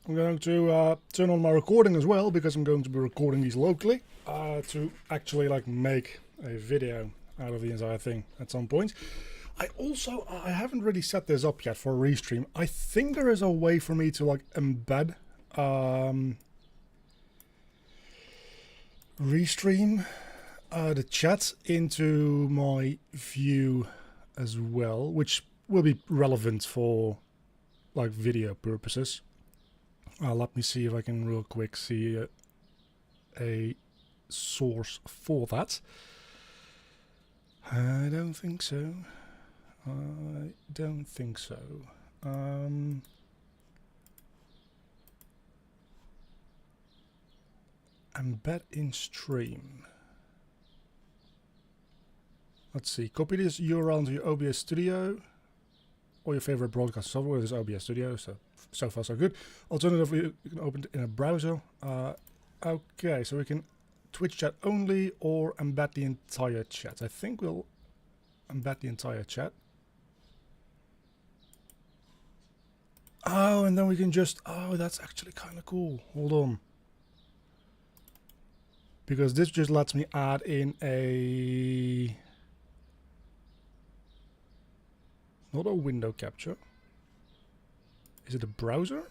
I'm going to turn on my recording as well, because I'm going to be recording these locally to actually like make a video out of the entire thing at some point. I haven't really set this up yet for a restream. I think there is a way for me to like embed restream the chat into my view as well, which will be relevant for like video purposes. Let me see if I can real quick see a source for that. I don't think so. I don't think so. Embed in stream. Let's see. Copy this URL into your OBS Studio or your favorite broadcast software. This is OBS Studio, so far so good. Alternatively, you can open it in a browser. Okay, so we can Twitch chat only or embed the entire chat. I think we'll embed the entire chat. Oh, and then we can just... Oh, that's actually kind of cool. Hold on. Because this just lets me add in a... Not a window capture. Is it a browser?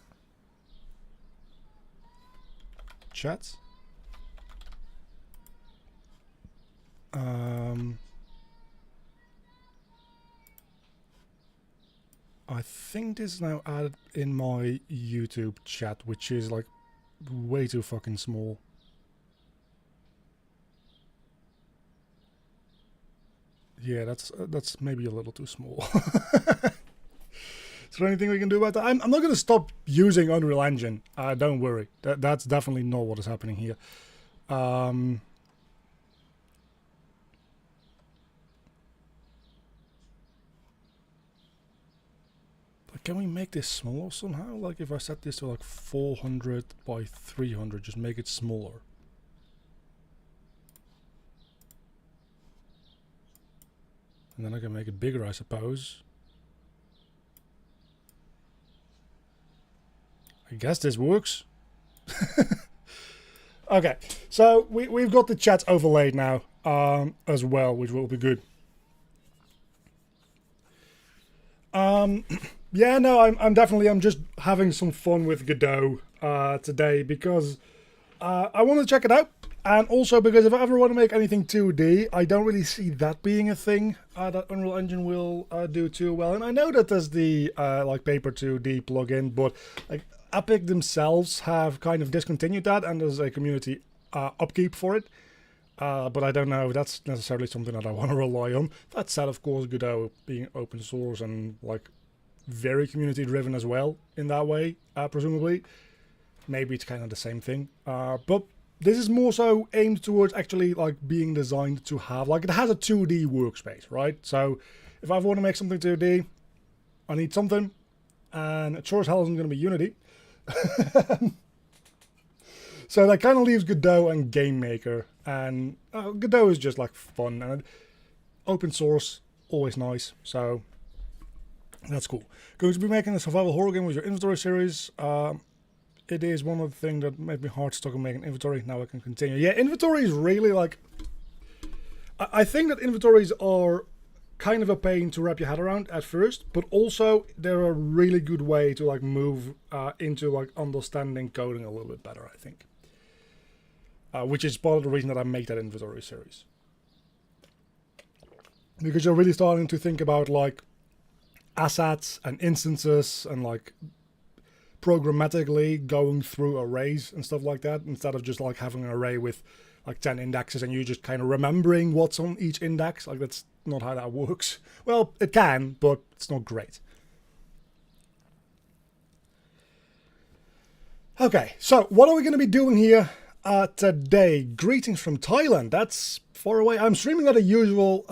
Chat. I think this is now added in my YouTube chat, which is like way too fucking small. Yeah, that's maybe a little too small. Is there anything we can do about that? I'm not going to stop using Unreal Engine. Don't worry. That's definitely not what is happening here. Can we make this smaller somehow? Like if I set this to like 400 by 300, just make it smaller. And then I can make it bigger, I suppose. I guess this works. Okay, so we've got the chat overlaid now as well, which will be good. Yeah, no, I'm just having some fun with Godot today because I want to check it out, and also because if I ever want to make anything 2D, I don't really see that being a thing that Unreal Engine will do too well. And I know that there's the like Paper 2D plugin, but like Epic themselves have kind of discontinued that, and there's a community upkeep for it. But I don't know if that's necessarily something that I want to rely on. That said, of course, Godot being open source and like very community driven as well in that way, presumably. Maybe it's kind of the same thing. But this is more so aimed towards actually like being designed to have, like it has a 2D workspace, right? So if I want to make something 2D, I need something, and it sure as hell isn't going to be Unity. So that kind of leaves Godot and Game Maker, and Godot is just like fun and open source, always nice. So that's cool. Going to be making a survival horror game with your inventory series. It is one of the things that made me hard stuck on making inventory. Now I can continue. Yeah, inventory is really like... I think that inventories are kind of a pain to wrap your head around at first, but also they're a really good way to like move into like understanding coding a little bit better, I think. Which is part of the reason that I make that inventory series. Because you're really starting to think about like assets and instances and like programmatically going through arrays and stuff like that, instead of just like having an array with like 10 indexes and you just kind of remembering what's on each index. Like that's not how that works. Well, it can, but it's not great. Okay, so what are we going to be doing here today? Greetings from Thailand. That's far away. I'm streaming at a usual,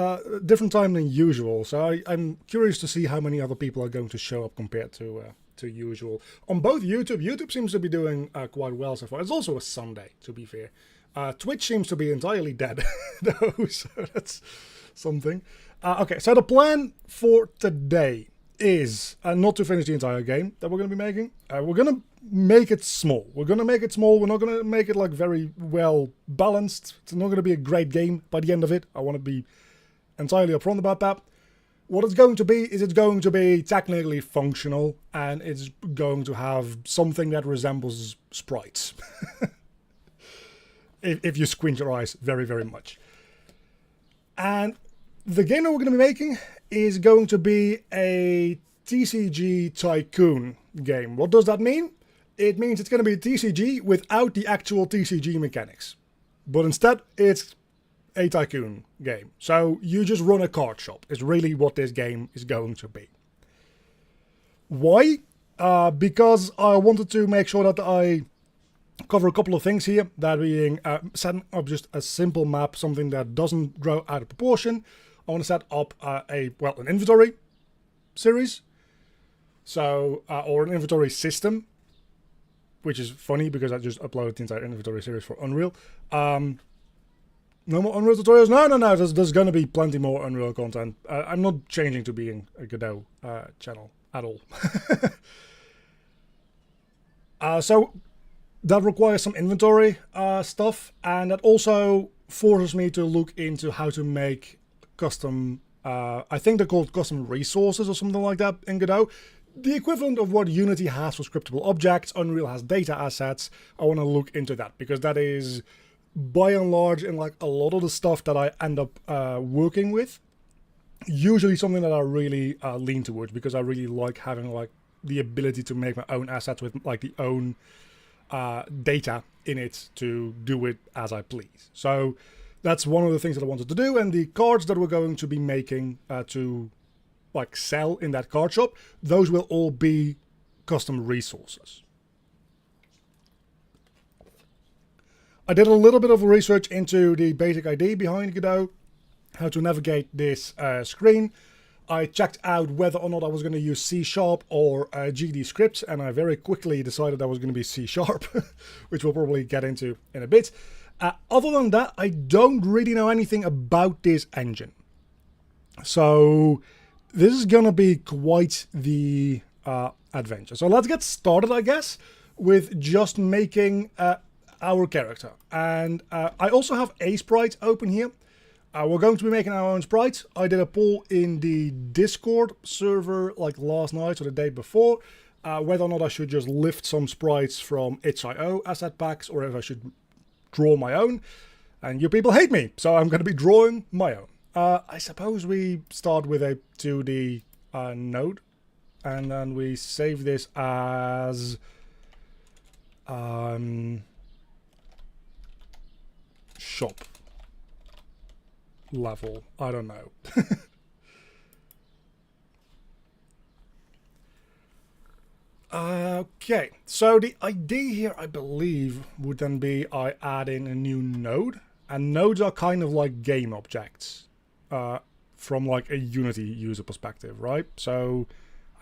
different time than usual, so I'm curious to see how many other people are going to show up compared to usual. On both YouTube, YouTube seems to be doing quite well so far. It's also a Sunday, to be fair. Twitch seems to be entirely dead, though, so that's something. Okay, so the plan for today is not to finish the entire game that we're going to be making. We're going to make it small. We're going to make it small. We're not going to make it like very well balanced. It's not going to be a great game by the end of it. I want to be entirely upfront about that. What it's going to be is it's going to be technically functional, and it's going to have something that resembles sprites. if you squint your eyes very, very much. And the game that we're going to be making is going to be a TCG tycoon game. What does that mean? It means it's going to be a TCG without the actual TCG mechanics. But instead, it's a tycoon game. So you just run a card shop is really what this game is going to be. Why? Because I wanted to make sure that I cover a couple of things here. That being setting up just a simple map, something that doesn't grow out of proportion. I want to set up an inventory series. So, or an inventory system. Which is funny because I just uploaded the entire inventory series for Unreal. No more Unreal tutorials? No. There's going to be plenty more Unreal content. I'm not changing to being a Godot channel at all. So that requires some inventory stuff, and that also forces me to look into how to make custom, I think they're called custom resources or something like that in Godot. The equivalent of what Unity has for scriptable objects, Unreal has data assets. I want to look into that because that is, by and large, in like a lot of the stuff that I end up working with, usually something that I really lean towards because I really like having like the ability to make my own assets with like the own data in it to do it as I please. So that's one of the things that I wanted to do, and the cards that we're going to be making to like sell in that card shop, those will all be custom resources. I did a little bit of research into the basic idea behind Godot, how to navigate this screen. I checked out whether or not I was going to use C# or GD scripts, and I very quickly decided I was going to be C#, which we'll probably get into in a bit. Other than that, I don't really know anything about this engine. So this is going to be quite the adventure. So let's get started, I guess, with just making our character. And I also have a sprite open here. We're going to be making our own sprite. I did a poll in the Discord server like last night or the day before, whether or not I should just lift some sprites from itch.io asset packs or if I should draw my own. And you people hate me, so I'm going to be drawing my own. I suppose we start with a 2D node, and then we save this as shop level. I don't know. Okay, so the idea here, I believe, would then be I add in a new node, and nodes are kind of like game objects. From like a Unity user perspective, right? So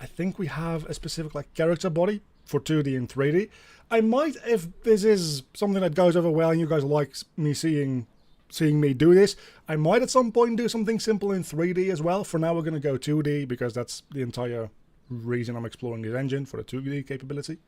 I think we have a specific like character body for 2D and 3D. I might, if this is something that goes over well and you guys like me seeing me do this, I might at some point do something simple in 3D as well. For now we're going to go 2D because that's the entire reason I'm exploring this engine, for the 2D capability.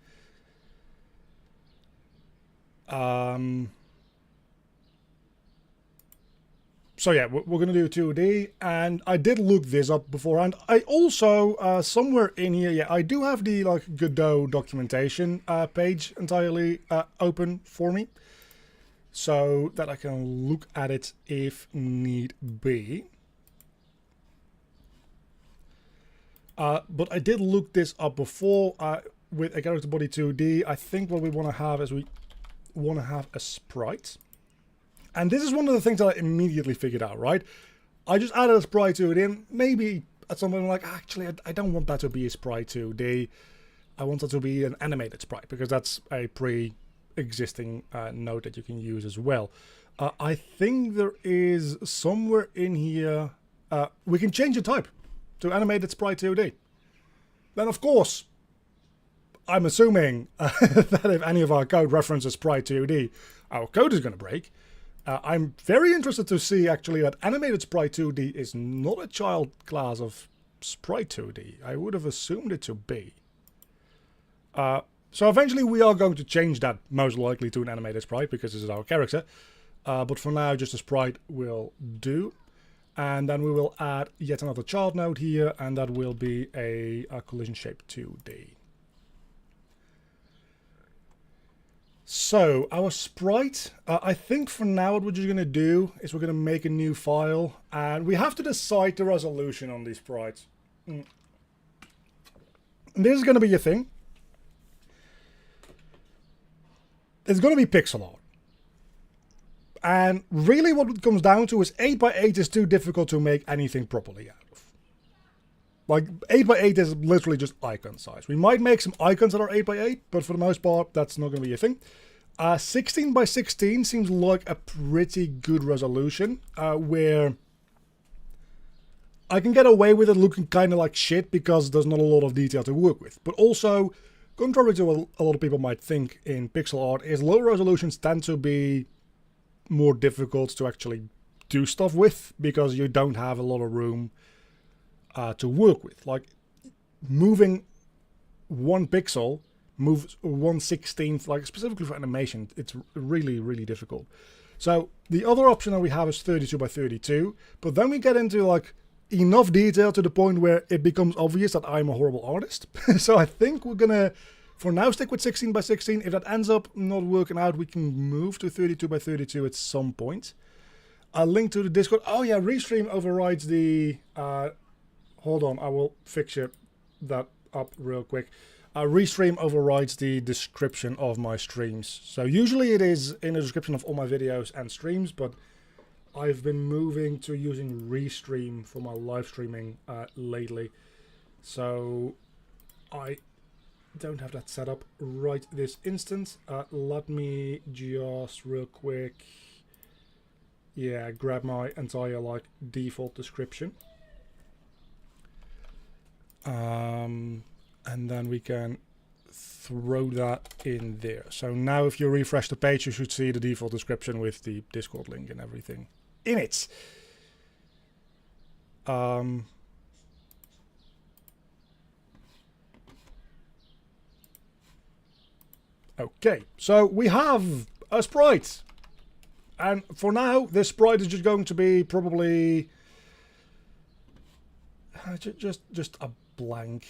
So yeah, we're going to do 2D, and I did look this up beforehand. I also, somewhere in here, yeah, I do have the like Godot documentation page entirely open for me, so that I can look at it if need be. But I did look this up before with a character body 2D. I think what we want to have is we want to have a sprite. And this is one of the things that I immediately figured out, right? I just added a sprite to it in. Maybe at some point I'm like, actually, I don't want that to be a sprite 2D. I want that to be an animated sprite, because that's a pre-existing node that you can use as well. I think there is somewhere in here, we can change the type to animated sprite 2D. Then, of course, I'm assuming that if any of our code references sprite 2D, our code is going to break. I'm very interested to see, actually, that animated sprite 2D is not a child class of sprite 2D. I would have assumed it to be. So eventually we are going to change that most likely to an animated sprite because this is our character. But for now, just a sprite will do. And then we will add yet another child node here, and that will be a collision shape 2D. So our sprite, I think for now what we're just going to do is we're going to make a new file, and we have to decide the resolution on these sprites. This is going to be a thing. It's going to be pixel art. And really what it comes down to is 8x8 is too difficult to make anything properly out of. Like 8x8 is literally just icon size. We might make some icons that are 8x8, but for the most part, that's not going to be a thing. 16x16 seems like a pretty good resolution, where I can get away with it looking kind of like shit because there's not a lot of detail to work with. But also, contrary to what a lot of people might think in pixel art, is low resolutions tend to be more difficult to actually do stuff with because you don't have a lot of room to work with. Like moving 1 pixel moves 1/16, like specifically for animation, it's really, really difficult. So the other option that we have is 32x32, but then we get into like enough detail to the point where it becomes obvious that I'm a horrible artist. So I think we're gonna for now stick with 16x16. If that ends up not working out, we can move to 32x32 at some point. A link to the Discord. Oh yeah, Restream overrides the... hold on, I will fix that up real quick. Restream overrides the description of my streams. So usually it is in the description of all my videos and streams, but I've been moving to using Restream for my live streaming lately. So I don't have that set up right this instant. Let me just real quick, yeah, grab my entire like default description, and then we can throw that in there. So now if you refresh the page, you should see the default description with the Discord link and everything in it. Okay, so we have a sprite, and for now this sprite is just going to be probably just a blank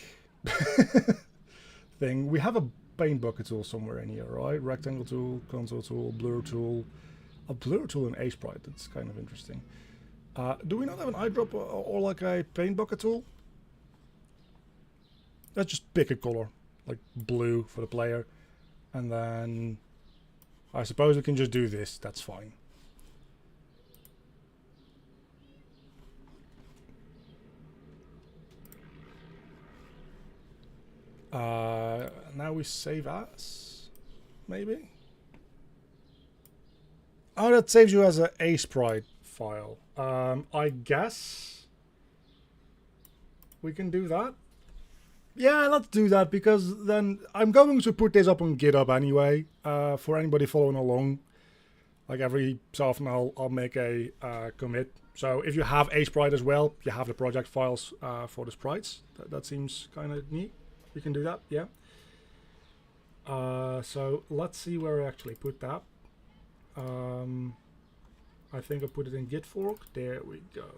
thing. We have a paint bucket tool somewhere in here, right? Rectangle tool, contour tool, blur tool, a blur tool in a sprite. That's kind of interesting. Do we not have an eyedropper or like a paint bucket tool? Let's just pick a color, like blue for the player. And then I suppose we can just do this. That's fine. Now we save as, maybe? Oh, that saves you as a sprite file. I guess we can do that. Yeah, let's do that, because then I'm going to put this up on GitHub anyway, for anybody following along. Like every so often I'll make a commit. So if you have a sprite as well, you have the project files for the sprites. That seems kind of neat. We can do that, yeah. So let's see where I actually put that. I think I put it in git fork. There we go.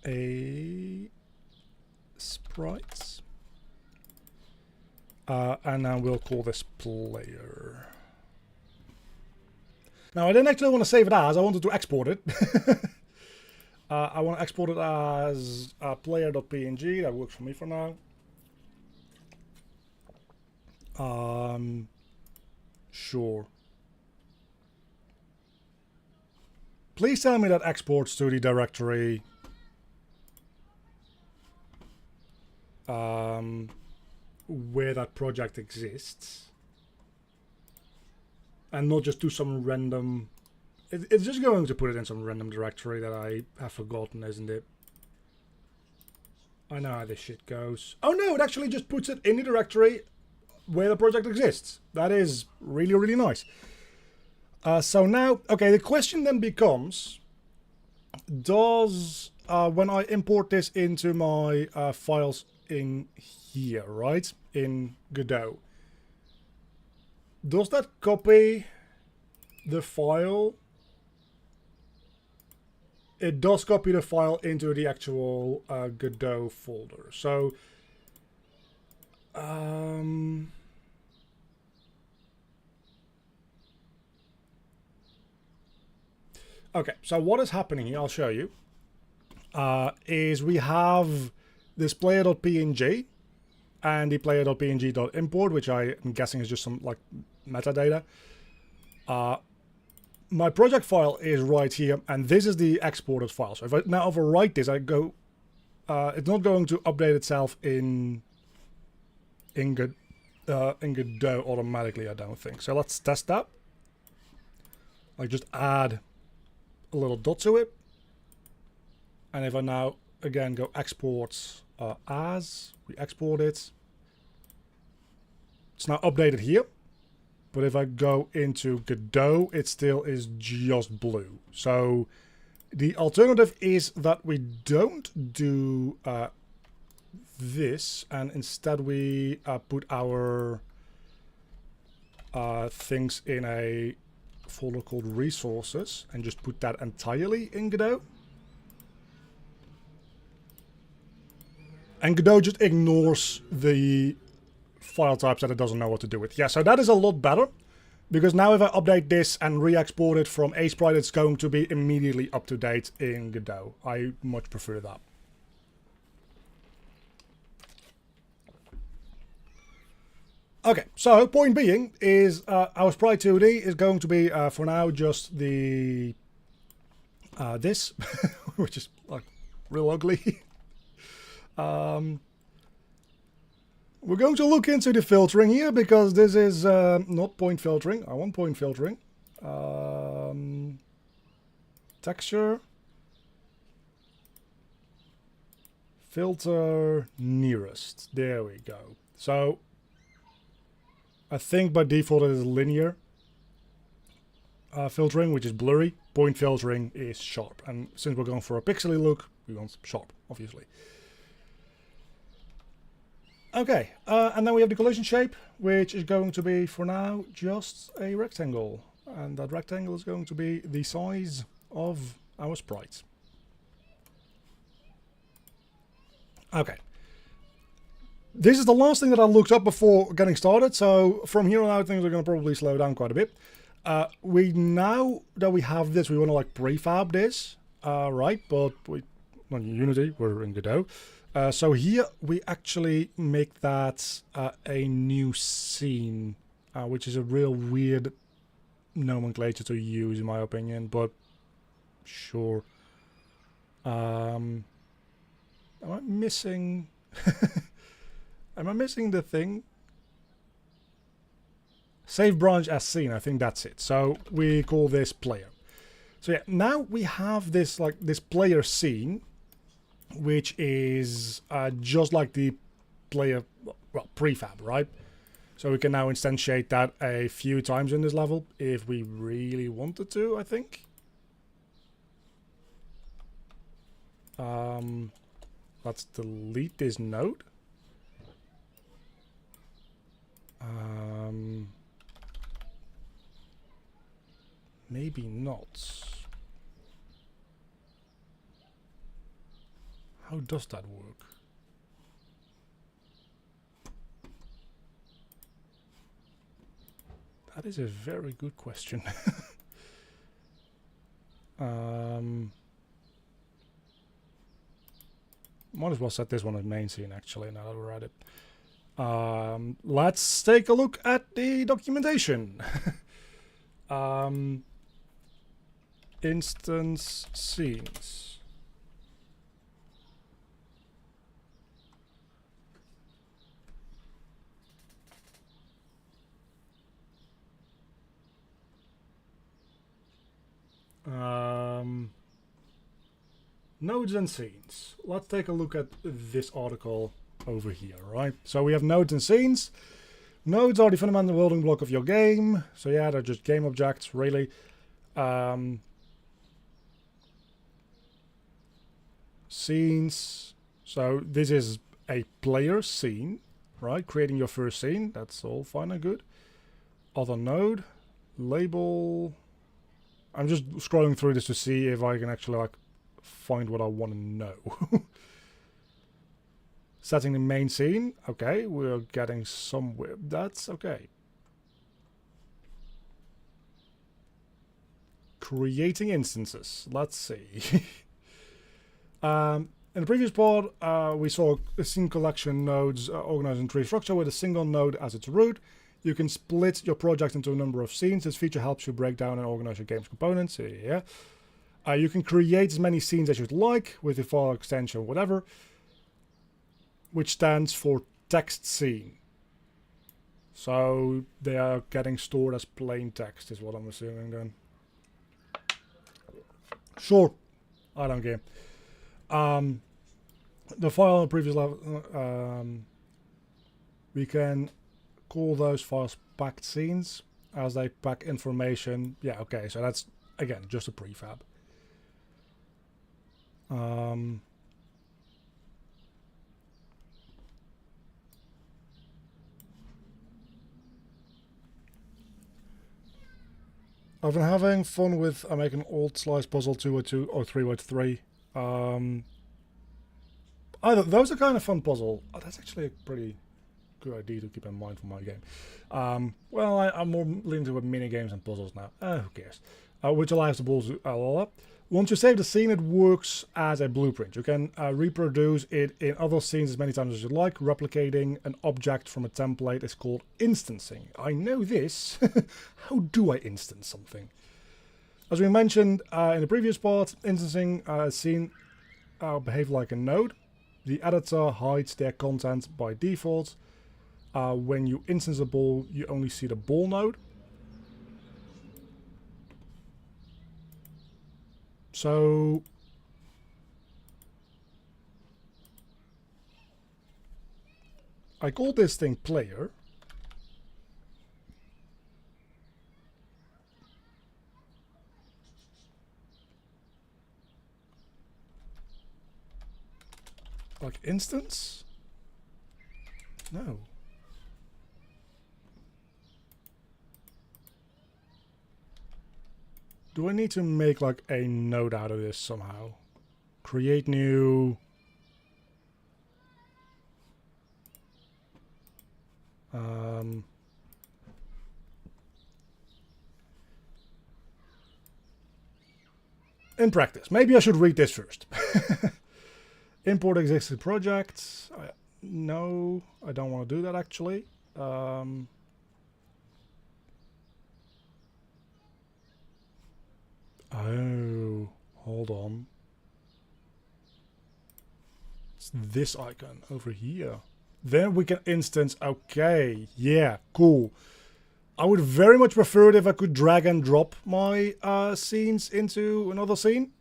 A sprites, and then we'll call this player. Now I didn't actually want to save it as, I wanted to export it. I want to export it as player.png. That works for me for now. Sure. Please tell me that exports to the directory where that project exists, and not just to some random... It's just going to put it in some random directory that I have forgotten, isn't it? I know how this shit goes. Oh no, it actually just puts it in the directory where the project exists. That is really, really nice. So now, okay, the question then becomes, does, when I import this into my files in here, right, in Godot, does that copy the file? It does copy the file into the actual Godot folder. So, okay, so what is happening here, I'll show you, is we have this player.png and the player.png.import, which I am guessing is just some like metadata. My project file is right here, and this is the exported file. So if I now overwrite this, I go, it's not going to update itself in Godot automatically, I don't think. So let's test that. Like just add a little dot to it. And if I now again go export as, we export it. It's now updated here. But if I go into Godot, it still is just blue. So the alternative is that we don't do this, and instead we put our things in a folder called resources and just put that entirely in Godot. And Godot just ignores the file types that it doesn't know what to do with. Yeah, so that is a lot better, because now if I update this and re-export it from a sprite, it's going to be immediately up to date in Godot. I much prefer that. Okay, so point being is our sprite 2D is going to be for now just the this, which is like real ugly. We're going to look into the filtering here, because this is not point filtering. I want point filtering. Texture. Filter nearest. There we go. So I think by default it is linear filtering, which is blurry. Point filtering is sharp. And since we're going for a pixely look, we want sharp, obviously. Okay, and then we have the collision shape, which is going to be, for now, just a rectangle. And that rectangle is going to be the size of our sprite. Okay. This is the last thing that I looked up before getting started, so from here on out things are going to probably slow down quite a bit. Now that we have this, we want to like prefab this, right? But we, not in Unity, we're in Godot. So here we actually make that a new scene, which is a real weird nomenclature to use in my opinion, but sure. Am I missing... Am I missing the thing? Save branch as scene, I think that's it. So we call this player. So yeah, now we have this like this player scene, which is just like the player, well, prefab, right? So we can now instantiate that a few times in this level if we really wanted to, I think. Let's delete this node. Maybe not. How does that work? That is a very good question. Might as well set this one as main scene actually, now that we're at it. Let's take a look at the documentation. Instance scenes. Nodes and scenes. Let's take a look at this article over here, right? So we have nodes and scenes. Nodes are the fundamental building block of your game. So yeah, they're just game objects, really. Scenes. So this is a player scene, right? Creating your first scene. That's all fine and good. Other node. Label. I'm just scrolling through this to see if I can actually like find what I want to know. Setting the main scene. Okay, we're getting somewhere. That's okay. Creating instances. Let's see. In the previous part, we saw a scene collection nodes organized in tree structure with a single node as its root. You can split your project into a number of scenes. This feature helps you break down and organize your game's components. Yeah. You can create as many scenes as you'd like with the file extension, whatever, which stands for text scene. So they are getting stored as plain text, is what I'm assuming then. Sure, I don't care. The file on the previous level, we can call those files packed scenes as they pack information. Yeah, okay, so that's again just a prefab. I've been having fun with making old slice puzzle 2x2 or 3x3. Those are kind of fun puzzle. Oh, that's actually a pretty good idea to keep in mind for my game. Well, I'm more leaning to mini games and puzzles now. Who cares? Which allows the balls to... Once you save the scene, it works as a blueprint. You can reproduce it in other scenes as many times as you like. Replicating an object from a template is called instancing. I know this. How do I instance something? As we mentioned in the previous part, instancing a scene behave like a node. The editor hides their content by default. When you instance a ball, you only see the ball node. So I call this thing player. Like instance? No. Do I need to make like a node out of this somehow? Create new. In practice, maybe I should read this first. Import existing projects. No, I don't want to do that actually. Oh, hold on. It's this icon over here. Then we can instance. Okay, yeah, cool. I would very much prefer it if I could drag and drop my scenes into another scene.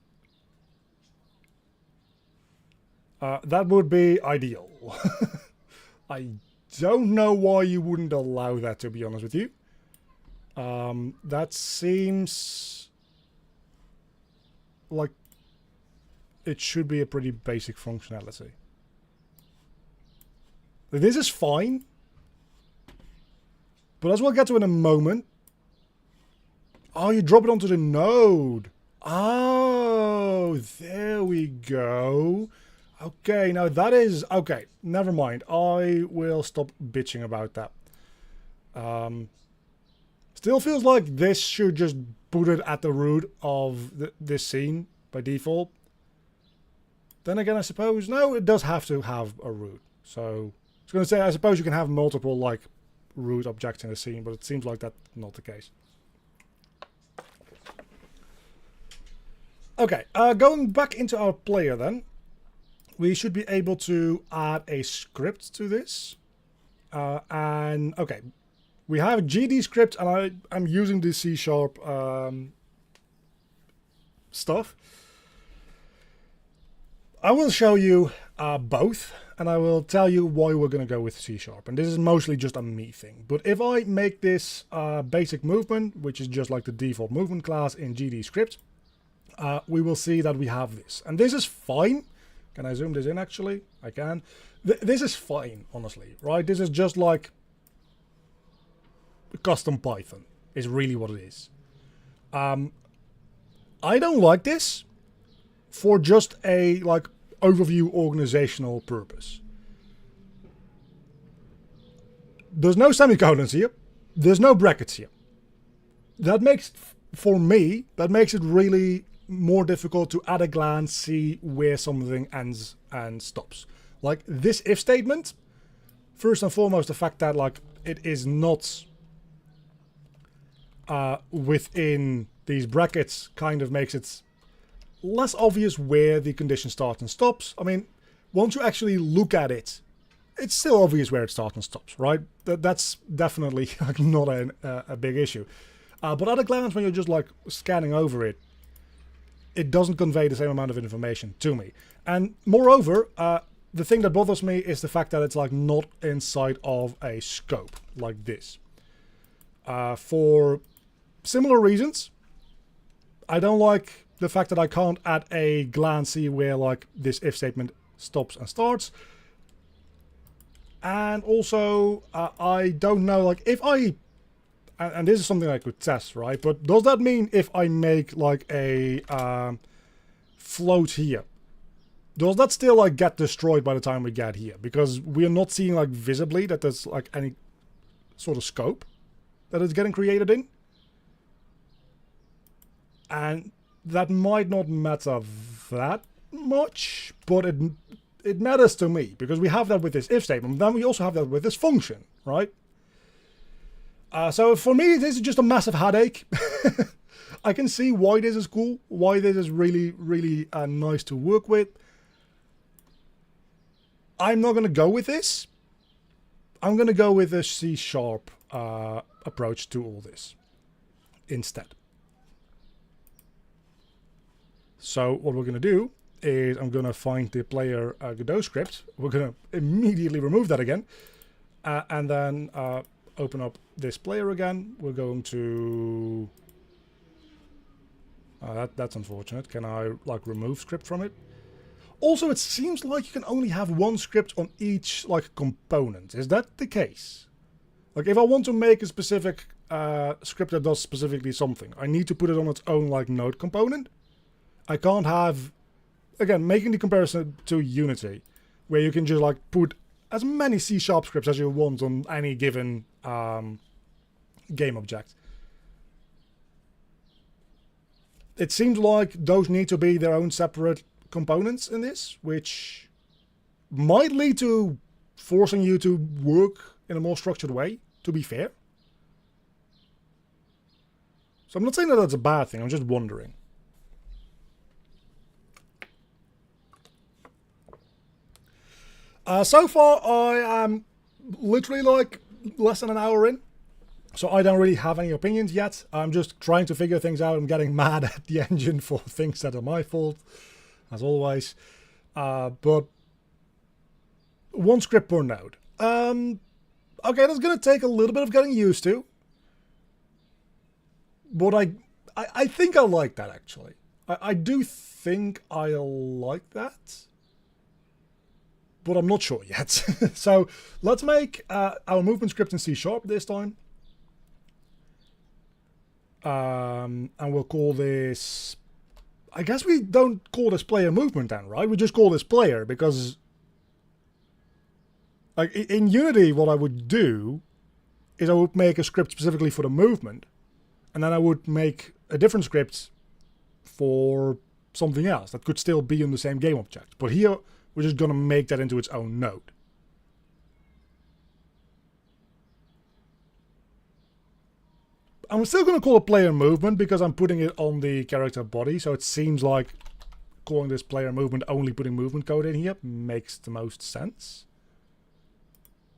That would be ideal. I don't know why you wouldn't allow that, to be honest with you. That seems like it should be a pretty basic functionality. This is fine, but as we'll get to in a moment. Oh, you drop it onto the node. Oh, there we go. Okay, now that is... Okay, never mind. I will stop bitching about that. Still feels like this should just put it at the root of this scene by default. Then again, I suppose... No, it does have to have a root. So, I was going to say, I suppose you can have multiple, like, root objects in a scene, but it seems like that's not the case. Okay, going back into our player then. We should be able to add a script to this. And, okay, we have a GD script, and I'm using the C# stuff. I will show you both, and I will tell you why we're going to go with C#. And this is mostly just a me thing. But if I make this basic movement, which is just like the default movement class in GD script, we will see that we have this. And this is fine. Can I zoom this in actually? I can. This is fine, honestly, right? This is just like custom Python is really what it is. I don't like this for just a like overview organizational purpose. There's no semicolons here. There's no brackets here. That makes, for me, that makes it really more difficult to at a glance see where something ends and stops. Like this if statement, first and foremost, the fact that like it is not within these brackets kind of makes it less obvious where the condition starts and stops. I mean, once you actually look at it, it's still obvious where it starts and stops, right? That's definitely like not a big issue. But at a glance, when you're just like scanning over it, it doesn't convey the same amount of information to me. And moreover, the thing that bothers me is the fact that it's like not inside of a scope like this. For similar reasons, I don't like the fact that I can't at a glance see where like this if statement stops and starts. And also, I don't know, like if I, and this is something I could test, right? But does that mean if I make like a float here, does that still like get destroyed by the time we get here? Because we are not seeing like visibly that there's like any sort of scope that it's getting created in. And that might not matter that much, but it matters to me because we have that with this if statement. Then we also have that with this function, right? So for me, this is just a massive headache. I can see why this is cool, why this is really, really nice to work with. I'm not going to go with this. I'm going to go with a C# approach to all this instead. So what we're going to do is I'm going to find the player Godot script. We're going to immediately remove that again. And then open up this player again. We're going to... that's unfortunate. Can I like remove script from it? Also, it seems like you can only have one script on each like component. Is that the case? Like if I want to make a specific script that does specifically something, I need to put it on its own like node component. I can't have, again, making the comparison to Unity, where you can just like put as many C# scripts as you want on any given game object. It seems like those need to be their own separate components in this, which might lead to forcing you to work in a more structured way, to be fair. So I'm not saying that that's a bad thing, I'm just wondering. So far, I am literally like less than an hour in, so I don't really have any opinions yet. I'm just trying to figure things out. I'm getting mad at the engine for things that are my fault, as always. But one script per node. Okay, that's going to take a little bit of getting used to. But I think I like that, actually. I do think I like that. But I'm not sure yet. So let's make our movement script in C# this time. And we'll call this... I guess we don't call this player movement then, right? We just call this player because... like in Unity, what I would do is I would make a script specifically for the movement. And then I would make a different script for something else that could still be in the same game object. But here... we're just going to make that into its own node. I'm still going to call it player movement because I'm putting it on the character body. So it seems like calling this player movement, only putting movement code in here, makes the most sense.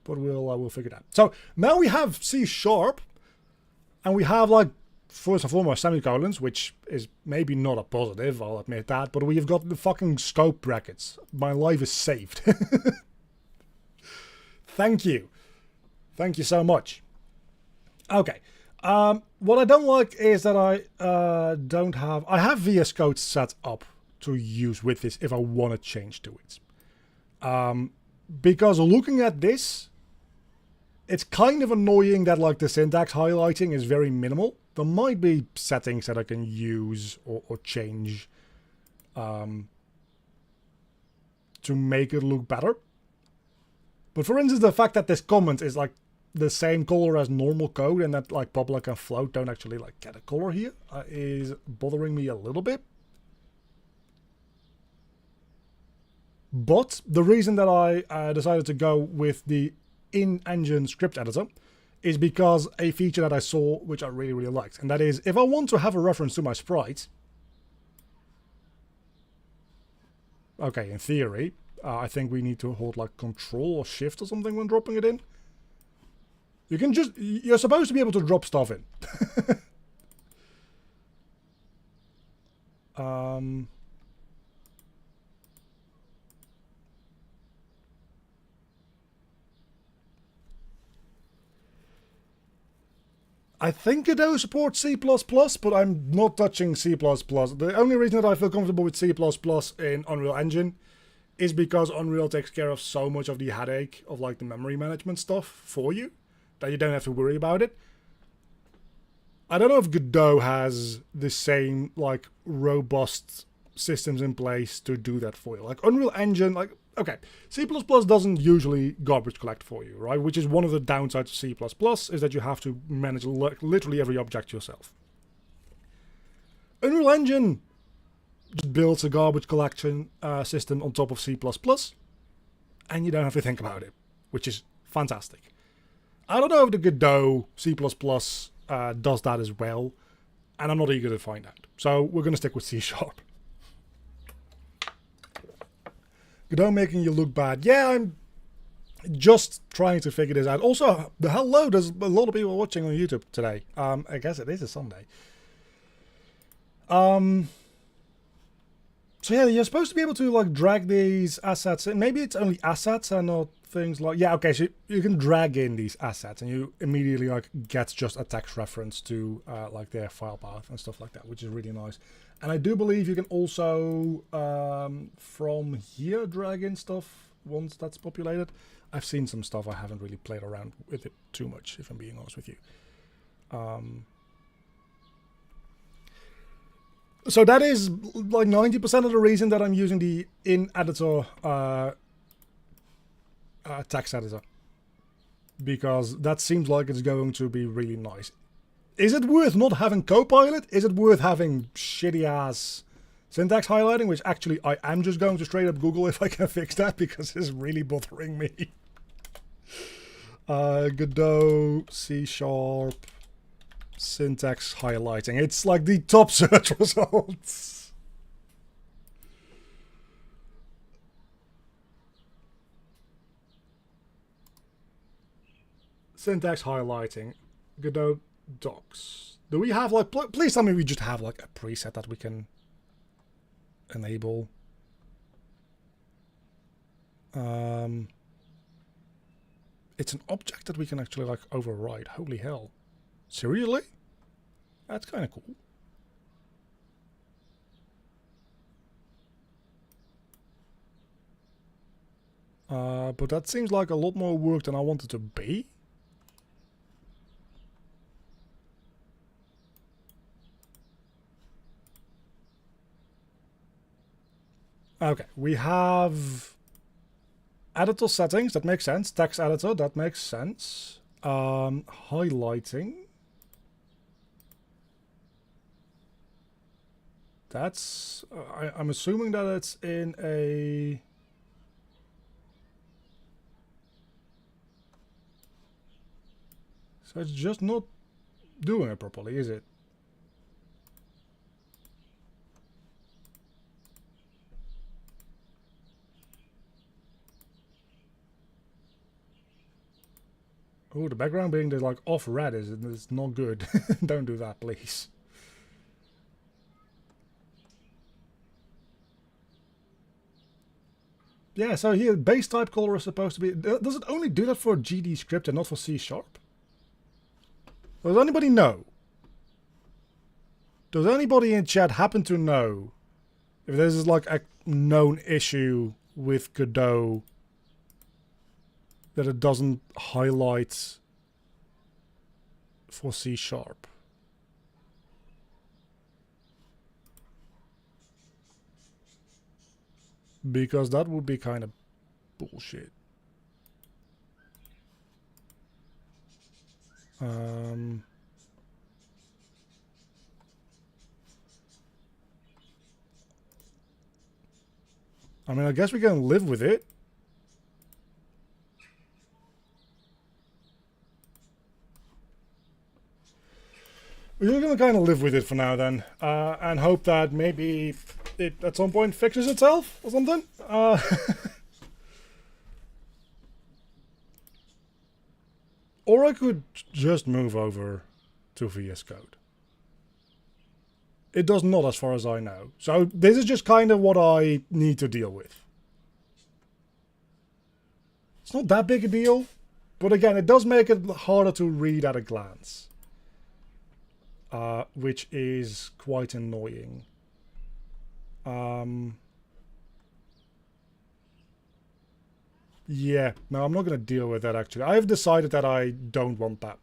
But we'll figure it out. So now we have C# and we have like first and foremost semicolons, which is maybe not a positive, I'll admit that, but we've got the fucking scope brackets. My life is saved. Thank you. Thank you so much. Okay. What I don't like is that I have VS Code set up to use with this if I want to change to it. Because looking at this, it's kind of annoying that like the syntax highlighting is very minimal. There might be settings that I can use or change to make it look better. But for instance, the fact that this comment is like the same color as normal code and that like public and float don't actually like get a color here is bothering me a little bit. But the reason that I decided to go with the in-engine script editor is because a feature that I saw which I really, really liked. And that is, if I want to have a reference to my sprite, okay, in theory, I think we need to hold like Control or Shift or something when dropping it in. You're supposed to be able to drop stuff in. I think Godot supports C++, but I'm not touching C++. The only reason that I feel comfortable with C++ in Unreal Engine is because Unreal takes care of so much of the headache of like the memory management stuff for you that you don't have to worry about it. I don't know if Godot has the same like robust systems in place to do that for you. Like Unreal Engine, like, okay, C++ doesn't usually garbage collect for you, right? Which is one of the downsides of C++, is that you have to manage literally every object yourself. Unreal Engine just builds a garbage collection system on top of C++, and you don't have to think about it, which is fantastic. I don't know if the Godot C++ does that as well, and I'm not eager to find out. So we're going to stick with C#. Godot making you look bad. Yeah, I'm just trying to figure this out. Also, hello, there's a lot of people watching on YouTube today. I guess it is a Sunday. So yeah, you're supposed to be able to like drag these assets in. Maybe it's only assets and not things like... Yeah, okay, so you can drag in these assets and you immediately like get just a text reference to like their file path and stuff like that, which is really nice. And I do believe you can also, from here, drag in stuff once that's populated. I've seen some stuff. I haven't really played around with it too much, if I'm being honest with you. So that is like 90% of the reason that I'm using the in-editor text editor. Because that seems like it's going to be really nice. Is it worth not having Copilot? Is it worth having shitty-ass syntax highlighting? Which actually I am just going to straight up Google if I can fix that, because it's really bothering me. Godot, C#, syntax highlighting. It's like the top search results. Syntax highlighting. Godot docs. Do we have like... Please tell me we just have like a preset that we can enable. It's an object that we can actually like override. Holy hell. Seriously? That's kind of cool. But that seems like a lot more work than I want it to be. Okay, we have editor settings, that makes sense. Text editor, that makes sense. Highlighting. That's... I'm assuming that it's in a... So it's just not doing it properly, is it? Oh, the background being the like off red is not good. Don't do that, please. Yeah, so here base type color is supposed to be. Does it only do that for GD script and not for C#? Does anybody know? Does anybody in chat happen to know if this is like a known issue with Godot that it doesn't highlight for C#? Because that would be kind of bullshit. I mean, I guess we can live with it. We're going to kind of live with it for now then, and hope that maybe it at some point fixes itself or something. Or I could just move over to VS Code. It does not, as far as I know. So this is just kind of what I need to deal with. It's not that big a deal, but again, it does make it harder to read at a glance. Which is quite annoying. Yeah, no, I'm not going to deal with that actually. I have decided that I don't want that.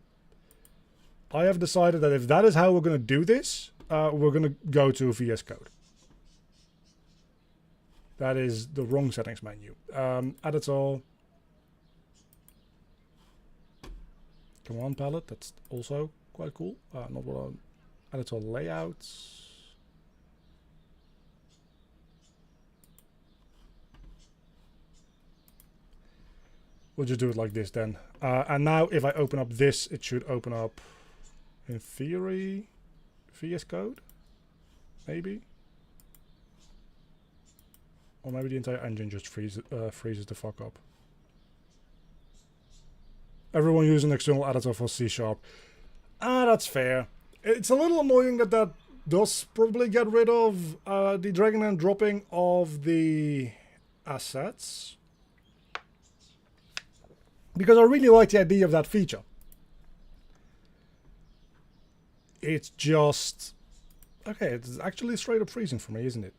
I have decided that if that is how we're going to do this, we're going to go to VS Code. That is the wrong settings menu. Editor. Command palette, that's also quite cool. Not what I'm... Editor layouts. We'll just do it like this then. And now if I open up this, it should open up, in theory, VS Code? Maybe? Or maybe the entire engine just freezes the fuck up. Everyone using external editor for C#. That's fair. It's a little annoying that that does probably get rid of the dragging and dropping of the assets. Because I really like the idea of that feature. It's just... Okay, it's actually straight up freezing for me, isn't it?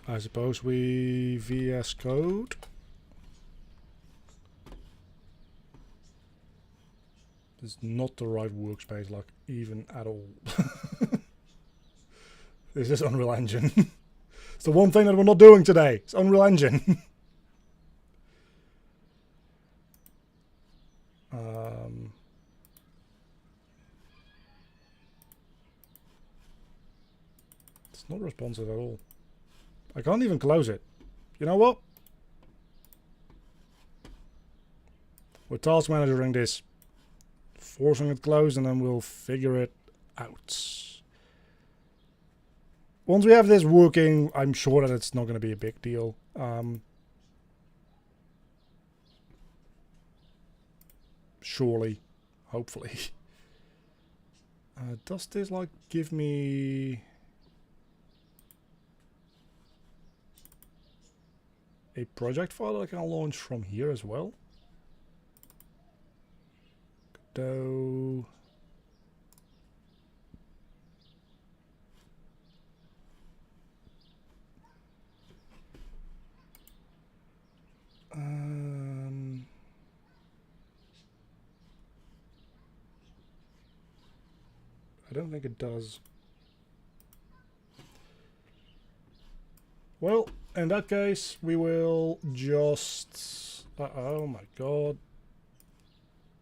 I suppose we VS Code. It's not the right workspace, like, even at all. This is Unreal Engine. It's the one thing that we're not doing today. It's Unreal Engine. It's not responsive at all. I can't even close it. You know what? We're task managering this. Forcing it closed and then we'll figure it out. Once we have this working, I'm sure that it's not going to be a big deal. Surely. Hopefully. Does this like give me a project file that I can launch from here as well? Godot. I don't think it does. Well, in that case, we will just... oh my god.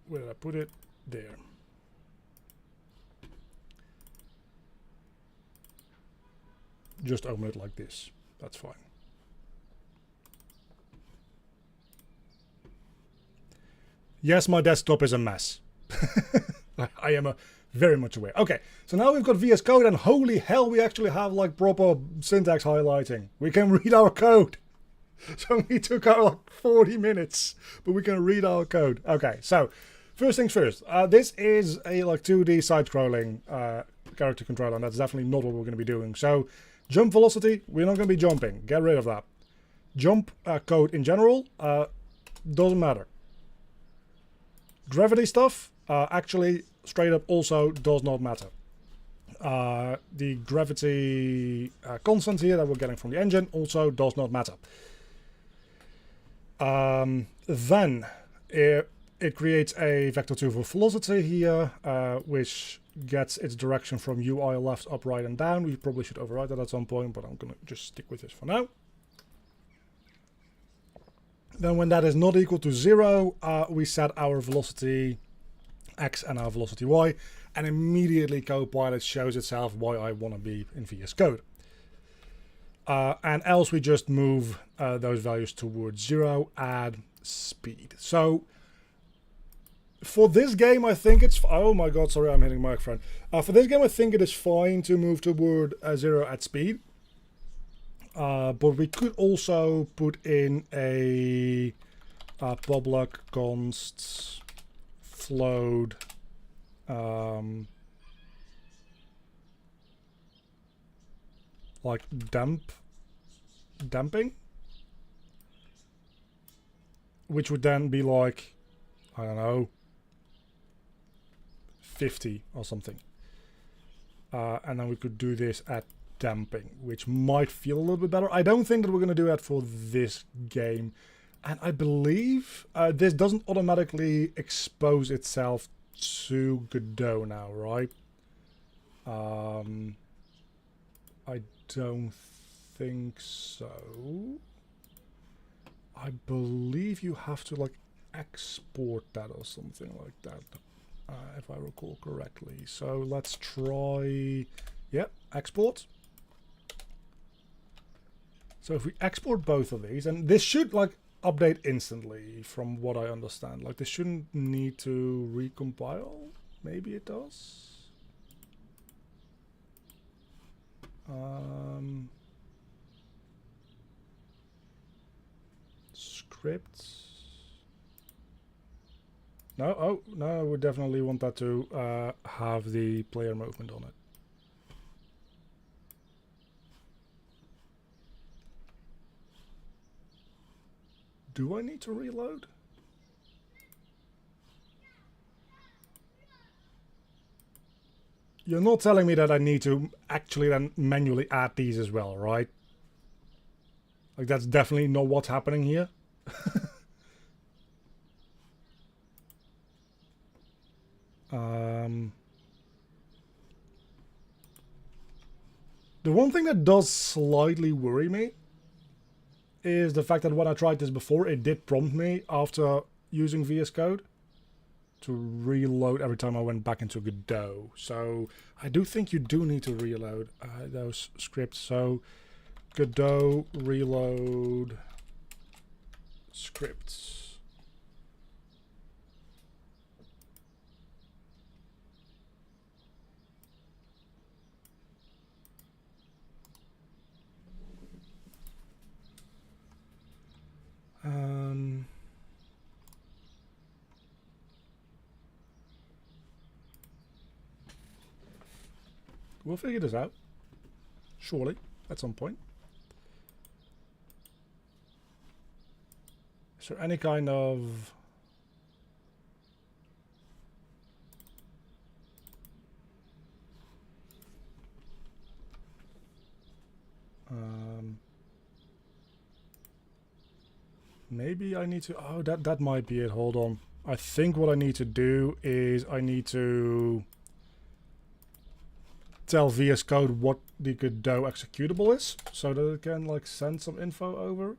Where did I put it? There. Just open it like this. That's fine. Yes, my desktop is a mess. I am a very much aware. Okay, so now we've got VS Code, and holy hell, we actually have like proper syntax highlighting. We can read our code. So we took our like 40 minutes, but we can read our code. Okay, so first things first. This is a like 2D side-scrolling character controller, and that's definitely not what we're going to be doing. So jump velocity, we're not going to be jumping. Get rid of that. Jump code in general doesn't matter. Gravity stuff actually straight up also does not matter. The gravity constant here that we're getting from the engine also does not matter. Then it creates a vector2 for velocity here, which gets its direction from UI left, up, right, and down. We probably should override that at some point, but I'm going to just stick with this for now. Then when that is not equal to 0, we set our velocity x and our velocity y, and immediately Copilot shows itself why I want to be in VS Code. And else we just move those values towards 0, add speed. So for this game, I think it's... Oh my god, sorry, I'm hitting my microphone. For this game, I think it is fine to move toward 0 at speed. But we could also put in a public const float like damping, which would then be like, I don't know, 50 or something. And then we could do this at damping, which might feel a little bit better. I don't think that we're going to do that for this game. And I believe this doesn't automatically expose itself to Godot now, right? I don't think so. I believe you have to like export that or something like that, if I recall correctly. So let's try, yeah, export. So if we export both of these, and this should like update instantly from what I understand. Like this shouldn't need to recompile. Maybe it does. Scripts. No, oh no, we definitely want that to have the player movement on it. Do I need to reload? You're not telling me that I need to actually then manually add these as well, right? Like that's definitely not what's happening here. The one thing that does slightly worry me is the fact that when I tried this before, it did prompt me after using VS Code to reload every time I went back into Godot. So I do think you do need to reload those scripts. So Godot reload scripts. We'll figure this out, surely, at some point. Is there any kind of... maybe I need to... Oh, that might be it. Hold on. I think what I need to do is I need to tell VS Code what the Godot executable is, so that it can like send some info over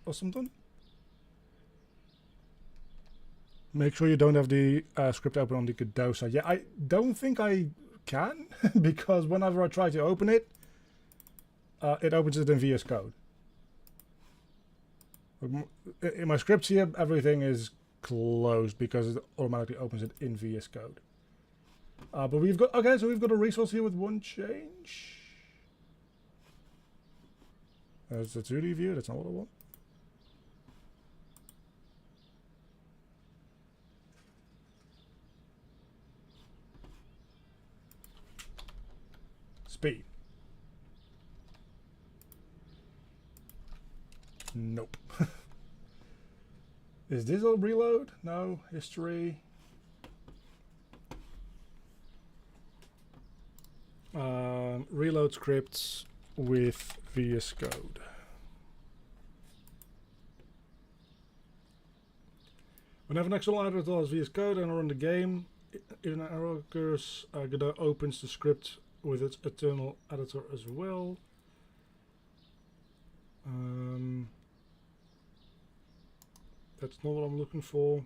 or something. Make sure you don't have the script open on the Godot side. Yeah, I don't think I can because whenever I try to open it, it opens it in VS Code. In my scripts here, everything is closed because it automatically opens it in VS Code. But we've got, okay, so we've got a resource here with one change. That's a 2D view, that's not what I want. Speed. Nope. Is this a reload? No. History. Reload scripts with VS Code. Whenever an external editor does VS Code and run the game, if an error occurs, Godot opens the script with its internal editor as well. That's not what I'm looking for.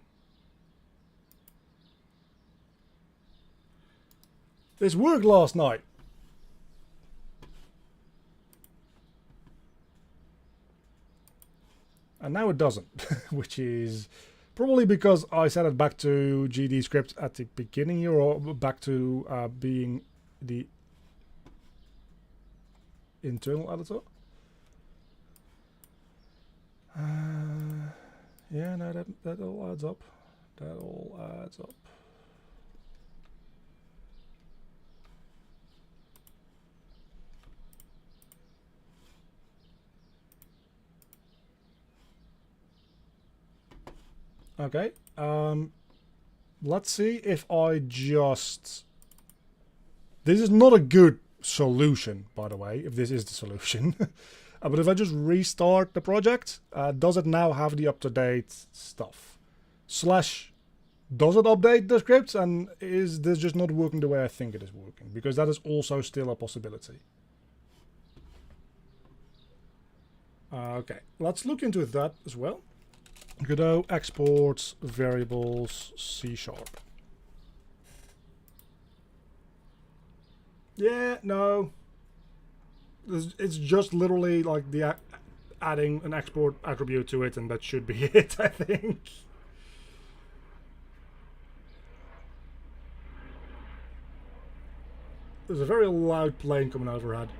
This worked last night. And now it doesn't, which is probably because I set it back to GD script at the beginning here, or back to being the internal editor. Yeah, no, that all adds up. That all adds up. Okay, let's see if I just... This is not a good solution, by the way, if this is the solution. But if I just restart the project, does it now have the up-to-date stuff? Slash, does it update the scripts, and is this just not working the way I think it is working? Because that is also still a possibility. Okay, let's look into that as well. Godot exports variables C#. Yeah, no. It's just literally like the adding an export attribute to it, and that should be it, I think. There's a very loud plane coming overhead.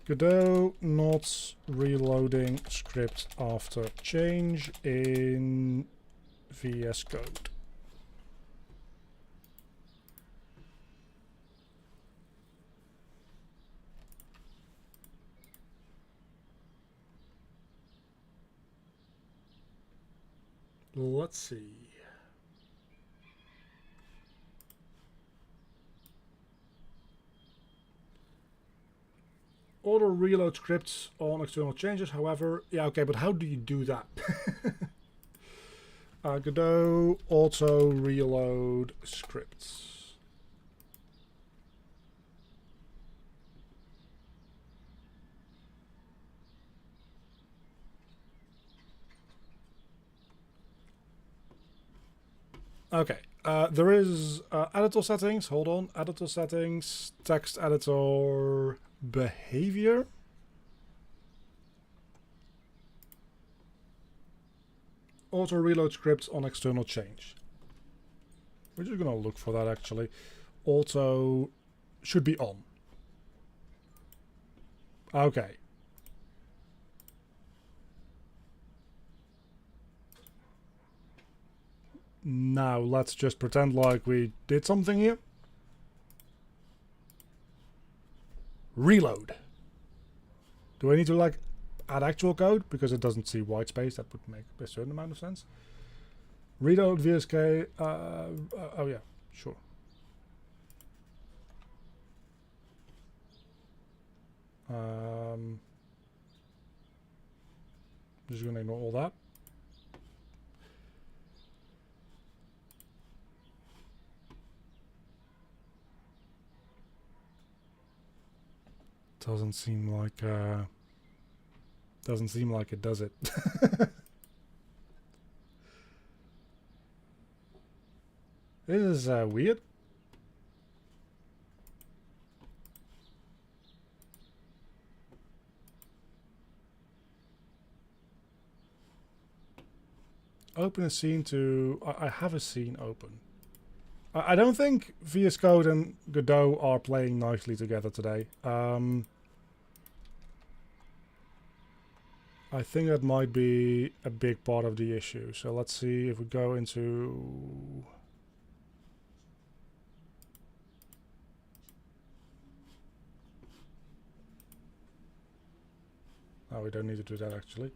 Godot not reloading script after change in VS Code. Let's see. Auto reload scripts on external changes, however, yeah, okay, but how do you do that? Godot auto reload scripts. Okay, there is editor settings. Hold on, editor settings, text editor. Behavior. Auto reload scripts on external change. We're just gonna look for that actually. Auto should be on. Okay. Now let's just pretend like we did something here. Reload. Do I need to like add actual code because it doesn't see white space? That would make a certain amount of sense. Reload VSK. Oh yeah, sure. Just gonna ignore all that. Doesn't seem like it does it. This is weird. Open a scene to... I have a scene open. I don't think VS Code and Godot are playing nicely together today. I think that might be a big part of the issue. So let's see if we go into... Oh, we don't need to do that actually.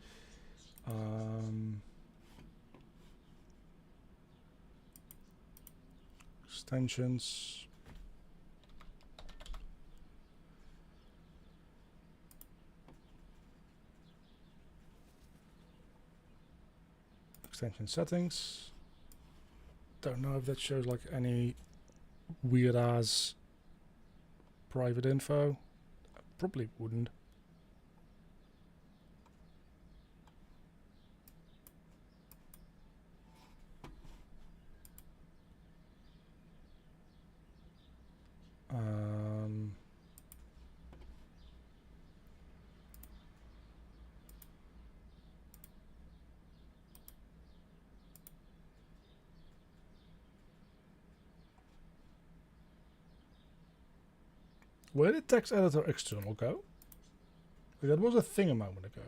Extensions. Extension settings. Don't know if that shows like any weird ass private info. Probably wouldn't. Where did text editor external go? That was a thing a moment ago.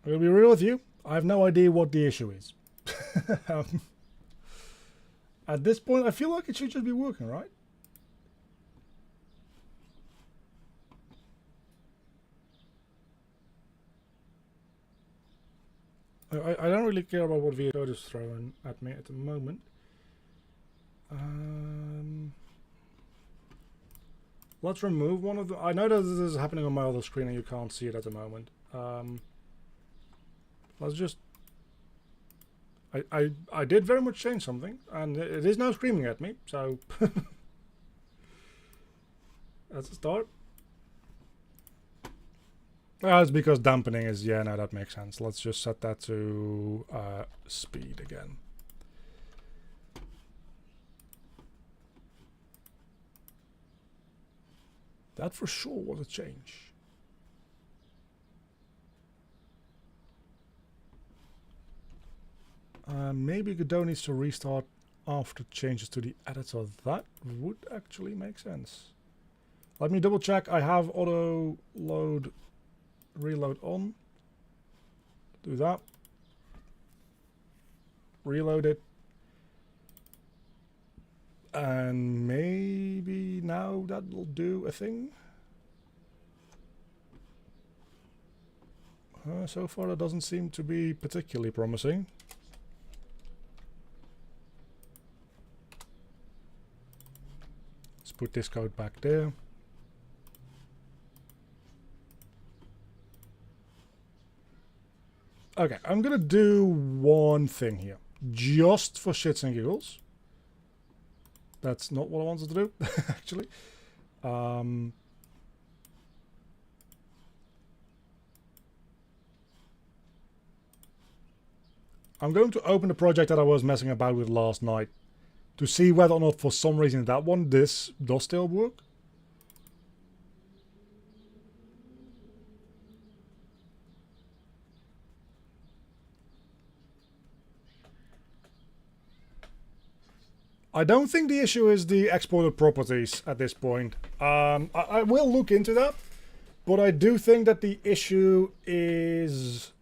I'm gonna be real with you. I have no idea what the issue is. At this point, I feel like it should just be working, right? I don't really care about what VS Code is throwing at me at the moment. Let's remove one of the... I know that this is happening on my other screen and you can't see it at the moment. Let's just... I did very much change something, and it is now screaming at me, so... That's a start. It's because dampening is... Yeah, no, that makes sense. Let's just set that to speed again. That for sure was a change. Maybe Godot needs to restart after changes to the editor. That would actually make sense. Let me double check. I have auto load reload on. Do that. Reload it. And maybe now that will do a thing. So far that doesn't seem to be particularly promising. Let's put this code back there. Okay, I'm gonna do one thing here, just for shits and giggles. That's not what I wanted to do, actually. I'm going to open the project that I was messing about with last night to see whether or not for some reason that one, this does still work. I don't think the issue is the exported properties at this point. I will look into that, but I do think that the issue is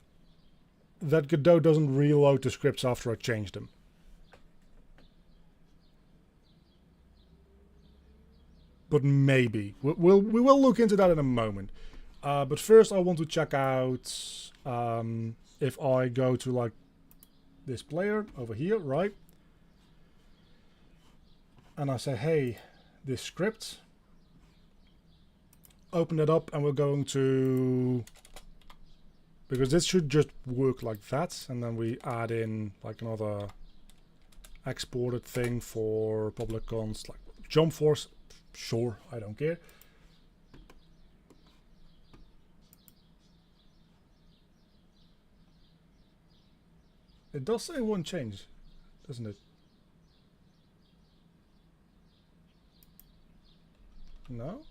that Godot doesn't reload the scripts after I change them. But maybe. We will look into that in a moment. But first I want to check out if I go to like this player over here, right? And I say, hey, this script, open it up, and we're going to, because this should just work like that, and then we add in like another exported thing for public cons, like jump force. Sure, I don't care. It does say one change, doesn't it? No?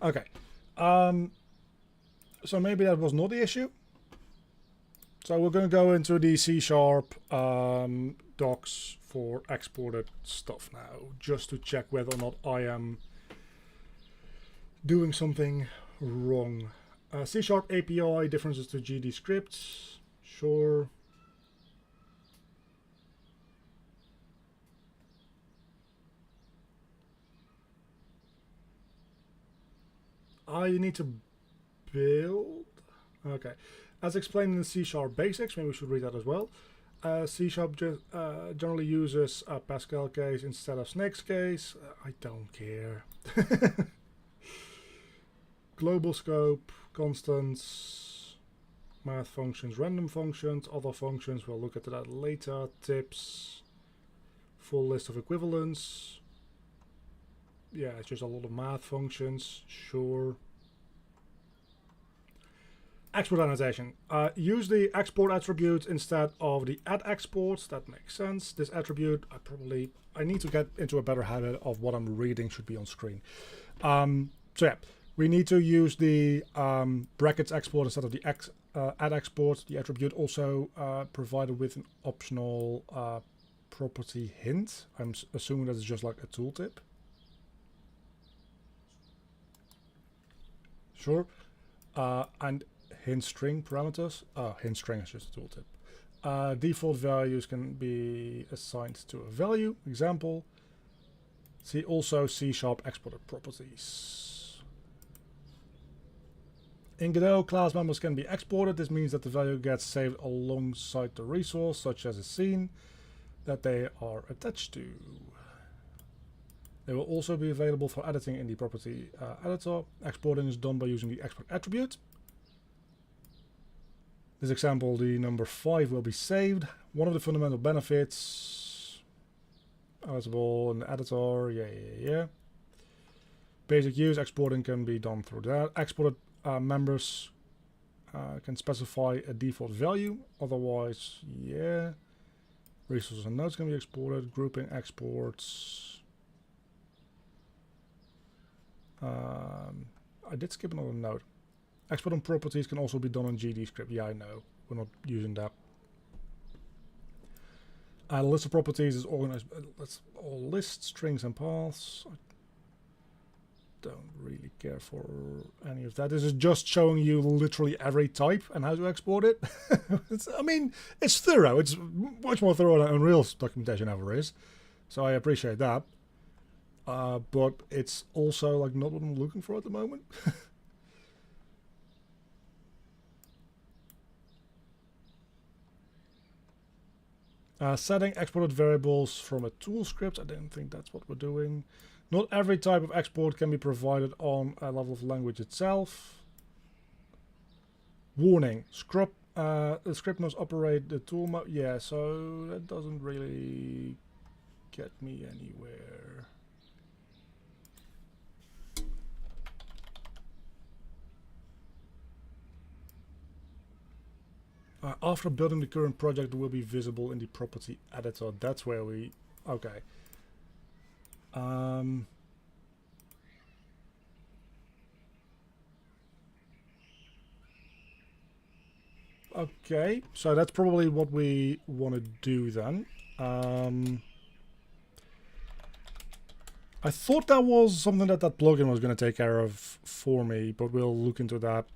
Okay. So maybe that was not the issue. So we're going to go into the C# docs for exported stuff now, just to check whether or not I am doing something wrong. C# API differences to GD scripts. Sure. You need to build. Okay. As explained in the C# basics, maybe we should read that as well. C# generally uses a Pascal case instead of Snake's case. I don't care. Global scope, constants, math functions, random functions, other functions. We'll look at that later. Tips, full list of equivalents. Yeah, it's just a lot of math functions. Sure. Export annotation. Use the export attribute instead of the add exports. That makes sense. This attribute, I need to get into a better habit of what I'm reading should be on screen. So yeah, we need to use the brackets export instead of the add export. The attribute also provided with an optional property hint. I'm assuming that it's just like a tooltip. Sure. And hint string parameters. Hint string is just a tooltip. Default values can be assigned to a value. Example. See also C# exported properties. In Godot, class members can be exported. This means that the value gets saved alongside the resource, such as a scene that they are attached to. They will also be available for editing in the property editor. Exporting is done by using the export attribute. This example, the number 5 will be saved. One of the fundamental benefits, editable in the editor, yeah. Basic use, exporting can be done through that. Exported members can specify a default value, otherwise, yeah. Resources and nodes can be exported, grouping exports. I did skip another node. Export on properties can also be done on GD script. Yeah, I know. We're not using that. The list of properties is organized. Let's all lists, strings, and paths. I don't really care for any of that. This is just showing you literally every type and how to export it. I mean, it's thorough. It's much more thorough than Unreal's documentation ever is. So I appreciate that. But it's also like not what I'm looking for at the moment. Setting exported variables from a tool script. I don't think that's what we're doing. Not every type of export can be provided on a level of language itself. Warning. The script must operate the tool mode. Yeah, so that doesn't really get me anywhere. After building the current project, it will be visible in the property editor. That's where we... Okay. Okay, so that's probably what we want to do then. I thought that was something that plugin was going to take care of for me, but we'll look into that.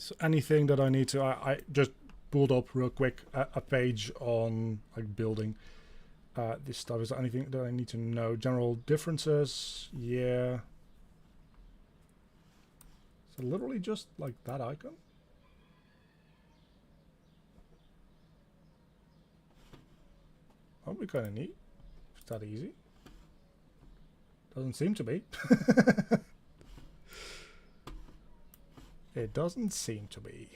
So anything that I need to, I just pulled up real quick a page on like building this stuff. Is there anything that I need to know? General differences, yeah. So literally just like that icon. That would be kind of neat. It's that easy. Doesn't seem to be. It doesn't seem to be.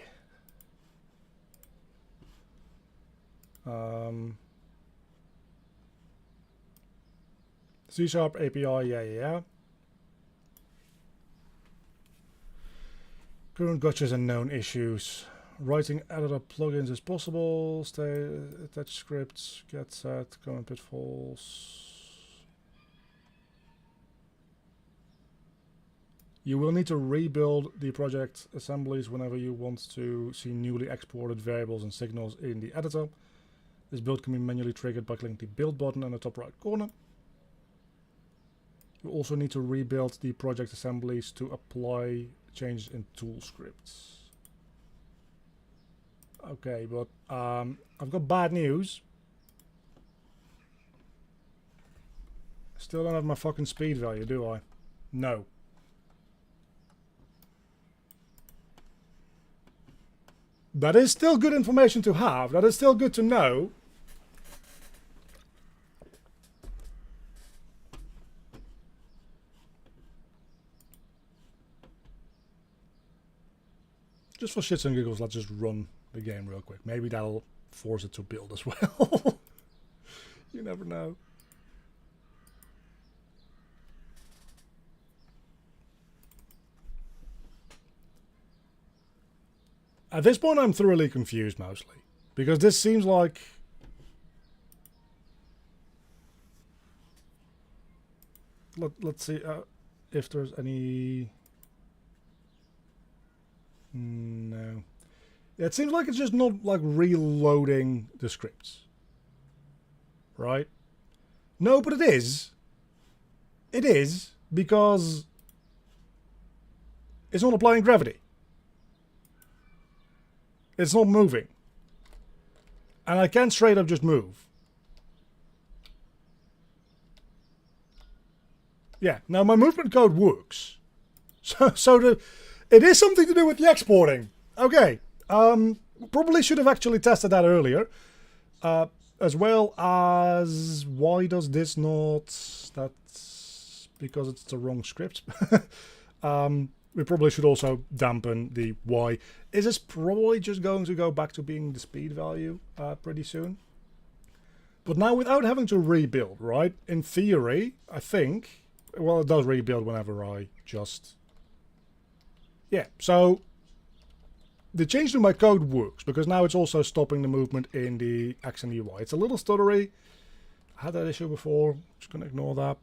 C# API, yeah. Current gotchas and known issues. Writing editor plugins is possible. Stay attach scripts, get set, common pitfalls. You will need to rebuild the project assemblies whenever you want to see newly exported variables and signals in the editor. This build can be manually triggered by clicking the build button in the top right corner. You also need to rebuild the project assemblies to apply changes in tool scripts. Okay, but I've got bad news. Still don't have my fucking speed value, do I? No. That is still good information to have. That is still good to know. Just for shits and giggles, let's just run the game real quick. Maybe that'll force it to build as well. You never know. At this point, I'm thoroughly confused mostly. Because this seems like... Let's see if there's any... No. It seems like it's just not like reloading the scripts. Right? No, but it is. It is, because it's not applying gravity. It's not moving. And I can't straight up just move. Yeah, now my movement code works. So it is something to do with the exporting. Okay. Probably should have actually tested that earlier. As well as, why does this not... That's because it's the wrong script. We probably should also dampen the Y. Is this probably just going to go back to being the speed value pretty soon? But now without having to rebuild, right? In theory, I think... Well, it does rebuild whenever I just... Yeah, so... The change to my code works, because now it's also stopping the movement in the X and the Y. It's a little stuttery. I had that issue before. Just going to ignore that.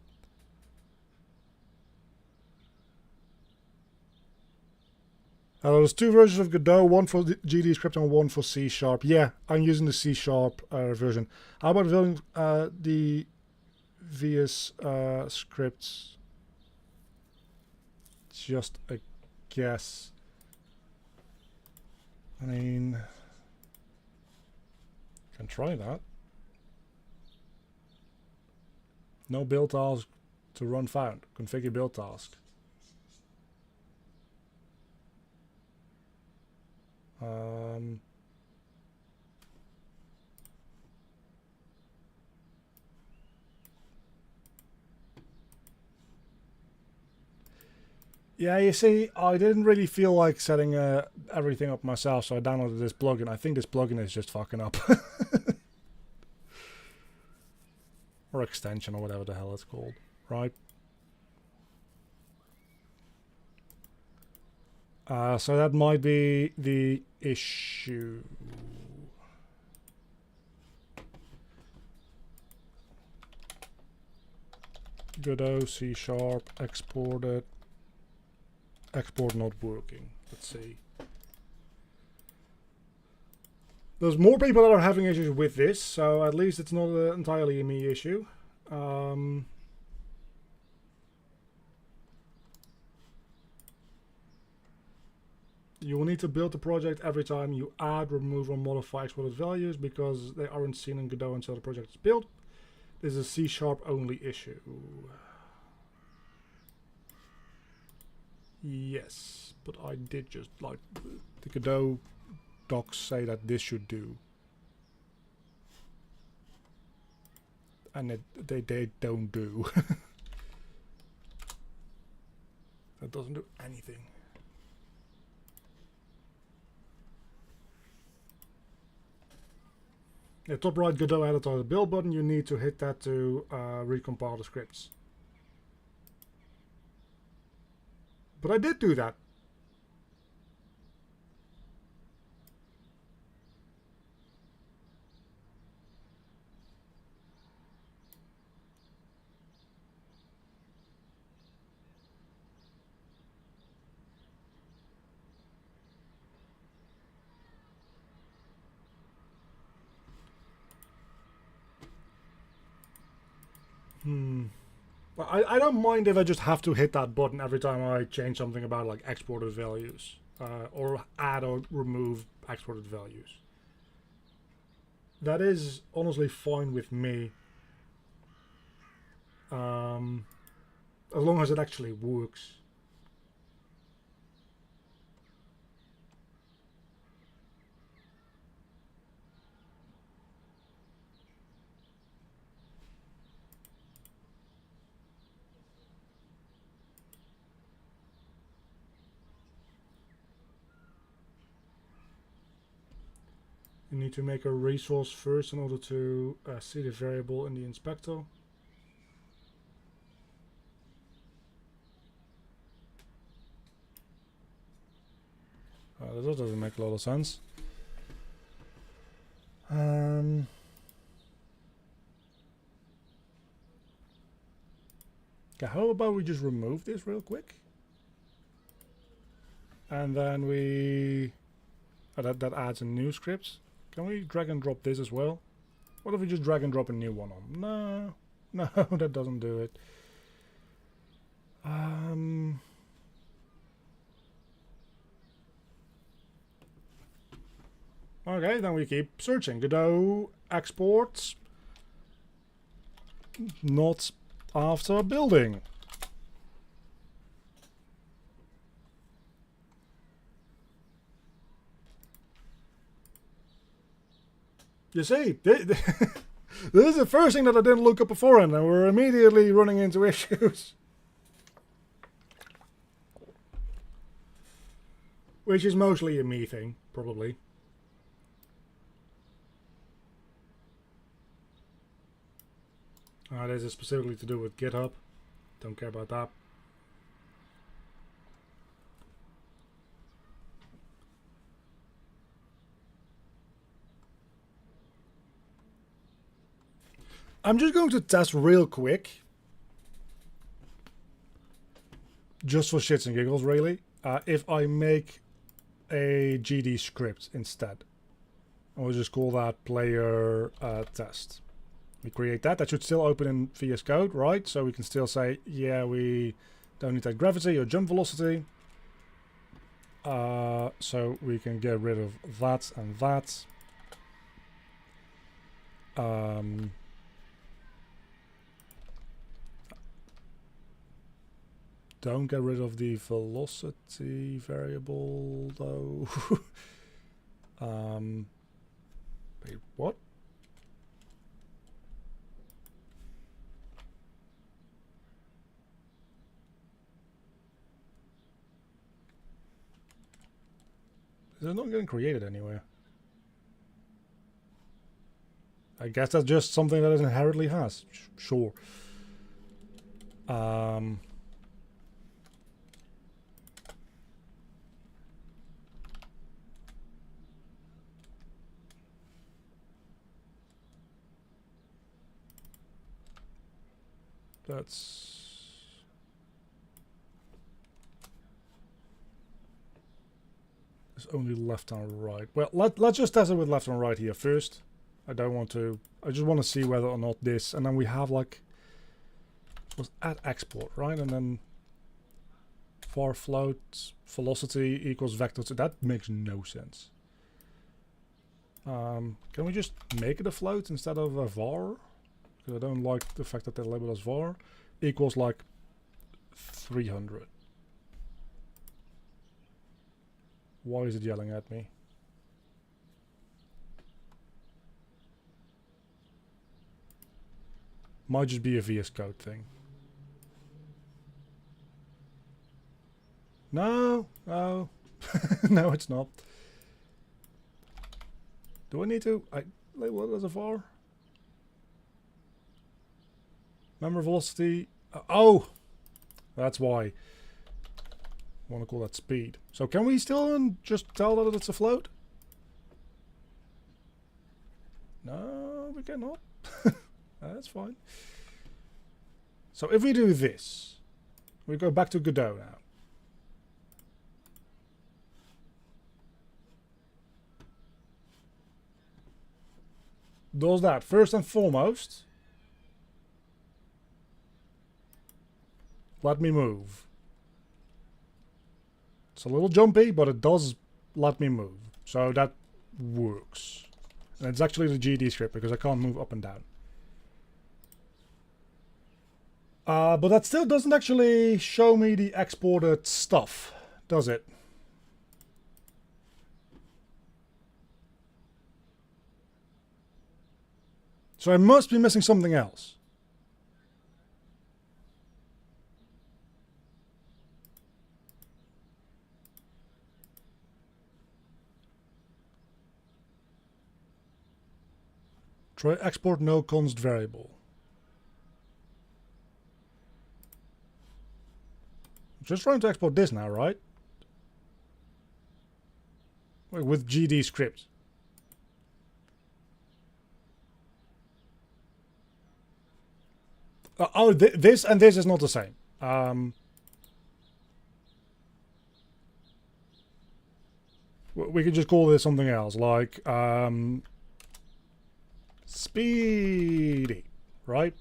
There's two versions of Godot, one for GD script and one for C#. Yeah, I'm using the C# version. How about building the VS scripts? Just a guess. I mean, can try that. No build task to run found. Configure build task. Yeah, you see, I didn't really feel like setting everything up myself, so I downloaded this plugin. I think this plugin is just fucking up. Or extension, or whatever the hell it's called, right? So that might be the issue. Godot, C#, exported. Export not working. Let's see. There's more people that are having issues with this, so at least it's not entirely a me issue. You will need to build the project every time you add, remove, or modify exported values because they aren't seen in Godot until the project is built. This is a C# only issue. Yes, but I did just, like, the Godot docs say that this should do. And they don't do. That doesn't do anything. The top right Godot editor, the build button, you need to hit that to recompile the scripts. But I did do that. But I don't mind if I just have to hit that button every time I change something about like exported values or add or remove exported values. That is honestly fine with me, as long as it actually works. You need to make a resource first in order to see the variable in the inspector. That doesn't make a lot of sense. Okay, how about we just remove this real quick? And then we... that adds a new script. Can we drag and drop this as well? What if we just drag and drop a new one on? No, no, that doesn't do it. Okay, then we keep searching. Godot exports not after building. You see, this is the first thing that I didn't look up beforehand, and we're immediately running into issues. Which is mostly a me thing, probably. This is specifically to do with GitHub. Don't care about that. I'm just going to test real quick. Just for shits and giggles, really. If I make a GD script instead. We'll just call that player test. We create that. That should still open in VS Code, right? So we can still say, yeah, we don't need that gravity or jump velocity. So we can get rid of that and that. Don't get rid of the velocity variable, though. Wait, what? Is it not getting created anywhere? I guess that's just something that it inherently has. Sure. It's only left and right. Well, let's just test it with left and right here first. I don't want to. I just want to see whether or not this, and then we have like was at export, right? And then var float velocity equals vector 2. That makes no sense. Can we just make it a float instead of a var? Because I don't like the fact that they label as var. Equals like 300. Why is it yelling at me? Might just be a VS Code thing. No, no, no, it's not. Do I need to? label it as a var. Memory velocity. Oh, that's why. I want to call that speed. So can we still just tell that it's a float? No, we cannot. That's fine. So if we do this, we go back to Godot now. Does that first and foremost. Let me move. It's a little jumpy, but it does let me move. So that works. And it's actually the GD script because I can't move up and down. But that still doesn't actually show me the exported stuff, does it? So I must be missing something else. Try export no const variable. Just trying to export this now, right? With GD script. This and this is not the same. We could just call this something else, like speedy, right?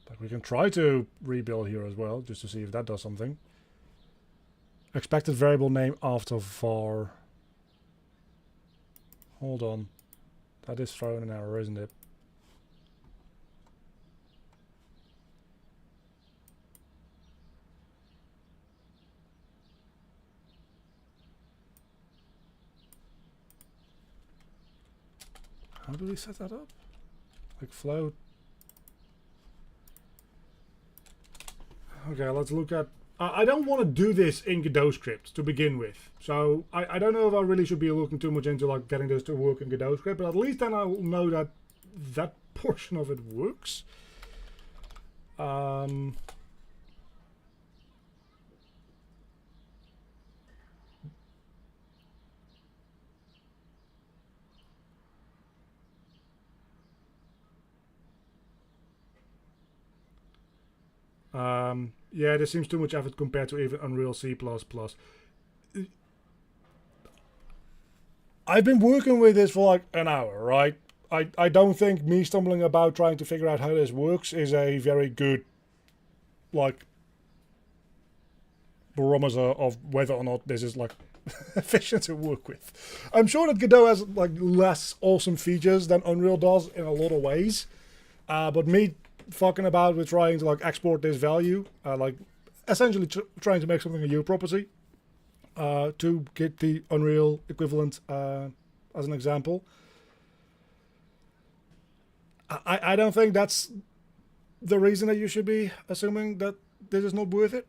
But we can try to rebuild here as well, just to see if that does something. Expected variable name after var. Hold on. That is throwing an error, isn't it? How do we set that up? Like float. Okay, let's look at... I don't want to do this in Godot script to begin with. So I don't know if I really should be looking too much into like getting this to work in Godot script, but at least then I'll know that that portion of it works. Yeah, there seems too much effort compared to even Unreal C++. I've been working with this for like an hour, right? I don't think me stumbling about trying to figure out how this works is a very good, like, barometer of whether or not this is, like, efficient to work with. I'm sure that Godot has, like, less awesome features than Unreal does in a lot of ways. But me fucking about with trying to like export this value, like essentially trying to make something a U property to get the Unreal equivalent as an example. I don't think that's the reason that you should be assuming that this is not worth it.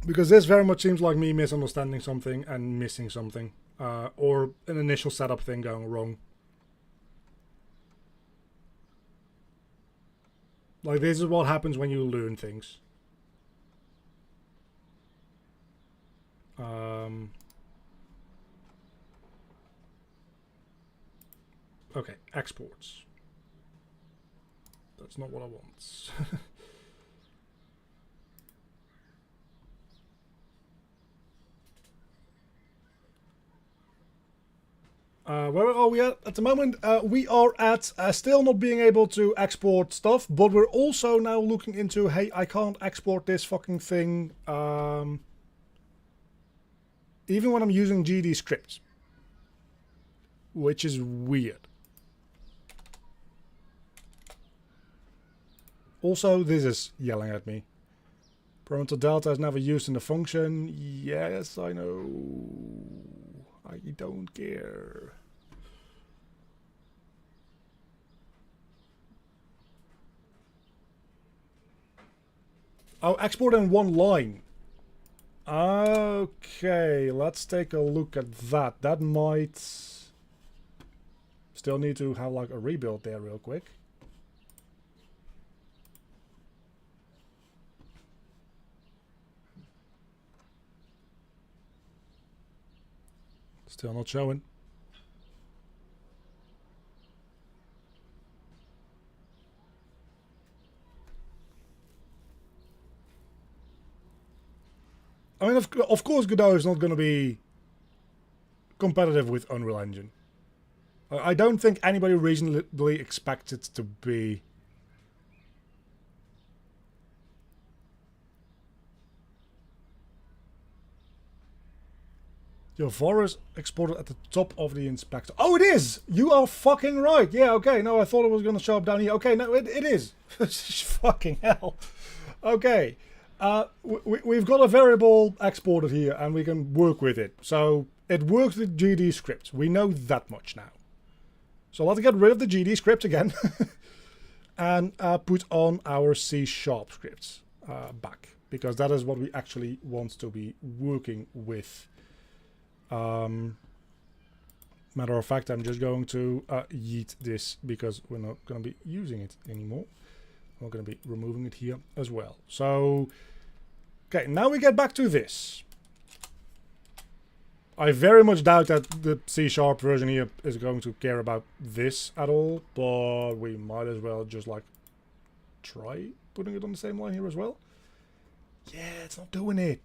Because this very much seems like me misunderstanding something and missing something. Or an initial setup thing going wrong. Like, this is what happens when you learn things. Okay, exports. That's not what I want. Where are we at the moment? We are at still not being able to export stuff, but we're also now looking into, hey, I can't export this fucking thing even when I'm using GD scripts, which is weird. Also, this is yelling at me. Parameter delta is never used in the function. Yes, I know. I don't care. Oh, export in one line. Okay, let's take a look at that. That might still need to have like a rebuild there real quick. Still not showing. I mean, of course, Godot is not going to be competitive with Unreal Engine. I don't think anybody reasonably expects it to be. Your var is exported at the top of the inspector. Oh, it is! You are fucking right. Yeah, okay. No, I thought it was going to show up down here. Okay, no, it is. Fucking hell. Okay. We've got a variable exported here, and we can work with it. So it works with GD scripts. We know that much now. So let's get rid of the GD script again and put on our C# scripts back, because that is what we actually want to be working with. Matter of fact, I'm just going to yeet this because we're not going to be using it anymore. We're going to be removing it here as well. So, okay, now we get back to this. I very much doubt that the C# version here is going to care about this at all, but we might as well just like try putting it on the same line here as well. Yeah, it's not doing it.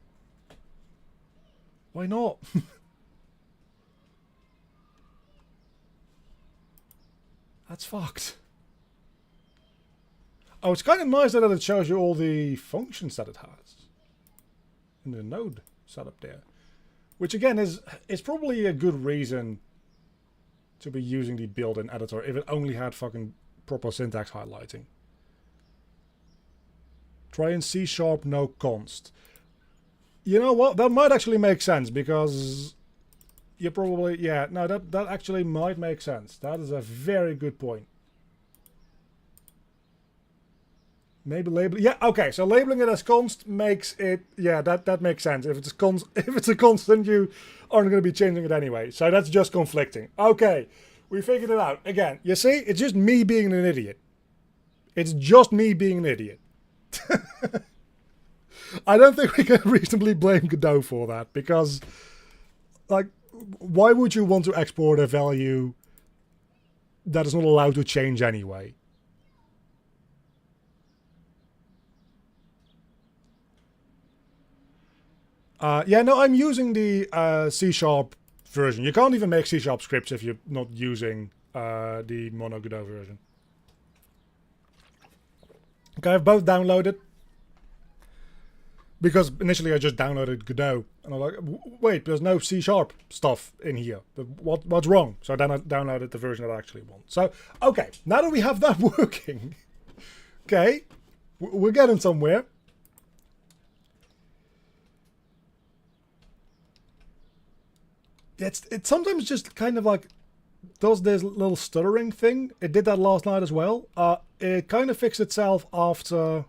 Why not? That's fucked. Oh, it's kind of nice that it shows you all the functions that it has in the node setup there. Which again is probably a good reason to be using the built-in editor if it only had fucking proper syntax highlighting. Try in C# no const. You know what? That might actually make sense because you probably, yeah, no, that actually might make sense. That is a very good point. Maybe labeling, yeah, okay, so labeling it as const makes it, yeah, that makes sense. If it's a constant, you aren't going to be changing it anyway. So that's just conflicting. Okay, we figured it out. Again, you see, it's just me being an idiot. It's just me being an idiot. I don't think we can reasonably blame Godot for that, because, like, why would you want to export a value that is not allowed to change anyway? Yeah, no, I'm using the C# version. You can't even make C# scripts if you're not using the Mono Godot version. Okay, I've both downloaded. Because initially I just downloaded Godot. And I'm like, wait, there's no C# stuff in here. What's wrong? So then I downloaded the version that I actually want. So, okay, now that we have that working, okay, we're getting somewhere. It sometimes just kind of like does this little stuttering thing. It did that last night as well. It kind of fixed itself after.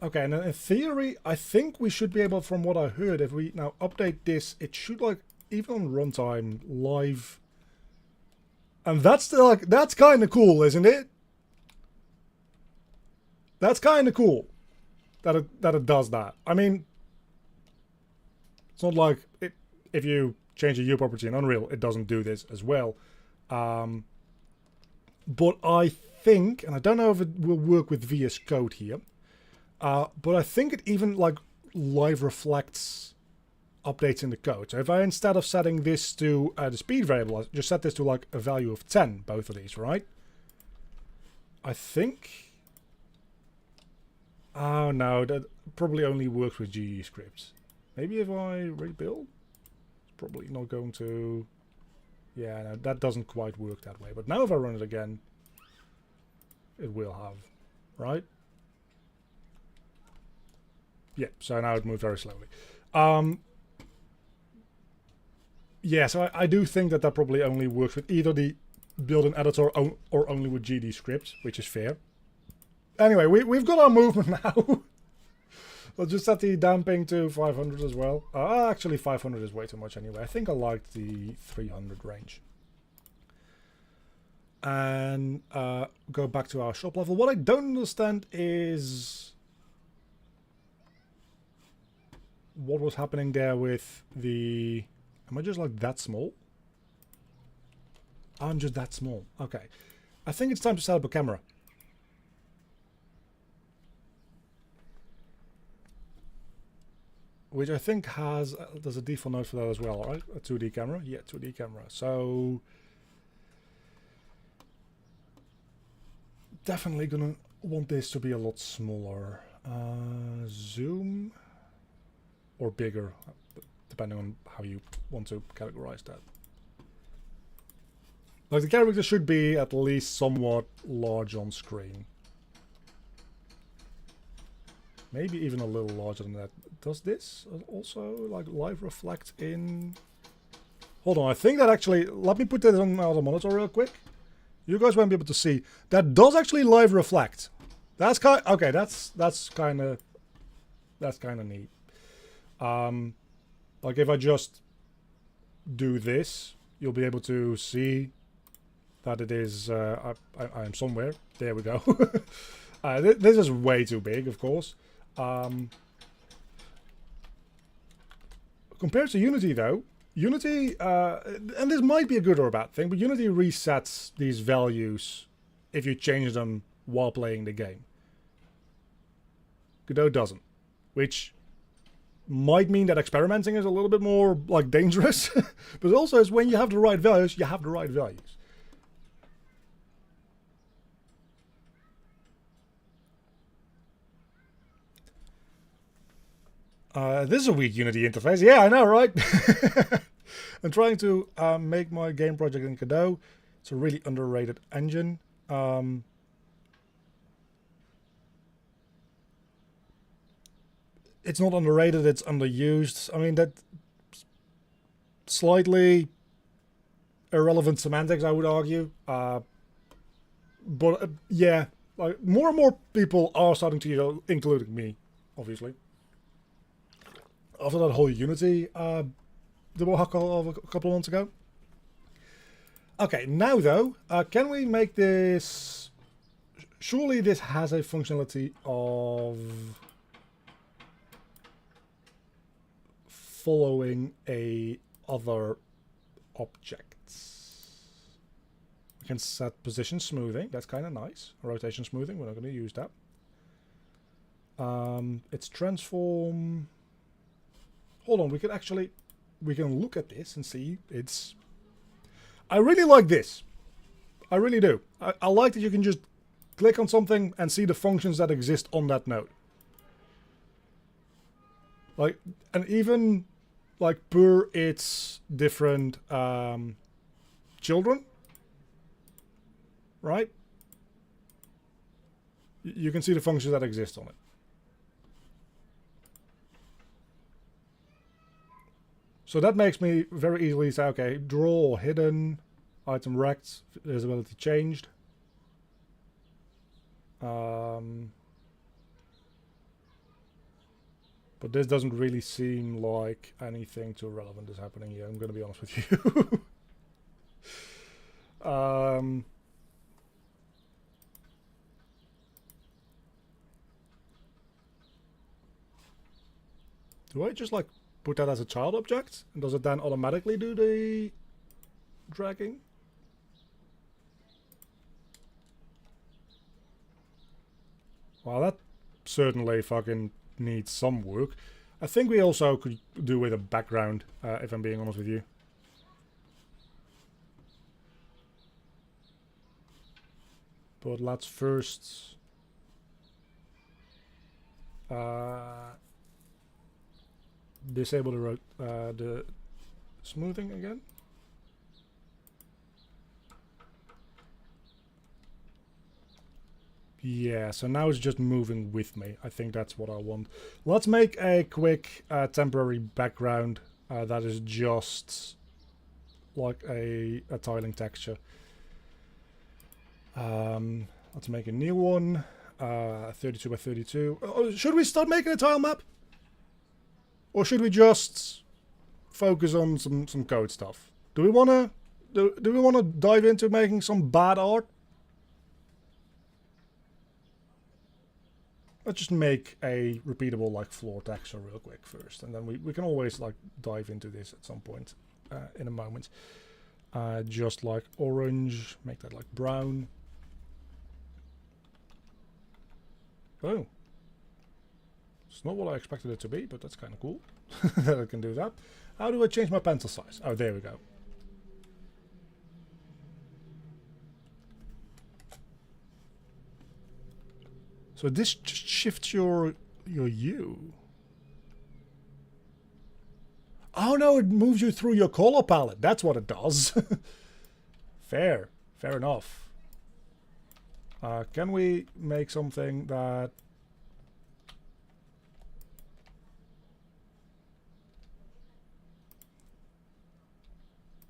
Okay, and in theory, I think we should be able, from what I heard, if we now update this, it should like even on runtime live. And that's like that's kind of cool, isn't it? That's kind of cool that it does that. I mean. It's not like if you change a U property in Unreal, it doesn't do this as well. But I think, and I don't know if it will work with VS Code here, but I think it even like live reflects updates in the code. So if I, instead of setting this to the speed variable, I just set this to like a value of 10, both of these, right? I think. Oh no, that probably only works with GE scripts. Maybe if I rebuild, it's probably not going to. Yeah, no, that doesn't quite work that way. But now if I run it again, it will have, right? Yeah, so now it moves very slowly. Yeah, so I do think that probably only works with either the built-in editor or only with GD scripts, which is fair. Anyway, we've got our movement now. Let's just set the damping to 500 as well. Actually, 500 is way too much anyway. I think I liked the 300 range. And go back to our shop level. What I don't understand is what was happening there with the... Am I just like that small? I'm just that small. Okay. I think it's time to set up a camera. Which I think has... there's a default node for that as well, right? A 2D camera? Yeah, 2D camera. So... definitely gonna want this to be a lot smaller. Zoom or bigger, depending on how you want to categorize that. Like the character should be at least somewhat large on screen. Maybe even a little larger than that. Does this also like live reflect in... Hold on, I think that actually... Let me put this on my other monitor real quick. You guys won't be able to see. That does actually live reflect. That's kind... Okay, that's kind of neat. Like if I just do this, you'll be able to see that it is... I am somewhere. There we go. This is way too big, of course. Compared to Unity, though, Unity, and this might be a good or a bad thing, but Unity resets these values if you change them while playing the game. Godot doesn't, which might mean that experimenting is a little bit more like dangerous, but also is when you have the right values, you have the right values. This is a weak Unity interface. Yeah, I know, right? I'm trying to make my game project in Godot. It's a really underrated engine. It's not underrated, it's underused. I mean, that slightly irrelevant semantics, I would argue. But yeah, like more and more people are starting to use it, including me, obviously. After that whole Unity debacle of a couple of months ago. Okay, now though, can we make this... Surely this has a functionality of following other objects. We can set position smoothing, that's kind of nice. Rotation smoothing, we're not going to use that. It's transform... Hold on, we can look at this and see it's... I really like this. I really do. I like that you can just click on something and see the functions that exist on that node. Like, and even like per its different children, right? You can see the functions that exist on it. So that makes me very easily say, okay, draw or hidden, item rect, visibility changed. But this doesn't really seem like anything too relevant is happening here, I'm going to be honest with you. Do I just like put that as a child object? And does it then automatically do the dragging? Well, that certainly fucking needs some work. I think we also could do with a background, if I'm being honest with you. But let's first... disable the smoothing again. Yeah, so now it's just moving with me. I think that's what I want. Let's make a quick temporary background that is just like a tiling texture. Let's make a new one. 32 by 32. Should we start making a tile map? Or should we just focus on some code stuff? Do we wanna do we wanna dive into making some bad art? Let's just make a repeatable like floor texture real quick first, and then we can always like dive into this at some point in a moment. Just like orange, make that like brown. Oh, it's not what I expected it to be, but that's kind of cool that I can do that. How do I change my pencil size? Oh, there we go. So this just shifts your hue. Oh no, it moves you through your color palette. That's what it does. Fair enough. Can we make something that...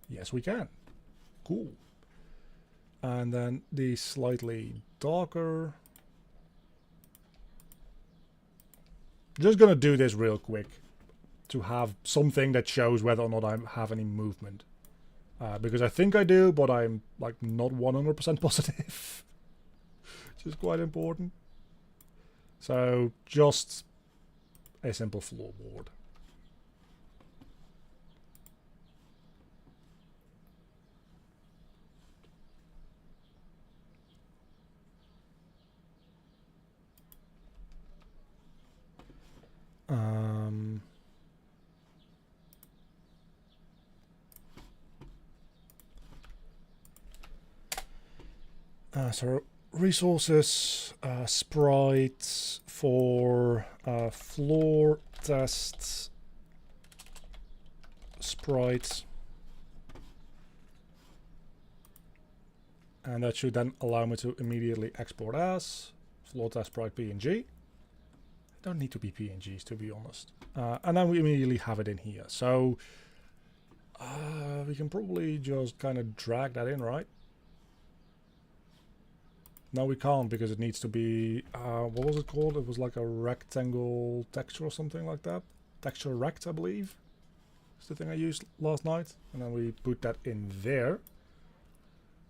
Yes, we can. Cool. And then the slightly darker. Just gonna do this real quick to have something that shows whether or not I have any movement. Because I think I do, but I'm like not 100% positive. Which is quite important. So just a simple floorboard. So resources, sprite for floor tests, sprite, and that should then allow me to immediately export as floor test sprite PNG. Don't need to be PNGs, to be honest. And then we immediately have it in here. So we can probably just kind of drag that in, right? No, we can't, because it needs to be, what was it called? It was like a rectangle texture or something like that. Texture rect, I believe. It's the thing I used last night. And then we put that in there.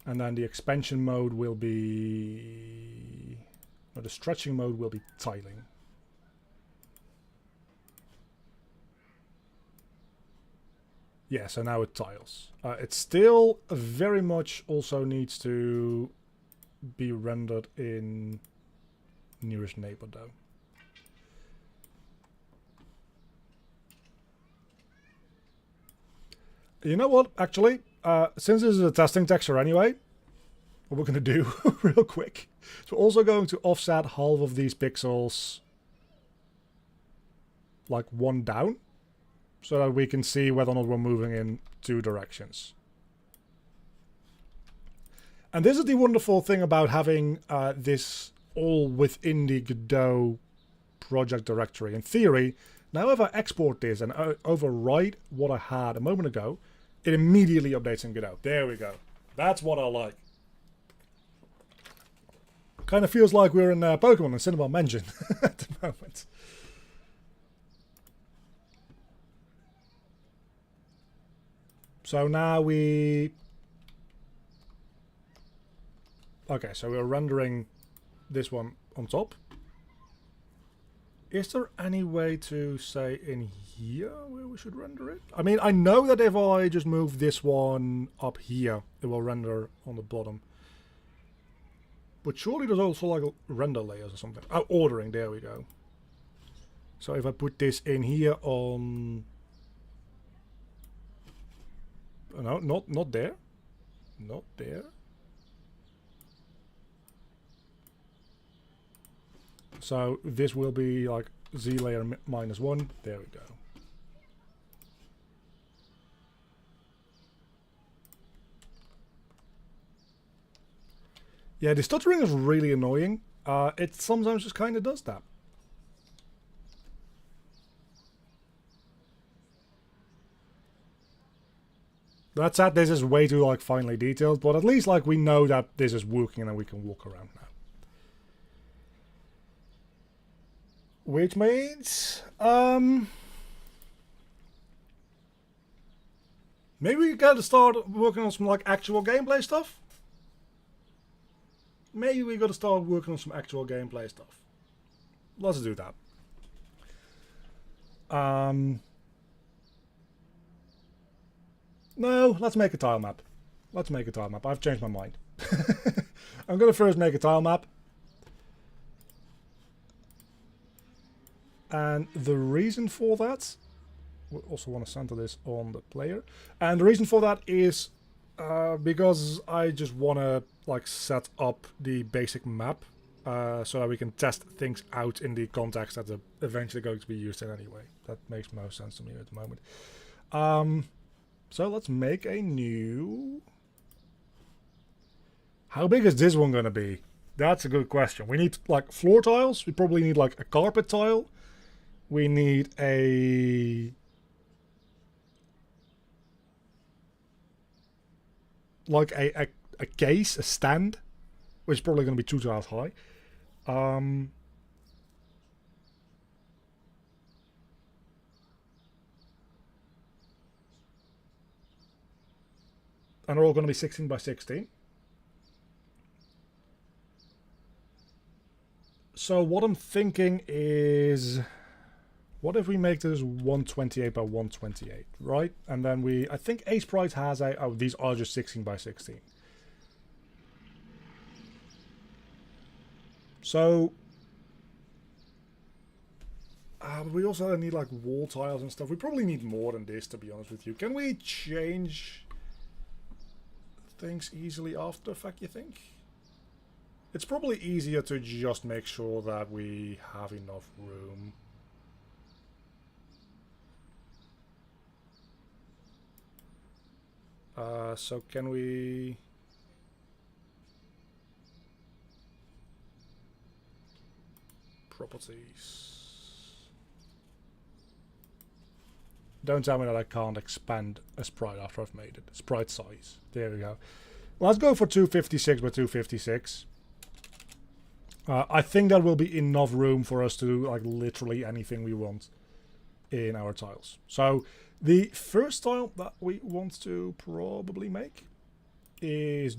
And then the expansion mode will be... No, the stretching mode will be tiling. Yeah, so now it tiles. It still very much also needs to be rendered in nearest neighbor though. You know what, actually, since this is a testing texture anyway, what we're going to do real quick, so we're also going to offset half of these pixels like one down, so that we can see whether or not we're moving in two directions. And this is the wonderful thing about having this all within the Godot project directory. In theory, now if I export this and overwrite what I had a moment ago, it immediately updates in Godot. There we go. That's what I like. Kind of feels like we're in Pokemon and Cinema Mansion at the moment. So now we... Okay, so we're rendering this one on top. Is there any way to say in here where we should render it? I mean, I know that if I just move this one up here, it will render on the bottom. But surely there's also like render layers or something. Oh, ordering, there we go. So if I put this in here on... No, not there. Not there. So this will be like Z layer -1. There we go. Yeah, the stuttering is really annoying. It sometimes just kind of does that. That said, this is way too like finely detailed, but at least like we know that this is working and we can walk around now. Which means, maybe we gotta start working on some like actual gameplay stuff. Maybe we gotta start working on some actual gameplay stuff. Let's do that. No, let's make a tile map. Let's make a tile map. I've changed my mind. I'm gonna first make a tile map. And the reason for that, we also want to center this on the player. And the reason for that is because I just want to like set up the basic map so that we can test things out in the context that are eventually going to be used in anyway. That makes most sense to me at the moment. So let's make a new... How big is this one going to be? That's a good question. We need like floor tiles. We probably need like a carpet tile. We need a... like a case, a stand, which is probably going to be 2 tiles high. And they're all going to be 16 by 16. So what I'm thinking is, what if we make this 128 by 128, right? And then we, I think a sprite has a, oh, these are just 16 by 16. So, we also need like wall tiles and stuff. We probably need more than this, to be honest with you. Can we change things easily after the fact, you think? It's probably easier to just make sure that we have enough room. So can we... Properties. Don't tell me that I can't expand a sprite after I've made it. Sprite size. There we go. Let's go for 256 by 256. I think that will be enough room for us to do like literally anything we want in our tiles. So the first tile that we want to probably make is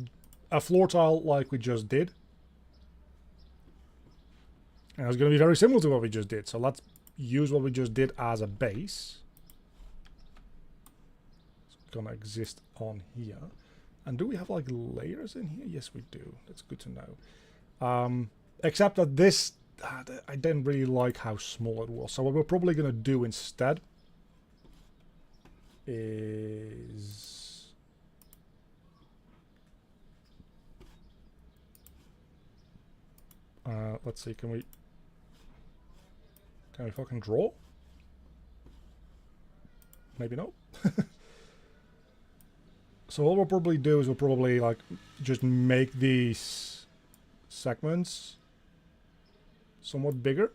a floor tile like we just did. And it's going to be very similar to what we just did. So let's use what we just did as a base. It's going to exist on here. And do we have like layers in here? Yes, we do. That's good to know. Except that this, I didn't really like how small it was. So what we're probably going to do instead is... let's see, can we fucking draw? Maybe no. So what we'll probably do is we'll probably like just make these segments somewhat bigger.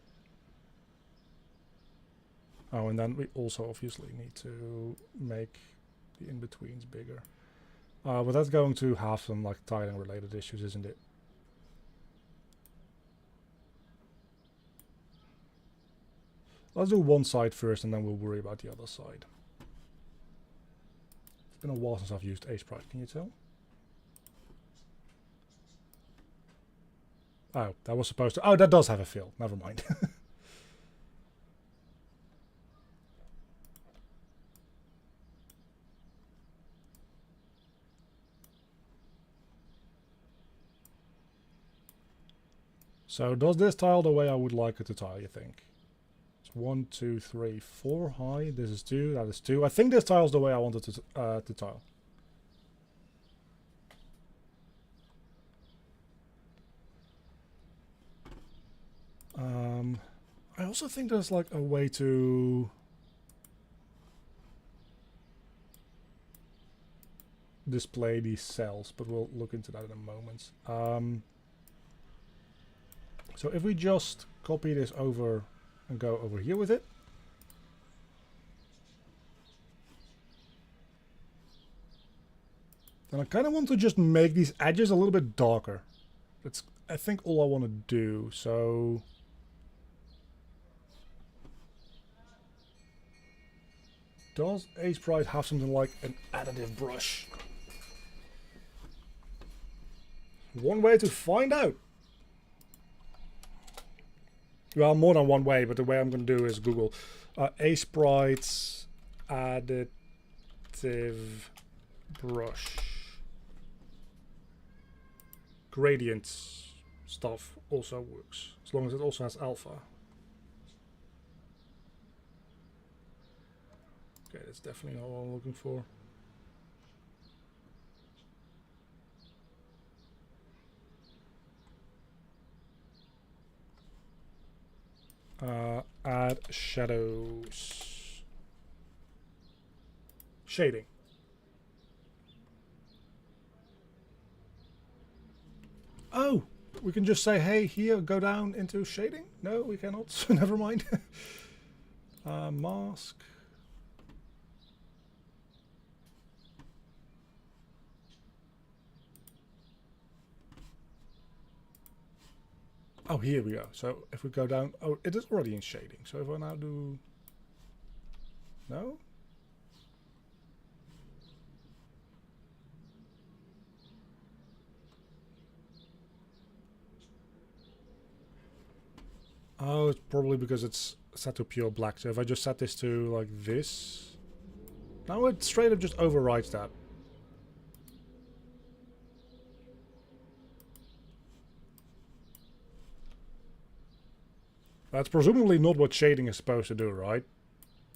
Oh, and then we also obviously need to make the in-betweens bigger. But that's going to have some like tiling related issues, isn't it? Let's do one side first and then we'll worry about the other side. It's been a while since I've used sprite, can you tell? Oh, that was supposed to... Oh, that does have a fill. Never mind. So does this tile the way I would like it to tile, you think? It's 1, 2, 3, 4 high. This is 2, that is 2. I think this tile's the way I wanted to tile. I also think there's like a way to display these cells, but we'll look into that in a moment. So if we just copy this over and go over here with it. Then I kind of want to just make these edges a little bit darker. That's, I think, all I want to do. So Does a sprite have something like an additive brush? One way to find out. Well, more than one way, but the way I'm going to do is Google a sprite's additive brush. Gradients stuff also works, as long as it also has alpha. Okay, that's definitely not what I'm looking for. Add shadows. Shading. Oh, we can just say, hey, here, go down into shading? No, we cannot, so never mind. Mask. Oh, here we go. So if we go down, oh, it is already in shading. So if I now do, no? Oh, it's probably because it's set to pure black. So if I just set this to like this, now it straight up just overrides that. That's presumably not what shading is supposed to do, right?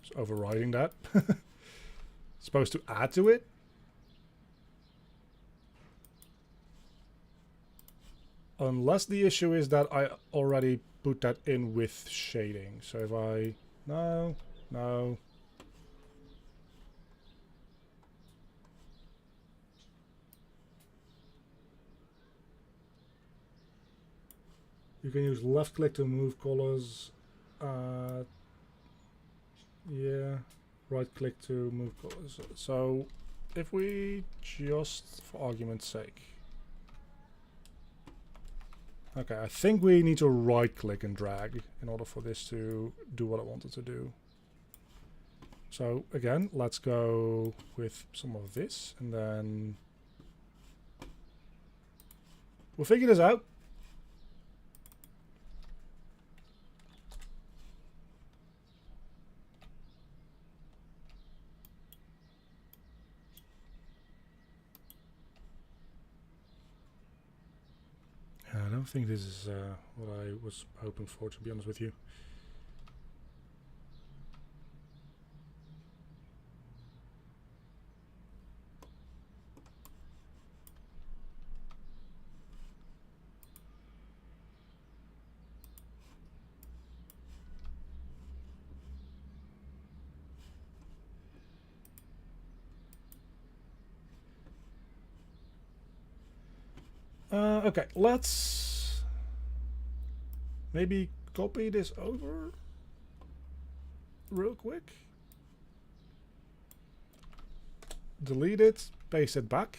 It's overriding that. Supposed to add to it? Unless the issue is that I already put that in with shading. So if I... No, no. You can use left click to move colors. Yeah, right click to move colors. So if we just, for argument's sake, okay, I think we need to right click and drag in order for this to do what I wanted to do. So again, let's go with some of this and then we'll figure this out. I don't think this is what I was hoping for, to be honest with you. Okay, let's maybe copy this over real quick. Delete it, paste it back.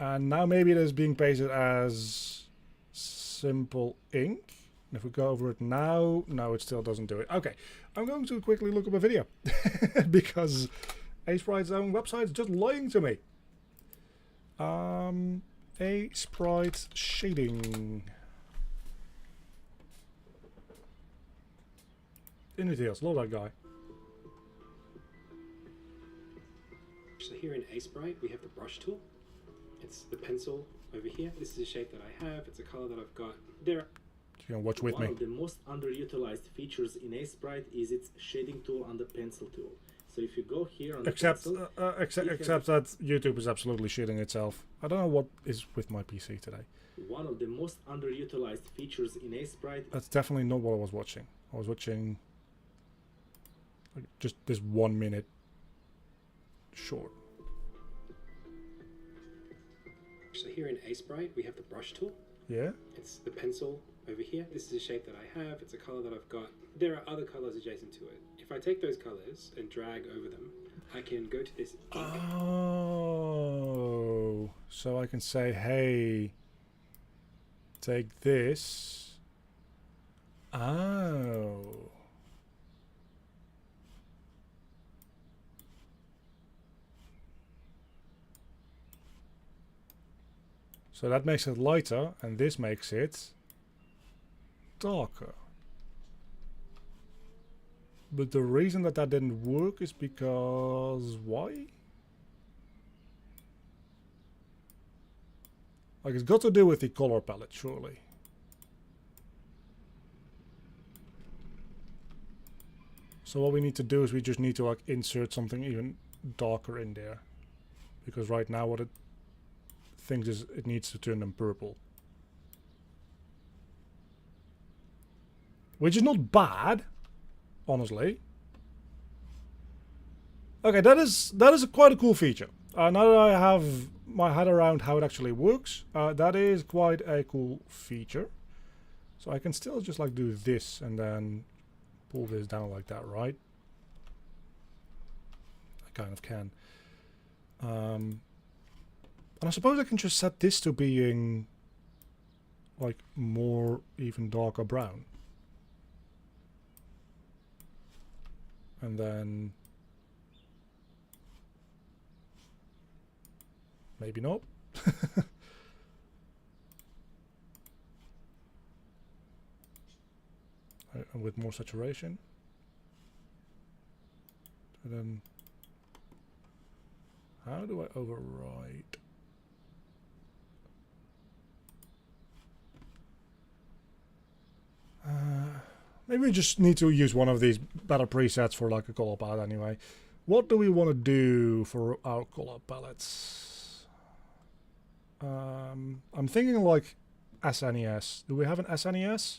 And now maybe it is being pasted as simple ink. And if we go over it now, no, it still doesn't do it. Okay, I'm going to quickly look up a video because Sprite's own website is just lying to me. A sprite shading. In details, love that guy. So here in A Sprite, we have the brush tool. It's the pencil over here. This is a shape that I have. It's a color that I've got. There. You can watch with me. One of the most underutilized features in A Sprite is its shading tool under pencil tool. So if you go here on the pencil, except that YouTube is absolutely shitting itself. I don't know what is with my PC today. One of the most underutilized features in A Sprite. That's definitely not what I was watching. I was watching like just this 1 minute short. So here in A Sprite, we have the brush tool. Yeah. It's the pencil over here. This is a shape that I have. It's a color that I've got. There are other colors adjacent to it. If I take those colors and drag over them, I can go to this ink. Oh, so I can say, hey, take this. Oh. So that makes it lighter, and this makes it darker. But the reason that that didn't work is because... why? Like, it's got to do with the color palette, surely. So what we need to do is we just need to like insert something even darker in there. Because right now what it thinks is it needs to turn them purple. Which is not bad, honestly. Okay, that is quite a cool feature. Now that I have my head around how it actually works, that is quite a cool feature. So I can still just like do this and then pull this down like that, right? I kind of can. And I suppose I can just set this to being like more even darker brown. And then maybe not. And with more saturation. And then how do I override? Maybe we just need to use one of these better presets for like a color palette anyway. What do we want to do for our color palettes? I'm thinking like SNES. Do we have an SNES?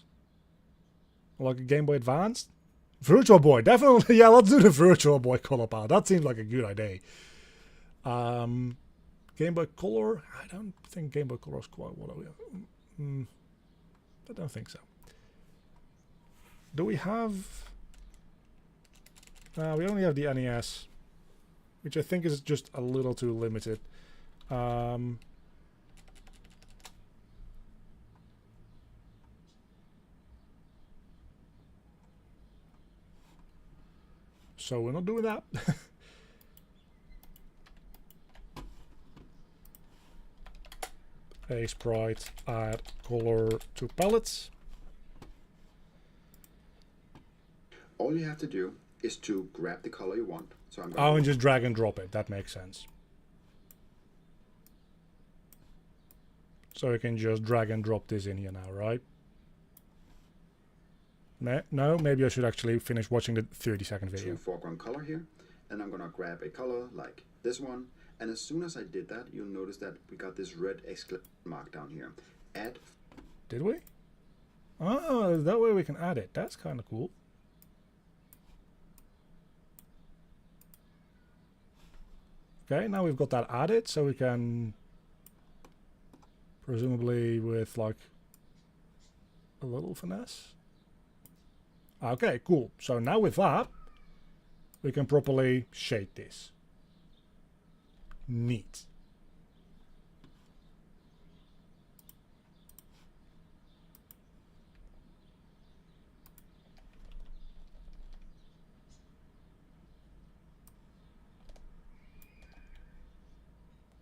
Like a Game Boy Advance? Virtual Boy, definitely. Yeah, let's do the Virtual Boy color palette. That seems like a good idea. Game Boy Color? I don't think Game Boy Color is quite what we have. I don't think so. Do we have... we only have the NES, which I think is just a little too limited. So we're not doing that. A sprite, add color to palettes. All you have to do is to grab the color you want. So I'm and just drag and drop it. That makes sense. So you can just drag and drop this in here now, right? No, maybe I should actually finish watching the 30-second video. Foreground color here, and I'm gonna grab a color like this one. And as soon as I did that, you'll notice that we got this red exclamation mark down here. Add. Did we? Oh, that way we can add it. That's kind of cool. Okay, now we've got that added, so we can presumably with like a little finesse. Okay, cool. So now with that, we can properly shade this. Neat.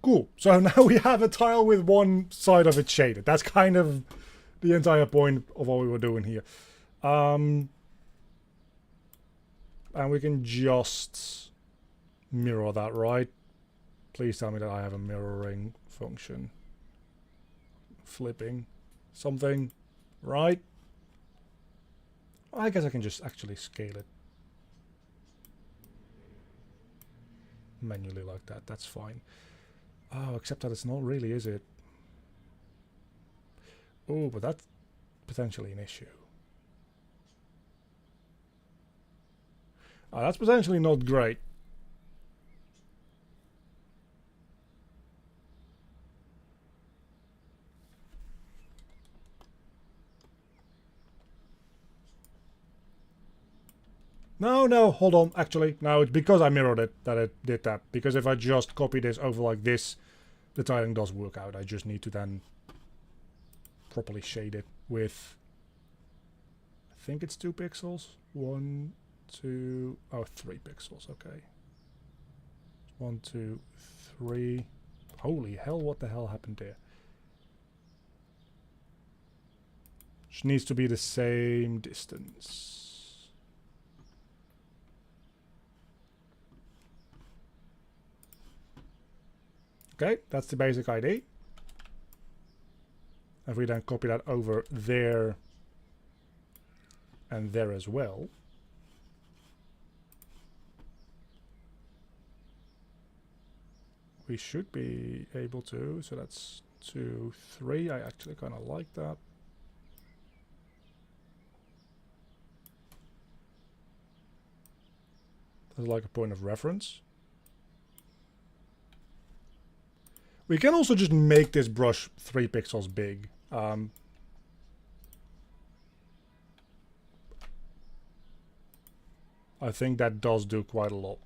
Cool. So now we have a tile with one side of it shaded. That's kind of the entire point of what we were doing here. And we can just mirror that, right? Please tell me that I have a mirroring function. Flipping something, right? I guess I can just actually scale it manually like that. That's fine. Oh, except that it's not really, is it? Oh, but that's potentially an issue. Oh, that's potentially not great. No, hold on. Actually, no, it's because I mirrored it that it did that. Because if I just copy this over like this, the tiling does work out. I just need to then properly shade it with, I think it's 2 pixels. 1, 2, oh, 3 pixels. Okay. 1, 2, 3. Holy hell, what the hell happened there? which needs to be the same distance. Okay, that's the basic ID. If we then copy that over there and there as well, we should be able to. So that's 2, 3. I actually kind of like that. That's like a point of reference. We can also just make this brush 3 pixels big. I think that does do quite a lot.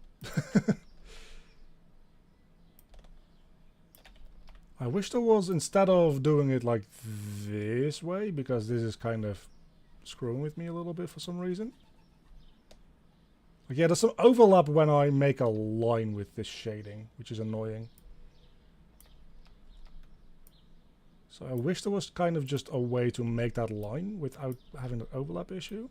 I wish there was, instead of doing it like this way, because this is kind of screwing with me a little bit for some reason. Like, yeah, there's some overlap when I make a line with this shading, which is annoying. So I wish there was kind of just a way to make that line without having an overlap issue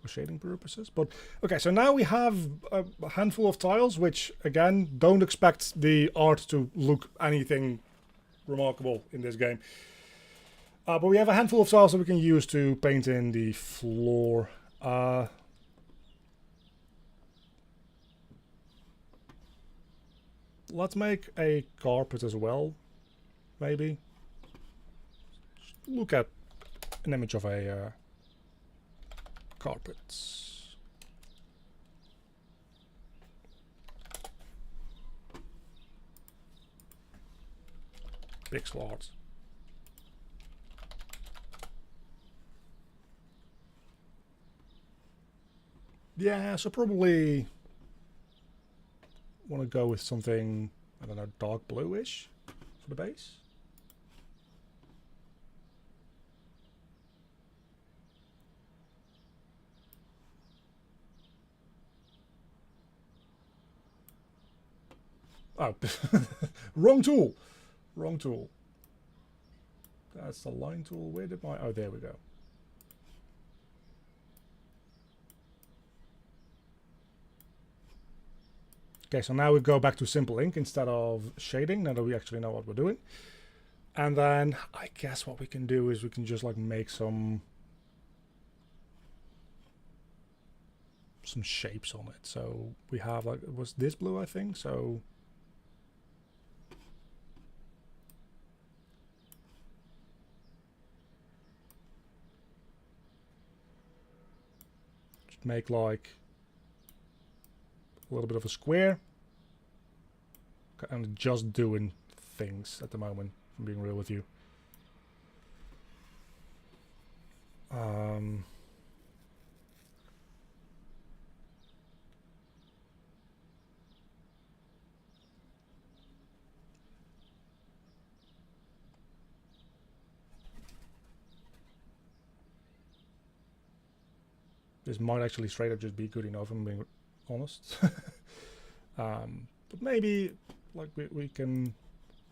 for shading purposes. But okay, so now we have a handful of tiles, which again, don't expect the art to look anything remarkable in this game. But we have a handful of tiles that we can use to paint in the floor. Let's make a carpet as well, maybe. Look at an image of a carpet. Pixel art. Yeah, so probably want to go with something, I don't know, dark bluish for the base. Oh, wrong tool. Wrong tool. That's the line tool. Where did my... Oh, there we go. Okay, so now we go back to simple ink instead of shading, now that we actually know what we're doing. And then I guess what we can do is we can just like make some shapes on it. So we have like, was this blue, I think? So just make like a little bit of a square. I'm just doing things at the moment, if I'm being real with you. This might actually straight up just be good enough, if I'm being honest. But maybe like we can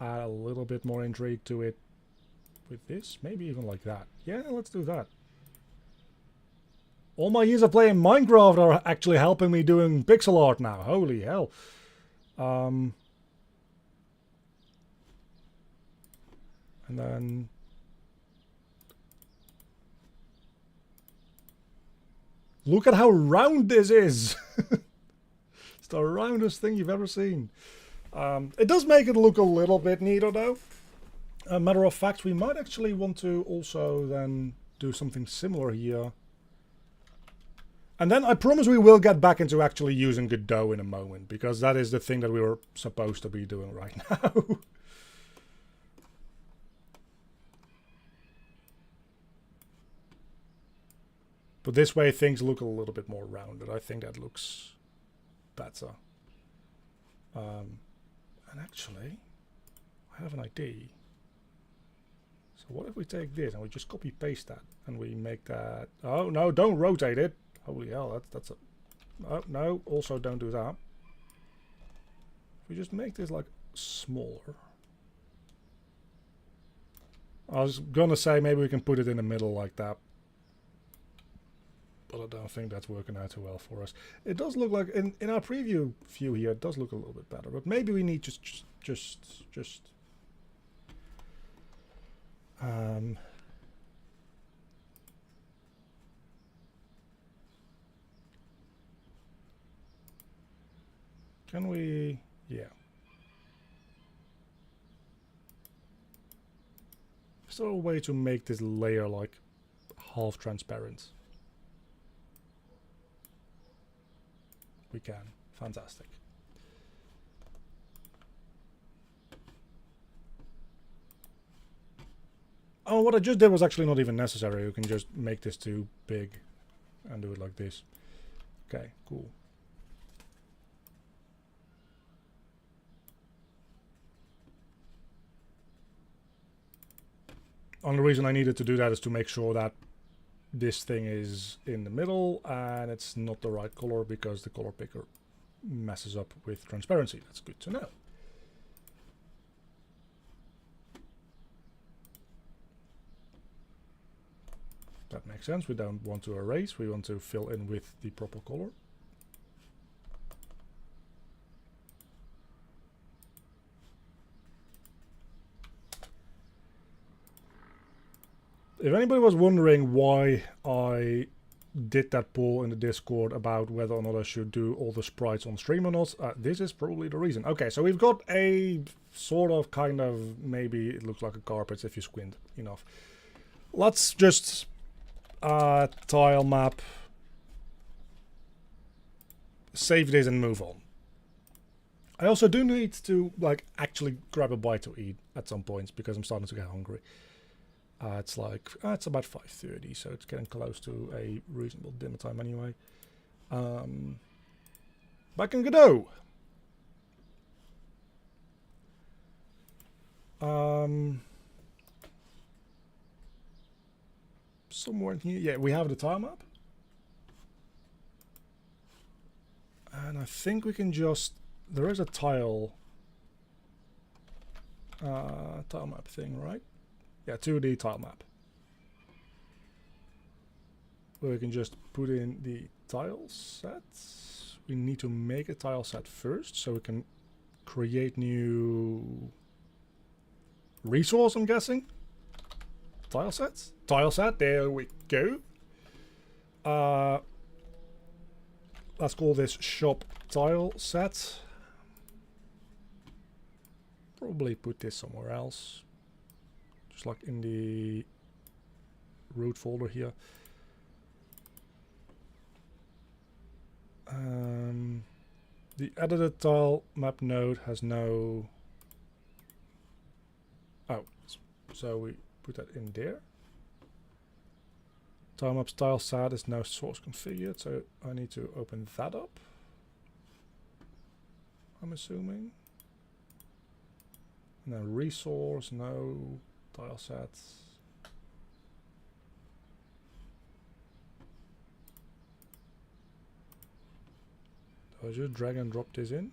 add a little bit more intrigue to it with this, maybe even like that. Yeah, let's do that. All my years of playing Minecraft are actually helping me doing pixel art now. Holy hell. And then look at how round this is. It's the roundest thing you've ever seen. It does make it look a little bit neater though. A matter of fact, we might actually want to also then do something similar here. And then I promise we will get back into actually using Godot in a moment, because that is the thing that we were supposed to be doing right now. But this way things look a little bit more rounded. I think that looks better. And actually, I have an idea. So what if we take this and we just copy paste that and we make that... Oh no, don't rotate it. Holy hell, that's a... Oh no, also don't do that. If we just make this like smaller. I was gonna say maybe we can put it in the middle like that. But I don't think that's working out too well for us. It does look like, in our preview view here, it does look a little bit better. But maybe we need just can we, yeah. Is there a way to make this layer like half transparent? We can. Fantastic. Oh, what I just did was actually not even necessary. You can just make this too big and do it like this. Okay, cool. Only reason I needed to do that is to make sure that this thing is in the middle and it's not the right color, because the color picker messes up with transparency. That's good to know. That makes sense. We don't want to erase, we want to fill in with the proper color. If anybody was wondering why I did that poll in the Discord about whether or not I should do all the sprites on stream or not, this is probably the reason. Okay, so we've got a sort of, kind of, maybe it looks like a carpet if you squint enough. Let's just tile map, save this and move on. I also do need to like actually grab a bite to eat at some points because I'm starting to get hungry. It's like, it's about 5:30, so it's getting close to a reasonable dinner time anyway. Back in Godot. Somewhere in here, yeah, we have the tile map. And I think we can just, there is a tile map thing, right? Yeah, 2D tile map. Where we can just put in the tile sets. We need to make a tile set first, so we can create new resource, I'm guessing. Tile sets? Tile set, there we go. Let's call this shop tile set. Probably put this somewhere else. Just like in the root folder here. The edited tile map node has no... Oh, so we put that in there. Tile map style set is now source configured, so I need to open that up, I'm assuming. And then resource, no. Tile sets. Do I just drag and drop this in?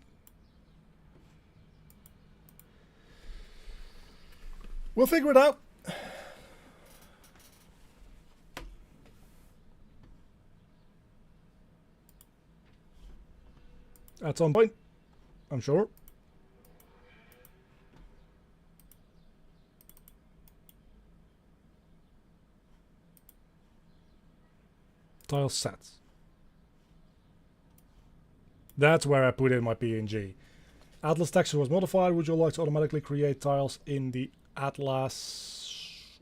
We'll figure it out. At some point, I'm sure. Tile sets. That's where I put in my PNG. Atlas texture was modified. Would you like to automatically create tiles in the Atlas?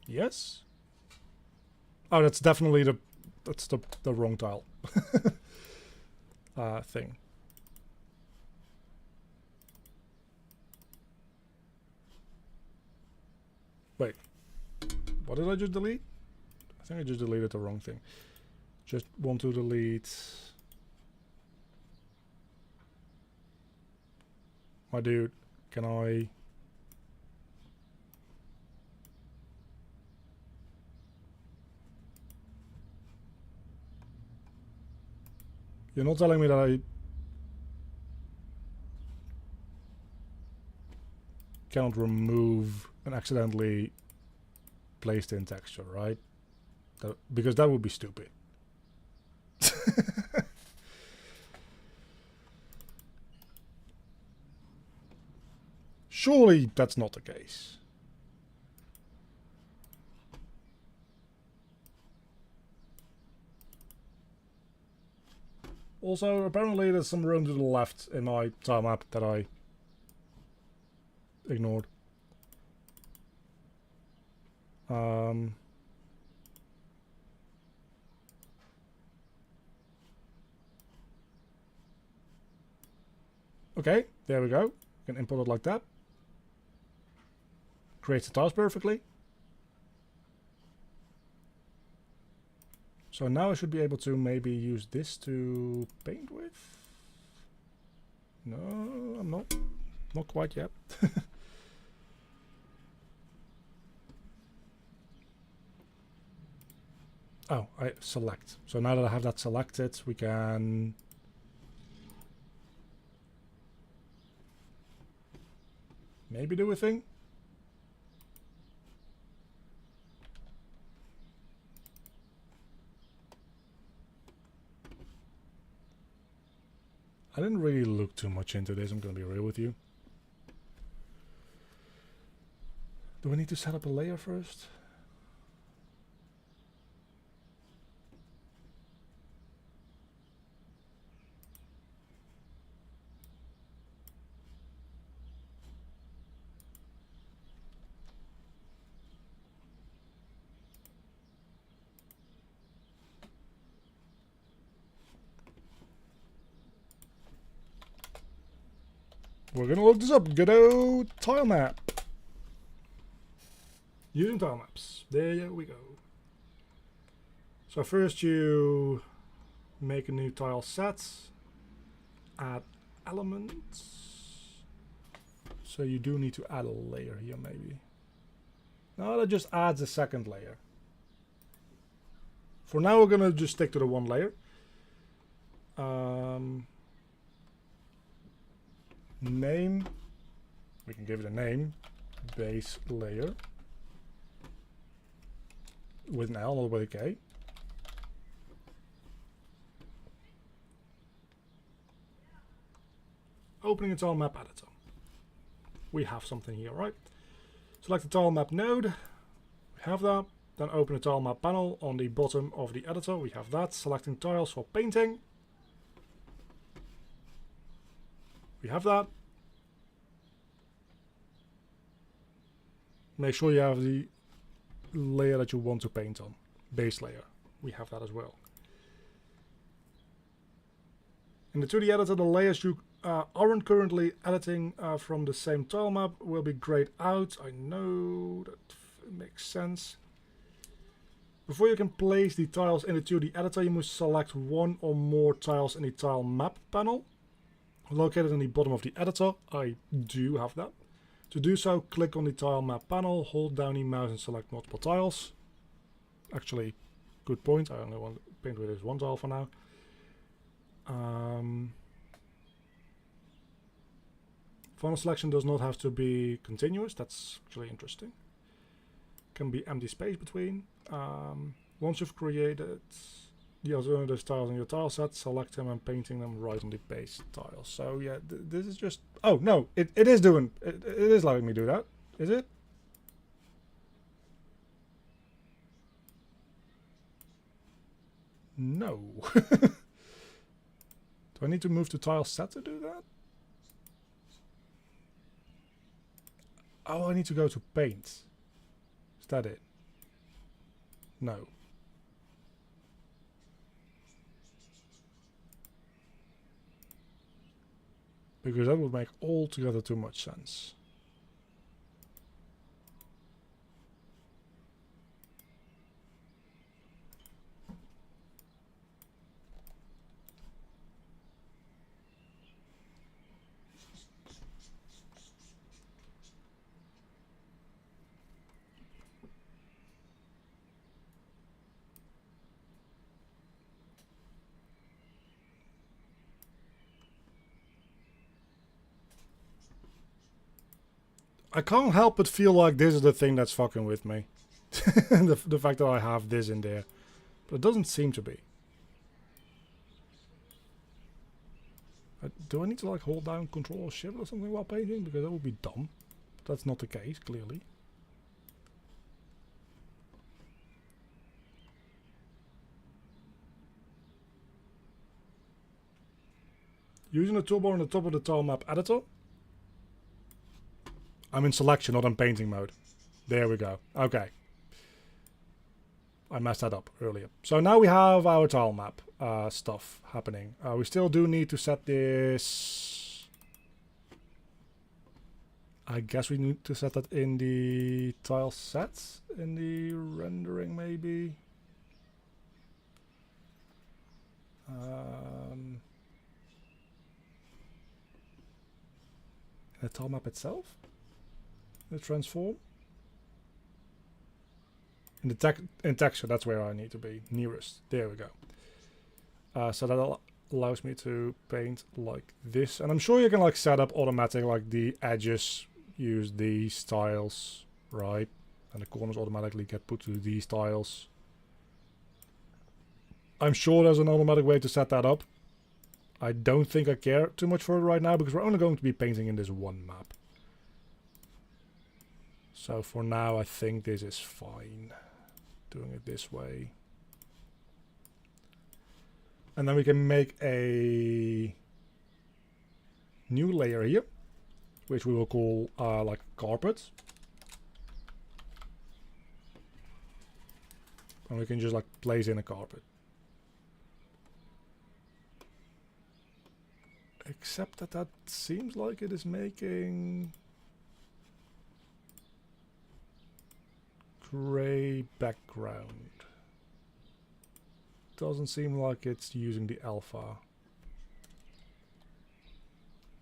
Yes. Oh, that's definitely the wrong tile thing. Wait, what did I just delete? I think I just deleted the wrong thing. Just want to delete. My dude, can I? You're not telling me that I... cannot remove an accidentally placed in texture, right? Because that would be stupid. Surely that's not the case. Also, apparently there's some room to the left in my tile map that I ignored. Okay, there we go. You can import it like that. Creates the tiles perfectly. So now I should be able to maybe use this to paint with. No, I'm not. Not quite yet. Oh, I select. So now that I have that selected, we can maybe do a thing. I didn't really look too much into this, I'm gonna be real with you. Do we need to set up a layer first? We're gonna look this up. Godot tilemap. Using tilemaps. There we go. So first you make a new tile set. Add elements. So you do need to add a layer here maybe. No, that just adds a second layer. For now we're gonna just stick to the one layer. Name, we can give it a name, base layer, with an L, not with a K. Opening a tile map editor. We have something here, right? Select the tile map node, we have that. Then open a tile map panel on the bottom of the editor, we have that. Selecting tiles for painting. We have that. Make sure you have the layer that you want to paint on. Base layer. We have that as well. In the 2D editor, the layers you aren't currently editing from the same tile map will be grayed out. I know that makes sense. Before you can place the tiles in the 2D editor, you must select one or more tiles in the tile map panel. Located in the bottom of the editor. I do have that. To do so, click on the tile map panel, hold down the mouse and select multiple tiles. Actually, good point. I only want to paint with this one tile for now. Final selection does not have to be continuous. That's actually interesting. Can be empty space between. Once you've created the alternative tiles in your tile set, select them and painting them right on the base tile. So yeah, this is just... Oh no, it is doing... It is letting me do that. Is it? No. Do I need to move to tile set to do that? Oh, I need to go to paint. Is that it? No. Because that would make altogether too much sense. I can't help but feel like this is the thing that's fucking with me. The fact that I have this in there. But it doesn't seem to be. Do I need to like hold down Control or Shift or something while painting? Because that would be dumb. That's not the case, clearly. Using the toolbar on the top of the tilemap editor. I'm in selection, not in painting mode. There we go. Okay. I messed that up earlier. So now we have our tilemap stuff happening. We still do need to set this. I guess we need to set that in the tile sets, in the rendering maybe. The tilemap itself, the transform. In texture, that's where I need to be nearest. There we go. So that allows me to paint like this, and I'm sure you can like set up automatic, like the edges use these styles, right? And the corners automatically get put to these styles. I'm sure there's an automatic way to set that up. I don't think I care too much for it right now because we're only going to be painting in this one map. So for now, I think this is fine. Doing it this way. And then we can make a new layer here, which we will call like carpet. And we can just like place in a carpet. Except that that seems like it is making gray background. Doesn't seem like it's using the alpha.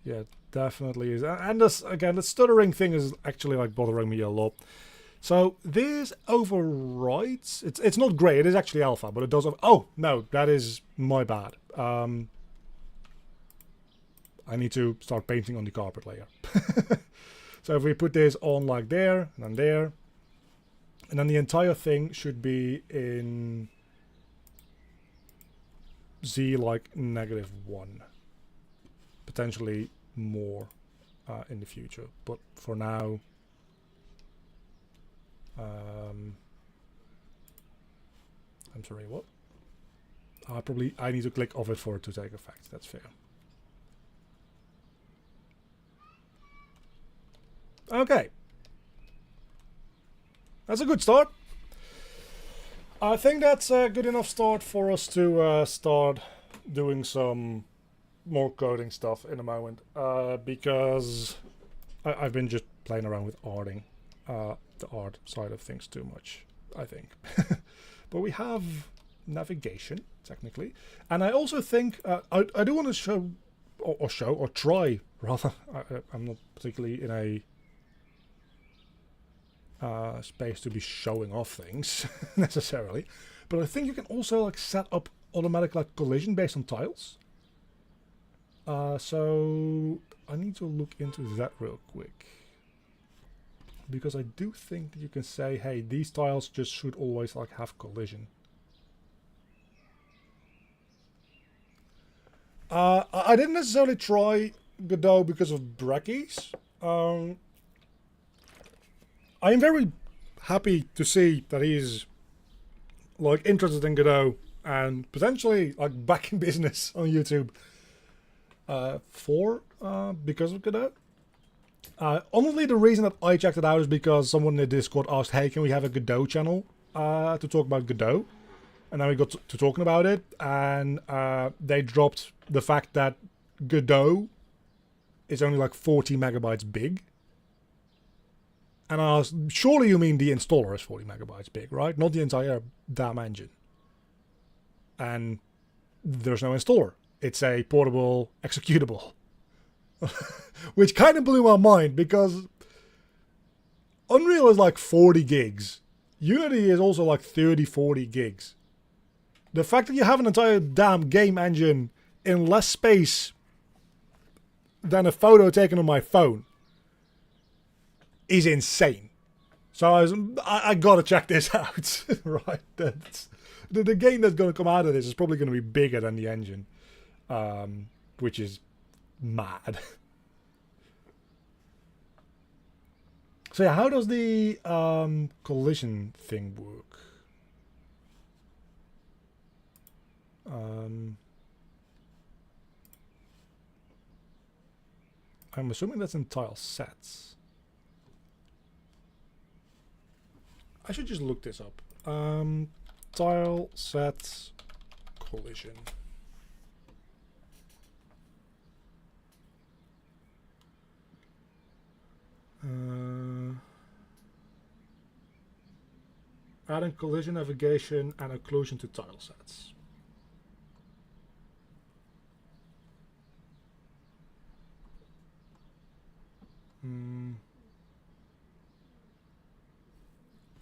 Yeah, definitely is. And this, again, the stuttering thing is actually like bothering me a lot. So this overrides. It's not gray. It is actually alpha, but it does. Oh no, that is my bad. I need to start painting on the carpet layer. So if we put this on like there, and then the entire thing should be in Z like -1. Potentially more in the future. But for now, I'm sorry, what? I need to click off it for it to take effect. That's fair. Okay. That's a good start. I think that's a good enough start for us to start doing some more coding stuff in a moment. Because I've been just playing around with arting the art side of things too much, I think. But we have navigation, technically. And I also think, I do want to show, or try, rather. I'm not particularly in a space to be showing off things necessarily, but I think you can also like set up automatic like collision based on tiles. So I need to look into that real quick, because I do think that you can say, hey, these tiles just should always like have collision. I didn't necessarily try Godot because of Brackies. I am very happy to see that he's like interested in Godot and potentially like back in business on YouTube because of Godot. Honestly, the reason that I checked it out is because someone in the Discord asked, hey, can we have a Godot channel to talk about Godot? And then we got to talking about it, and they dropped the fact that Godot is only like 40 megabytes big. And I asked, surely you mean the installer is 40 megabytes big, right? Not the entire damn engine. And there's no installer. It's a portable executable. Which kind of blew my mind, because Unreal is like 40 gigs. Unity is also like 30, 40 gigs. The fact that you have an entire damn game engine in less space than a photo taken on my phone is insane. So I gotta check this out, right? That's, the game that's gonna come out of this is probably gonna be bigger than the engine, which is mad. So yeah, how does the collision thing work? I'm assuming that's in tile sets. I should just look this up. Tile sets collision. Adding collision navigation and occlusion to tile sets.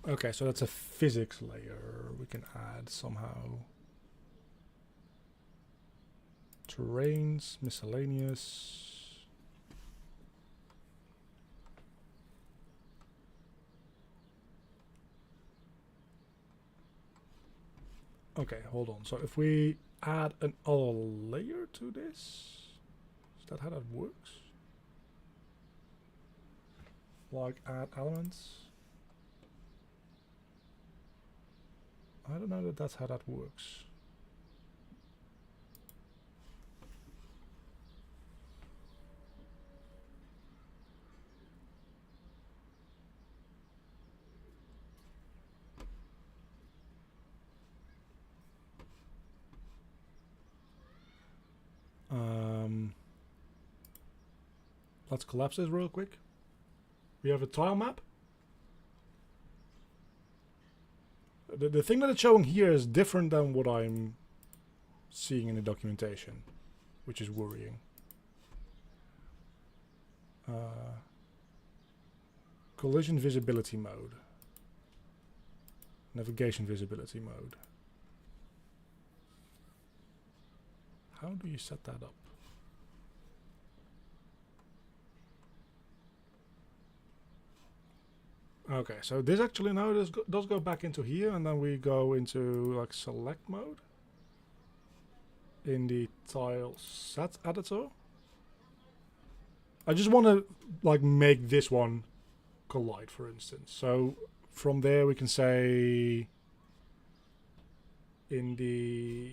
Okay, so that's a physics layer we can add somehow. Terrains, miscellaneous. Okay, hold on. So if we add another layer to this, is that how that works? Like add elements? I don't know that that's how that works. Let's collapse this real quick. We have a tile map. The thing that it's showing here is different than what I'm seeing in the documentation, which is worrying. Collision visibility mode. Navigation visibility mode. How do you set that up? Okay, so this actually now does go back into here, and then we go into like select mode in the tile set editor. I just want to like make this one collide, for instance. So from there we can say in the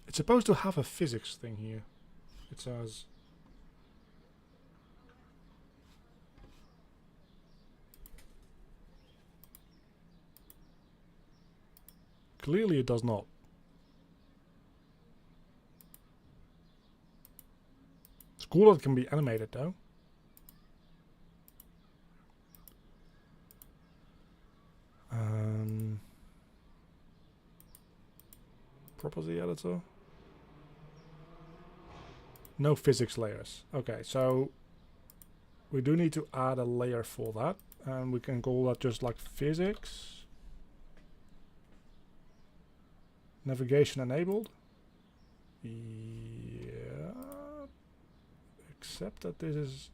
it's supposed to have a physics thing here. It says clearly it does not. It's cool that it can be animated though. Property editor. No physics layers. Okay, so we do need to add a layer for that, and we can call that just like physics. Navigation enabled. Yeah. Except that this is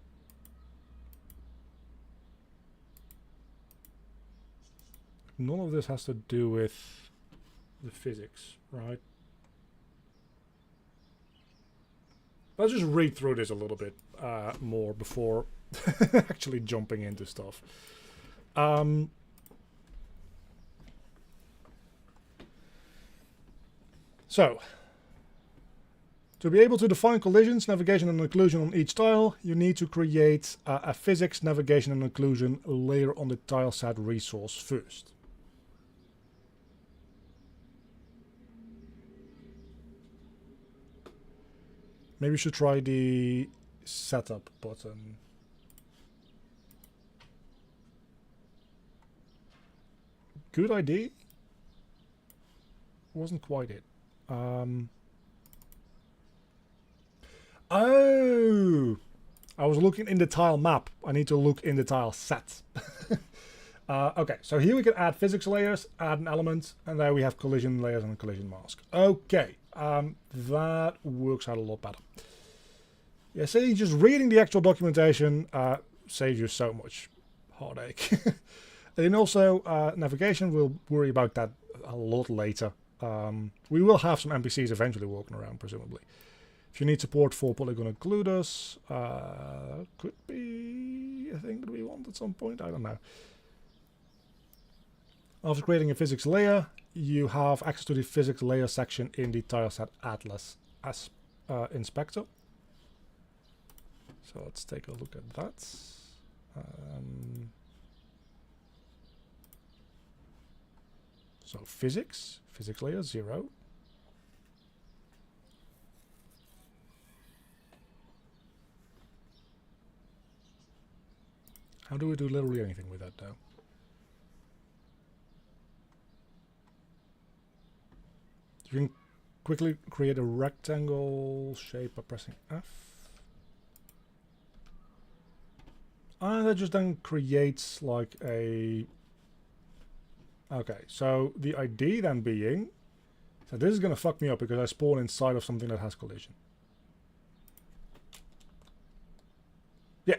none of this has to do with the physics, right? Let's just read through this a little bit more before actually jumping into stuff. So, to be able to define collisions, navigation and occlusion on each tile, you need to create a physics, navigation and occlusion layer on the tile set resource first. Maybe we should try the setup button. Good idea. Wasn't quite it. Oh! I was looking in the tile map. I need to look in the tile set. Okay, so here we can add physics layers, add an element, and there we have collision layers and a collision mask. Okay, that works out a lot better. Yeah, see, just reading the actual documentation saves you so much heartache. And then also navigation, we'll worry about that a lot later. We will have some NPCs eventually walking around, presumably. If you need support for polygon occluders, could be a thing that we want at some point, I don't know. After creating a physics layer, you have access to the physics layer section in the tileset atlas as inspector. So let's take a look at that. So physics layer 0. How do we do literally anything with that though? You can quickly create a rectangle shape by pressing F. And that just then creates like a... Okay, so the ID then being... So this is going to fuck me up because I spawn inside of something that has collision. Yeah,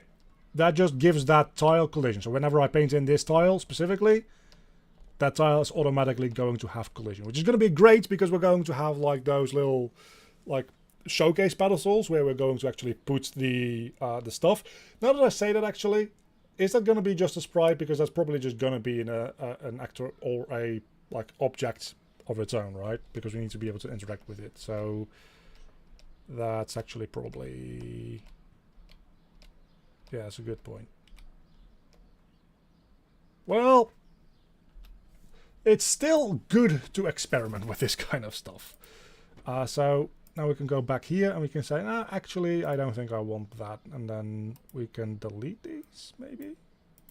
that just gives that tile collision. So whenever I paint in this tile specifically, that tile is automatically going to have collision, which is going to be great because we're going to have like those little like showcase pedestals where we're going to actually put the stuff. Now that I say that, actually, is that going to be just a sprite? Because that's probably just going to be in an actor or a like object of its own, right? Because we need to be able to interact with it. So that's actually probably, yeah, that's a good point. Well, it's still good to experiment with this kind of stuff. So now we can go back here and we can say, nah, actually, I don't think I want that. And then we can delete these, maybe?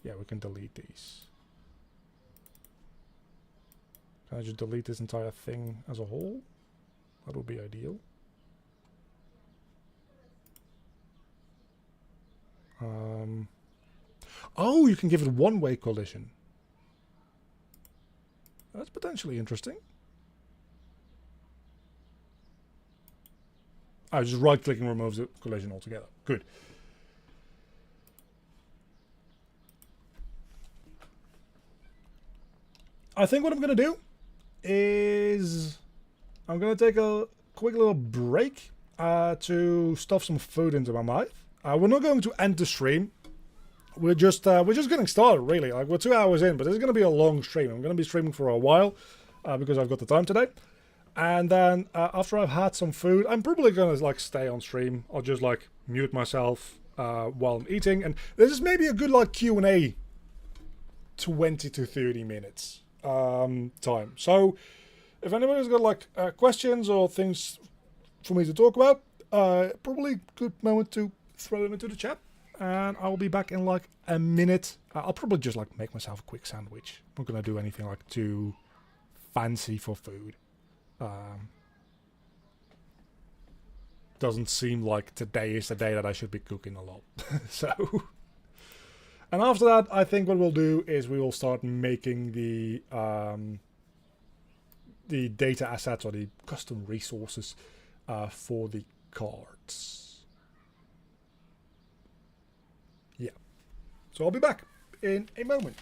Yeah, we can delete these. Can I just delete this entire thing as a whole? That would be ideal. Oh, you can give it one-way collision. That's potentially interesting. Oh, just right-clicking removes the collision altogether. Good. I think what I'm going to do is I'm going to take a quick little break to stuff some food into my mouth. We're not going to end the stream. We're just getting started, really. Like, we're 2 hours in, but this is going to be a long stream. I'm going to be streaming for a while because I've got the time today. And then after I've had some food, I'm probably going to like stay on stream. I'll just like mute myself while I'm eating. And this is maybe a good like Q&A 20 to 30 minutes time. So if anybody's got like questions or things for me to talk about, probably a good moment to throw them into the chat. And I'll be back in like a minute. I'll probably just like make myself a quick sandwich. I'm not going to do anything like too fancy for food. Doesn't seem like today is the day that I should be cooking a lot. So, and after that, I think what we'll do is we will start making the data assets or the custom resources for the cards. Yeah. So I'll be back in a moment.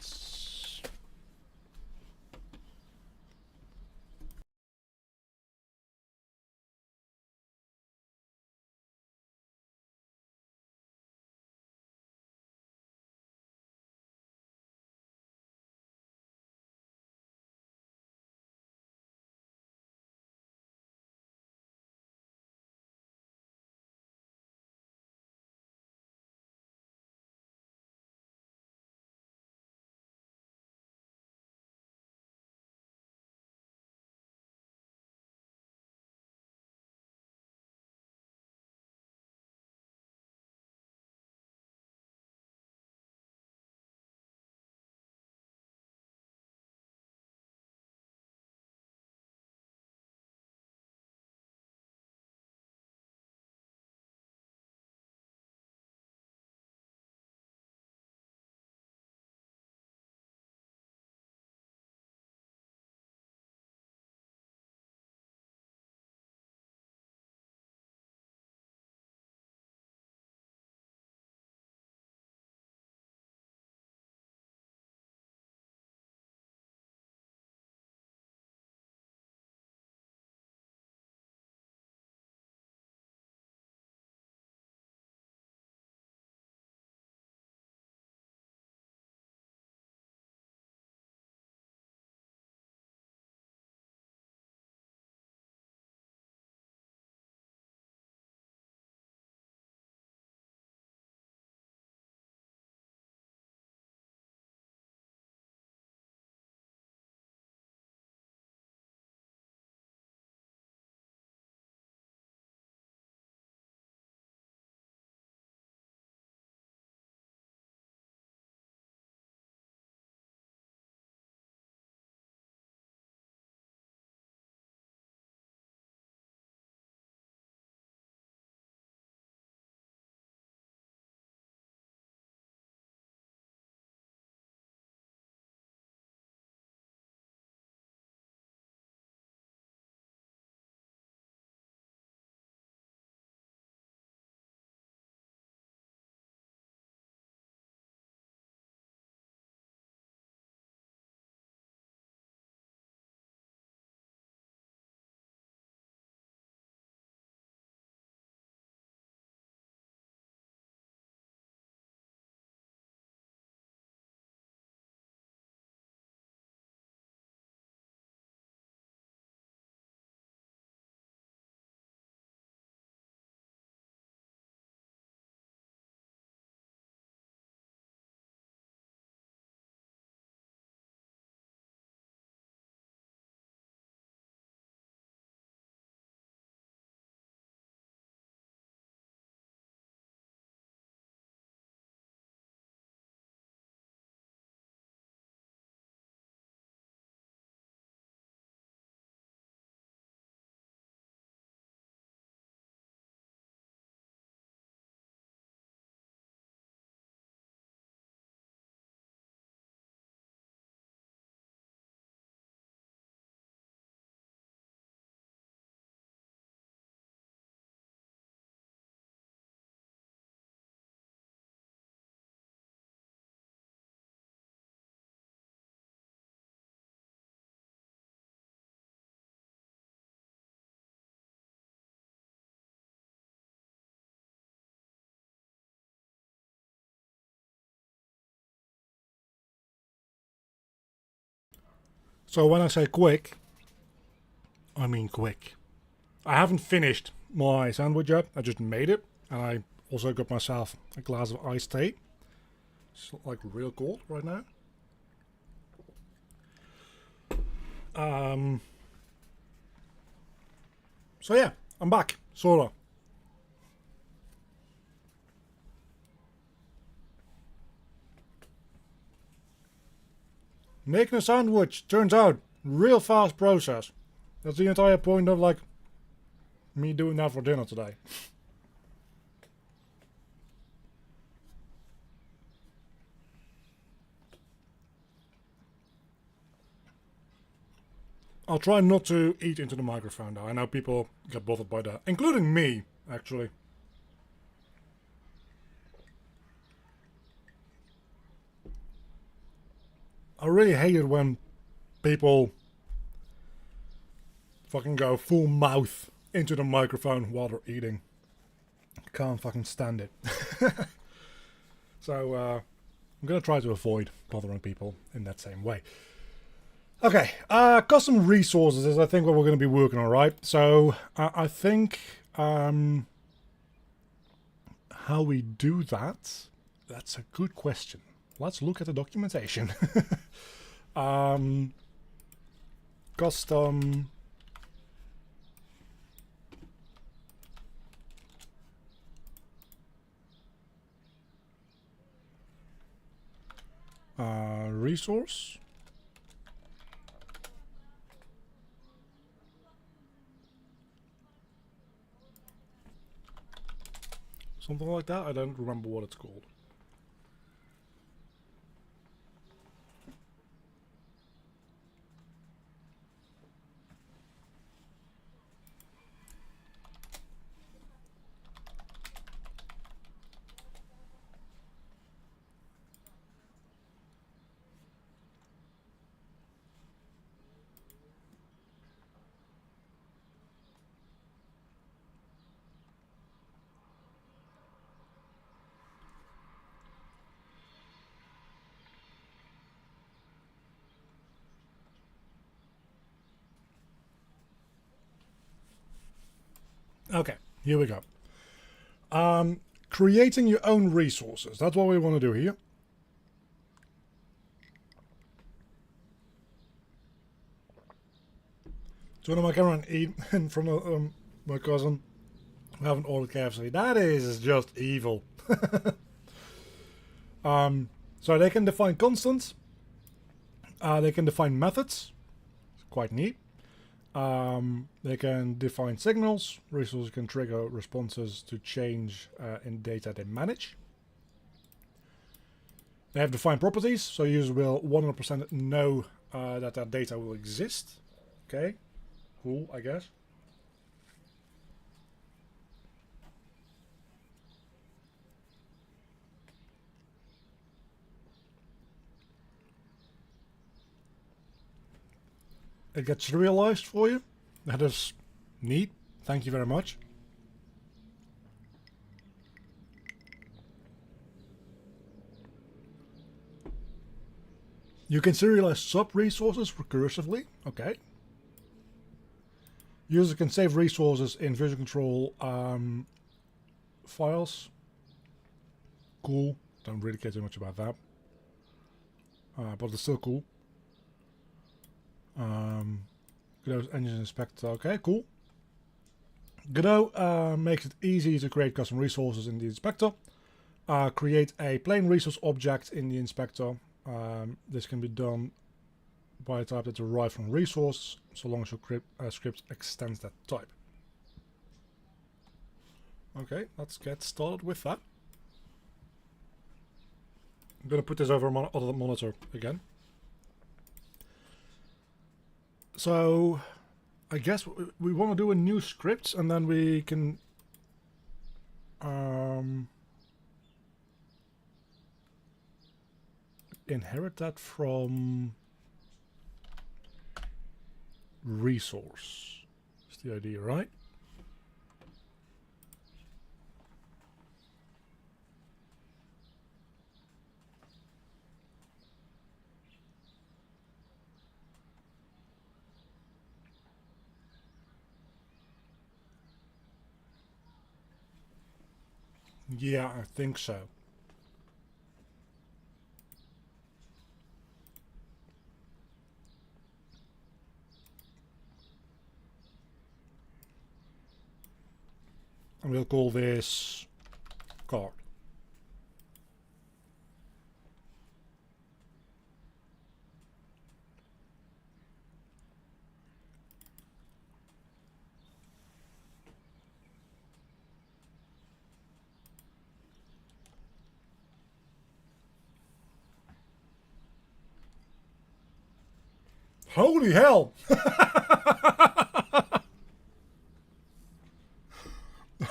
So when I say quick, I mean quick. I haven't finished my sandwich yet. I just made it, and I also got myself a glass of iced tea. It's like real cold right now. So yeah, I'm back, sorta. Making a sandwich turns out real fast process. That's the entire point of like me doing that for dinner today. I'll try not to eat into the microphone though. I know people get bothered by that, including me, actually. I really hate it when people fucking go full mouth into the microphone while they're eating. Can't fucking stand it. So I'm gonna try to avoid bothering people in that same way. Okay, custom resources is I think what we're going to be working on, right? So I think how we do that, that's a good question. Let's look at the documentation. Custom resource. Something like that. I don't remember what it's called. Okay, here we go. Creating your own resources. That's what we want to do here. Turn on my camera and eat in front of my cousin. We haven't ordered KFC. That is just evil. So they can define constants. They can define methods. It's quite neat. They can define signals. Resources can trigger responses to change in data they manage. They have defined properties, so users will 100% know that that data will exist. Okay, cool, I guess. It gets serialized for you. That is neat. Thank you very much. You can serialize sub-resources recursively. Okay. Users can save resources in version control files. Cool. Don't really care too much about that. But it's still cool. Godot's engine inspector. Okay, cool. Godot makes it easy to create custom resources in the inspector. Create a plain resource object in the inspector. This can be done by a type that's derived from resource, so long as your script extends that type. Okay, let's get started with that. I'm going to put this over on other monitor again. So I guess we want to do a new script, and then we can inherit that from resource. That's the idea, right? Yeah, I think so. And we'll call this card. Holy hell!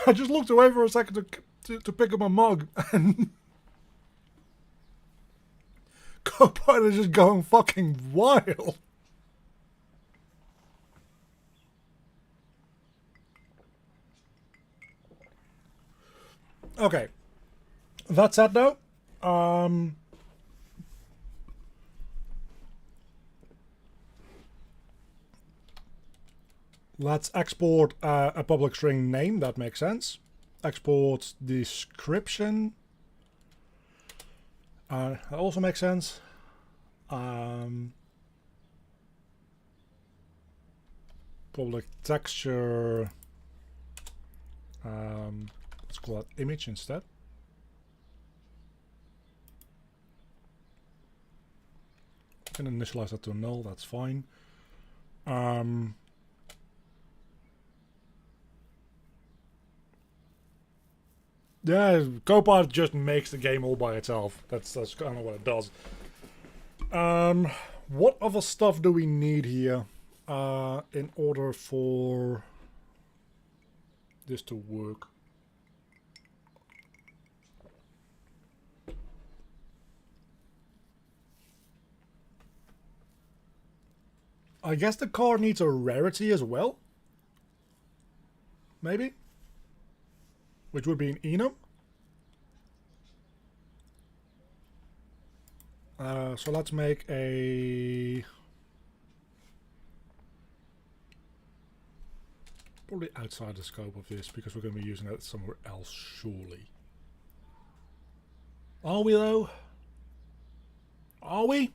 I just looked away for a second to pick up my mug, and Copilot is just going fucking wild. Okay, that said though, let's export a public string name. That makes sense. Export description. That also makes sense. Public texture. Let's call that image instead. Can initialize that to null. That's fine. Yeah, Copilot just makes the game all by itself. That's kind of what it does. What other stuff do we need here in order for this to work? I guess the card needs a rarity as well. Maybe? Which would be an enum. So let's make a... Probably outside the scope of this, because we're going to be using that somewhere else, surely. Are we though? Are we?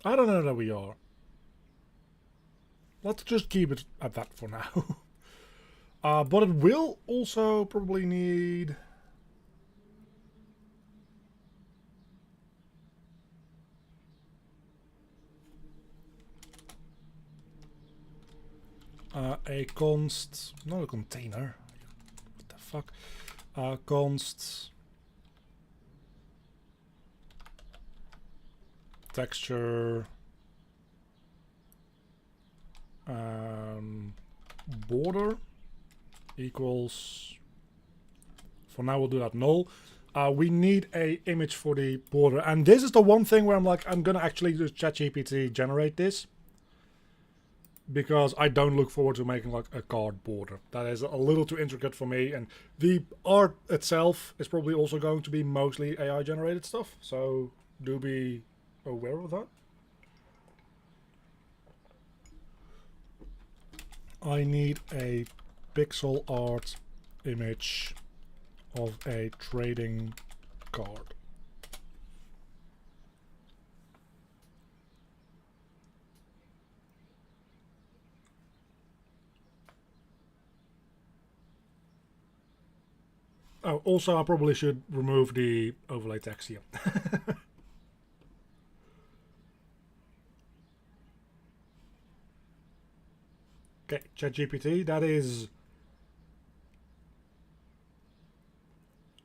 I don't know that we are. Let's just keep it at that for now. But it will also probably need... a const... Not a container. What the fuck? Const... Texture... border equals, for now we'll do that null. We need a image for the border, and this is the one thing where I'm like, I'm gonna actually use ChatGPT generate this, because I don't look forward to making like a card border. That is a little too intricate for me, and the art itself is probably also going to be mostly AI generated stuff, so do be aware of that. I need a pixel art image of a trading card. Oh, also I probably should remove the overlay text here. Okay, ChatGPT, that is...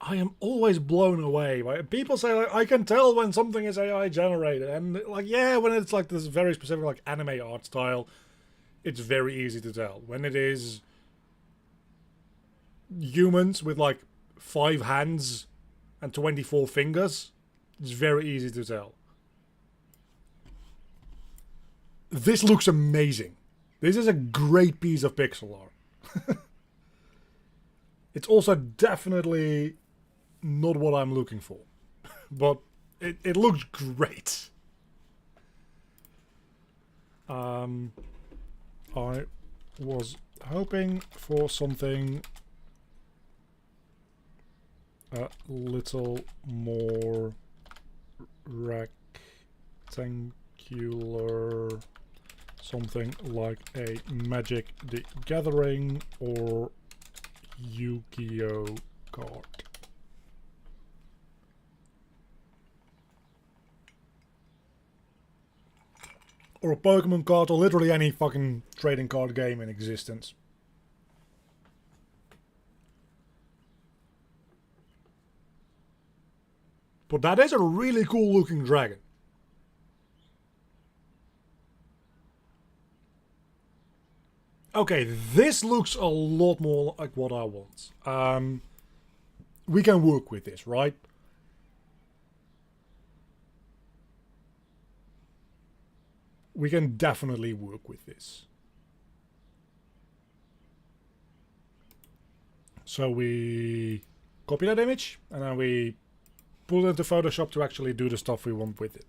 I am always blown away by people say like, I can tell when something is AI generated, and like, yeah, when it's like this very specific like anime art style, it's very easy to tell. When it is humans with like 5 hands and 24 fingers, it's very easy to tell. This looks amazing. This is a great piece of pixel art. It's also definitely not what I'm looking for, but it looks great. I was hoping for something a little more rectangular, something like a Magic the Gathering or Yu-Gi-Oh card. Or a Pokemon card, or literally any fucking trading card game in existence. But that is a really cool looking dragon. Okay, this looks a lot more like what I want. We can work with this, right? We can definitely work with this. So we copy that image and then we pull it into Photoshop to actually do the stuff we want with it.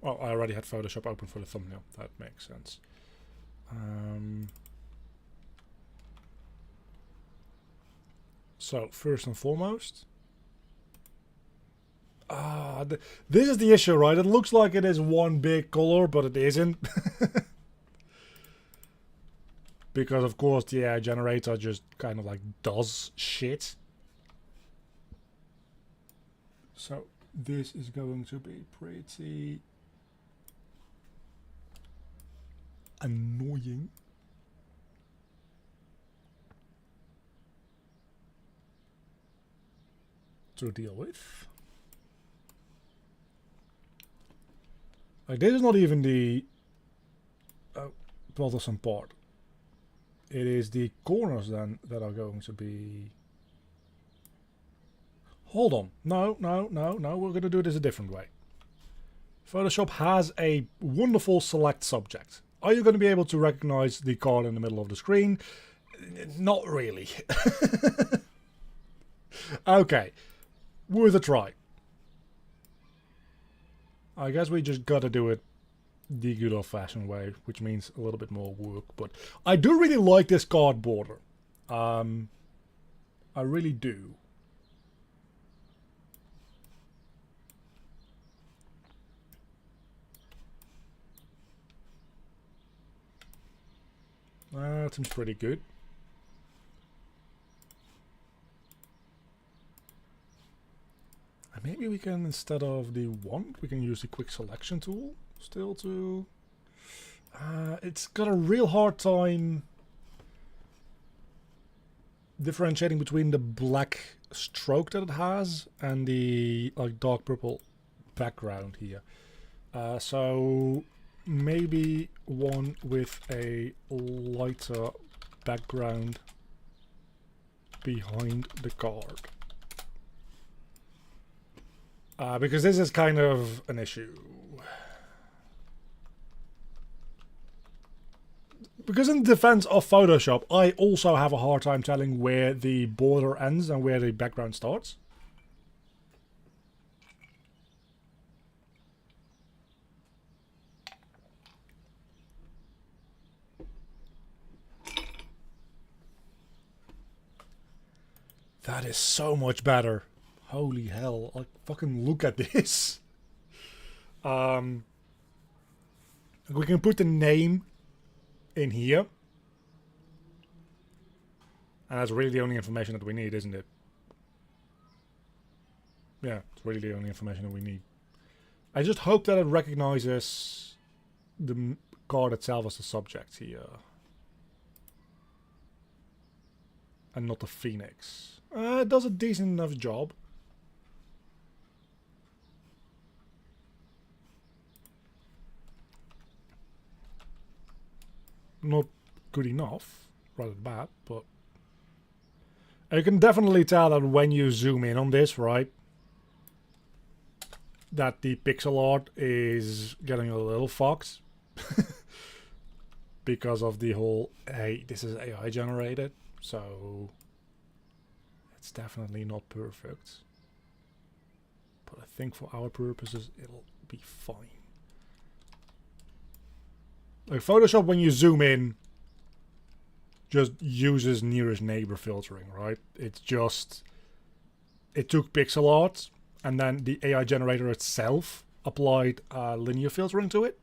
Well, I already had Photoshop open for the thumbnail. That makes sense. So first and foremost, this is the issue, right? It looks like it is one big color, but it isn't. Because of course the AI generator just kind of like does shit. So this is going to be pretty annoying. To deal with. Like, this is not even the bothersome part. It is the corners then that are going to be... Hold on. No. We're going to do this a different way. Photoshop has a wonderful select subject. Are you going to be able to recognize the card in the middle of the screen? Not really. Okay. Worth a try. I guess we just gotta do it the good old-fashioned way, which means a little bit more work. But I do really like this card border. I really do. That seems pretty good. Maybe we can, instead of the wand, we can use the quick selection tool still to... it's got a real hard time differentiating between the black stroke that it has and the like dark purple background here. So maybe one with a lighter background behind the card. Because this is kind of an issue. Because in defense of Photoshop, I also have a hard time telling where the border ends and where the background starts. That is so much better. Holy hell, like, fucking look at this. We can put the name in here. And that's really the only information that we need, isn't it? Yeah, it's really the only information that we need. I just hope that it recognizes the card itself as the subject here. And not the phoenix. It does a decent enough job. Not good enough, rather bad, but you can definitely tell that when you zoom in on this, right, that the pixel art is getting a little fucked because of the whole, hey, this is AI generated, so it's definitely not perfect. But I think for our purposes, it'll be fine. Like Photoshop, when you zoom in, just uses nearest neighbor filtering, right? It's just, it took pixel art and then the AI generator itself applied linear filtering to it.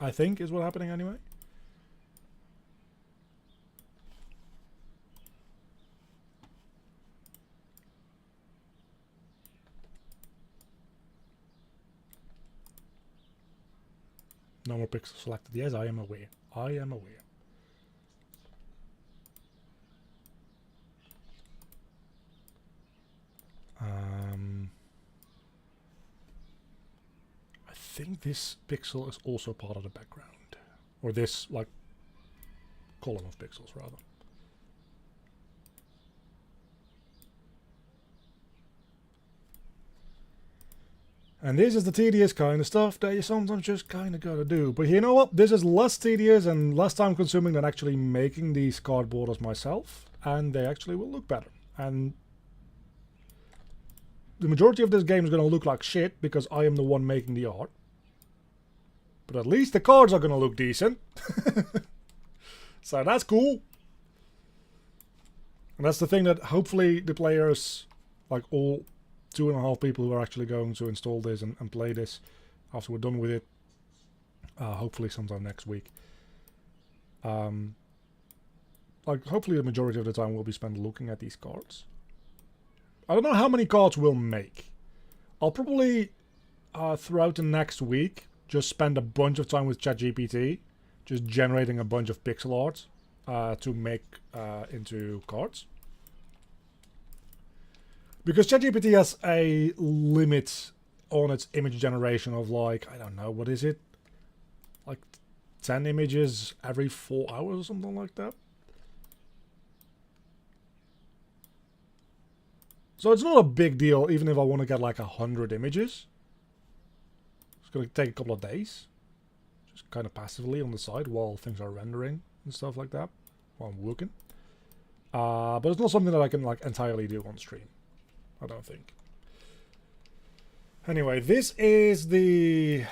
I think is what's happening anyway. No more pixels selected. Yes, I am aware. I am aware. I think this pixel is also part of the background. Or this, like, column of pixels, rather. And this is the tedious kind of stuff that you sometimes just kind of gotta do. But you know what? This is less tedious and less time consuming than actually making these card borders myself. And they actually will look better. And the majority of this game is going to look like shit because I am the one making the art. But at least the cards are going to look decent. So that's cool. And that's the thing that hopefully the players, like all 2.5 people who are actually going to install this and play this after we're done with it, hopefully sometime next week. Like hopefully the majority of the time will be spent looking at these cards. I don't know how many cards we'll make. I'll probably throughout the next week just spend a bunch of time with ChatGPT, just generating a bunch of pixel art to make into cards. Because ChatGPT has a limit on its image generation of like, I don't know, what is it? Like 10 images every 4 hours or something like that. So it's not a big deal even if I want to get like 100 images. It's going to take a couple of days. Just kind of passively on the side while things are rendering and stuff like that. While I'm working. But it's not something that I can like entirely do on stream. I don't think. Anyway, this is the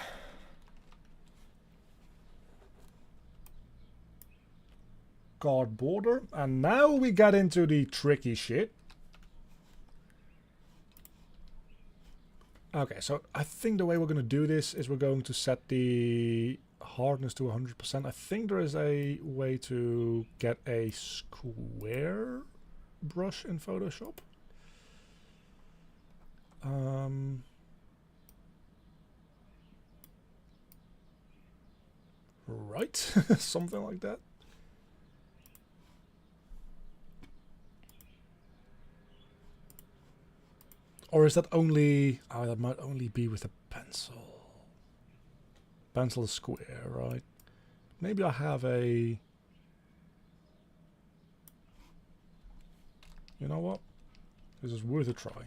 card border. And now we get into the tricky shit. Okay, so I think the way we're going to do this is we're going to set the hardness to 100%. I think there is a way to get a square brush in Photoshop. Right, something like that. Or is that only... Oh, that might only be with a pencil. Pencil is square, right? Maybe I have a... You know what? This is worth a try.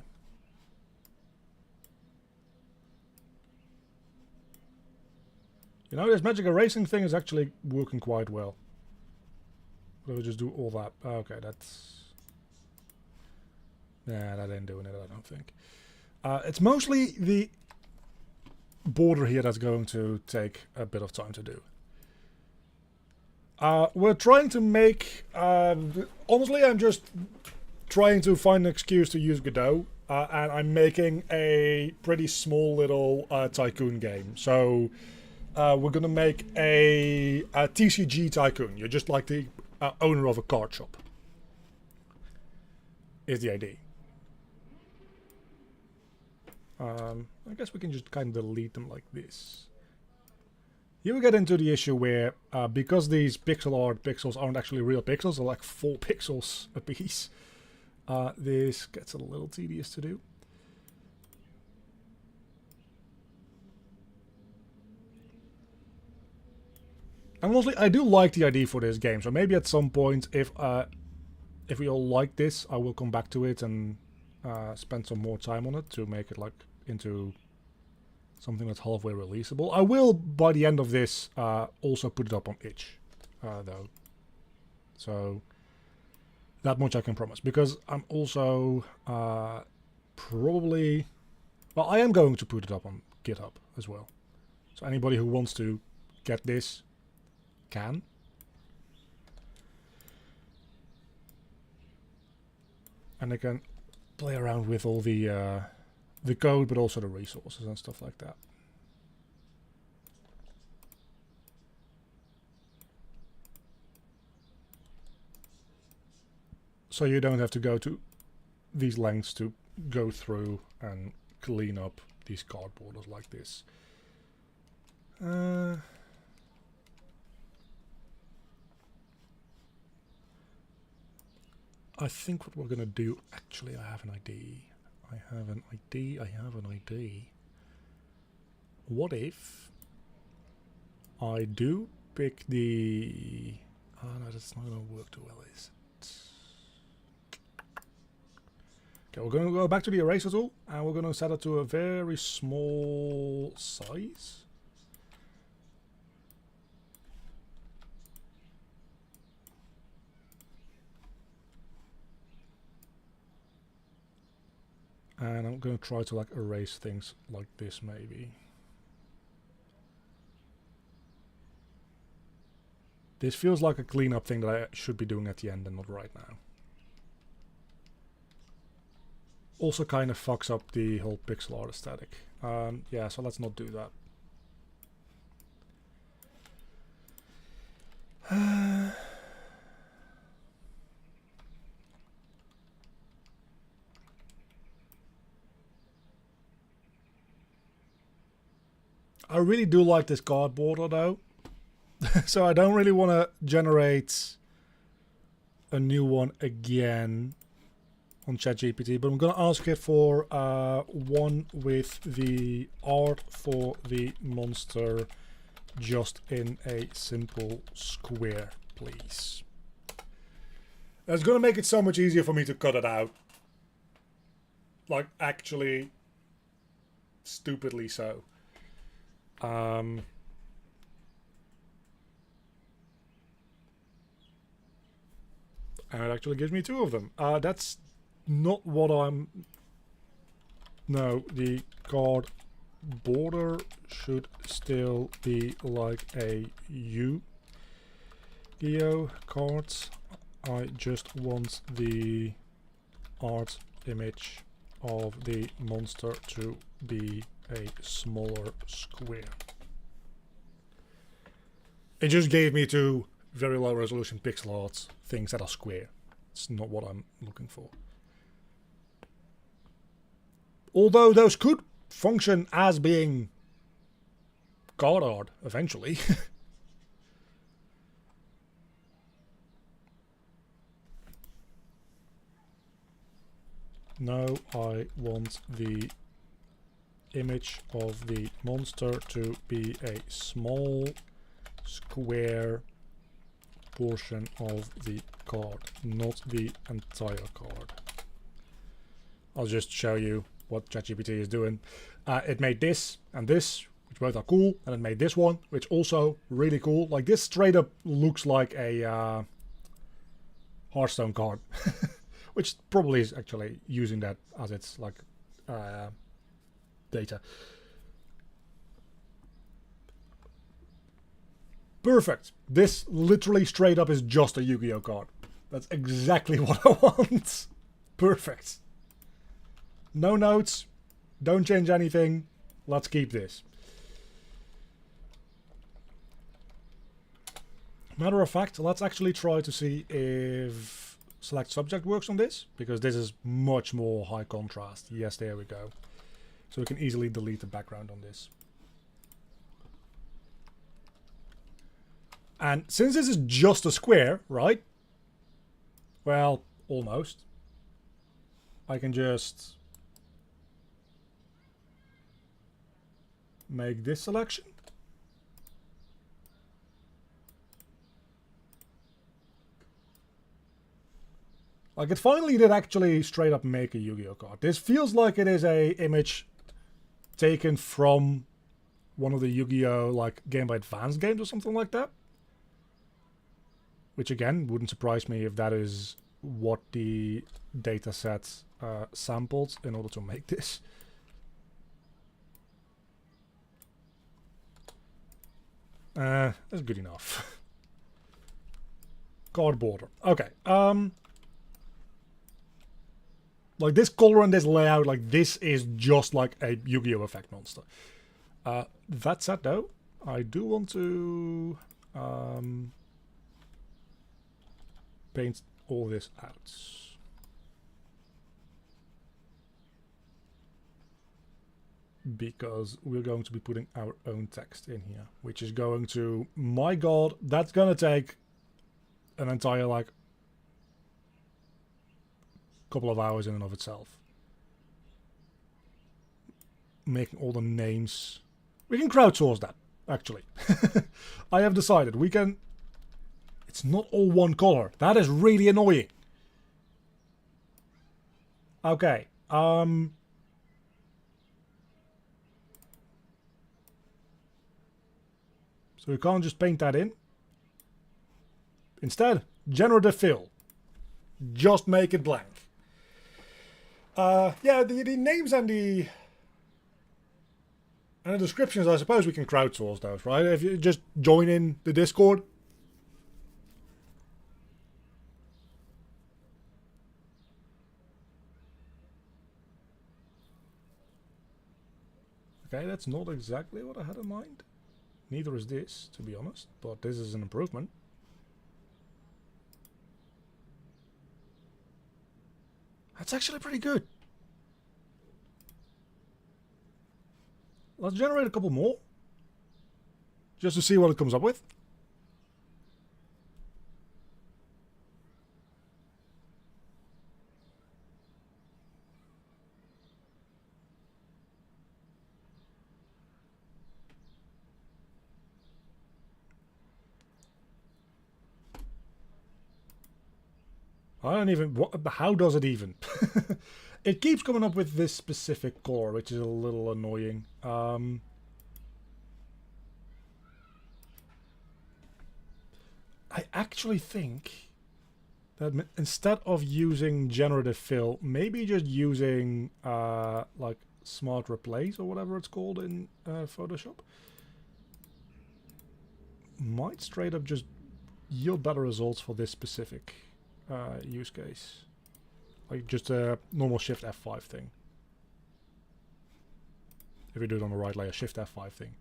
You know, this magic erasing thing is actually working quite well. But we just do all that. Okay, that's... Nah, that ain't doing it, I don't think. It's mostly the border here that's going to take a bit of time to do. We're trying to make... honestly, I'm just trying to find an excuse to use Godot. And I'm making a pretty small little tycoon game. So... we're gonna make a TCG tycoon. You're just like the owner of a card shop. Is the idea. I guess we can just kind of delete them like this. Here we get into the issue where, because these pixel art pixels aren't actually real pixels, they're like 4 pixels a piece, this gets a little tedious to do. And mostly, I do like the idea for this game, so maybe at some point, if we all like this, I will come back to it and spend some more time on it to make it like into something that's halfway releasable. I will, by the end of this, also put it up on itch, though. So that much I can promise, because I'm also probably Well, I am going to put it up on GitHub as well. So anybody who wants to get this can. And they can play around with all the code, but also the resources and stuff like that. So you don't have to go to these lengths to go through and clean up these card borders like this. I think what we're gonna do, actually I have an ID. I have an ID. What if I do pick the... Oh no, that's not gonna work too well, is it? Okay, we're gonna go back to the eraser tool and we're gonna set it to a very small size. And I'm going to try to like erase things like this maybe. This feels like a cleanup thing that I should be doing at the end and not right now. Also kind of fucks up the whole pixel art aesthetic. Yeah, so let's not do that. I really do like this card border though. So I don't really want to generate a new one again on ChatGPT, but I'm going to ask it for one with the art for the monster just in a simple square, please. That's going to make it so much easier for me to cut it out. Like, actually, stupidly so. And it actually gives me two of them. That's not what I'm... No, the card border should still be like a Yu-Gi-Oh cards. I just want the art image of the monster to be a smaller square. It just gave me two very low resolution pixel art things that are square. It's not what I'm looking for. Although those could function as being card art eventually. No, I want the image of the monster to be a small square portion of the card, not the entire card. I'll just show you what ChatGPT is doing. It made this and this, which both are cool, and it made this one, which also really cool. Like, this straight up looks like a Hearthstone card, which probably is actually using that as its like data. Perfect. This literally straight up is just a Yu-Gi-Oh card. That's exactly what I want. Perfect. No notes. Don't change anything. Let's keep this. Matter of fact, let's actually try to see if select subject works on this, because this is much more high contrast. Yes, there we go. So we can easily delete the background on this. And since this is just a square, right? Well, almost. I can just make this selection. Like, it finally did actually straight up make a Yu-Gi-Oh card. This feels like it is a image taken from one of the Yu-Gi-Oh like Game Boy Advance games or something like that. Which again, wouldn't surprise me if that is what the dataset sampled in order to make this. That's good enough. Card border. Okay. Like this color and this layout, like this is just like a Yu-Gi-Oh! Effect monster. That said though, I do want to paint all this out. Because we're going to be putting our own text in here, which is going to, my god, that's gonna take an entire like couple of hours in and of itself. Making all the names. We can crowdsource that, actually. I have decided we can. It's not all one color. That is really annoying. Okay. So we can't just paint that in. Instead, generative fill. Just make it blank. Yeah, the names and the descriptions, I suppose we can crowdsource those, right? If you just join in the Discord. Okay, that's not exactly what I had in mind. Neither is this, to be honest, but this is an improvement. That's actually pretty good. Let's generate a couple more. Just to see what it comes up with. I don't even... how does it even? It keeps coming up with this specific color, which is a little annoying. I actually think that instead of using generative fill, maybe just using like smart replace or whatever it's called in Photoshop might straight up just yield better results for this specific use case. Like just a normal Shift F5 thing. If you do it on the right layer, Shift F5 thing.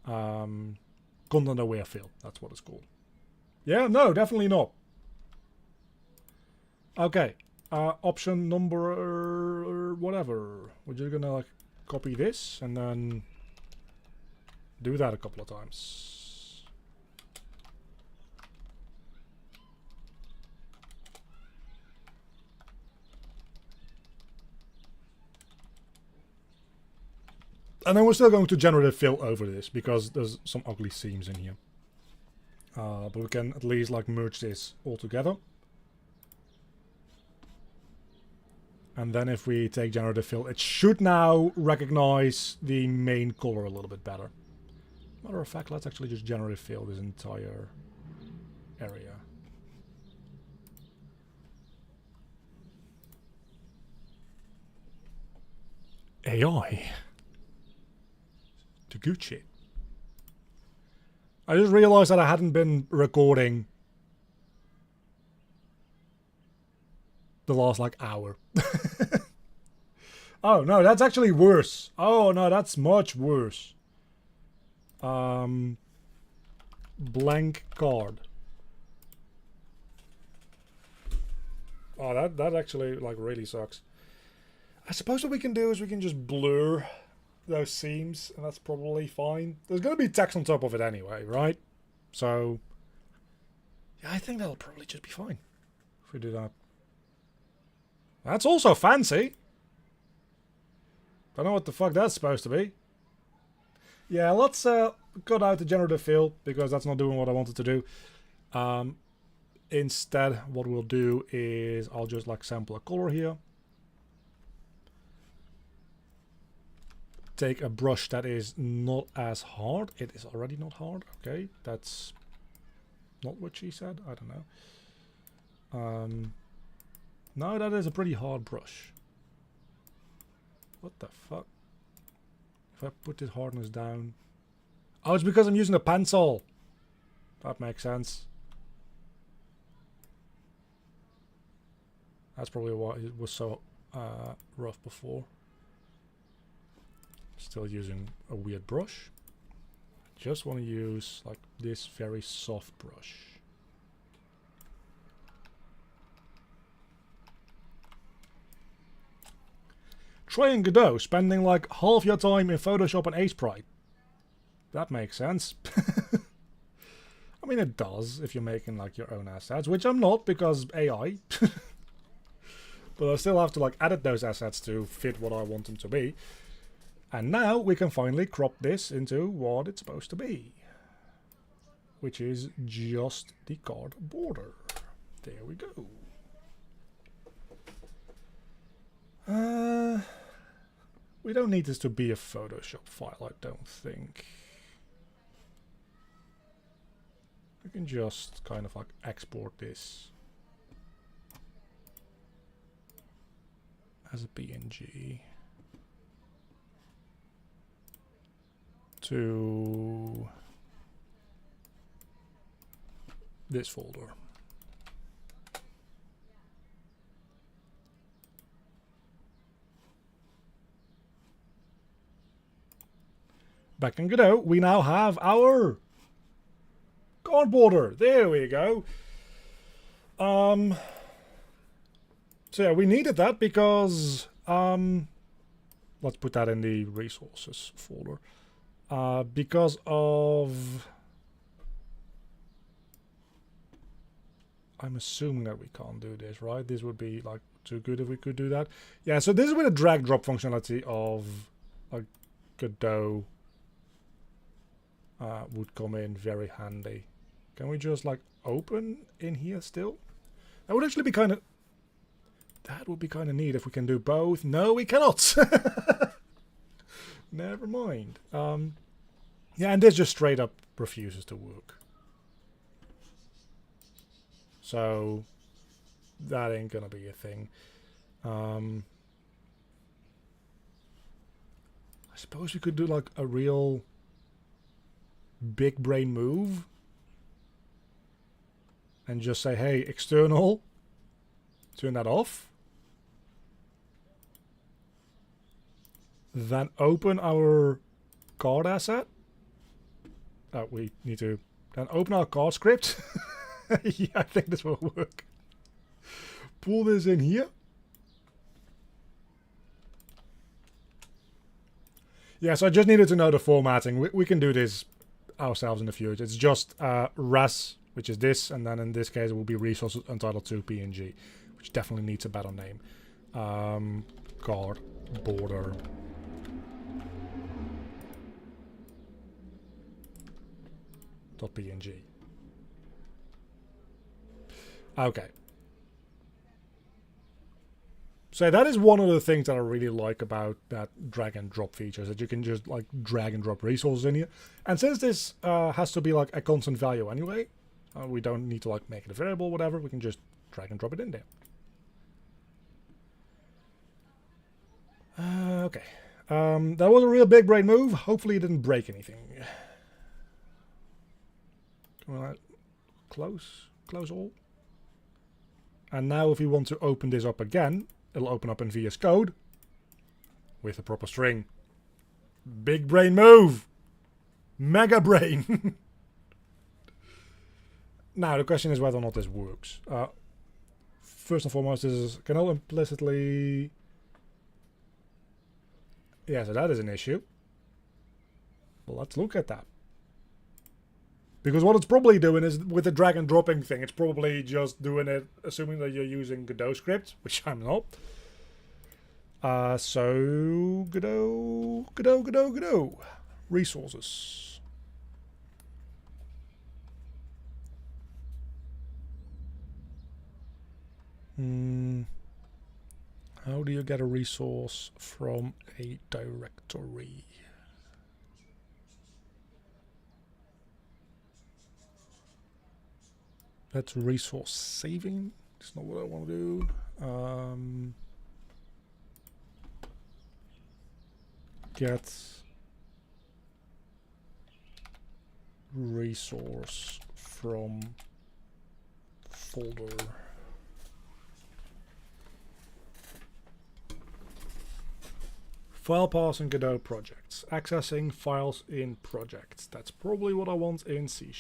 Content aware fill, that's what it's called. Yeah, no, definitely not. Okay, option number whatever. We're just gonna like copy this and then do that a couple of times. And then we're still going to generative fill over this because there's some ugly seams in here. But we can at least like merge this all together. And then if we take generative fill, it should now recognize the main color a little bit better. Matter of fact, let's actually just generative fill this entire area. AI. The good shit. I just realized that I hadn't been recording the last like hour. Oh no, that's actually worse. Oh no, that's much worse. Blank card. Oh, that actually like really sucks. I suppose what we can do is we can just blur those seams, and that's probably fine. There's going to be text on top of it anyway, right? So, yeah, I think that'll probably just be fine if we do that. That's also fancy. Don't know what the fuck that's supposed to be. Yeah, let's cut out the generative fill because that's not doing what I wanted to do. Instead, what we'll do is I'll just like sample a color here. Take a brush that is not as hard. It is already not hard. Okay, that's not what she said. I don't know. No, that is a pretty hard brush. What the fuck? If I put this hardness down. Oh, it's because I'm using a pencil. That makes sense. That's probably why it was so rough before. Still using a weird brush. Just want to use like this very soft brush. Trying Godot, spending like half your time in Photoshop and a sprite. That makes sense. I mean, it does if you're making like your own assets, which I'm not because AI. But I still have to like edit those assets to fit what I want them to be. And now we can finally crop this into what it's supposed to be, which is just the card border. There we go. We don't need this to be a Photoshop file, I don't think. We can just kind of like export this as a PNG to this folder. Back in Godot, we now have our card border. There we go. So yeah, we needed that because let's put that in the resources folder. Because of, I'm assuming that we can't do this, right? This would be like too good if we could do that. Yeah, so this is where the drag drop functionality of like Godot would come in very handy. Can we just like open in here still? That would actually be kind of, that would be kind of neat if we can do both. No, we cannot. Never mind. Yeah, and this just straight up refuses to work. So that ain't gonna be a thing. I suppose we could do like a real big brain move and just say, hey, external, turn that off. Then open our card asset. We need to then open our card script. Yeah, I think this will work. Pull this in here. Yeah, so I just needed to know the formatting. We can do this ourselves in the future. It's just res, which is this, and then in this case it will be resources untitled to PNG, which definitely needs a better name. Card border. .png. Okay. So that is one of the things that I really like about that drag and drop feature, is that you can just like drag and drop resources in here. And since this has to be like a constant value anyway, we don't need to like make it a variable, whatever. We can just drag and drop it in there. Okay. That was a real big brain move. Hopefully it didn't break anything. Close all. And now if we want to open this up again, it'll open up in VS Code with a proper string. Big brain move. Mega brain. Now the question is whether or not this works. First and foremost, this is cannot implicitly. Yeah, so that is an issue. Well, let's look at that. Because what it's probably doing is, with the drag and dropping thing, it's probably just doing it, assuming that you're using Godot script, which I'm not. So, Godot. Resources. How do you get a resource from a directory? That's resource saving. That's not what I want to do. Get resource from folder. File path in Godot projects. Accessing files in projects. That's probably what I want in C#.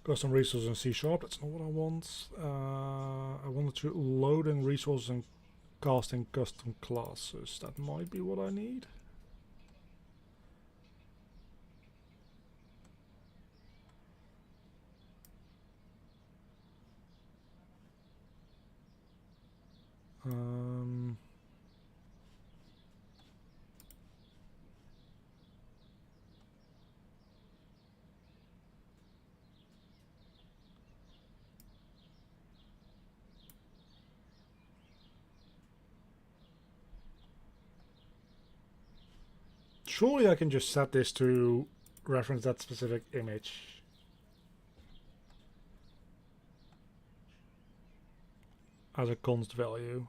Custom resources in C#, that's not what I want. I wanted to loading resources and casting custom classes. That might be what I need. Surely I can just set this to reference that specific image. As a const value.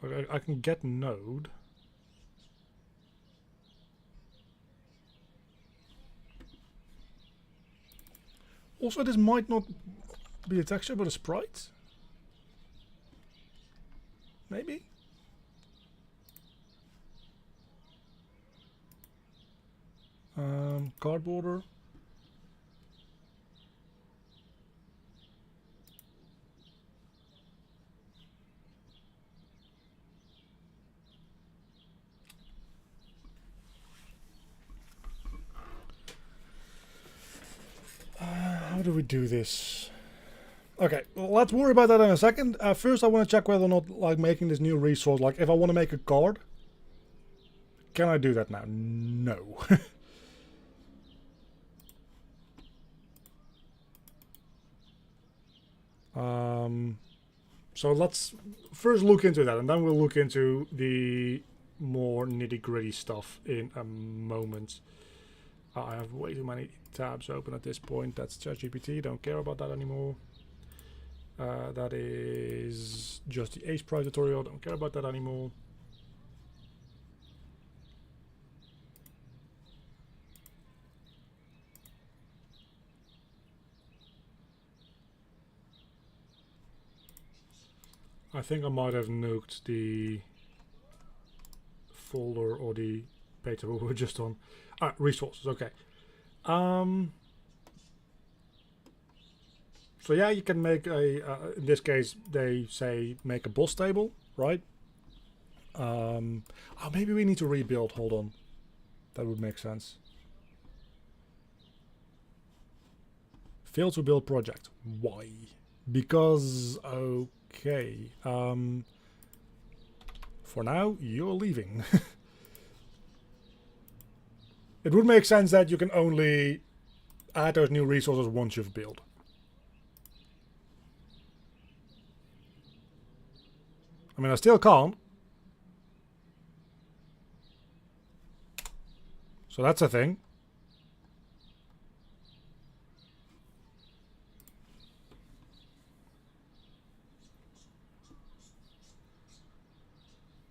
Okay, I can get node. Also, this might not be a texture, but a sprite. Maybe. Card border. How do we do this? Okay, well, let's worry about that in a second. First, I want to check whether or not, like, making this new resource, like, if I want to make a card, can I do that now? No. So let's first look into that, and then we'll look into the more nitty-gritty stuff in a moment. I have way too many tabs open at this point. That's ChatGPT. Don't care about that anymore. That is just the sprite tutorial. Don't care about that anymore. I think I might have nuked the folder or the page we were just on. Resources, okay. So yeah, you can make a, in this case, they say make a boss table, right? Oh, maybe we need to rebuild, hold on. That would make sense. Failed to build project, why? Because, okay. For now, you're leaving. It would make sense that you can only add those new resources once you've built. I mean, I still can't. So that's a thing.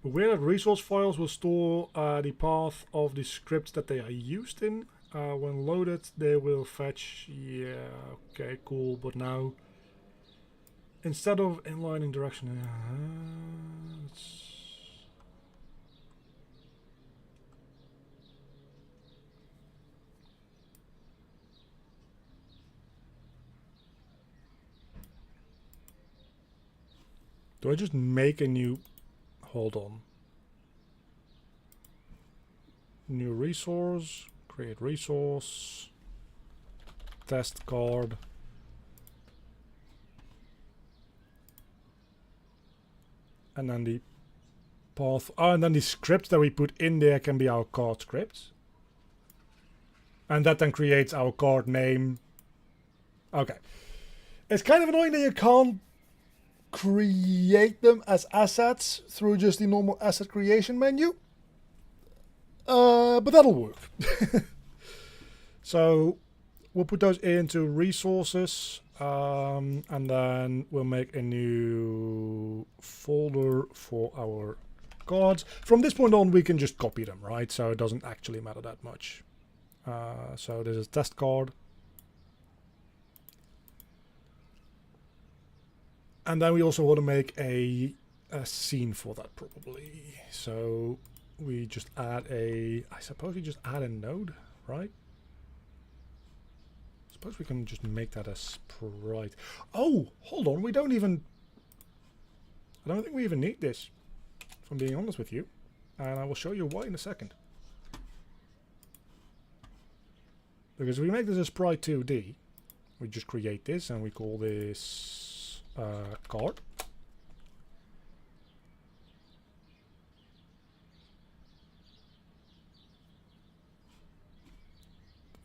Weird resource files will store the path of the script that they are used in. When loaded, they will fetch. Yeah, okay, cool. But now, instead of inlining direction, do I just make a new? Hold on. New resource, create resource, test card. And then the path. Oh, and then the script that we put in there can be our card script. And that then creates our card name. Okay. It's kind of annoying that you can't create them as assets through just the normal asset creation menu. But that'll work. So we'll put those into resources. And then we'll make a new folder for our cards. From this point on, we can just copy them, right? So it doesn't actually matter that much. So this is test card. And then we also want to make a scene for that probably. So we just add I suppose we just add a node, right? Suppose we can just make that a sprite. Oh, hold on, I don't think we even need this, if I'm being honest with you. And I will show you why in a second. Because if we make this a sprite 2D, we just create this and we call this card.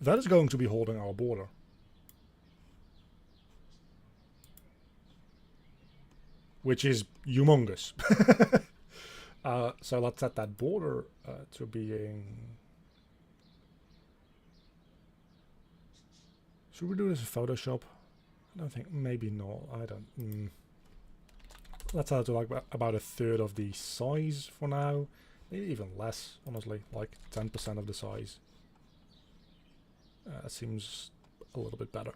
That is going to be holding our border. Which is humongous. So let's set that border to being... Should we do this in Photoshop? I don't think, maybe not. I don't. Let's add to like about a third of the size for now. Maybe even less, honestly, like 10% of the size. Seems a little bit better.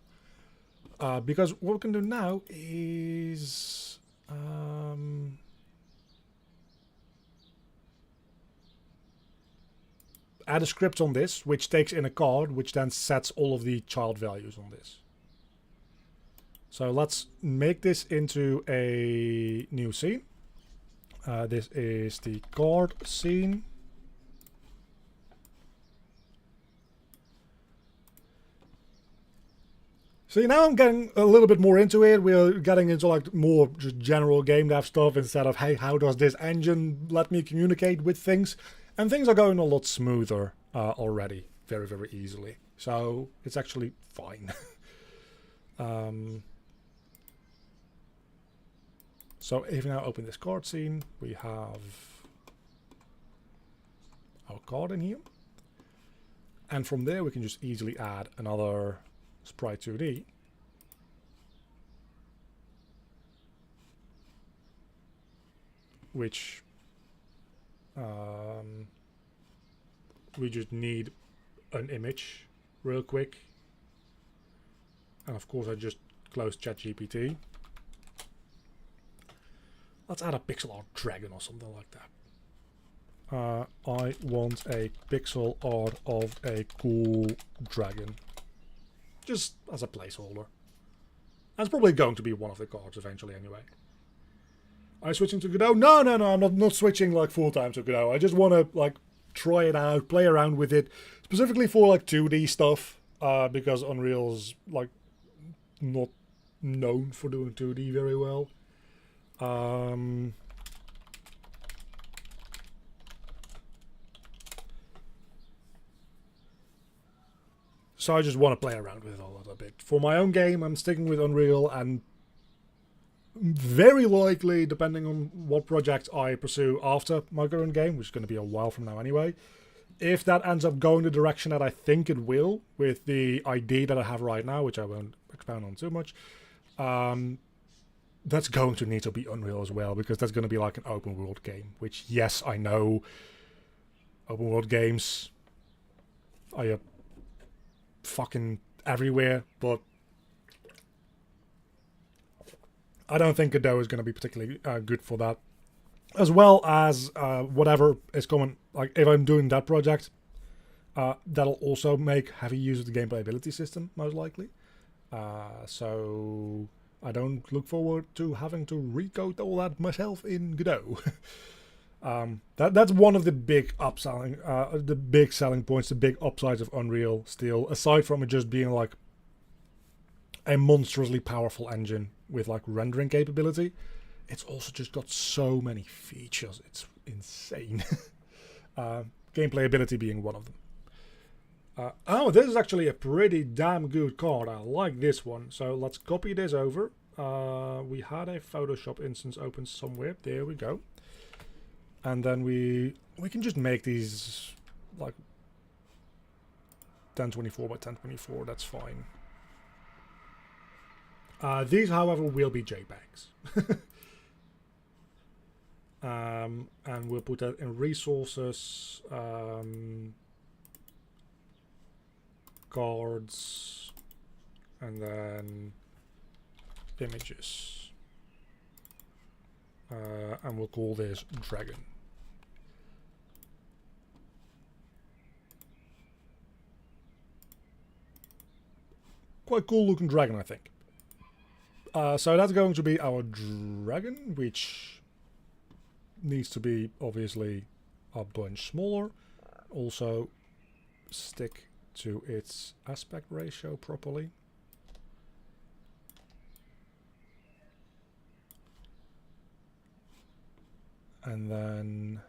Because what we can do now is... add a script on this, which takes in a card, which then sets all of the child values on this. So let's make this into a new scene. This is the card scene. See, now I'm getting a little bit more into it. We're getting into like more just general game dev stuff instead of, hey, how does this engine let me communicate with things? And things are going a lot smoother already, very, very easily. So it's actually fine. So if we now open this card scene, we have our card in here. And from there, we can just easily add another sprite 2D. Which we just need an image real quick. And of course I just closed ChatGPT. Let's add a pixel art dragon or something like that. I want a pixel art of a cool dragon. Just as a placeholder. That's probably going to be one of the cards eventually anyway. Are you switching to Godot? No, I'm not switching like full time to Godot. I just want to like try it out, play around with it, specifically for like 2D stuff, because Unreal's like not known for doing 2D very well. So I just want to play around with it a little bit. For my own game, I'm sticking with Unreal, and very likely, depending on what project I pursue after my current game, which is going to be a while from now anyway, if that ends up going the direction that I think it will, with the ID that I have right now, which I won't expound on too much, that's going to need to be Unreal as well, because that's going to be like an open world game, which, yes, I know open world games are fucking everywhere, but I don't think Godot is going to be particularly good for that. As well as whatever is coming, like if I'm doing that project, that'll also make heavy use of the game playability system, most likely. So I don't look forward to having to recode all that myself in Godot. That's one of the big the big selling points, the big upsides of Unreal still, aside from it just being like a monstrously powerful engine with like rendering capability, it's also just got so many features. It's insane. Gameplay ability being one of them. Oh, this is actually a pretty damn good card. I like this one. So let's copy this over. We had a Photoshop instance open somewhere. There we go. And then we can just make these like 1024 by 1024. That's fine. These, however, will be JPEGs. And we'll put that in resources, cards, and then images. And we'll call this dragon. Quite cool looking dragon, I think. So that's going to be our dragon, which needs to be obviously a bunch smaller. Also stick to its aspect ratio properly. And then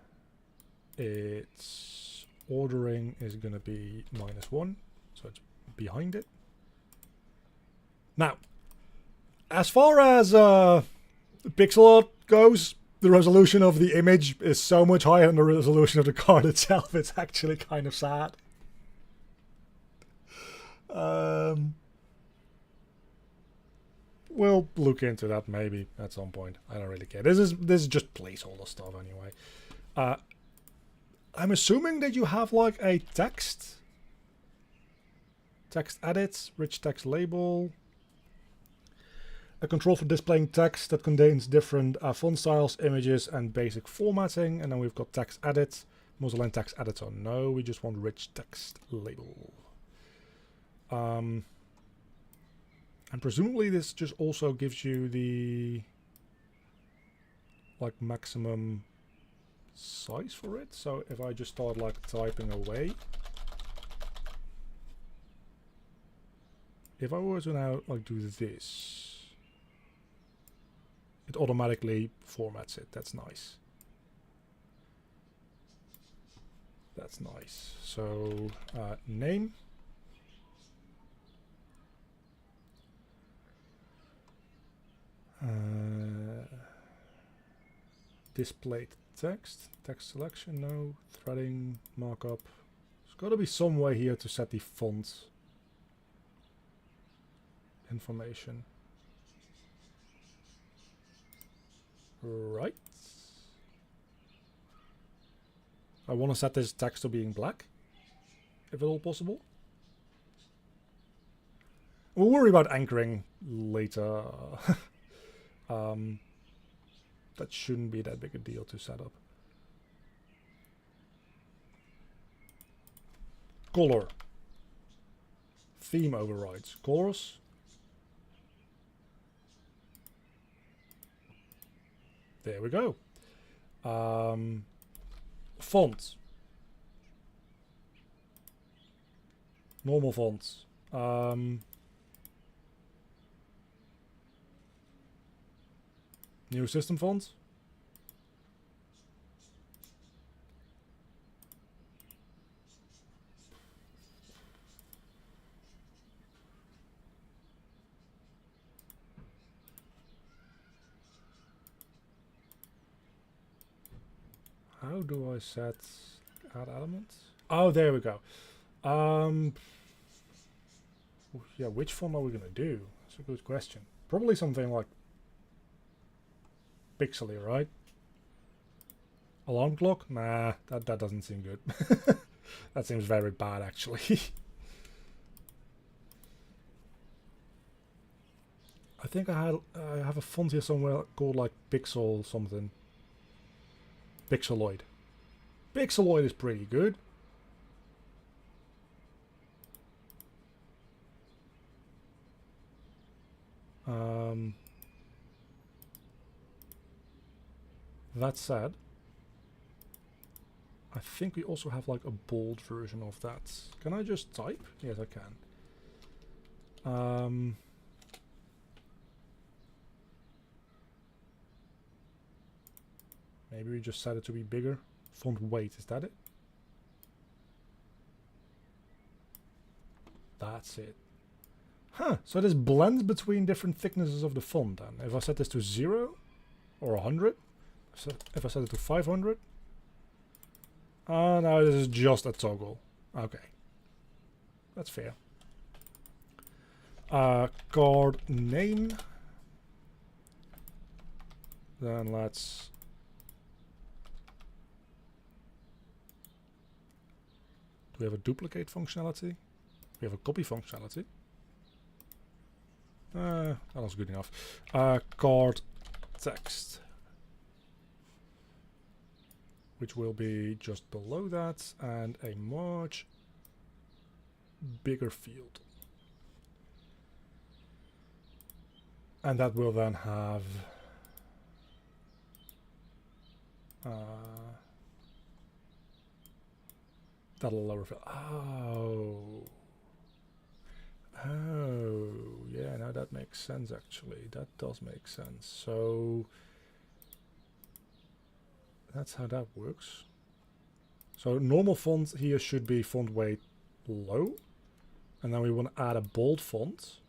its ordering is going to be -1, so it's behind it. Now, as far as pixel art goes, the resolution of the image is so much higher than the resolution of the card itself. It's actually kind of sad. We'll look into that maybe at some point. I don't really care. This is just placeholder stuff anyway. I'm assuming that you have like a text edit, rich text label, a control for displaying text that contains different font styles, images, and basic formatting. And then we've got text edit, multi-line text editor. No, we just want rich text label. And presumably this just also gives you the like maximum size for it. So if I just start like typing away, if I were to now like do this, it automatically formats it. That's nice. That's nice. So name. Displayed text selection, no. Threading, markup. There's got to be some way here to set the font information. Right. I want to set this text to being black, if at all possible. We'll worry about anchoring later. That shouldn't be that big a deal to set up. Color. Theme overrides. Colors. There we go. Font. Normal fonts. New system fonts. How do I set add elements? Oh, there we go. Yeah, which font are we gonna do? That's a good question. Probably something like pixely, right? Alarm clock? Nah, that doesn't seem good. That seems very bad, actually. I think I have a font here somewhere called like Pixel something. Pixeloid. Pixeloid is pretty good. That said, I think we also have like a bold version of that. Can I just type? Yes, I can. Maybe we just set it to be bigger. Font weight, is that it? That's it. Huh, so this blends between different thicknesses of the font then. If I set this to 0 or 100, so if I set it to 500. Oh, no, this is just a toggle. Okay. That's fair. Card name. Then let's... Do we have a duplicate functionality? We have a copy functionality. That was good enough. Card text. Which will be just below that and a much bigger field. And that will then have that'll lower field. Oh, yeah, now that makes sense actually. That does make sense. So that's how that works. So normal font here should be font weight low. And then we want to add a bold font.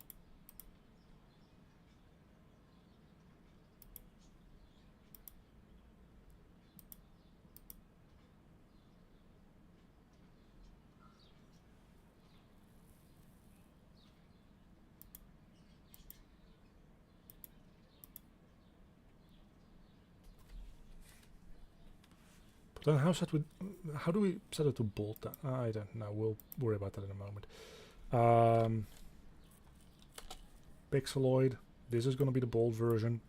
Then how do we set it to bold then? I don't know. We'll worry about that in a moment. Pixeloid. This is going to be the bold version.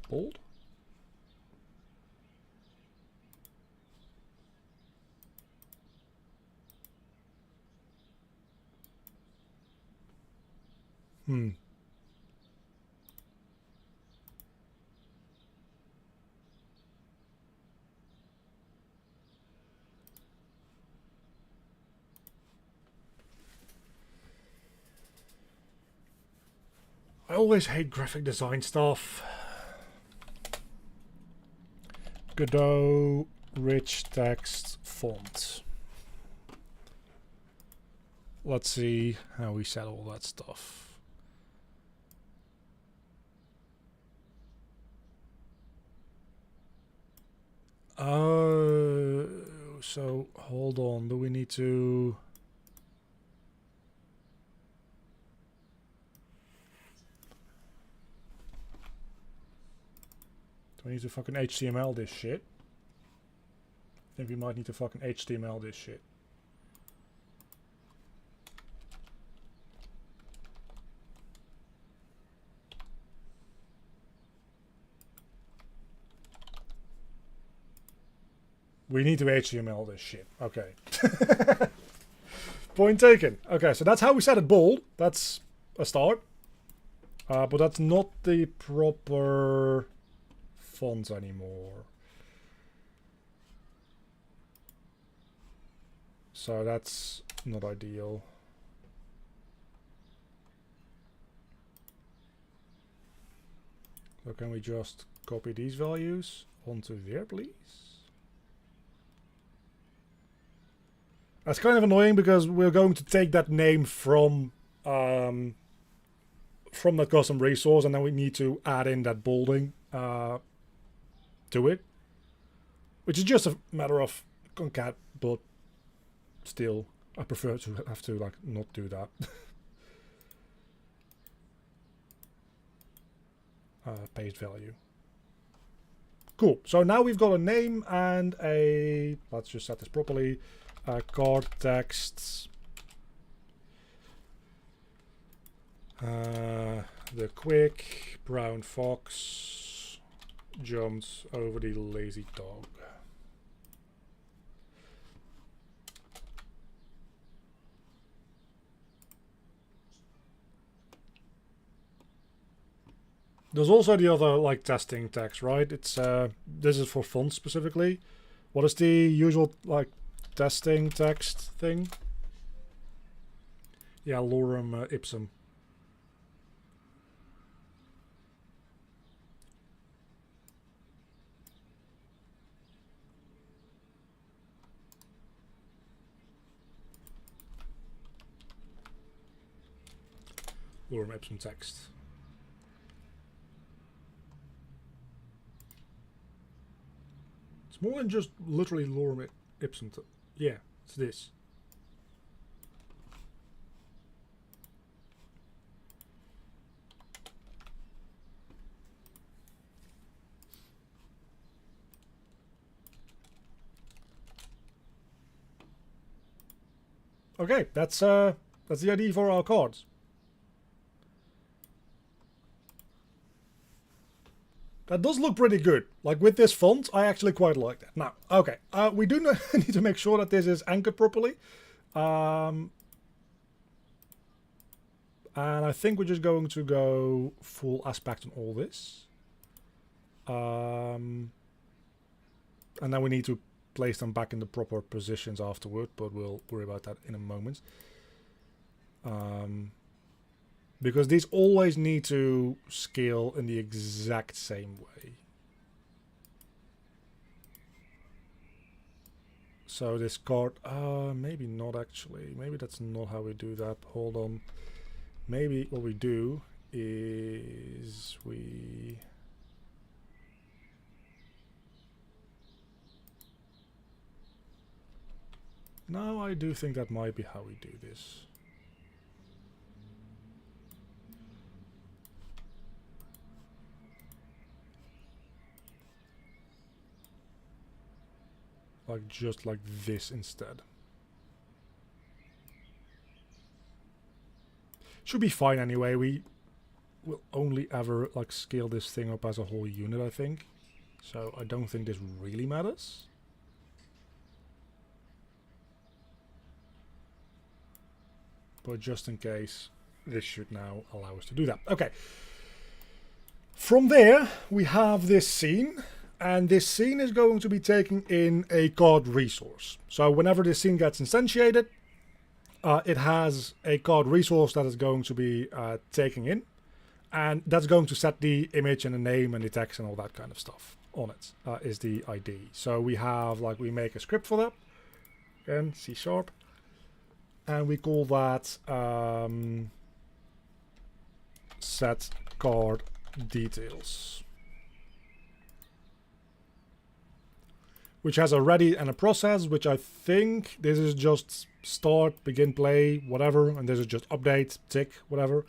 Bold. I always hate graphic design stuff. Godot rich text font. Let's see how we set all that stuff. Oh, so hold on. Do we need to... Do we need to fucking HTML this shit? I think we might need to fucking HTML this shit. We need to HTML this shit. Okay. Point taken. Okay, so that's how we set it bold. That's a start. But that's not the proper font anymore. So that's not ideal. So can we just copy these values onto there, please? That's kind of annoying because we're going to take that name from that custom resource, and then we need to add in that bolding to it, which is just a matter of concat, but still, I prefer to have to like not do that. Paste value. Cool. So now we've got a name and a. Let's just set this properly. Card text. The quick brown fox jumped over the lazy dog. There's also the other like testing text, right? It's this is for fonts specifically. What is the usual like testing text thing? Yeah, lorem ipsum. Lorem ipsum text. It's more than just literally lorem ipsum. Yeah, it's this. Okay, that's the idea for our cards. That does look pretty good. Like with this font, I actually quite like that. Now, okay, we do need to make sure that this is anchored properly. And I think we're just going to go full aspect on all this. And then we need to place them back in the proper positions afterward, but we'll worry about that in a moment. Because these always need to scale in the exact same way. So this card, maybe not actually. Maybe that's not how we do that. Hold on. Maybe what we do is we... No, I do think that might be how we do this. Like just like this instead. Should be fine anyway. We will only ever like scale this thing up as a whole unit, I think. So I don't think this really matters. But just in case, this should now allow us to do that. Okay. From there, we have this scene. And this scene is going to be taking in a card resource. So whenever this scene gets instantiated, it has a card resource that is going to be taking in. And that's going to set the image and the name and the text and all that kind of stuff on it, is the ID. So we have, like, we make a script for that. Again, C#. And we call that set card details. Which has a ready and a process, which I think this is just start, begin, play, whatever, and this is just update, tick, whatever.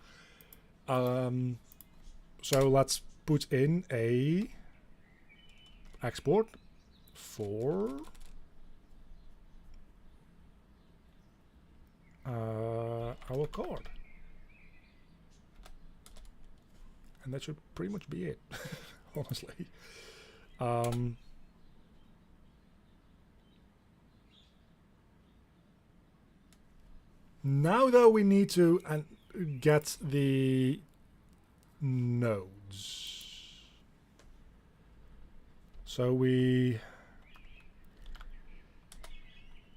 So let's put in a export for our card. And that should pretty much be it, honestly. Now though we need to get the nodes. So we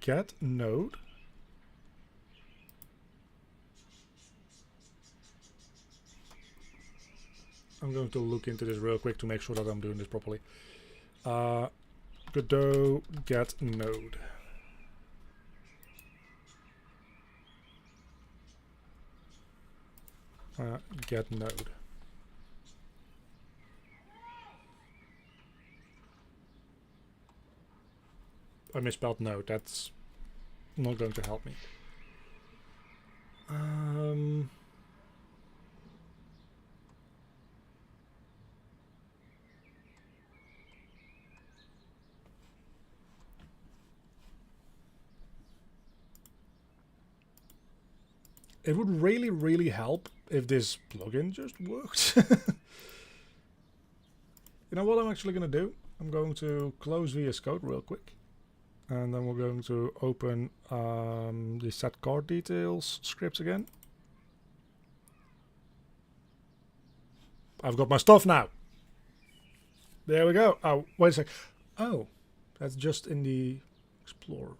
get node. I'm going to look into this real quick to make sure that I'm doing this properly. Godot get node. Get node. I misspelled node. That's not going to help me. It would really, really help if this plugin just worked. You know what I'm actually going to do? I'm going to close VS Code real quick. And then we're going to open the set card details scripts again. I've got my stuff now. There we go. Oh, wait a sec. Oh, That's just in the Explorer.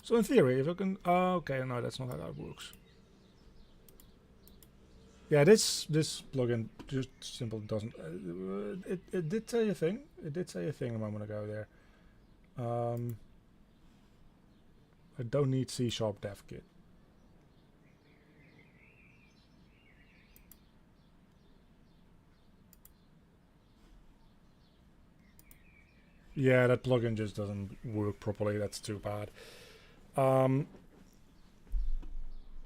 So in theory, if I can... okay, no, that's not how that works. Yeah, this plugin just simply doesn't... it did say a thing. It did say a thing a moment ago there. I don't need C# dev kit. Yeah, that plugin just doesn't work properly. That's too bad.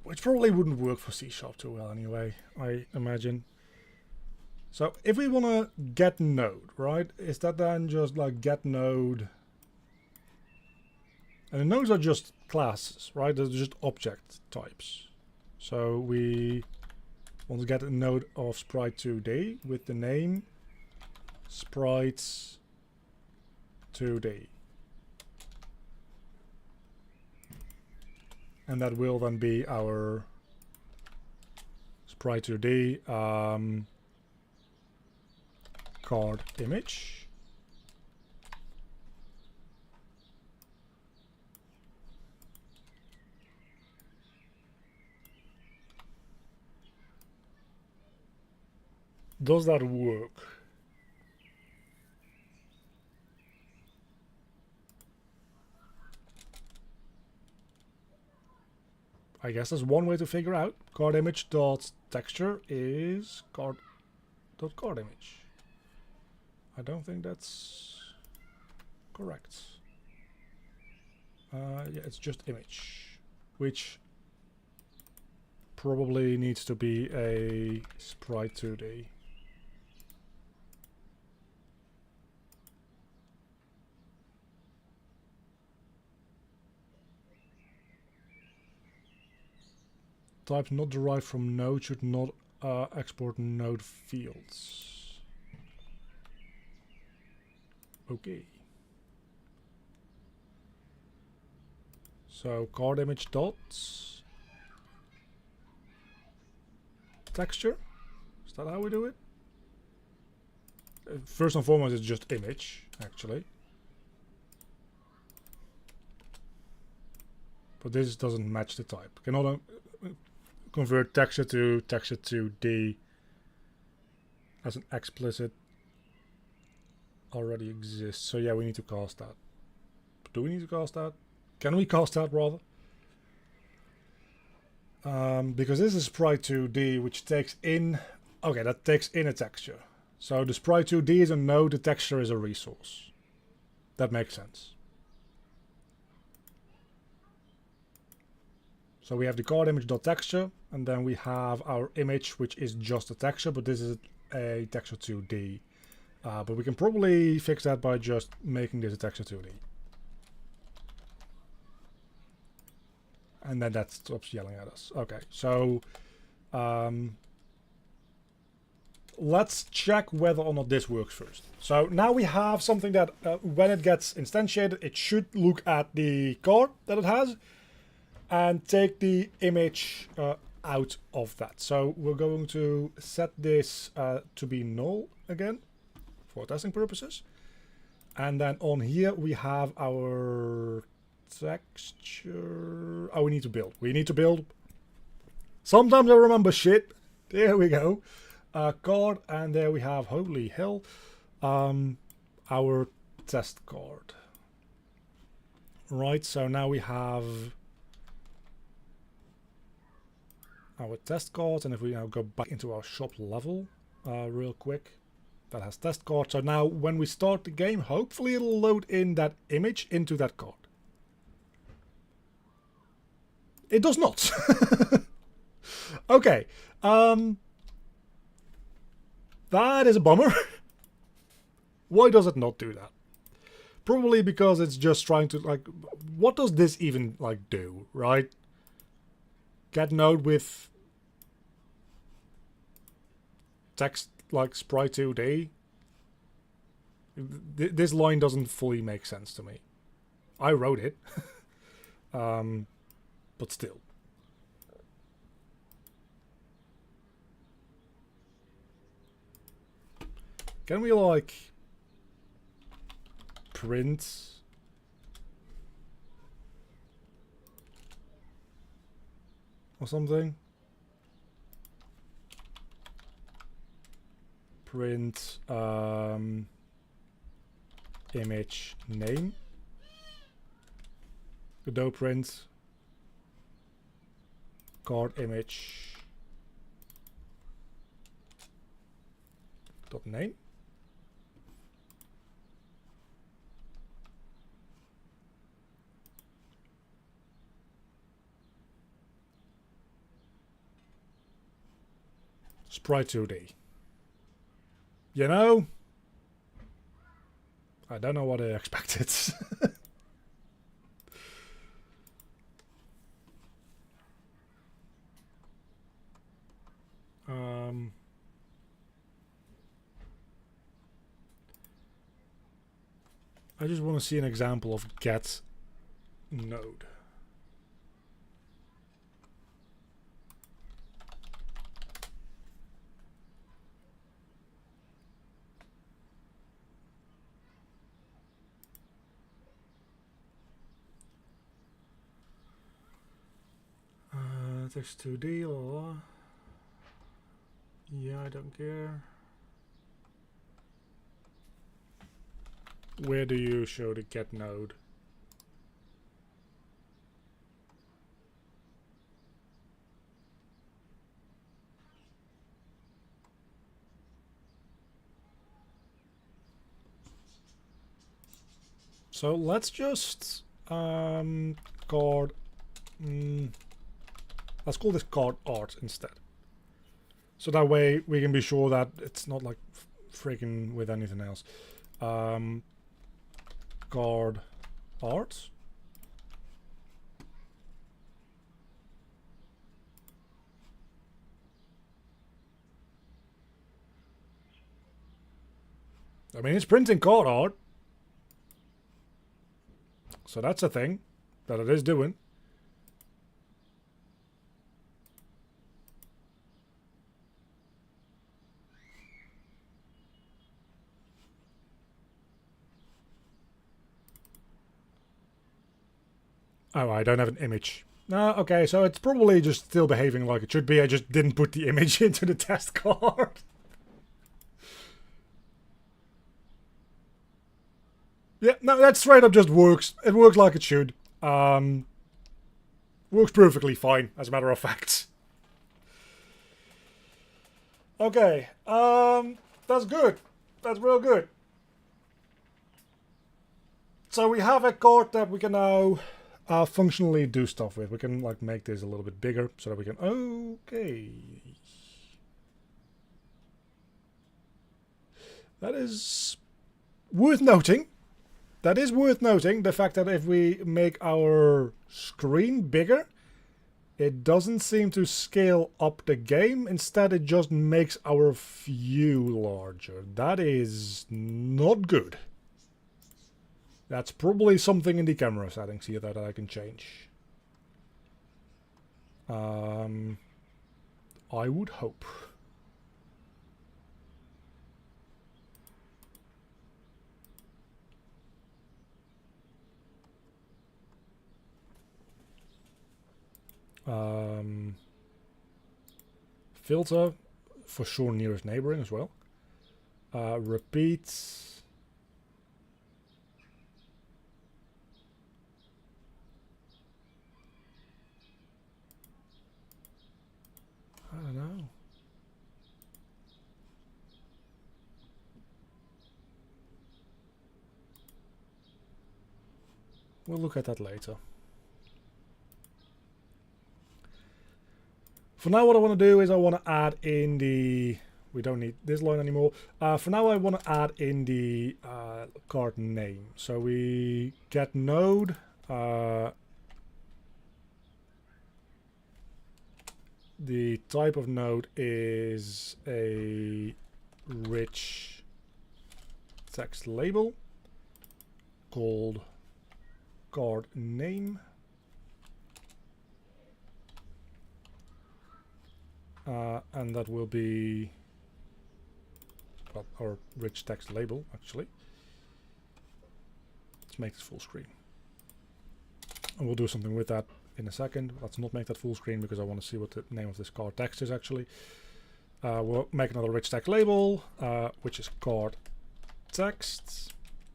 Which probably wouldn't work for C# too well anyway, I imagine. So if we want to get node, right? Is that then just like get node? And the nodes are just classes, right? They're just object types. So we want to get a node of sprite 2D with the name sprites 2D. And that will then be our sprite 2D card image. Does that work? I guess there's one way to figure out. Card image dot texture is card dot card image. I don't think that's correct. Yeah, it's just image, which probably needs to be a sprite 2D. Types not derived from node should not export node fields. Okay. So card image dots texture. Is that how we do it? First and foremost, it's just image, actually. But this doesn't match the type. Cannot convert texture to texture 2D as an explicit already exists. So yeah, we need to cast that. Do we need to cast that? Can we cast that rather? Because this is sprite 2D, which takes in... Okay, that takes in a texture. So the sprite 2D is a node, the texture is a resource. That makes sense. So we have the card image.texture, and then we have our image, which is just a texture, but this is a texture 2D. But we can probably fix that by just making this a texture 2D. And then that stops yelling at us. Okay, so let's check whether or not this works first. So now we have something that when it gets instantiated, it should look at the card that it has and take the image out of that. So we're going to set this to be null again for testing purposes. And then on here we have our texture. Oh, we need to build. We need to build. Sometimes I remember shit. There we go. Card, and there we have, holy hell, our test card. Right, so now we have our test card, and if we now go back into our shop level real quick, that has test card. So now when we start the game, hopefully it'll load in that image into that card. It does not. Okay. That is a bummer. Why does it not do that? Probably because it's just trying to, like, what does this even, like, do, right? Get node with text like sprite 2D. This line doesn't fully make sense to me. I wrote it. But still. Can we, like, print or something. Print image name. Godot print card image dot name. Sprite 2D. You know, I don't know what I expected. I just want to see an example of get node. Text 2D, la. Yeah, I don't care. Where do you show the get node? So let's just card. Let's call this card art instead. So that way we can be sure that it's not like freaking with anything else. Card art. I mean, it's printing card art. So that's a thing that it is doing. Oh, I don't have an image. No, okay, so it's probably just still behaving like it should be. I just didn't put the image into the test card. Yeah, no, that straight up just works. It works like it should. Works perfectly fine, as a matter of fact. Okay, that's good. That's real good. So we have a card that we can now functionally do stuff with. We can like make this a little bit bigger so that we can. Okay. That is worth noting. That is worth noting, the fact that if we make our screen bigger, it doesn't seem to scale up the game. Instead, it just makes our view larger. That is not good. That's probably something in the camera settings here that I can change. I would hope. Filter, for sure nearest neighboring as well. Repeat. I don't know. We'll look at that later. For now, what I want to do is I want to add in the... We don't need this line anymore. For now, I want to add in the card name. So we get node. The type of node is a rich text label called card name. And that will be well, our rich text label, actually. make this full screen. And we'll do something with that in a second. Let's not make that full screen because I want to see what the name of this card text is actually. We'll make another rich text label, which is card text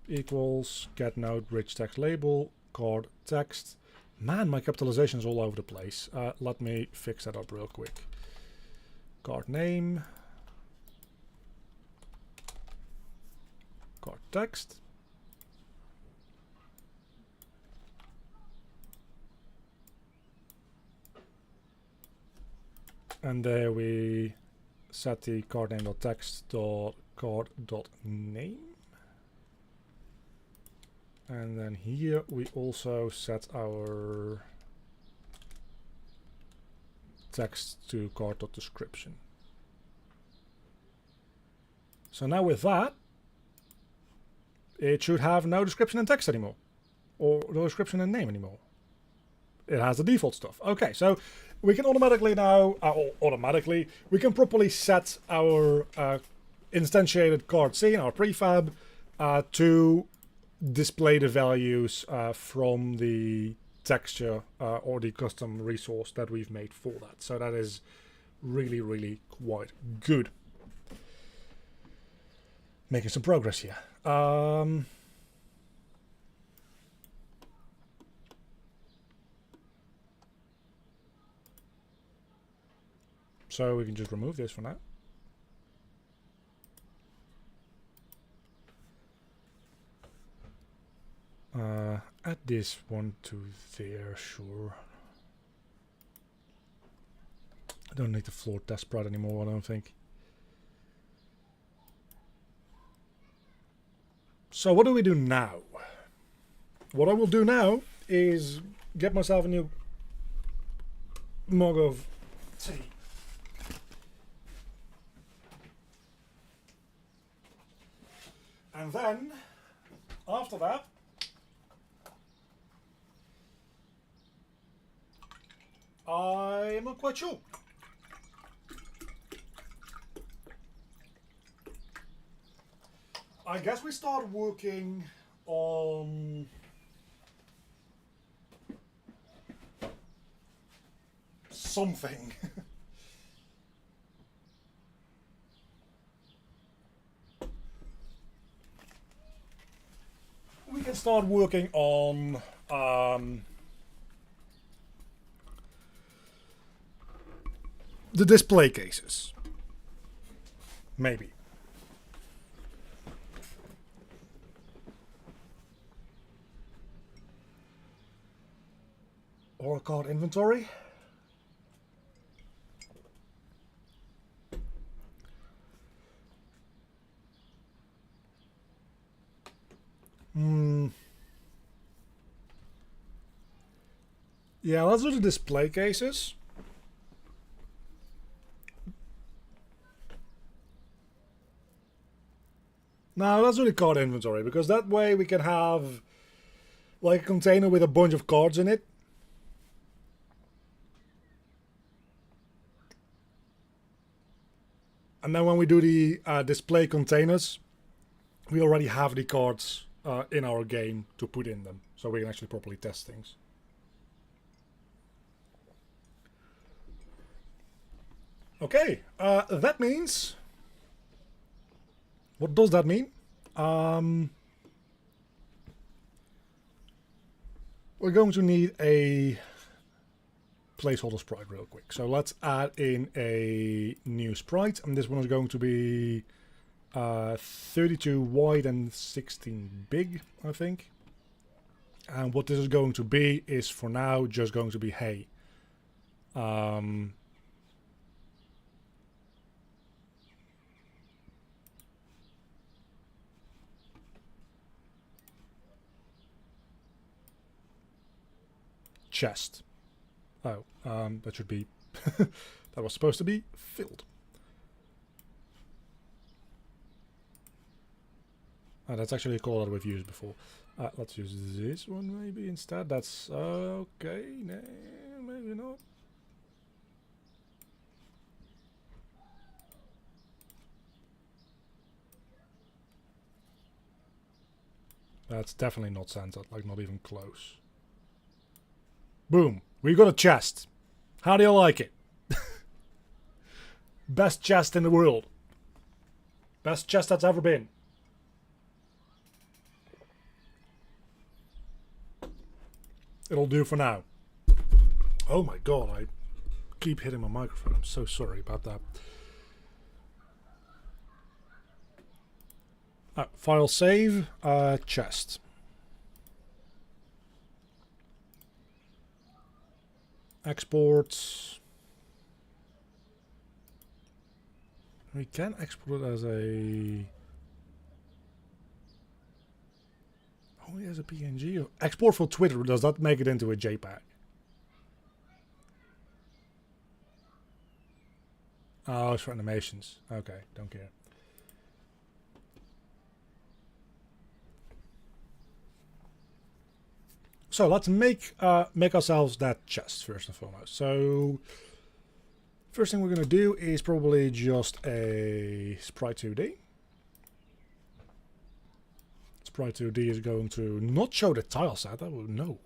equals get node rich text label card text. Man, my capitalization is all over the place. Let me fix that up real quick. Card name, card text. And there we set the card name.text.card.name. And then here we also set our text to card.description. So now with that, it should have no description and text anymore. Or no description and name anymore. It has the default stuff. Okay, so we can automatically now, we can properly set our instantiated card scene, our prefab, to display the values from the texture or the custom resource that we've made for that. So that is really, really quite good. Making some progress here. So we can just remove this for now. Add this one to there, sure. I don't need the floor test sprite anymore, I don't think. So what do we do now? What I will do now is get myself a new mug of tea. And then, after that, I'm not quite sure. I guess we start working on something. We can start working on the display cases. Maybe. Or a card inventory. Yeah, let's do the display cases. Now let's do the card inventory, because that way we can have like a container with a bunch of cards in it. And then when we do the display containers, we already have the cards in our game to put in them, so we can actually properly test things. Okay, that means... What does that mean? We're going to need a placeholder sprite real quick. So let's add in a new sprite, and this one is going to be 32 wide and 16 big, I think. And what this is going to be is, for now, just going to be hey. Chest. Oh, that should be... that was supposed to be filled. That's actually a call that we've used before. Let's use this one maybe instead. That's okay. No, maybe not. That's definitely not centered, like not even close. Boom. We got a chest. How do you like it? Best chest in the world. Best chest that's ever been. It'll do for now. Oh my god, I keep hitting my microphone. I'm so sorry about that. File save, chest. Export. We can export it as a... only as a PNG. Export for Twitter, does that make it into a JPEG? Oh, it's for animations. Okay, don't care. So let's make ourselves that chest first and foremost. So first thing we're going to do is probably just a sprite 2D. Sprite 2D is going to not show the tile set. That would no.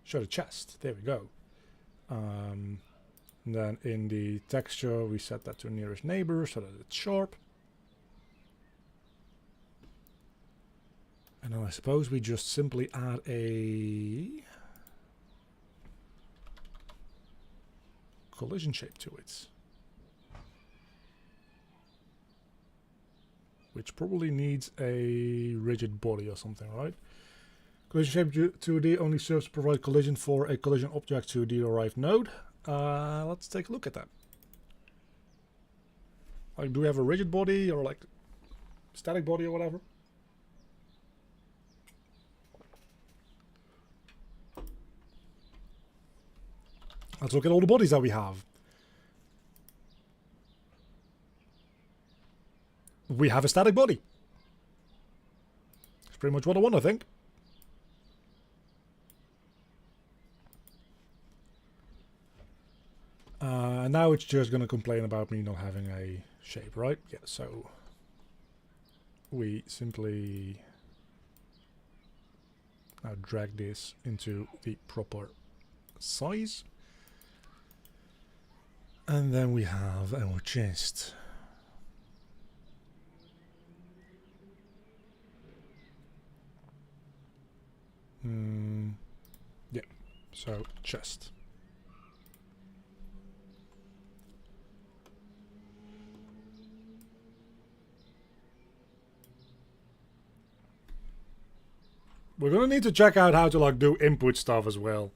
Show the chest. There we go. And then in the texture we set that to nearest neighbor so that it's sharp. And then I suppose we just simply add a collision shape to it. Which probably needs a rigid body or something, right? Collision shape 2D only serves to provide collision for a collision object to the derived node. Let's take a look at that. Like, do we have a rigid body or like static body or whatever? Let's look at all the bodies that we have. We have a static body. That's pretty much what I want, I think. Now it's just going to complain about me not having a shape, right? Yeah, so we simply now drag this into the proper size. And then we have our chest. Yeah, so chest. We're gonna need to check out how to like do input stuff as well.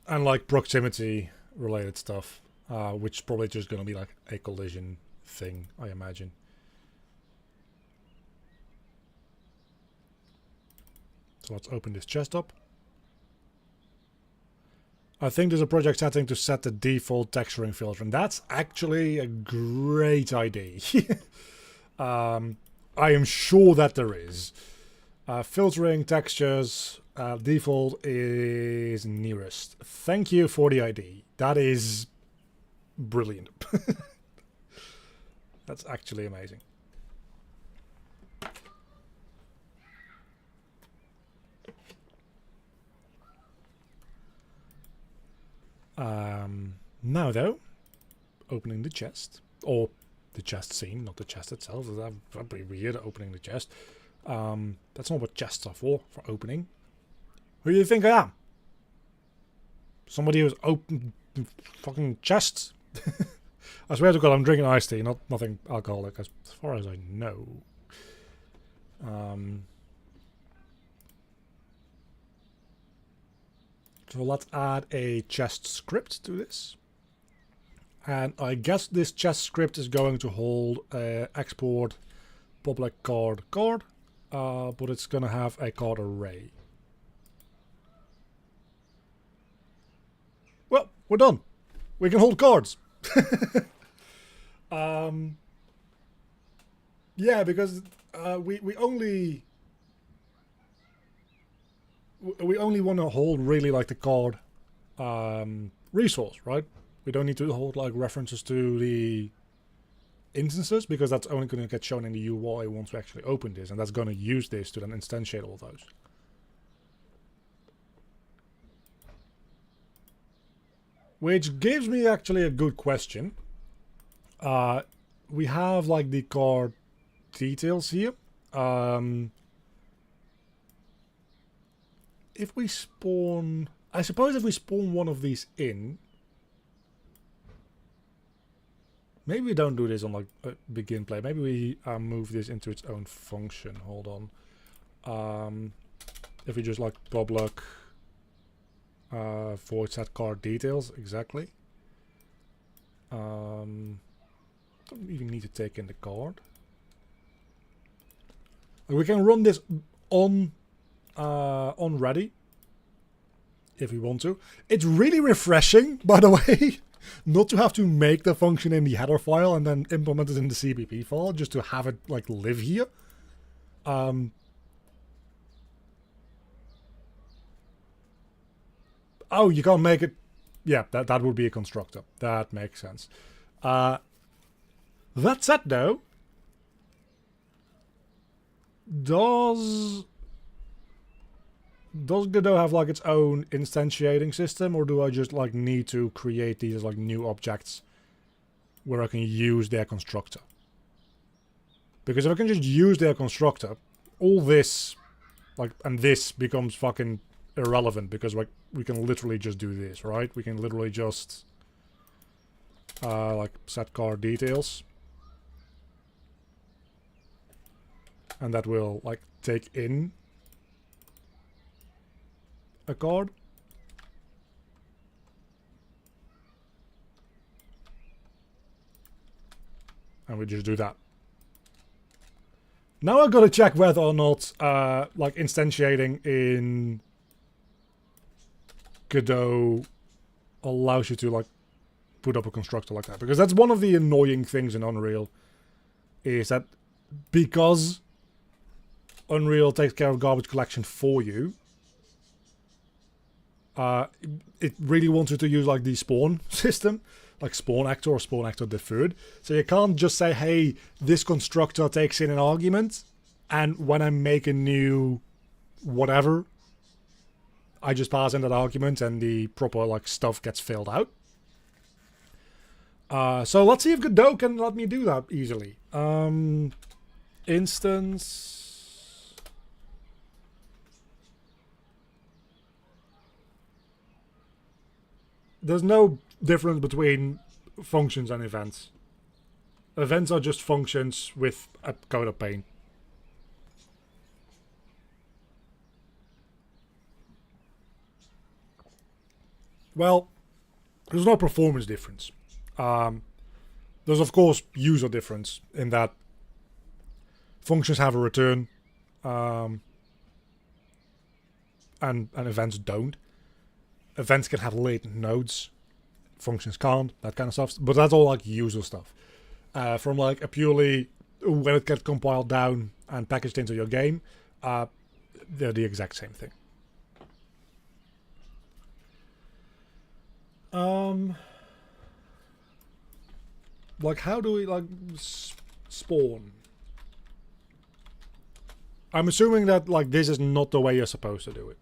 And like proximity related stuff, which is probably just gonna be like a collision thing, I imagine. So let's open this chest up. I think there's a project setting to set the default texturing filter, and that's actually a great idea. I am sure that there is. Filtering textures, default is nearest. Thank you for the ID. That is brilliant. That's actually amazing. Now though, opening the chest, or the chest scene, not the chest itself. That'd be weird, opening the chest. That's not what chests are for opening. Who do you think I am? Somebody who's opened fucking chests? I swear to God, I'm drinking iced tea, nothing alcoholic, as far as I know. So let's add a chest script to this. And I guess this chest script is going to hold export public card, but it's going to have a card array. Well, we're done. We can hold cards. Yeah, because we only want to hold really like the card resource, right? We don't need to hold like references to the instances because that's only going to get shown in the UI once we actually open this, and that's going to use this to then instantiate all those. Which gives me actually a good question. We have like the card details here. If we spawn, I suppose if we spawn one of these in, maybe we don't do this on like begin play. Maybe we move this into its own function. Hold on. If we just like public void set card details, exactly. Don't even need to take in the card. We can run this on ready if we want to. It's really refreshing, by the way, not to have to make the function in the header file and then implement it in the CBP file, just to have it like live here. Oh, you can't make it. Yeah, that would be a constructor. That makes sense. That said, though, does Godot have like its own instantiating system, or do I just like need to create these as like new objects where I can use their constructor? Because if I can just use their constructor, all this like and this becomes fucking irrelevant because like we can literally just do this, right? We can literally just like set card details, and that will like take in a card. And we just do that. Now I've got to check whether or not like instantiating in Godot allows you to like put up a constructor like that, because that's one of the annoying things in Unreal, is that because Unreal takes care of garbage collection for you, it really wants you to use like the spawn system, like spawn actor or spawn actor deferred. So you can't just say, hey, this constructor takes in an argument, and when I make a new whatever, I just pass in that argument and the proper like stuff gets filled out. So let's see if Godot can let me do that easily. Instance. There's no difference between functions and events. Events are just functions with a code of paint. Well, there's no performance difference. There's of course user difference in that functions have a return, and events don't. Events can have latent nodes, functions can't, that kind of stuff. But that's all like user stuff. From like a purely when it gets compiled down and packaged into your game, they're the exact same thing. Like how do we like spawn? I'm assuming that like this is not the way you're supposed to do it.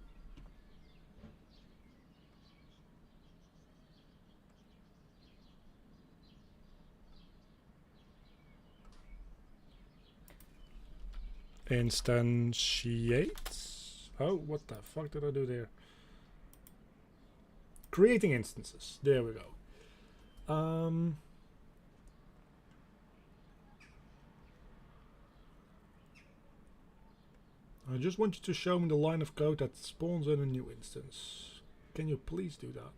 Instantiate. Oh, what the fuck did I do there? Creating instances. There we go. I just want you to show me the line of code that spawns in a new instance. Can you please do that?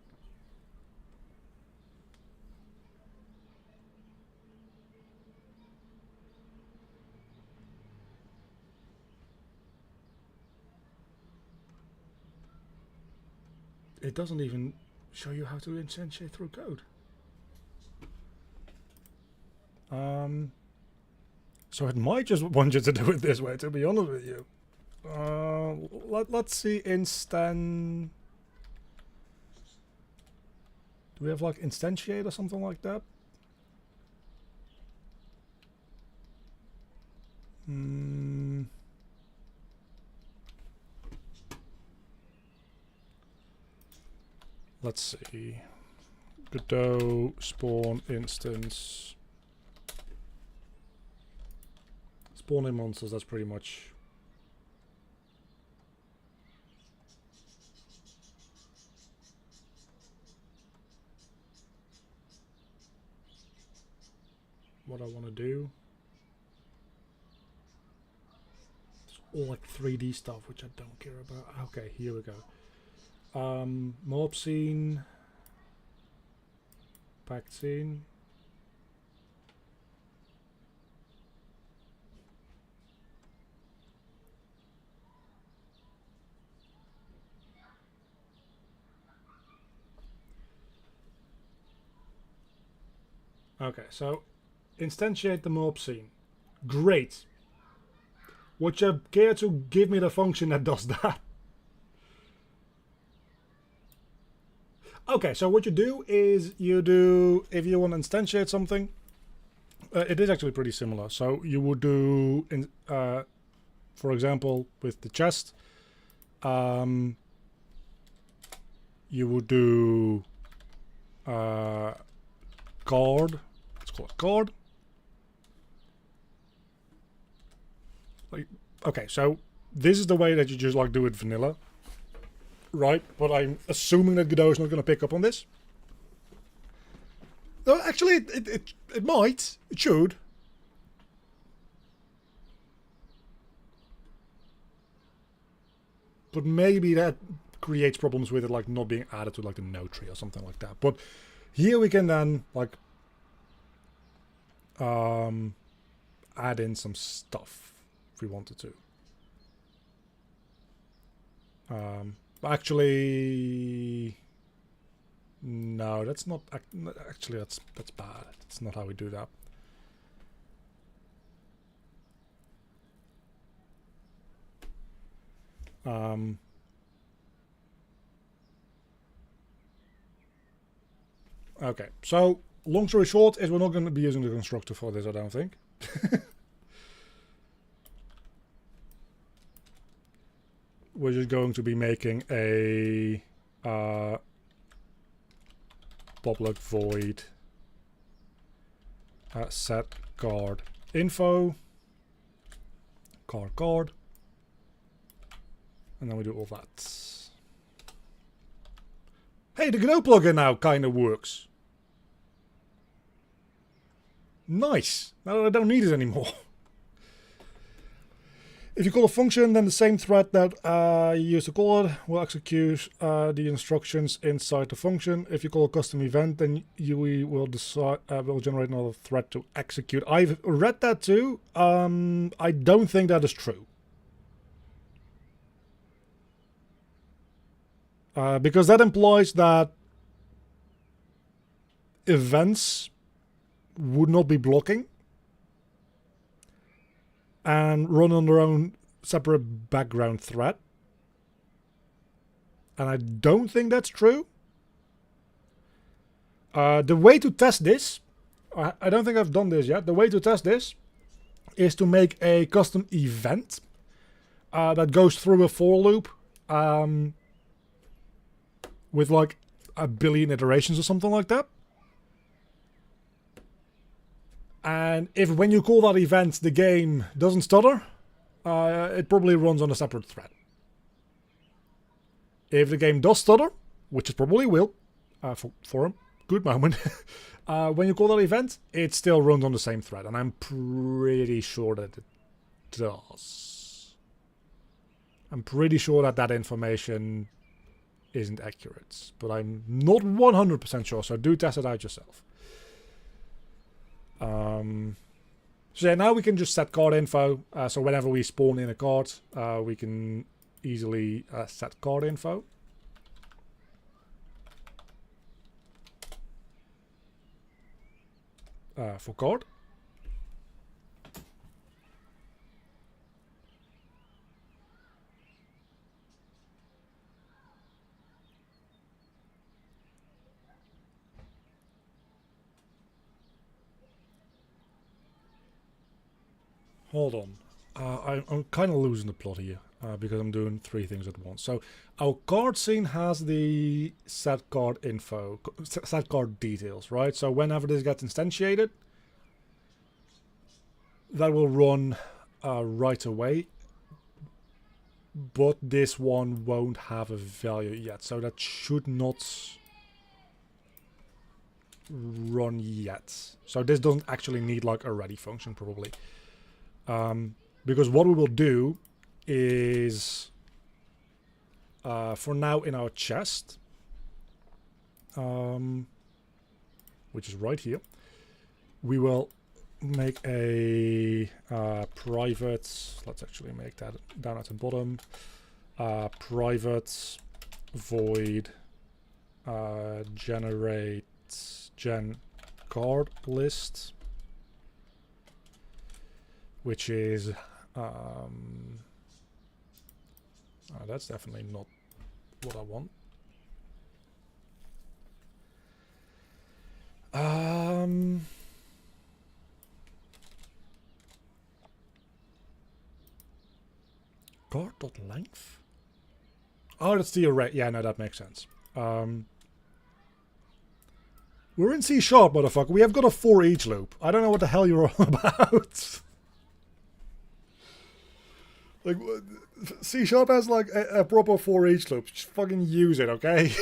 It doesn't even show you how to instantiate through code. So it might just want you to do it this way, to be honest with you. Let's see instant. Do we have like instantiate or something like that? Let's see. Godot spawn instance. Spawning monsters, that's pretty much. What I want to do. It's all like 3D stuff, which I don't care about. Okay, here we go. Mob scene. Packed scene. Okay, so instantiate the mob scene. Great. Would you care to give me the function that does that? Okay, so what you do is you do, if you want to instantiate something, it is actually pretty similar. So you would do, for example, with the chest, you would do card. Let's call it card. Like, okay, so this is the way that you just like do it vanilla, right? But I'm assuming that Godot is not going to pick up on this. No, actually, it might. It should. But maybe that creates problems with it, like not being added to like the node tree or something like that. But here we can then like add in some stuff if we wanted to. Actually, no, that's not. Actually, that's bad. That's not how we do that. Okay, so long story short is we're not going to be using the constructor for this, I don't think. We're just going to be making a public void set card info card, and then we do all that. Hey, the Godot plugin now kind of works. Nice. Now that I don't need it anymore. If you call a function, then the same thread that you used to call it will execute the instructions inside the function. If you call a custom event, then UI will decide will generate another thread to execute. I've read that too. I don't think that is true. Because that implies that events would not be blocking and run on their own separate background thread. And I don't think that's true. The way to test this, I don't think I've done this yet. The way to test this is to make a custom event that goes through a for loop with like a billion iterations or something like that. And if when you call that event the game doesn't stutter, it probably runs on a separate thread. If the game does stutter, which it probably will, for a good moment, when you call that event, it still runs on the same thread. And I'm pretty sure that it does. I'm pretty sure that that information isn't accurate, but I'm not 100% sure, so do test it out yourself. So yeah, now we can just set card info. So whenever we spawn in a card, we can easily set card info. For card. Hold on. I'm kind of losing the plot here because I'm doing three things at once. So our card scene has the set card info, set card details, right? So whenever this gets instantiated, that will run right away. But this one won't have a value yet, so that should not run yet. So this doesn't actually need like a ready function probably. Because what we will do is for now in our chest, which is right here, we will make a private, let's actually make that down at the bottom, private void generate gen card list, which is that's definitely not what I want. Card.length? Oh, that's the array. Yeah, no, that makes sense. We're in C#, motherfucker. We have got a for each loop. I don't know what the hell you're all about. Like, C# has like a proper for each loop. Just fucking use it, okay?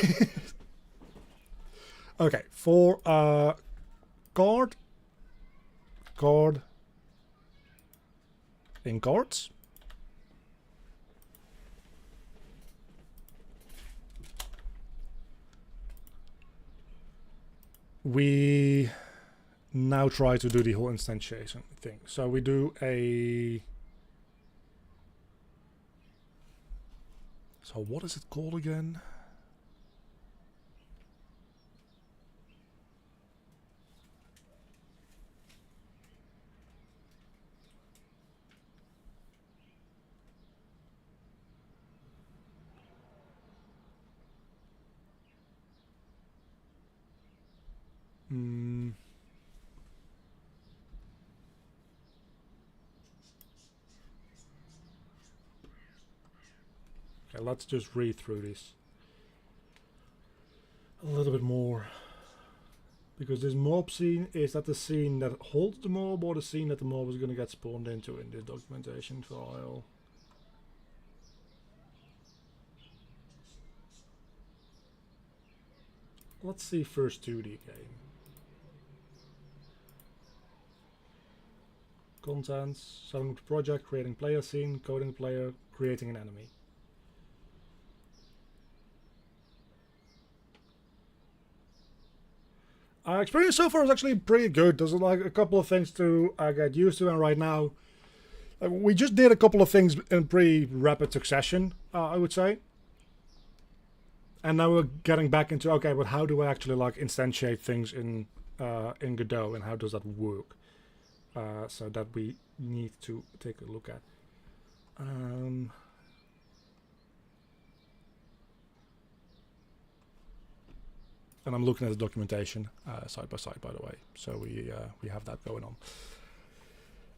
Okay, for card in cards. We now try to do the whole instantiation thing. So we do a... So what is it called again? Okay, let's just read through this a little bit more. Because this mob scene, is that the scene that holds the mob or the scene that the mob is going to get spawned into in this documentation file? Let's see first 2D game. Contents, setting up the project, creating player scene, coding player, creating an enemy. Experience so far is actually pretty good. There's like a couple of things to get used to, and right now we just did a couple of things in pretty rapid succession, I would say. And now we're getting back into, okay, but how do I actually like instantiate things in Godot, and how does that work? So that we need to take a look at. And I'm looking at the documentation side by side, by the way. So we have that going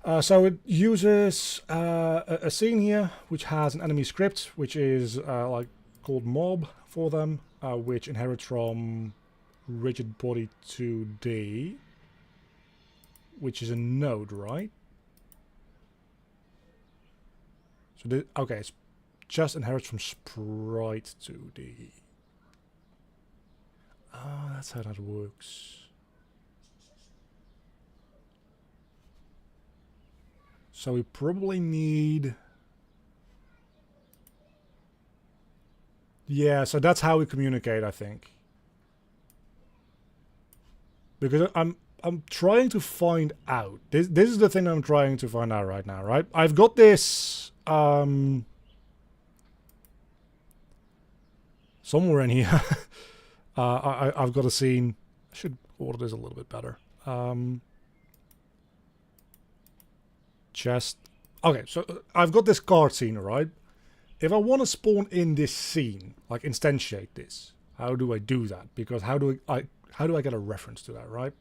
on. So it uses a scene here, which has an enemy script, which is like called mob for them, which inherits from rigid body 2D, which is a node, right? So this, okay, it's just inherits from sprite 2D. Oh, that's how that works. So we probably need... Yeah, so that's how we communicate, I think. Because I'm trying to find out. This is the thing I'm trying to find out right now, right? I've got this somewhere in here. I've got a scene. I should order this a little bit better. Just okay. So I've got this card scene, right? If I want to spawn in this scene, like instantiate this, how do I do that? Because how do I get a reference to that, right?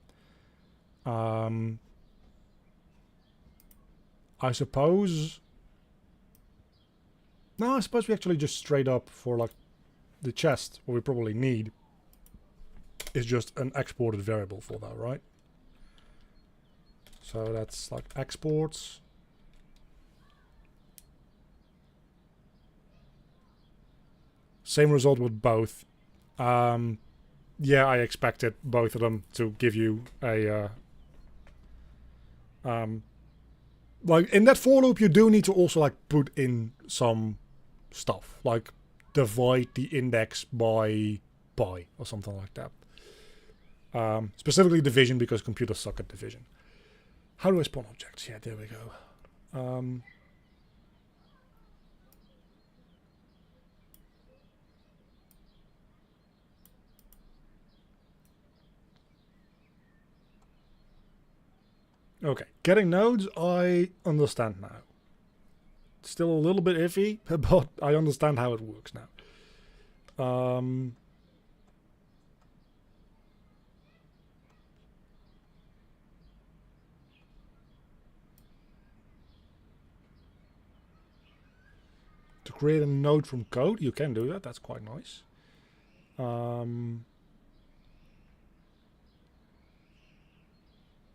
I suppose... No, I suppose we actually just straight up for like the chest, what we probably need is just an exported variable for that, right? So that's like exports. Same result with both. Yeah, I expected both of them to give you a... like, in that for loop, you do need to also, like, put in some stuff. Like, divide the index by pi or something like that. Specifically division, because computers suck at division. How do I spawn objects? Yeah, there we go. Okay, getting nodes, I understand now. Still a little bit iffy, but I understand how it works now. To create a node from code, you can do that. That's quite nice.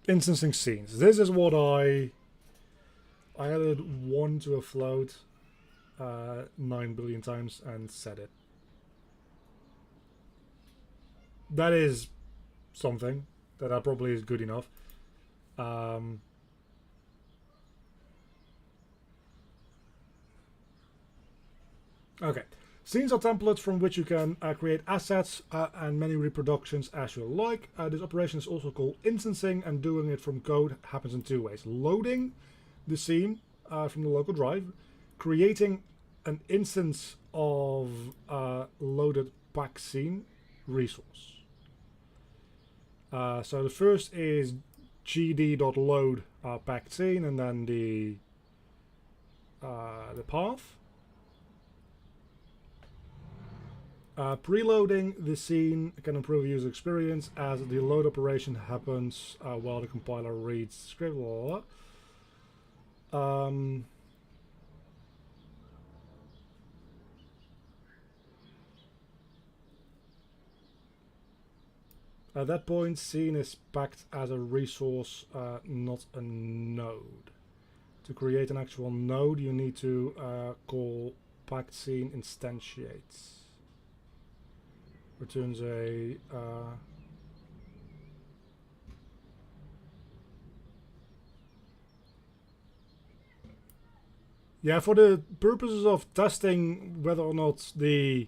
Instancing scenes. This is what I added one to a float 9 billion times and set it. That is something that probably is good enough. Okay. Scenes are templates from which you can create assets and many reproductions as you like. This operation is also called instancing, and doing it from code happens in two ways. Loading the scene from the local drive, creating an instance of loaded pack scene resource. So the first is gd.load packed scene, and then the path. Preloading the scene can improve user experience as the load operation happens while the compiler reads the script. Blah, blah, blah. At that point, scene is packed as a resource, not a node. To create an actual node, you need to call packed scene instantiates. Returns a yeah, for the purposes of testing whether or not the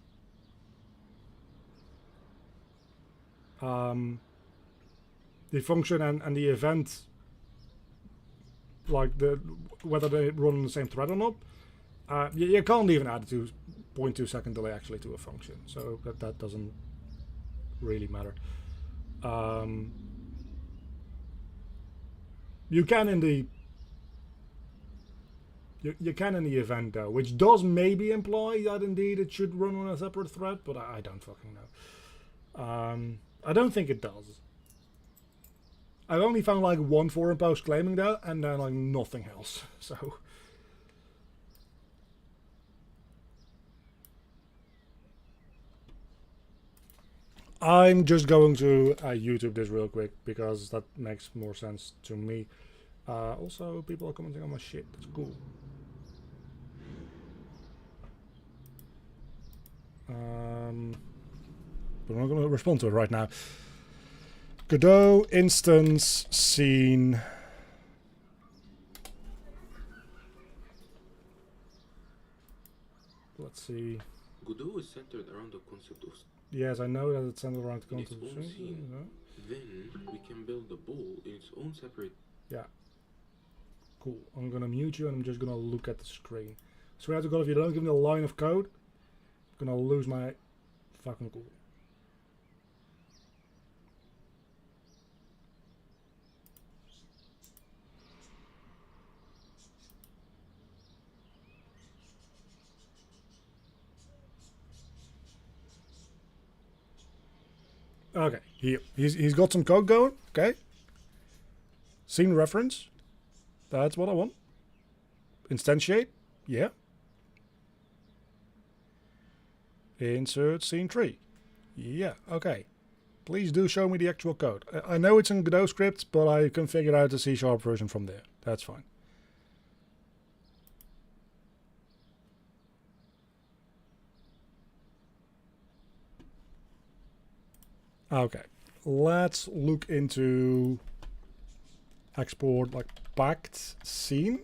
function and the event, like whether they run on the same thread or not, you can't even add a 2.2 second delay actually to a function, so that doesn't really matter. You can in the you can in the event though, which does maybe imply that indeed it should run on a separate thread, but I don't fucking know. I don't think it does. I've only found like one forum post claiming that, and then like nothing else. So I'm just going to YouTube this real quick because that makes more sense to me. Also, people are commenting on my shit. That's cool. But I'm not going to respond to it right now. Godot instance scene. Let's see. Godot is centered around the concept of... Yes, I know that it's centered around the concept of scene. scene. Then we can build the ball in its own separate... Yeah. Cool. I'm gonna mute you and I'm just gonna look at the screen. Swear to God, if you don't give me a line of code, I'm gonna lose my fucking cool. Okay, he's got some code going. Okay. Scene reference. That's what I want. Instantiate? Yeah. Insert scene tree. Yeah, okay. Please do show me the actual code. I know it's in Godot script, but I can figure out the C# version from there. That's fine. Okay, let's look into export like packed scene,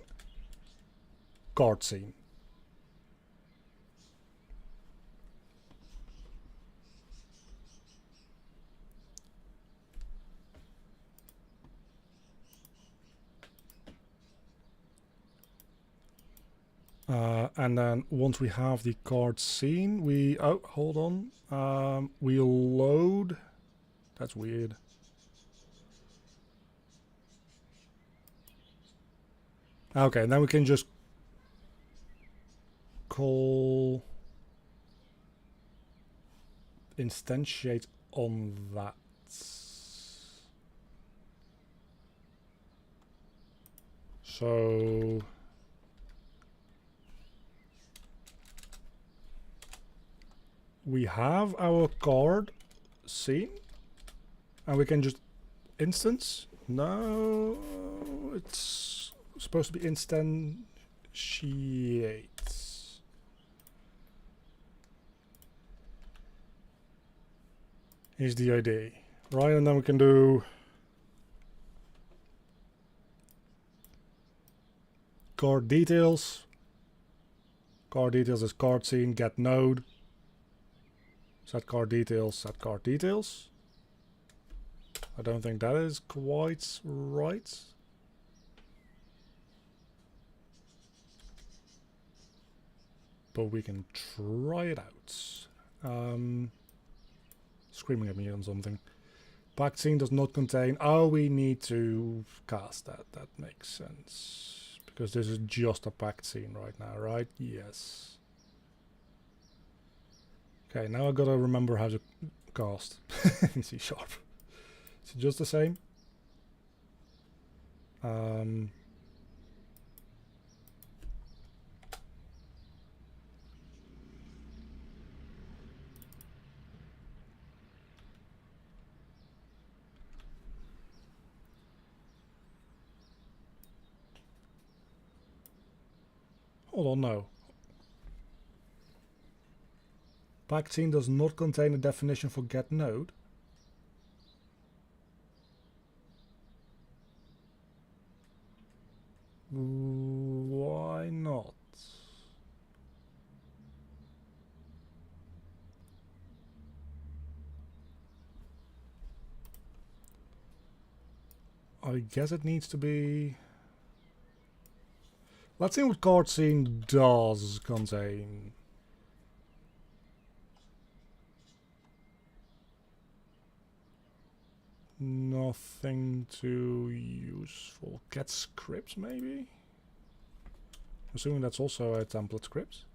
card scene. And then once we have the card scene, we hold on, we'll load. That's weird. Okay, and then we can just call instantiate on that. So we have our card scene, and we can just instance. No, it's supposed to be instantiate. Here's the ID, right? And then we can do card details. Card details is card scene get node. Set card details, set card details. I don't think that is quite right. But we can try it out. Screaming at me on something. Packed scene does not contain... Oh, we need to cast that. That makes sense. Because this is just a packed scene right now, right? Yes. Okay, now I gotta remember how to cast in C#. Is it just the same? Hold on, no. Packed scene does not contain a definition for get node. Why not? I guess it needs to be... Let's see what card scene does contain. Nothing too useful. Get scripts, maybe? Assuming that's also a template script.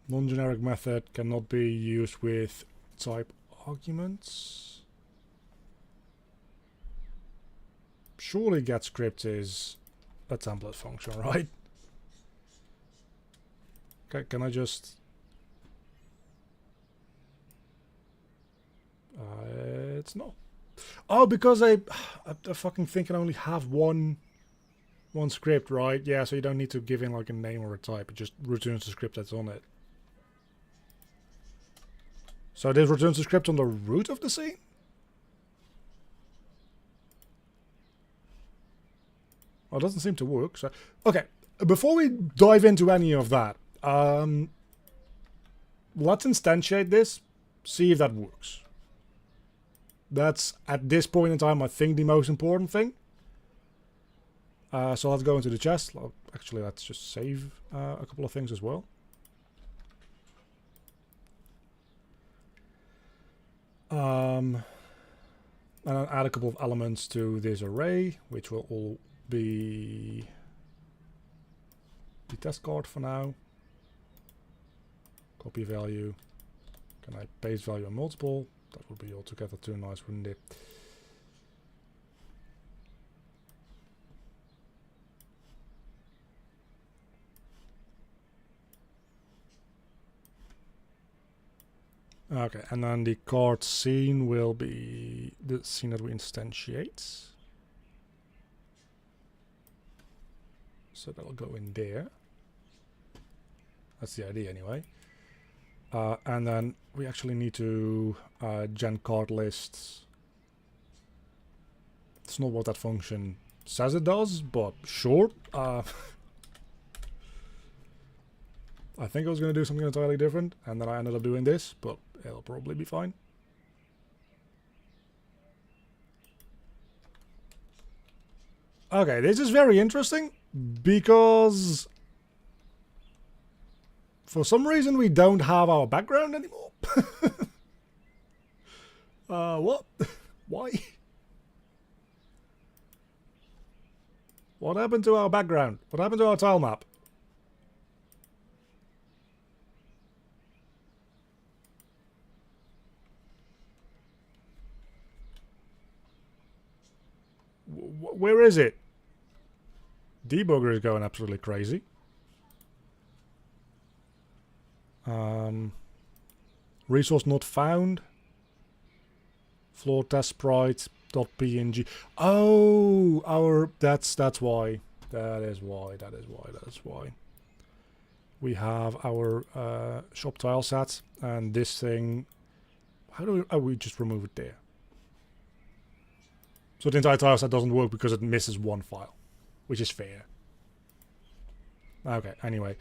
Non-generic method cannot be used with type arguments. Surely get script is a template function, right? Okay, can I just... it's not. Oh, because I fucking think I only have one script, right? Yeah, so you don't need to give in like a name or a type. It just returns the script that's on it. So this returns the script on the root of the scene? Well, it doesn't seem to work. So okay, before we dive into any of that, let's instantiate this, see if that works. That's, at this point in time, I think the most important thing. So let's go into the chest. Actually, let's just save a couple of things as well. And then add a couple of elements to this array, which will all be the test card for now. Copy value. Can I paste value on multiple? That would be altogether too nice, wouldn't it? Okay, and then the card scene will be the scene that we instantiate. So that'll go in there. That's the idea anyway. And then we actually need to gen card lists. It's not what that function says it does, but sure. I think I was going to do something entirely different, and then I ended up doing this, but it'll probably be fine. Okay, this is very interesting, because for some reason we don't have our background anymore. What? Why? What happened to our background? What happened to our tile map? Where is it? Debugger is going absolutely crazy. Resource not found. Floor test sprite .png. Oh, that's why. That is why. We have our shop tile sets, and this thing. How do we? Oh, we just remove it there. So the entire tile set doesn't work because it misses one file, which is fair. Okay. Anyway,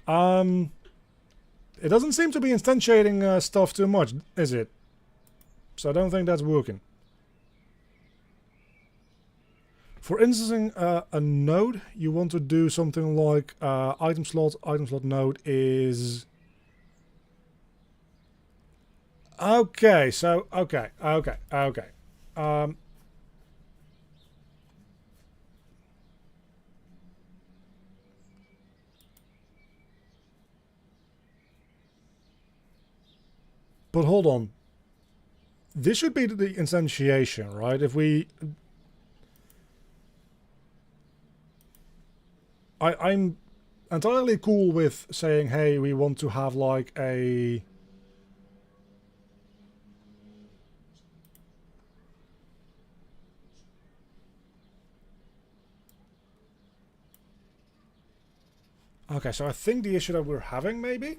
it doesn't seem to be instantiating stuff too much, is it? So I don't think that's working. For instancing a node, you want to do something like item slot node is... Okay, so, okay. But hold on. This should be the instantiation, right? If we... I'm entirely cool with saying, hey, we want to have like a... Okay, so I think the issue that we're having, maybe...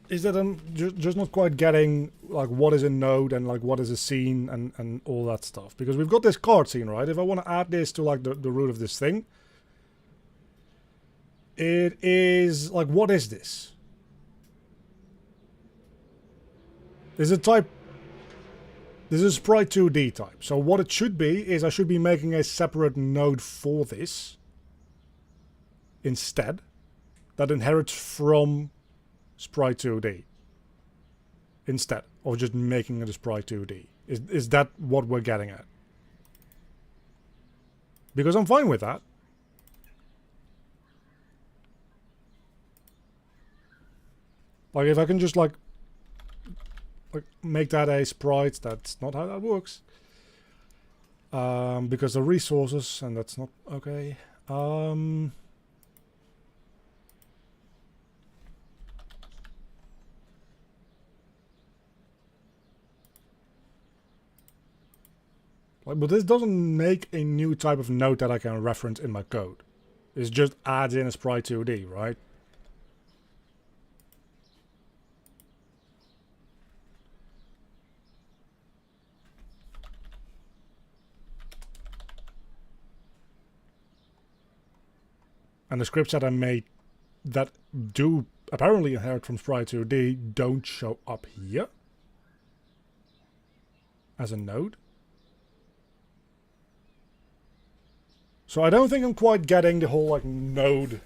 is that I'm just not quite getting like what is a node and like what is a scene and all that stuff. Because we've got this card scene, right? If I want to add this to like the root of this thing, it is like, what is this? This is a type. This is sprite 2D type. So what it should be is I should be making a separate node for this instead that inherits from sprite 2D instead of just making it a sprite 2D. Is that what we're getting at? Because I'm fine with that. Like if I can just like make that a sprite, that's not how that works. Because the resources, and that's not okay. But this doesn't make a new type of node that I can reference in my code. It just adds in a sprite 2D, right? And the scripts that I made that do apparently inherit from sprite 2D don't show up here as a node. So I don't think I'm quite getting the whole like node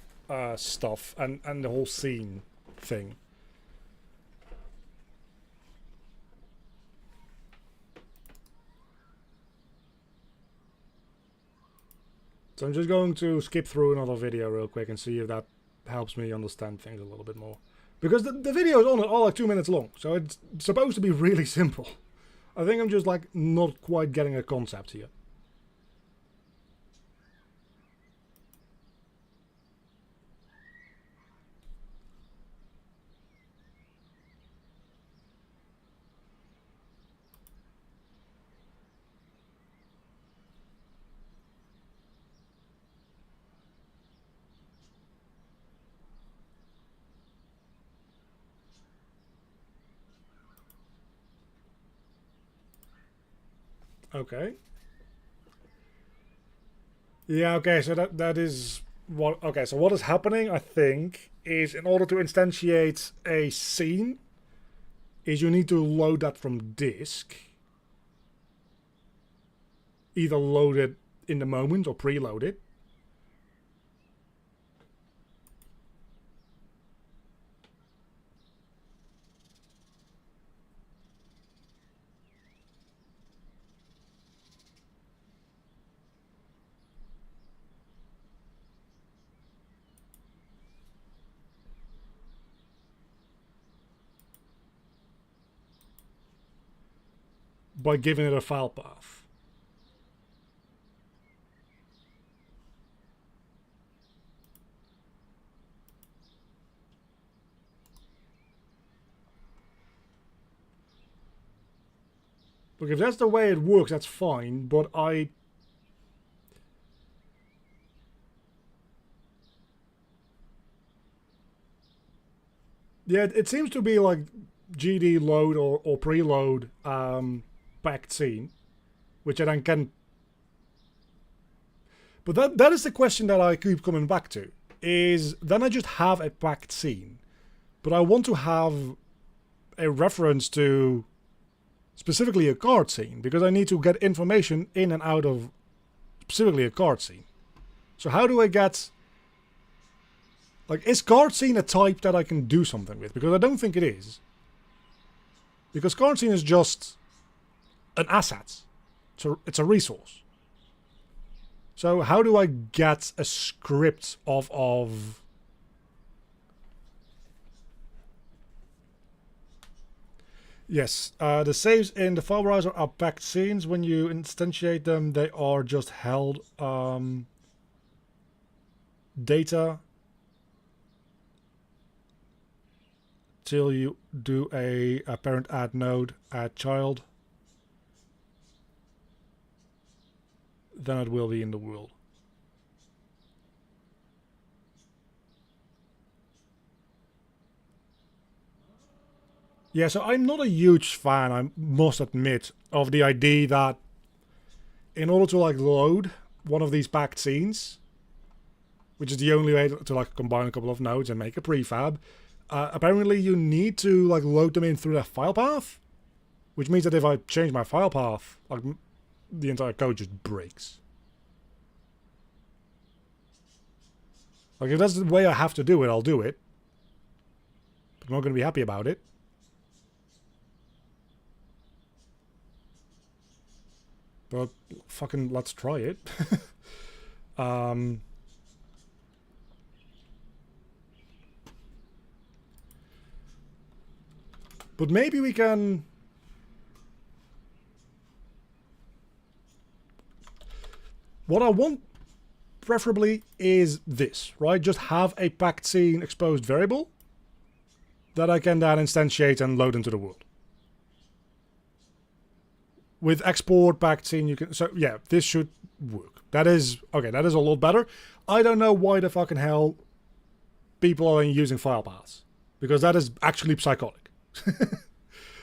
stuff and the whole scene thing. So I'm just going to skip through another video real quick and see if that helps me understand things a little bit more. Because the video is all like 2 minutes long, so it's supposed to be really simple. I think I'm just like not quite getting a concept here. Okay. Yeah, okay, so that is what... Okay, so what is happening, I think, is in order to instantiate a scene, is you need to load that from disk. Either load it in the moment or preload it. By giving it a file path. Look, if that's the way it works, that's fine, but yeah, it seems to be like GD load or preload packed scene, which I then can... But that is the question that I keep coming back to, is then I just have a packed scene, but I want to have a reference to specifically a card scene, because I need to get information in and out of specifically a card scene. So how do I get... Like, is card scene a type that I can do something with? Because I don't think it is. Because card scene is just an asset. So it's a resource. So how do I get a script of... Yes, the saves in the file browser are packed scenes. When you instantiate them, they are just held data till you do a parent add node, add child. Then it will be in the world. Yeah, so I'm not a huge fan, I must admit, of the idea that in order to like load one of these packed scenes, which is the only way to like combine a couple of nodes and make a prefab, apparently you need to like load them in through their file path, which means that if I change my file path, like the entire code just breaks. Like if that's the way I have to do it, I'll do it. But I'm not going to be happy about it. But fucking let's try it. But maybe we can... What I want, preferably, is this, right? Just have a packed scene exposed variable that I can then instantiate and load into the world. With export packed scene, you can... So, yeah, this should work. That is... Okay, that is a lot better. I don't know why the fucking hell people are using file paths. Because that is actually psychotic.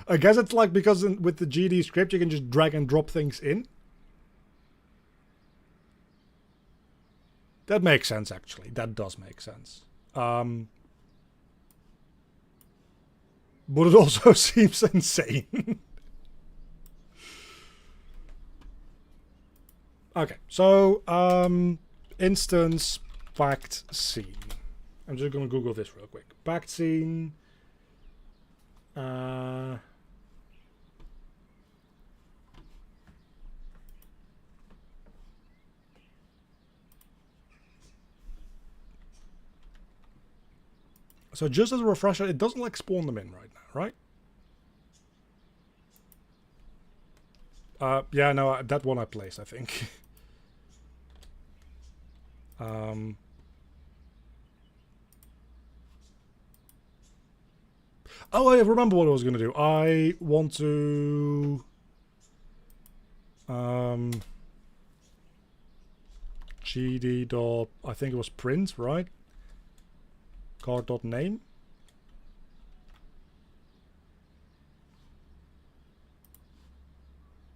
I guess it's like because with the GD script, you can just drag and drop things in. That makes sense, actually. That does make sense. But it also seems insane. Okay, so instance packed scene. I'm just gonna Google this real quick. Packed scene. So just as a refresher, it doesn't like spawn them in right now, right? Yeah, no, that one I placed, I think. Oh, I remember what I was going to do. I want to... GD dot... I think it was print, right? Card dot name.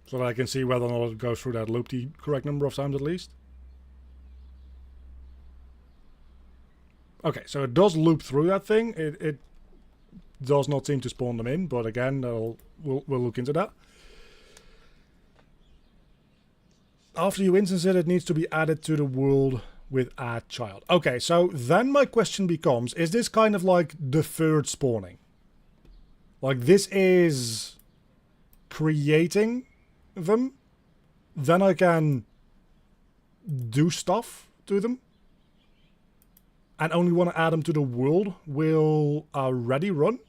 So that I can see whether or not it goes through that loop the correct number of times at least. Okay, so it does loop through that thing. It does not seem to spawn them in, but again, we'll look into that. After you instance it, it needs to be added to the world with add child. Okay, so then my question becomes, is this kind of like deferred spawning? Like this is creating them, then I can do stuff to them, and only want to add them to the world will already run.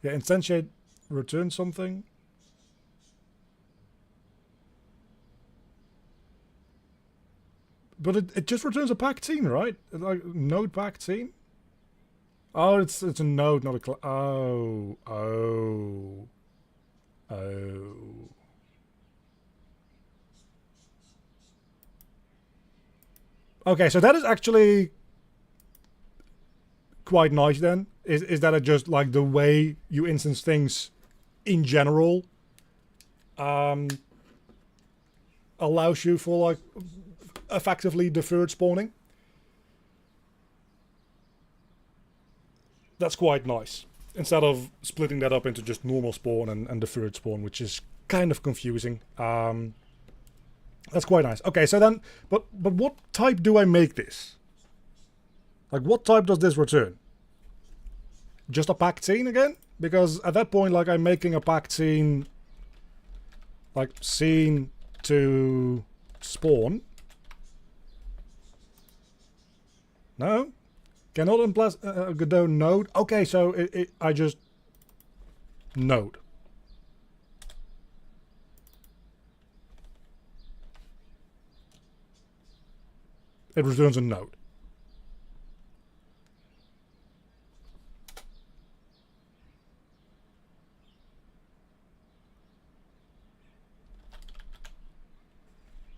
Yeah, instantiate, return something. But it just returns a packed scene, right? Like node packed scene. Oh, it's a node, not a class. Oh. Okay, so that is actually quite nice then. Is that it just like the way you instance things in general allows you for like effectively deferred spawning? That's quite nice. Instead of splitting that up into just normal spawn and deferred spawn, which is kind of confusing. That's quite nice. Okay, so then, but what type do I make this? Like, what type does this return? Just a packed scene again? Because at that point, like, I'm making a packed scene, like, scene to spawn. No? Cannot implement a Godot node? Okay, so I just node. It returns a node.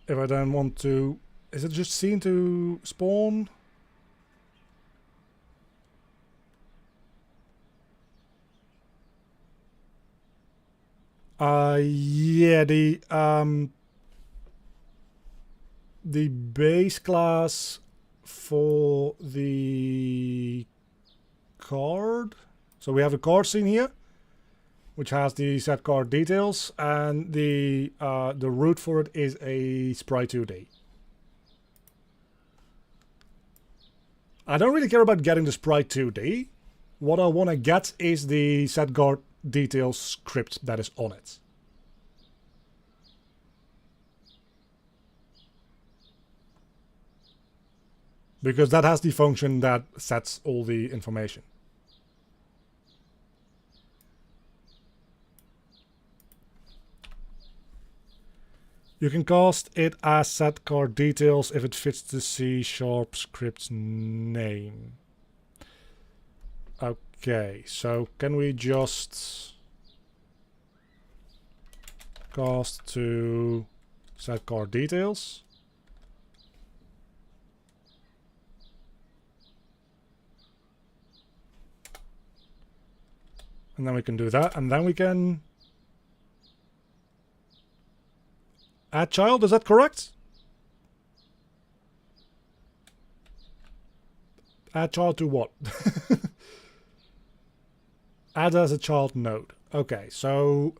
If I then want to... Is it just scene to spawn? Yeah, the base class for the card. So we have a card scene here, which has the set card details, and the root for it is a sprite 2D. I don't really care about getting the sprite 2D. What I want to get is the set card details script that is on it. Because that has the function that sets all the information. You can cast it as set card details if it fits the C# script's name. Okay, so can we just cast to set card details? And then we can do that, and then we can add child, is that correct? Add child to what? Add as a child node. Okay, so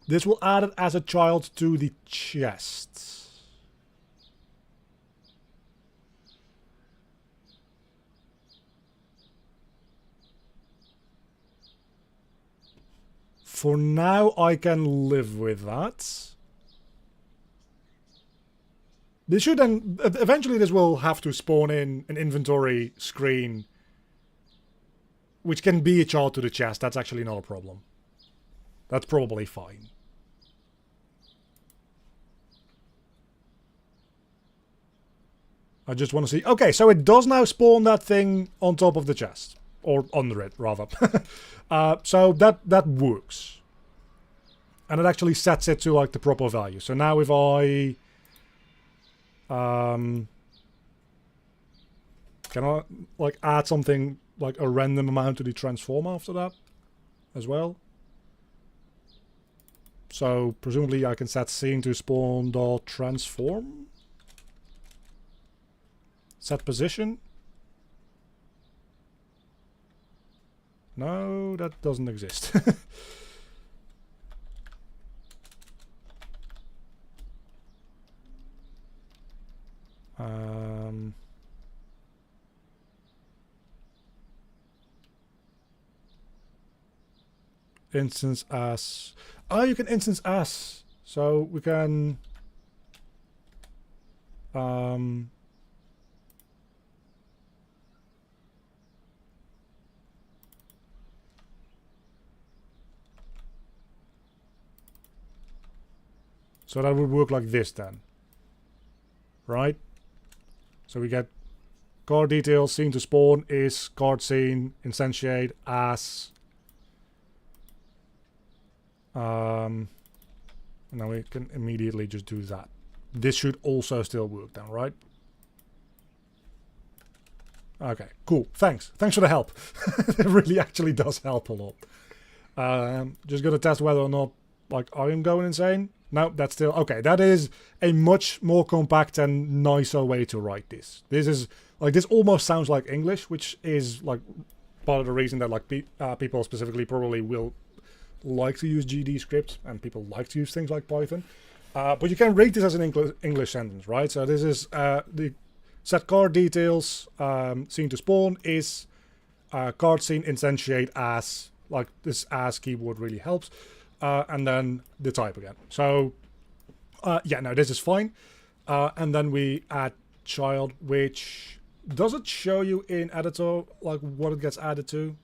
this will add it as a child to the chest. For now, I can live with that. This should then, eventually this will have to spawn in an inventory screen, which can be a child to the chest. That's actually not a problem. That's probably fine. I just want to see. Okay, so it does now spawn that thing on top of the chest. Or under it, rather. So that works. And it actually sets it to like the proper value. So now if I... can I like add something like a random amount to the transform after that as well? So presumably I can set scene to spawn dot transform. Set position. No, that doesn't exist. Instance as. Oh, you can instance as. So we can. So that would work like this then. Right? So we get card details, scene to spawn is card scene, instantiate as. And now we can immediately just do that. This should also still work then, right? Okay, cool. Thanks. Thanks for the help. It really actually does help a lot. Just gonna test whether or not like I am going insane. No, that's still okay. That is a much more compact and nicer way to write this. This is like this almost sounds like English, which is like part of the reason that like people specifically probably will like to use GD script and people like to use things like Python. But you can read this as an English sentence, right? So this is the set card details scene to spawn is card scene instantiate as, like this as keyword really helps. And then the type again. So, yeah, no, this is fine. And then we add child, which does it show you in editor, like what it gets added to?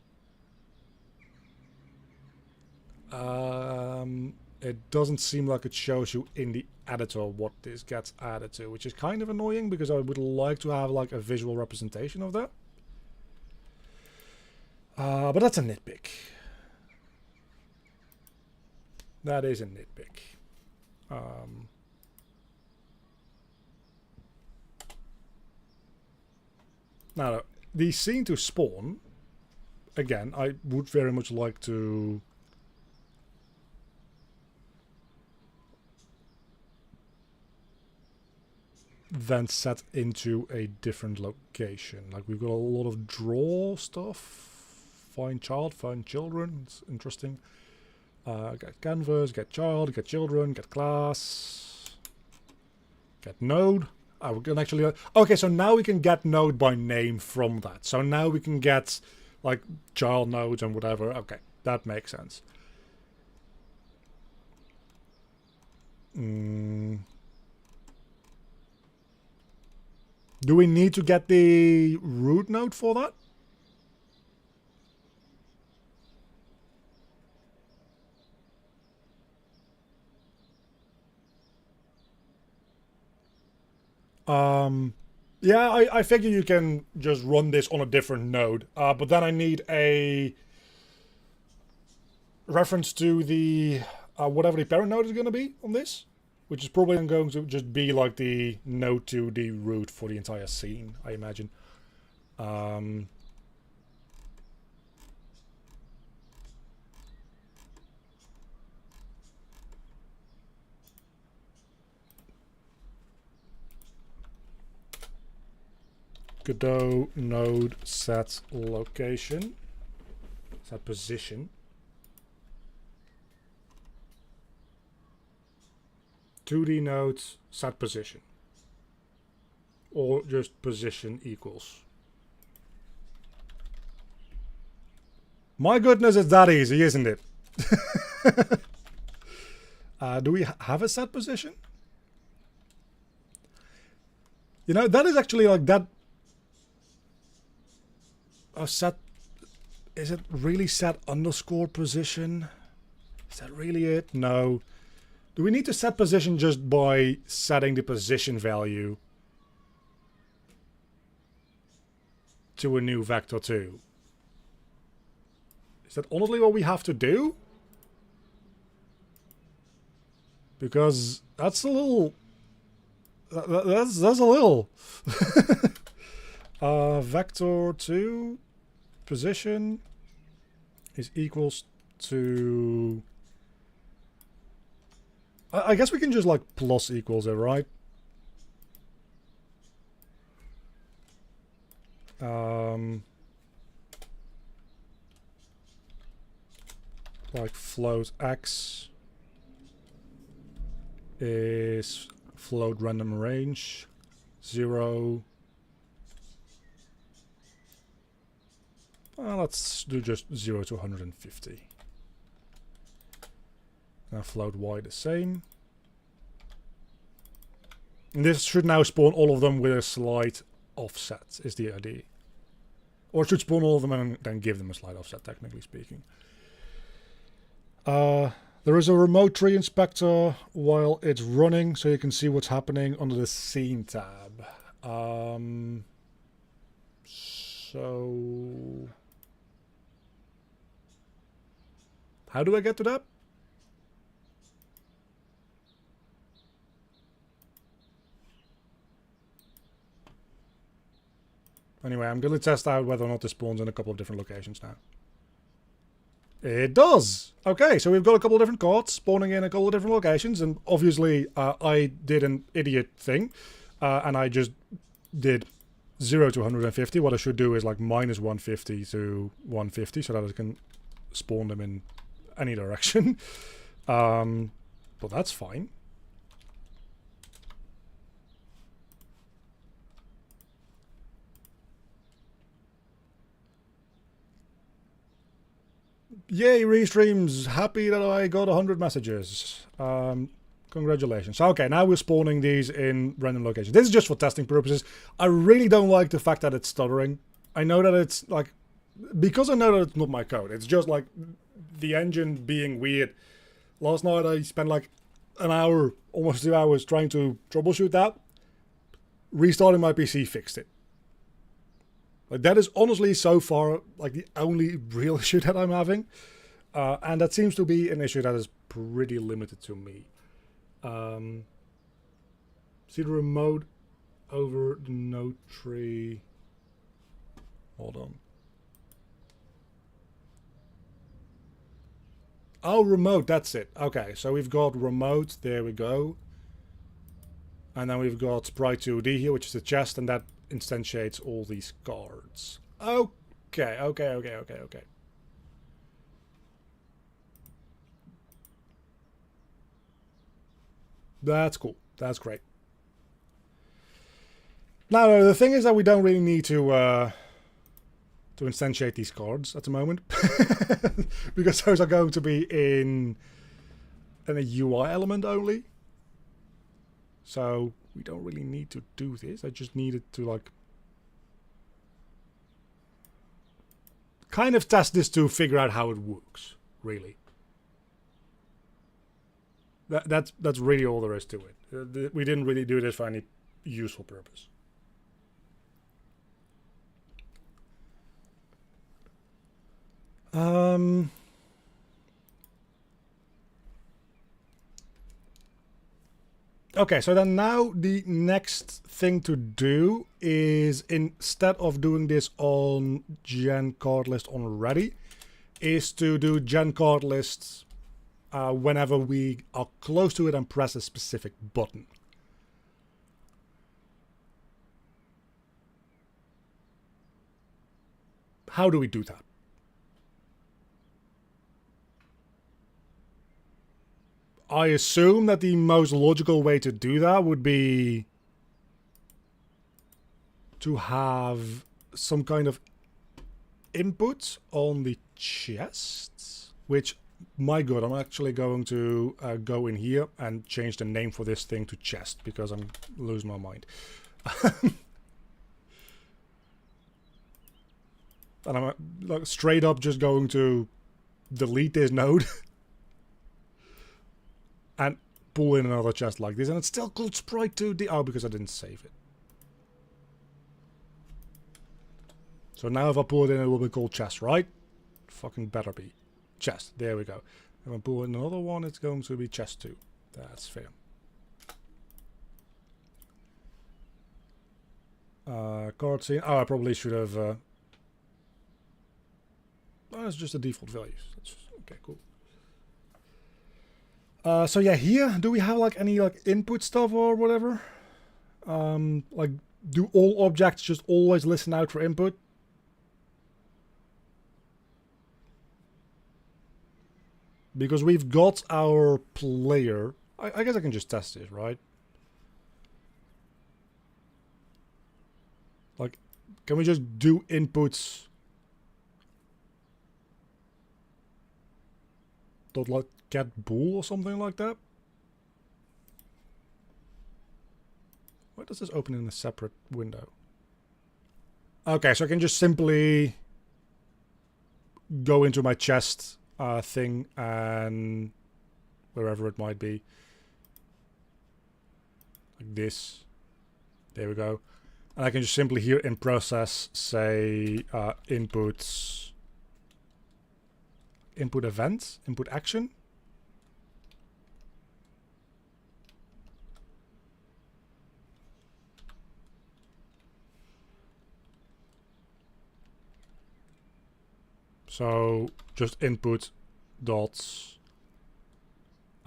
It doesn't seem like it shows you in the editor what this gets added to, which is kind of annoying because I would like to have like a visual representation of that. But that's a nitpick. That is a nitpick. Now, the scene to spawn, again, I would very much like to then set into a different location. Like we've got a lot of draw stuff. Find child, find children. It's interesting. Get canvas, get child, get children, get class, get node. We can actually... Okay, so now we can get node by name from that. So now we can get like child nodes and whatever. Okay, that makes sense. Do we need to get the root node for that? Yeah, I figure you can just run this on a different node, but then I need a reference to the whatever the parent node is going to be on this, which is probably going to just be like the node to the root for the entire scene, I imagine. Godot node set location, set position. 2D nodes set position. Or just position equals. My goodness, it's that easy, isn't it? Do we have a set position? You know, that is actually like that. Set. Is it really set underscore position? Is that really it? No. Do we need to set position just by setting the position value to a new vector 2? Is that honestly what we have to do? Because that's a little... That's a little... vector 2 position is equals to... I guess we can just like plus equals it, right? Like float x is float random range 0. Let's do just 0 to 150. Now float y the same. And this should now spawn all of them with a slight offset, is the idea. Or it should spawn all of them and then give them a slight offset, technically speaking. There is a remote tree inspector while it's running, so you can see what's happening under the scene tab. So... how do I get to that? Anyway, I'm going to test out whether or not this spawns in a couple of different locations now. It does! Okay, so we've got a couple of different cards spawning in a couple of different locations, and obviously I did an idiot thing, and I just did 0 to 150. What I should do is like minus 150 to 150, so that I can spawn them in any direction. But that's fine. Yay, restreams. Happy that I got 100 messages. Congratulations. Okay, now we're spawning these in random locations. This is just for testing purposes. I really don't like the fact that it's stuttering. I know that it's like... because I know that it's not my code. It's just like the engine being weird. Last night I spent like an hour, almost 2 hours trying to troubleshoot that. Restarting my PC fixed it. Like that is honestly so far like the only real issue that I'm having. And that seems to be an issue that is pretty limited to me. See the remote over the node tree. Hold on. Oh, remote, that's it. Okay, so we've got remote, there we go. And then we've got sprite 2D here, which is the chest, and that instantiates all these cards. Okay. That's cool. That's great. Now, the thing is that we don't really need to instantiate these cards at the moment. Because those are going to be in a UI element only. So we don't really need to do this. I just needed to like kind of test this to figure out how it works, really. That's really all there is to it. We didn't really do this for any useful purpose. Okay, so then now the next thing to do is, instead of doing this on gen card list already, is to do gen card lists whenever we are close to it and press a specific button. How do we do that? I assume that the most logical way to do that would be to have some kind of input on the chests, which, my god, I'm actually going to go in here and change the name for this thing to chest because I'm losing my mind. And I'm like, straight up just going to delete this node and pull in another chest like this, and it's still called sprite 2D. Oh, because I didn't save it. So now if I pull it in, it will be called chest, right? Fucking better be. Chest. There we go. If I pull in another one, it's going to be chest 2. That's fair. Card scene. Oh, I probably should have... oh, it's just the default values. That's, okay, cool. So yeah, here, do we have like any like input stuff or whatever? Like, do all objects just always listen out for input? Because we've got our player. I guess I can just test this, right? Like, can we just do inputs? Dot like get bool or something like that? Why does this open in a separate window? Okay, so I can just simply go into my chest thing and wherever it might be. Like this. There we go. And I can just simply here in process say inputs, input event, input action. So just input dots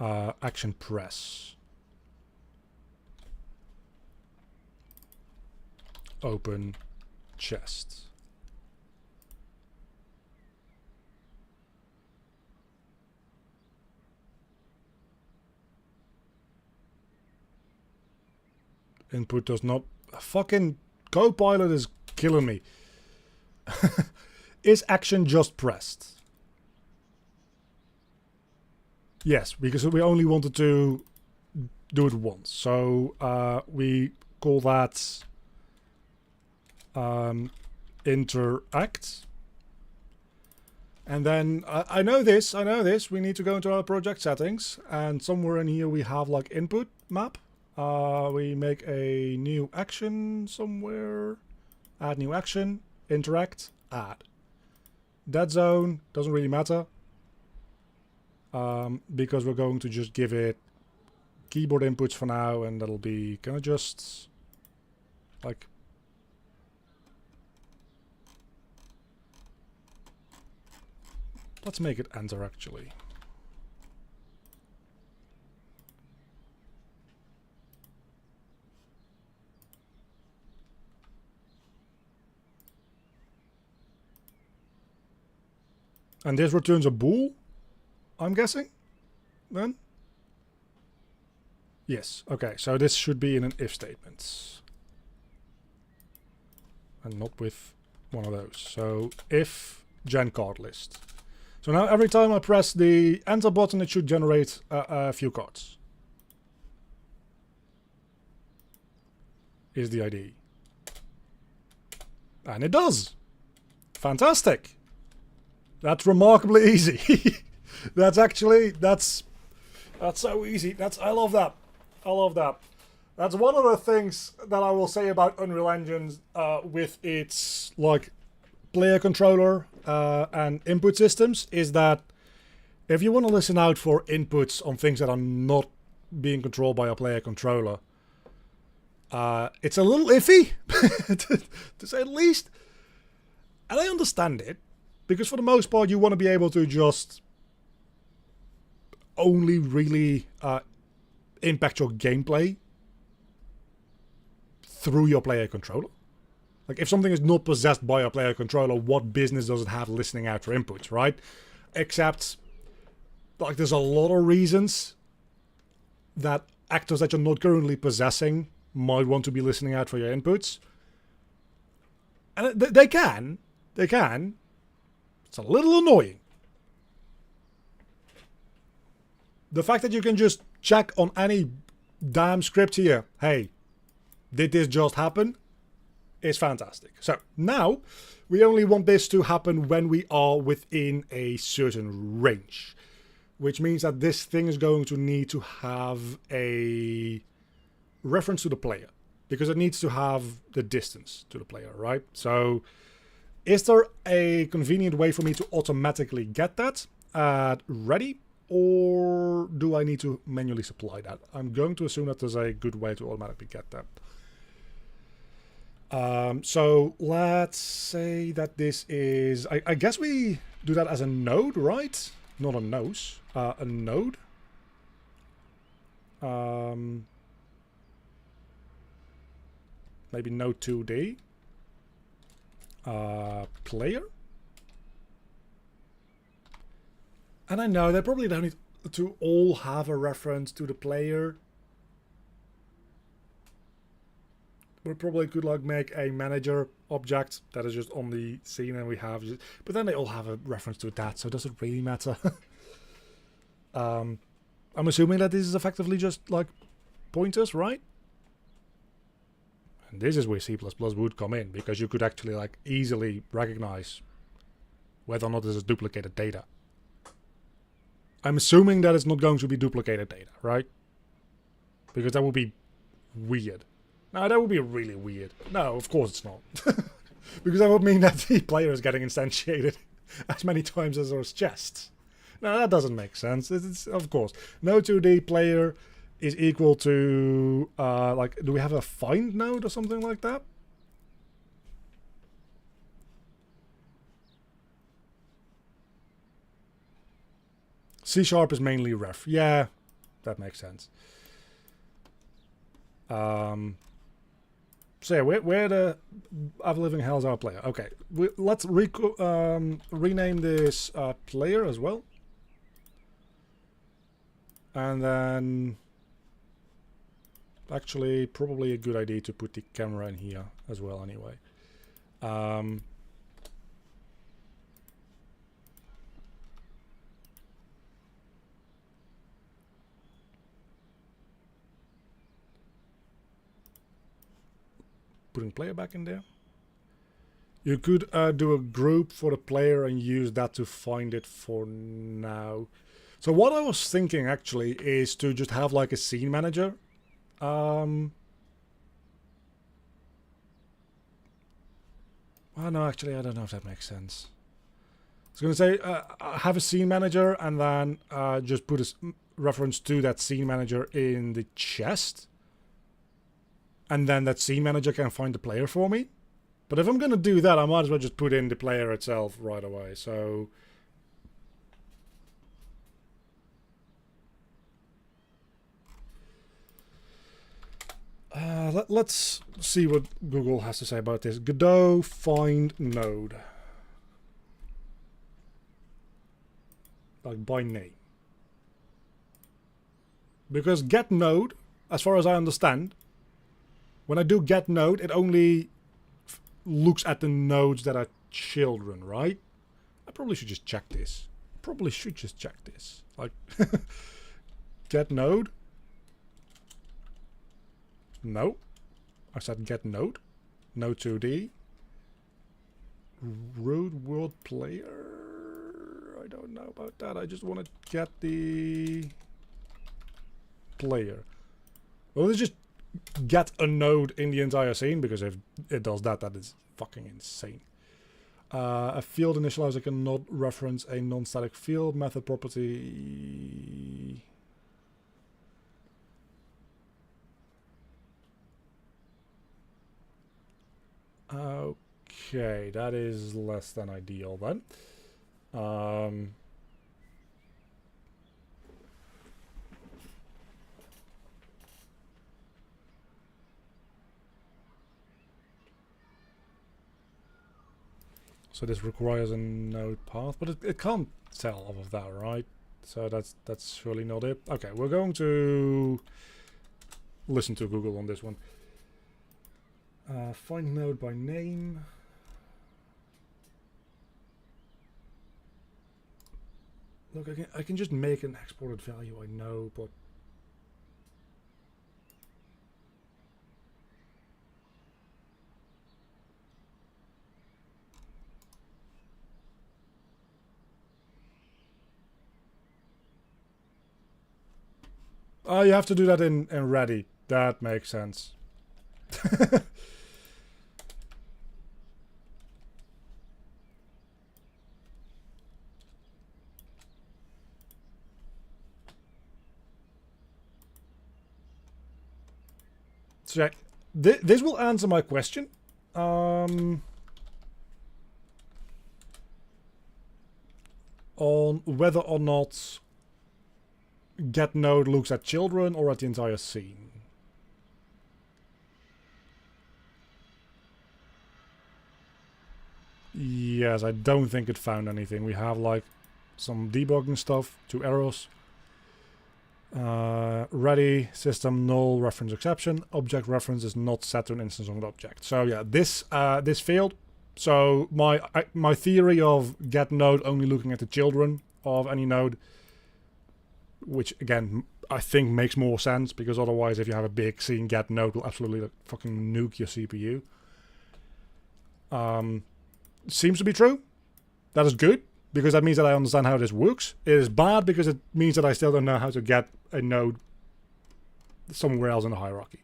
action press. Open chest. Input does not... Fucking Copilot is killing me. Is action just pressed? Yes, because we only wanted to do it once. So we call that interact. And then I know this. We need to go into our project settings, and somewhere in here we have like input map. We make a new action somewhere. Add new action. Interact. Add. Dead zone doesn't really matter. Because we're going to just give it keyboard inputs for now, and that'll be... Can I just... like... Let's make it enter, actually. And this returns a bool, I'm guessing, then? Yes, okay, so this should be in an if statement. And not with one of those. So, if gen card list. So now every time I press the enter button, it should generate a few cards. Is the ID. And it does! Fantastic! That's remarkably easy. That's so easy. I love that. I love that. That's one of the things that I will say about Unreal Engine with its like player controller and input systems is that if you want to listen out for inputs on things that are not being controlled by a player controller, it's a little iffy, to say the least. And I understand it. Because for the most part, you want to be able to just only really impact your gameplay through your player controller. Like, if something is not possessed by a player controller, what business does it have listening out for inputs, right? Except, like, there's a lot of reasons that actors that you're not currently possessing might want to be listening out for your inputs. And they can. It's a little annoying. The fact that you can just check on any damn script here. Hey, did this just happen? Is fantastic. So now we only want this to happen when we are within a certain range, which means that this thing is going to need to have a reference to the player, because it needs to have the distance to the player, right? So is there a convenient way for me to automatically get that at ready, or do I need to manually supply that? I'm going to assume that there's a good way to automatically get that. So let's say that this is, I guess we do that as a node, right? Not a nose, a node. Maybe node 2D. Player. And I know they probably don't need to all have a reference to the player. We probably could like make a manager object that is just on the scene, and we have just, but then they all have a reference to that, so does it really matter? I'm assuming that this is effectively just like pointers, right? And this is where C++ would come in, because you could actually like easily recognize whether or not this is duplicated data. I'm assuming that it's not going to be duplicated data, right? Because that would be weird. No, that would be really weird. No, of course it's not. Because that would mean that the player is getting instantiated as many times as there's chests. No, that doesn't make sense. It's of course. No 2D player is equal to, like, do we have a find node or something like that? C# is mainly ref. Yeah, that makes sense. So yeah, where the ever-living hell is our player? Okay, let's rename this player as well. And then, actually, probably a good idea to put the camera in here as well anyway. Putting player back in there. You could do a group for the player and use that to find it for now. So what I was thinking actually is to just have like a scene manager. Well, no, actually, I don't know if that makes sense. I was going to say, have a scene manager and then just put a reference to that scene manager in the chest. And then that scene manager can find the player for me. But if I'm going to do that, I might as well just put in the player itself right away. So let's see what Google has to say about this. Godot find node. Like by name. Because get node, as far as I understand, when I do get node, it only looks at the nodes that are children, right? I probably should just check this. Probably should just check this. Like, get node. No. I said get node. Node 2D. Root world player. I don't know about that. I just want to get the player. Well, let's just get a node in the entire scene, because if it does that, that is fucking insane. A field initializer cannot reference a non-static field method property. Okay, that is less than ideal then. So this requires a node path, but it can't tell off of that, right? So that's surely not it. Okay, we're going to listen to Google on this one. Find node by name. Look, I can just make an exported value, I know, but Oh, you have to do that in ready. That makes sense. So this will answer my question. On whether or not get node looks at children or at the entire scene. Yes, I don't think it found anything. We have like some debugging stuff, 2 errors. Ready, system null, reference exception. Object reference is not set to an instance of an object. So yeah, this failed. So my theory of get node only looking at the children of any node, which again I think makes more sense, because otherwise if you have a big scene, get node will absolutely like, fucking nuke your CPU. Seems to be true. That is good, because that means that I understand how this works. It is bad because it means that I still don't know how to get a node somewhere else in the hierarchy.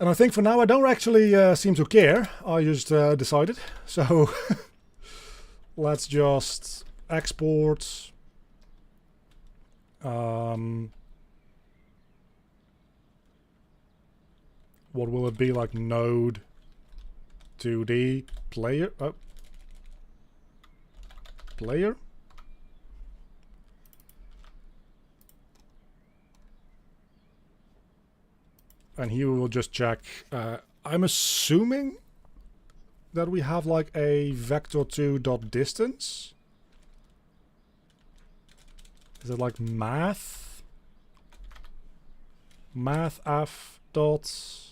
And I think for now I don't actually seem to care. I just decided. So let's just export. What will it be, like node 2D player? Oh. Player? And here we will just check. I'm assuming that we have like a vector2.distance. Is it like math? Math f dots.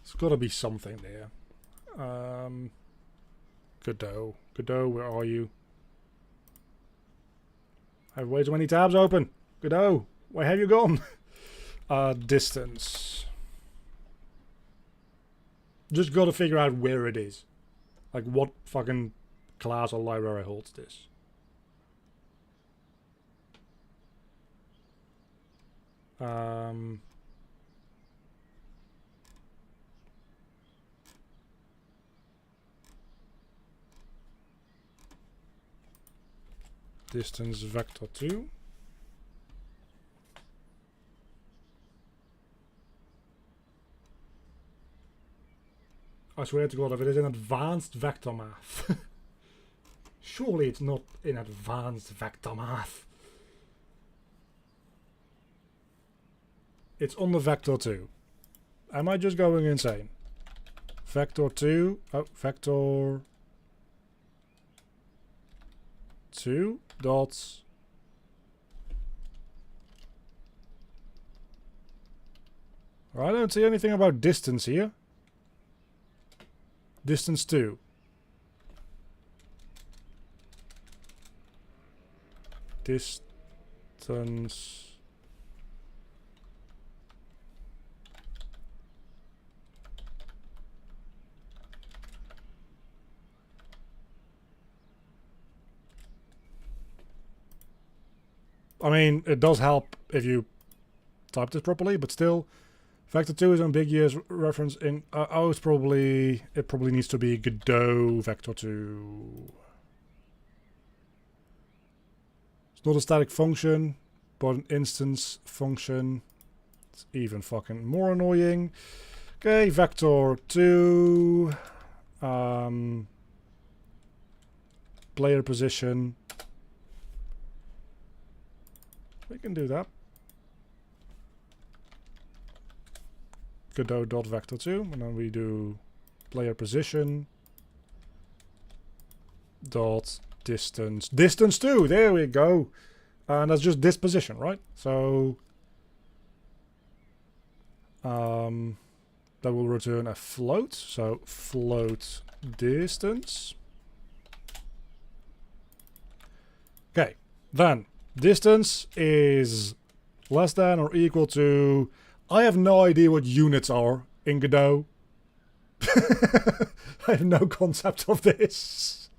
There's got to be something there. Godot. Godot, where are you? I have way too many tabs open. Godot, where have you gone? Distance. Just got to figure out where it is. Like what fucking class or library holds this. Distance vector2. I swear to God, if it is in advanced vector math. Surely it's not in advanced vector math. It's on the vector2. Am I just going insane? Vector2. Oh, vector 2 dots. I don't see anything about distance here. Distance 2. Distance. I mean, it does help if you type this properly, but still, vector 2 is ambiguous reference in. Oh, it probably needs to be Godot vector 2. It's not a static function, but an instance function. It's even fucking more annoying. Okay, vector 2. Player position. We can do that. Godot.vector2, and then we do player position dot distance. Distance 2, there we go. And that's just this position, right? So that will return a float. So float distance. Okay, then distance is less than or equal to... I have no idea what units are in Godot. I have no concept of this.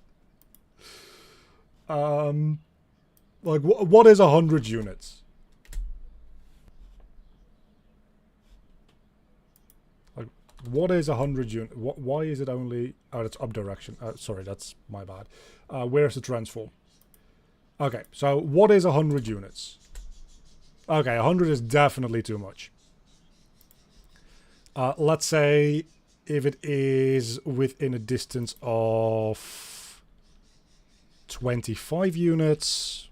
Like, what is 100 units? Like, what is 100 units? Why is it only... Oh, that's up direction. Sorry, that's my bad. Where's the transform? Okay, so what is 100 units? Okay, 100 is definitely too much. Let's say if it is within a distance of 25 units,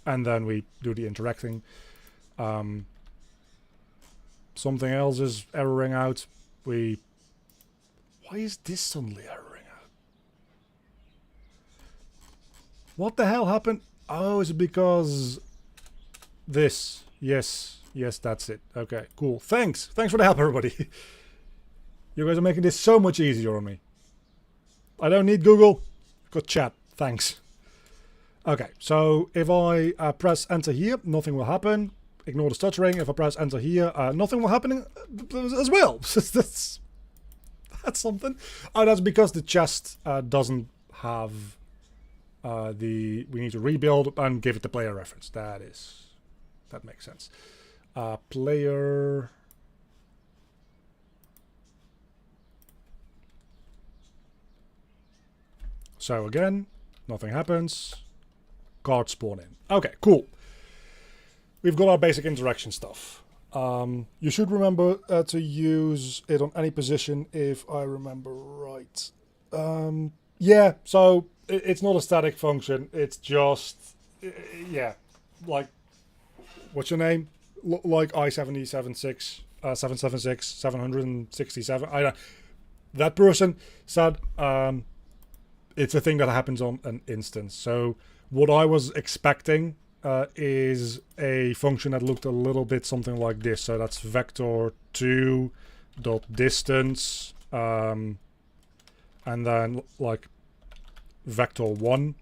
and then we do the interacting. Something else is erroring out. Why is this suddenly erroring out? What the hell happened? Oh, is it because this? Yes, that's it. Okay, cool. Thanks for the help, everybody. You guys are making this so much easier on me. I don't need Google. I've got chat. Thanks. Okay, so if I press enter here, nothing will happen. Ignore the stuttering. If I press enter here, nothing will happen as well. that's something. Oh, that's because the chest doesn't have we need to rebuild and give it the player reference. That makes sense. Player. So again, nothing happens. Cards spawn in. Okay, cool. We've got our basic interaction stuff. You should remember to use it on any position if I remember right. Yeah, so it's not a static function. It's just, yeah, like, what's your name? Like I-776, 776, 767. That person said it's a thing that happens on an instance. So what I was expecting is a function that looked a little bit something like this. So that's vector2.distance and then like vector1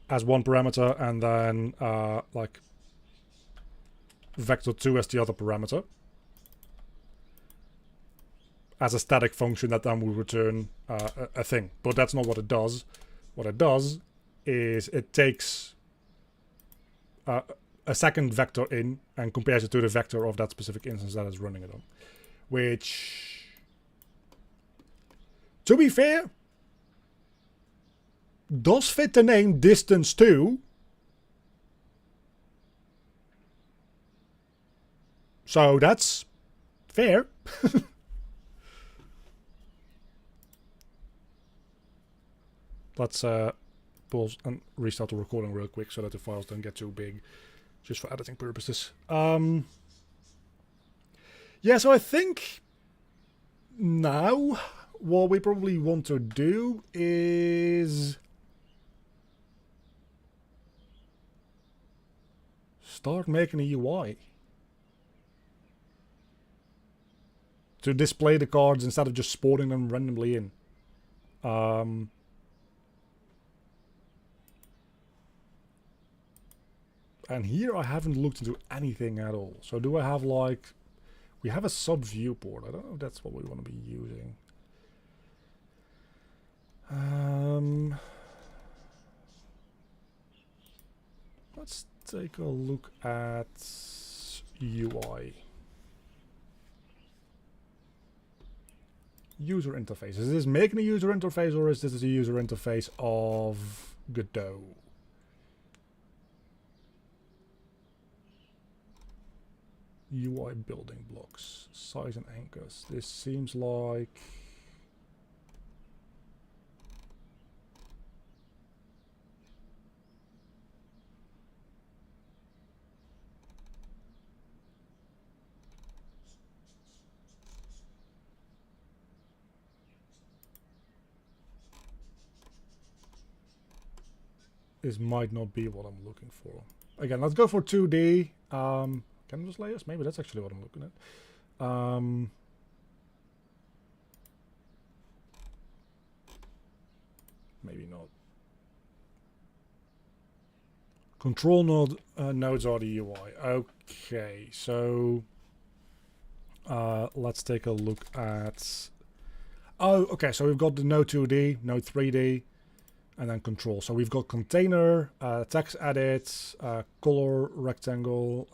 as one parameter, and then like vector2 as the other parameter, as a static function that then will return a thing. But that's not what it does. What it does is it takes a second vector in and compares it to the vector of that specific instance that is running it on. Which, to be fair, does fit the name distance too. So that's fair. Let's pause and restart the recording real quick so that the files don't get too big, just for editing purposes. Yeah, so I think now what we probably want to do is start making a UI to display the cards instead of just spawning them randomly in. And here I haven't looked into anything at all. So do I have like... We have a sub viewport. I don't know if that's what we want to be using. Let's take a look at UI. User interface. Is this making a user interface, or is this the user interface of Godot? UI building blocks, size and anchors. This seems like... This might not be what I'm looking for. Again, let's go for 2D. Canvas layers? Maybe that's actually what I'm looking at. Maybe not. Control node nodes are the UI. Okay, so let's take a look at. Oh, okay. So we've got the node 2D, node 3D, and then control. So we've got container, text edit, color rectangle,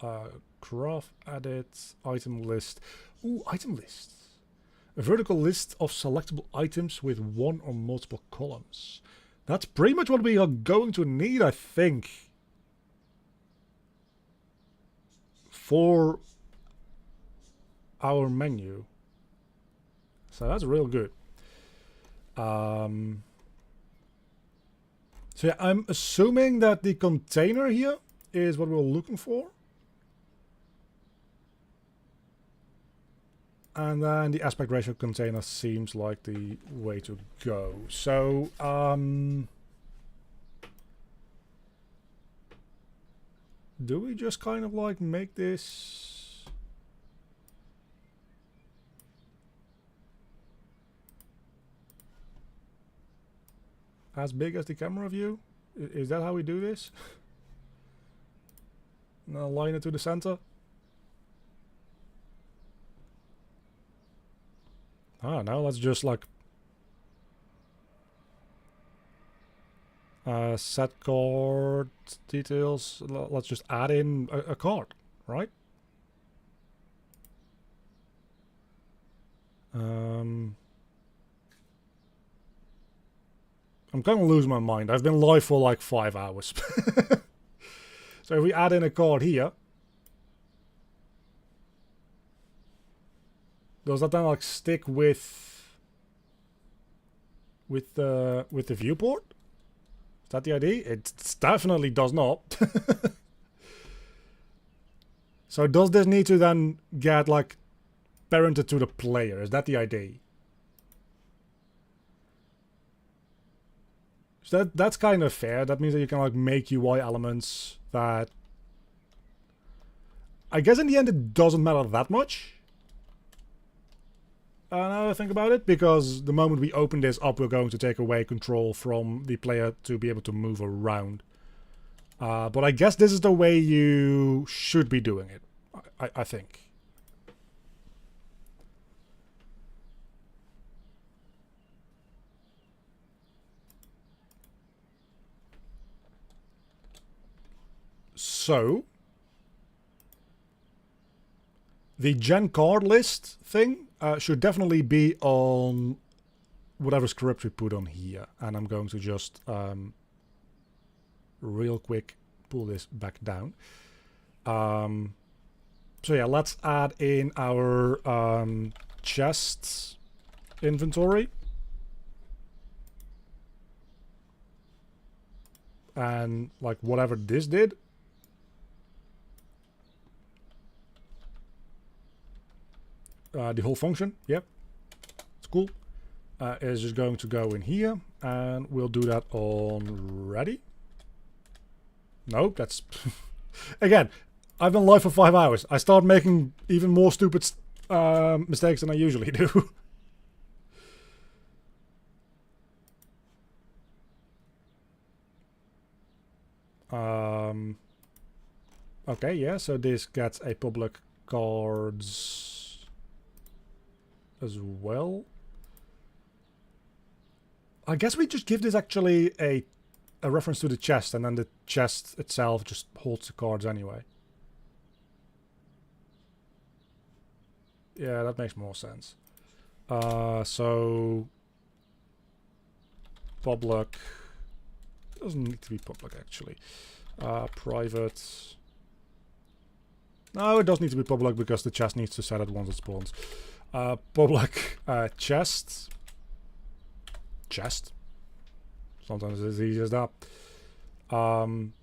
graph edit, item list. Ooh, item list. A vertical list of selectable items with one or multiple columns. That's pretty much what we are going to need, I think, for our menu. So that's real good. So yeah, I'm assuming that the container here is what we're looking for. And then the aspect ratio container seems like the way to go. So, do we just kind of like make this as big as the camera view? Is that how we do this? Now align it to the center. Ah, now let's just like set card details. Let's just add in a card, right? I'm kind of losing my mind. I've been live for like 5 hours. So if we add in a card here, does that then like stick with the viewport? Is that the idea? It definitely does not. So does this need to then get like parented to the player? Is that the idea? So that's kind of fair. That means that you can like make UI elements that, I guess in the end it doesn't matter that much. Now that I think about it, because the moment we open this up, we're going to take away control from the player to be able to move around. But I guess this is the way you should be doing it, I think. So, the gen card list thing should definitely be on whatever script we put on here. And I'm going to just real quick pull this back down. So yeah, let's add in our chests inventory. And like whatever this did. The whole function, yep, it's cool. Is just going to go in here, and we'll do that on ready. Nope, that's again. I've been live for 5 hours. I start making even more stupid mistakes than I usually do. Okay, yeah. So this gets a public cards as well. I guess we just give this actually a reference to the chest, and then the chest itself just holds the cards anyway. Yeah, that makes more sense. So public doesn't need to be public actually. Private. No, it does need to be public because the chest needs to set it once it spawns. Public chest. Sometimes it's as easy as that. And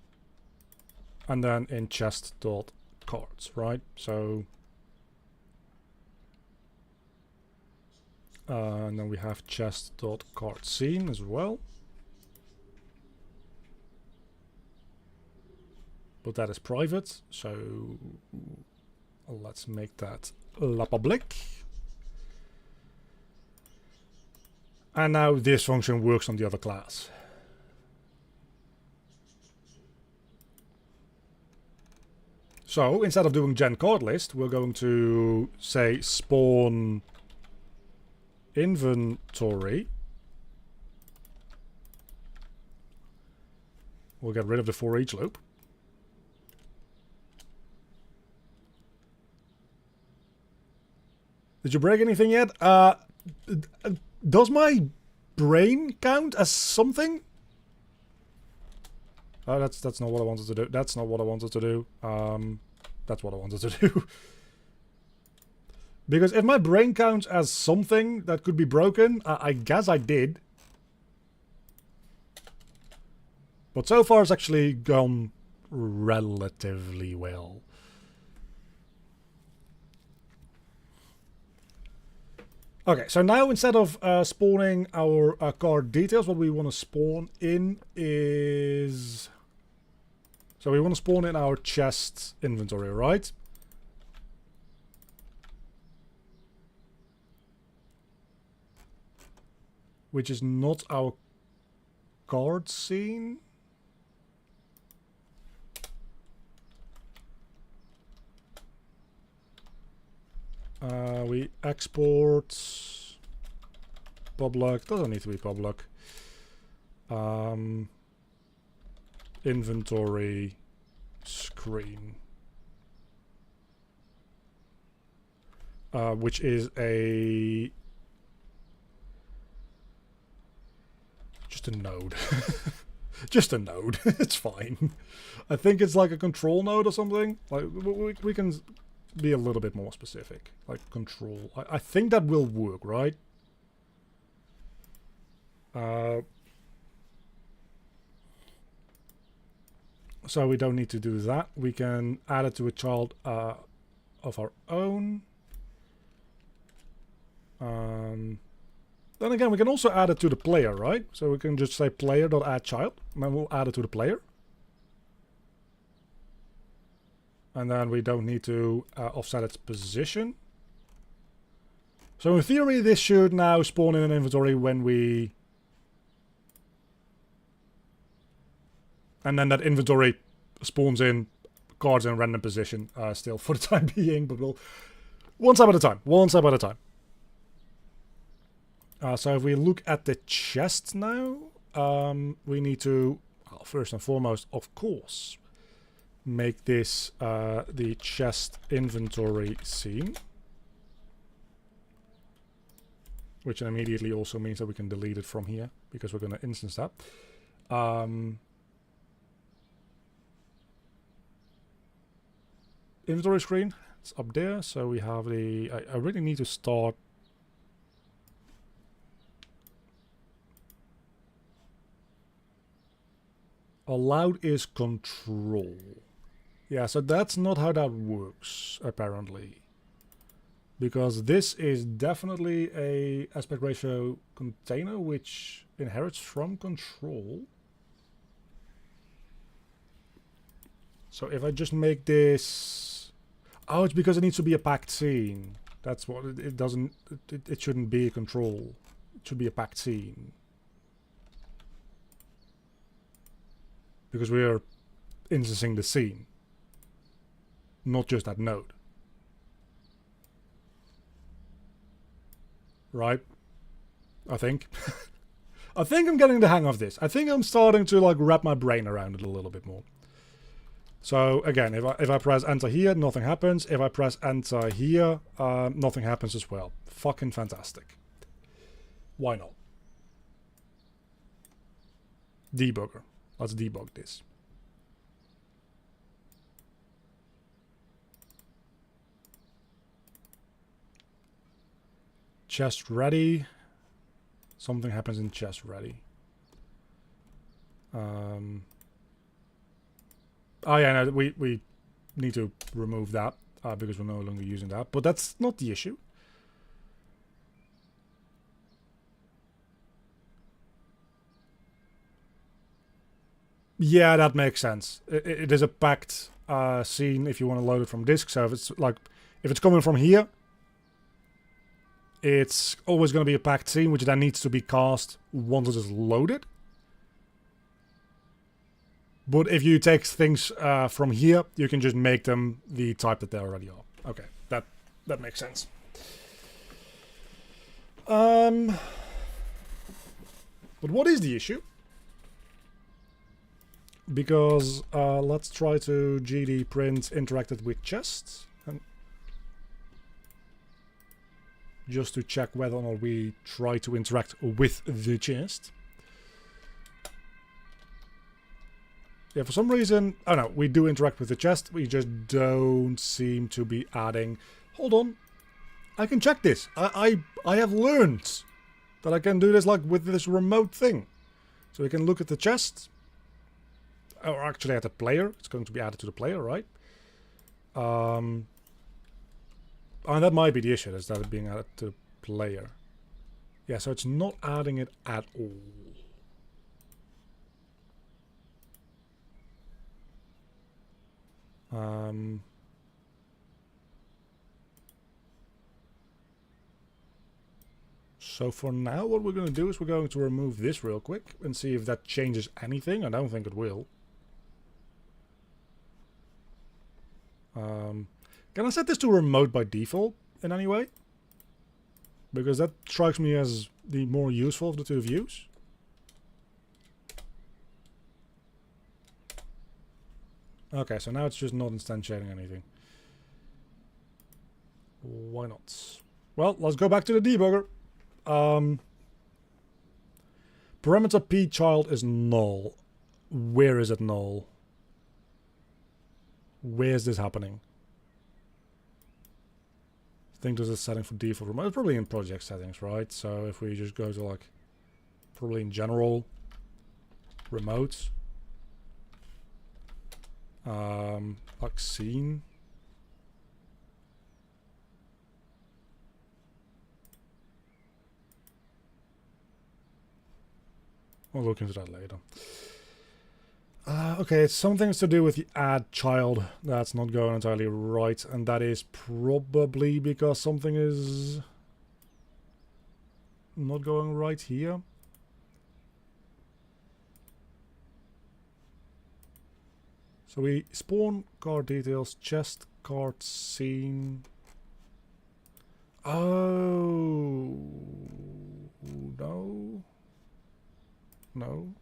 then in chest.cards, right? So and then we have chest.cardscene as well. But that is private, so let's make that la public. And now this function works on the other class. So instead of doing gen card list, we're going to say spawn inventory. We'll get rid of the for each loop. Did you break anything yet? Does my brain count as something? That's not what I wanted to do. That's not what I wanted to do. That's what I wanted to do. Because if my brain counts as something that could be broken, I guess I did. But so far it's actually gone relatively well. Okay, so now instead of spawning our card details, what we want to spawn in is... So we want to spawn in our chest inventory, right? Which is not our card scene. We export public, doesn't need to be public. Inventory screen. Which is just a node. Just a node. It's fine. I think it's like a control node or something. Like we can be a little bit more specific, like control. I think that will work, right? So we don't need to do that. We can add it to a child of our own. Then again, we can also add it to the player, right? So we can just say player.addChild, and then we'll add it to the player. And then we don't need to offset its position. So in theory, this should now spawn in an inventory when we... And then that inventory spawns in cards in random position still for the time being, but we'll... One step at a time. One step at a time. So if we look at the chest now, we need to, well, first and foremost, of course, make this the chest inventory scene, which immediately also means that we can delete it from here because we're going to instance that. Inventory screen, it's up there, so we have the... I really need to start... Allowed is control. Yeah, so that's not how that works, apparently. Because this is definitely a aspect ratio container which inherits from control. So if I just make this... Oh, it's because it needs to be a packed scene. That's what it doesn't... It shouldn't be a control. It should be a packed scene. Because we are instancing the scene, not just that node. Right? I think. I think I'm getting the hang of this. I think I'm starting to like wrap my brain around it a little bit more. So again, if I press enter here, nothing happens. If I press enter here, nothing happens as well. Fucking fantastic. Why not? Debugger. Let's debug this. Chest ready. Something happens in chest ready. Oh yeah, no, we need to remove that because we're no longer using that. But that's not the issue. Yeah, that makes sense. It is a packed scene if you want to load it from disk. So if it's coming from here, it's always going to be a packed scene, which then needs to be cast once it is loaded. But if you take things from here, you can just make them the type that they already are. Okay, that makes sense. But what is the issue? Because let's try to GD print interacted with chest. And just to check whether or not we try to interact with the chest. Yeah, for some reason, oh no, we do interact with the chest, we just don't seem to be adding... Hold on, I can check this. I have learned that I can do this like with this remote thing. So we can look at the chest, or actually at the player. It's going to be added to the player, right? And that might be the issue, is that it being added to the player. Yeah, so it's not adding it at all. So for now, what we're going to do is we're going to remove this real quick and see if that changes anything. I don't think it will. Can I set this to remote by default in any way? Because that strikes me as the more useful of the two views. Okay, so now it's just not instantiating anything. Why not? Well, let's go back to the debugger. Parameter p child is null. Where is it null? Where's this happening? I think there's a setting for default remote. It's probably in project settings, right? So if we just go to like, probably in general, remote. Like scene. We'll look into that later. Okay, it's some things to do with the add child that's not going entirely right, and that is probably because something is not going right here. So we spawn card details, chest, card, scene. Oh, no. No.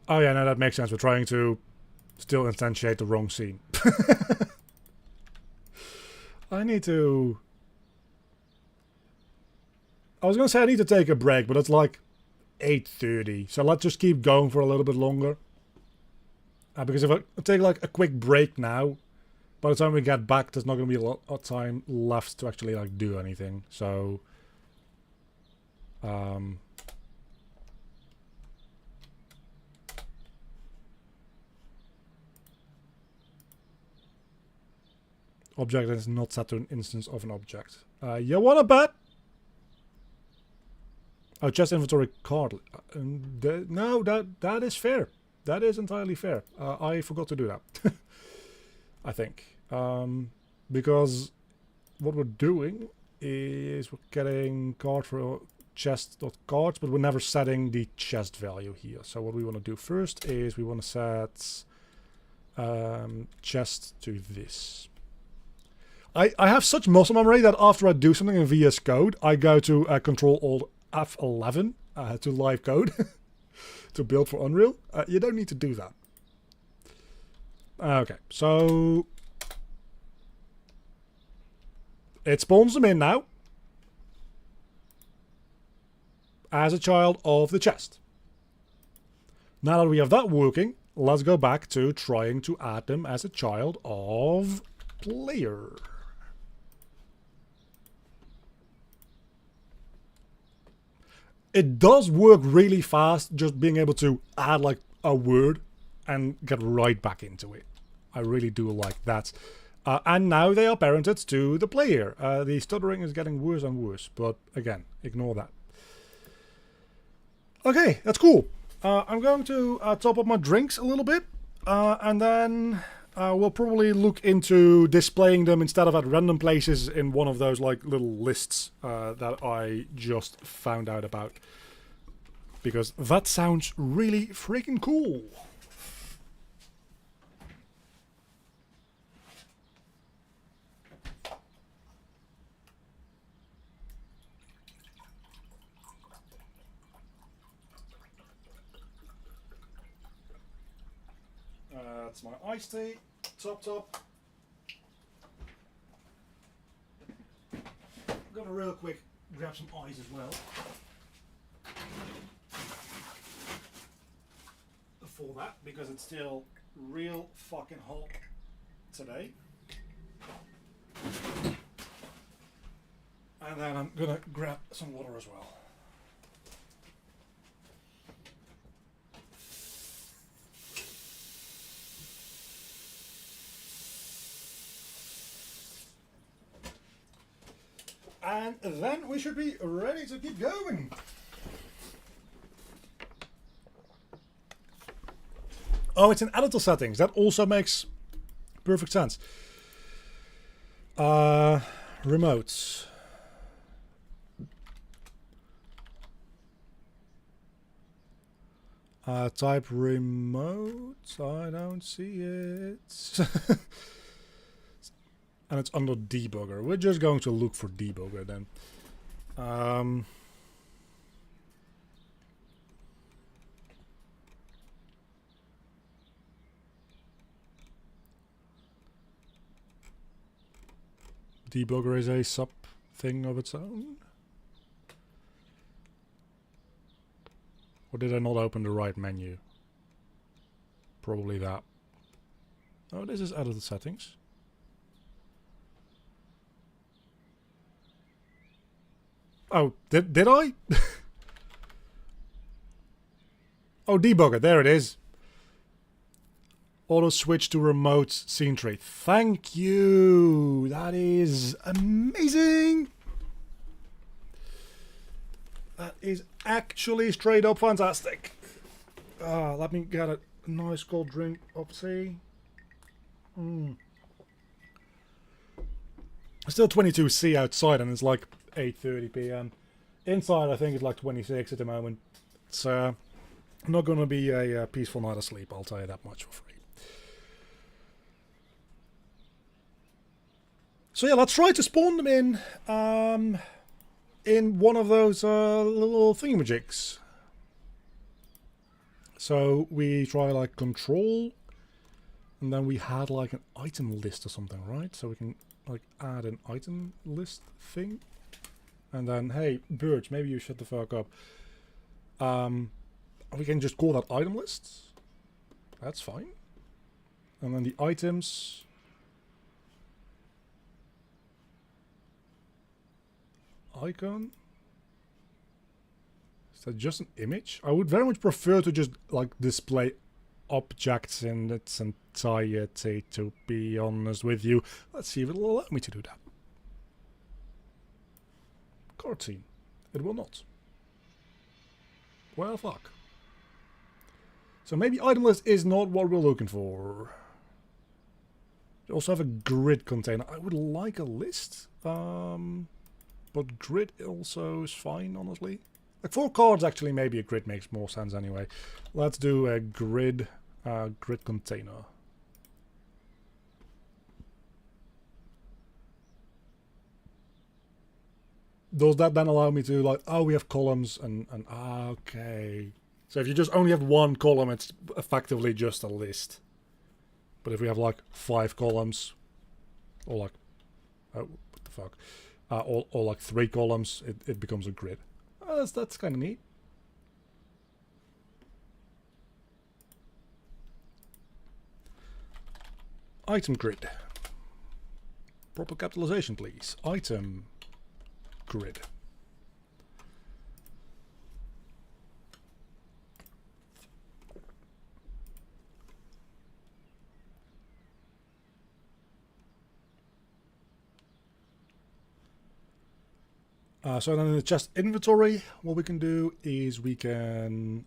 Oh yeah, no, that makes sense. We're trying to still instantiate the wrong scene. I need to... I was going to say I need to take a break, but it's like 8:30. So let's just keep going for a little bit longer. Because if I take like a quick break now, by the time we get back, there's not going to be a lot of time left to actually like do anything. So... object is not set to an instance of an object. You wanna bet? Oh, chest inventory card. No, that is fair. That is entirely fair. I forgot to do that. I think. Because what we're doing is we're getting card for chest.cards, but we're never setting the chest value here. So what we want to do first is we want to set chest to this. I have such muscle memory that after I do something in VS Code, I go to Control-Alt F11 to live code to build for Unreal. You don't need to do that. Okay, so it spawns them in now as a child of the chest. Now that we have that working, let's go back to trying to add them as a child of player. It does work really fast, just being able to add like a word and get right back into it. I really do like that. And now they are parented to the player. The stuttering is getting worse and worse, but again, ignore that. Okay, that's cool. I'm going to top up my drinks a little bit, and then we'll probably look into displaying them instead of at random places in one of those like little lists that I just found out about. Because that sounds really freaking cool. That's my iced tea, top. I'm gonna real quick grab some ice as well. For that, because it's still real fucking hot today. And then I'm gonna grab some water as well. And then we should be ready to keep going. Oh, it's in editor settings. That also makes perfect sense. Remotes. Type remote. I don't see it. And it's under debugger. We're just going to look for debugger then. Debugger is a sub thing of its own. Or did I not open the right menu? Probably that. Oh, this is edited settings. Oh, did I? Oh, debugger, there it is. Auto switch to remote scene tree. Thank you. That is amazing. That is actually straight up fantastic. Let me get a nice cold drink. Oopsie. Still 22°C outside, and it's like 8:30 p.m. Inside, I think it's like 26 at the moment. It's not going to be a peaceful night of sleep, I'll tell you that much for free. So yeah, let's try to spawn them in one of those little thingamajigs. So we try like control, and then we had like an item list or something, right? So we can like add an item list thing. And then, hey, birds, maybe you shut the fuck up. We can just call that item list. That's fine. And then the items. Icon. Is that just an image? I would very much prefer to just like display objects in its entirety, to be honest with you. Let's see if it'll allow me to do that. Cartoon. It will not. Well, fuck. So maybe item list is not what we're looking for. We also have a grid container. I would like a list. But grid also is fine, honestly. Like 4 cards, actually, maybe a grid makes more sense anyway. Let's do a grid container. Does that then allow me to, like, oh, we have columns and okay. So if you just only have 1 column, it's effectively just a list. But if we have like 5 columns, or like, oh, what the fuck, or like 3 columns, it becomes a grid. That's kind of neat. Item grid. Proper capitalization, please. Item grid. So then in the chest inventory, what we can do is we can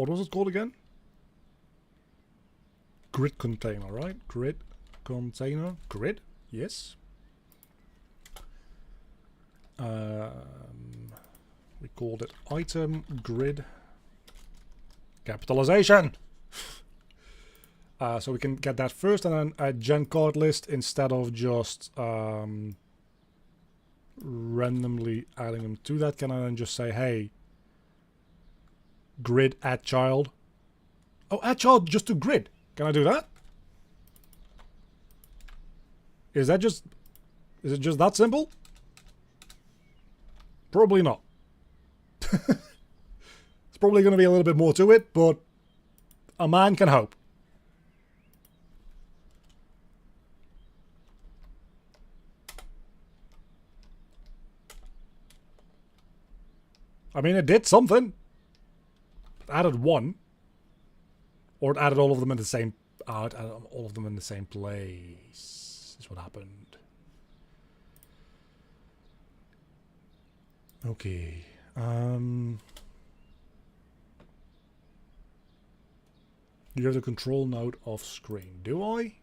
What was it called again? Grid container, right? Grid container. Grid? Yes. We called it item grid capitalization. So we can get that first and then a gen card list instead of just randomly adding them to that. Can I then just say, hey, grid add child? Oh, add child just to grid. Can I do that? Is it just that simple? Probably not. It's probably going to be a little bit more to it, but a man can hope. I mean, it did something. It added one. Or it added all of them in the same... it added all of them in the same place. Is what happened. Okay. You have the control node off screen. Do I?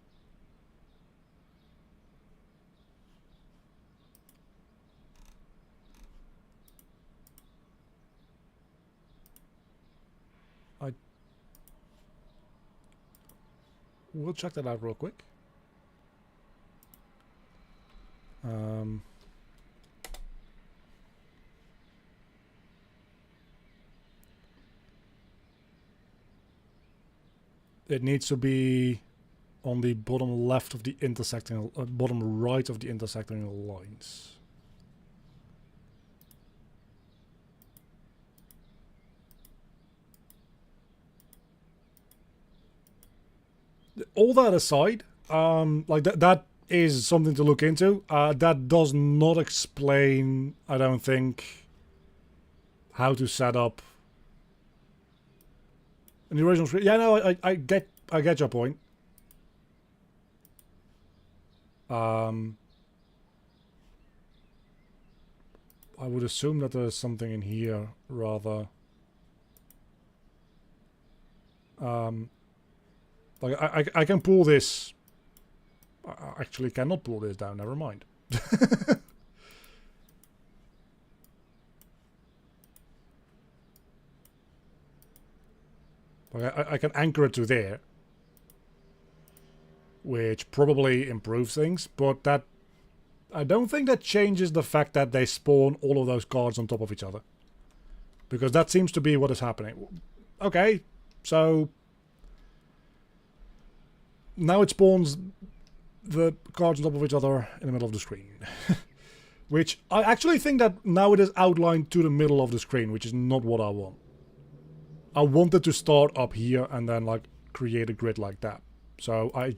We'll check that out real quick. It needs to be on the bottom left of the intersecting, bottom right of the intersecting lines. All that aside, like that is something to look into. That does not explain, I don't think, how to set up in the original script. Yeah, no, I get your point. I would assume that there's something in here rather. Like I can pull this. I actually cannot pull this down. Never mind. Like I can anchor it to there, which probably improves things, but that I don't think that changes the fact that they spawn all of those cards on top of each other, because that seems to be what is happening. Okay, so now it spawns the cards on top of each other in the middle of the screen. Which I actually think that now it is outlined to the middle of the screen, which is not what I want. I wanted to start up here and then like create a grid like that. So I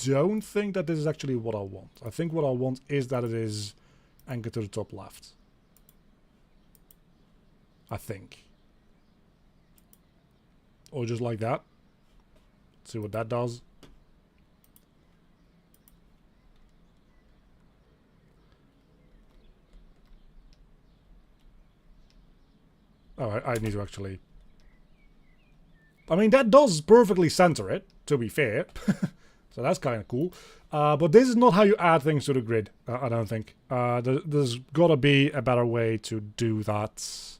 don't think that this is actually what I want. I think what I want is that it is anchored to the top left. I think. Or just like that. Let's see what that does. Oh, I need to actually... I mean, that does perfectly center it, to be fair. So that's kind of cool. But this is not how you add things to the grid, I don't think. There's got to be a better way to do that.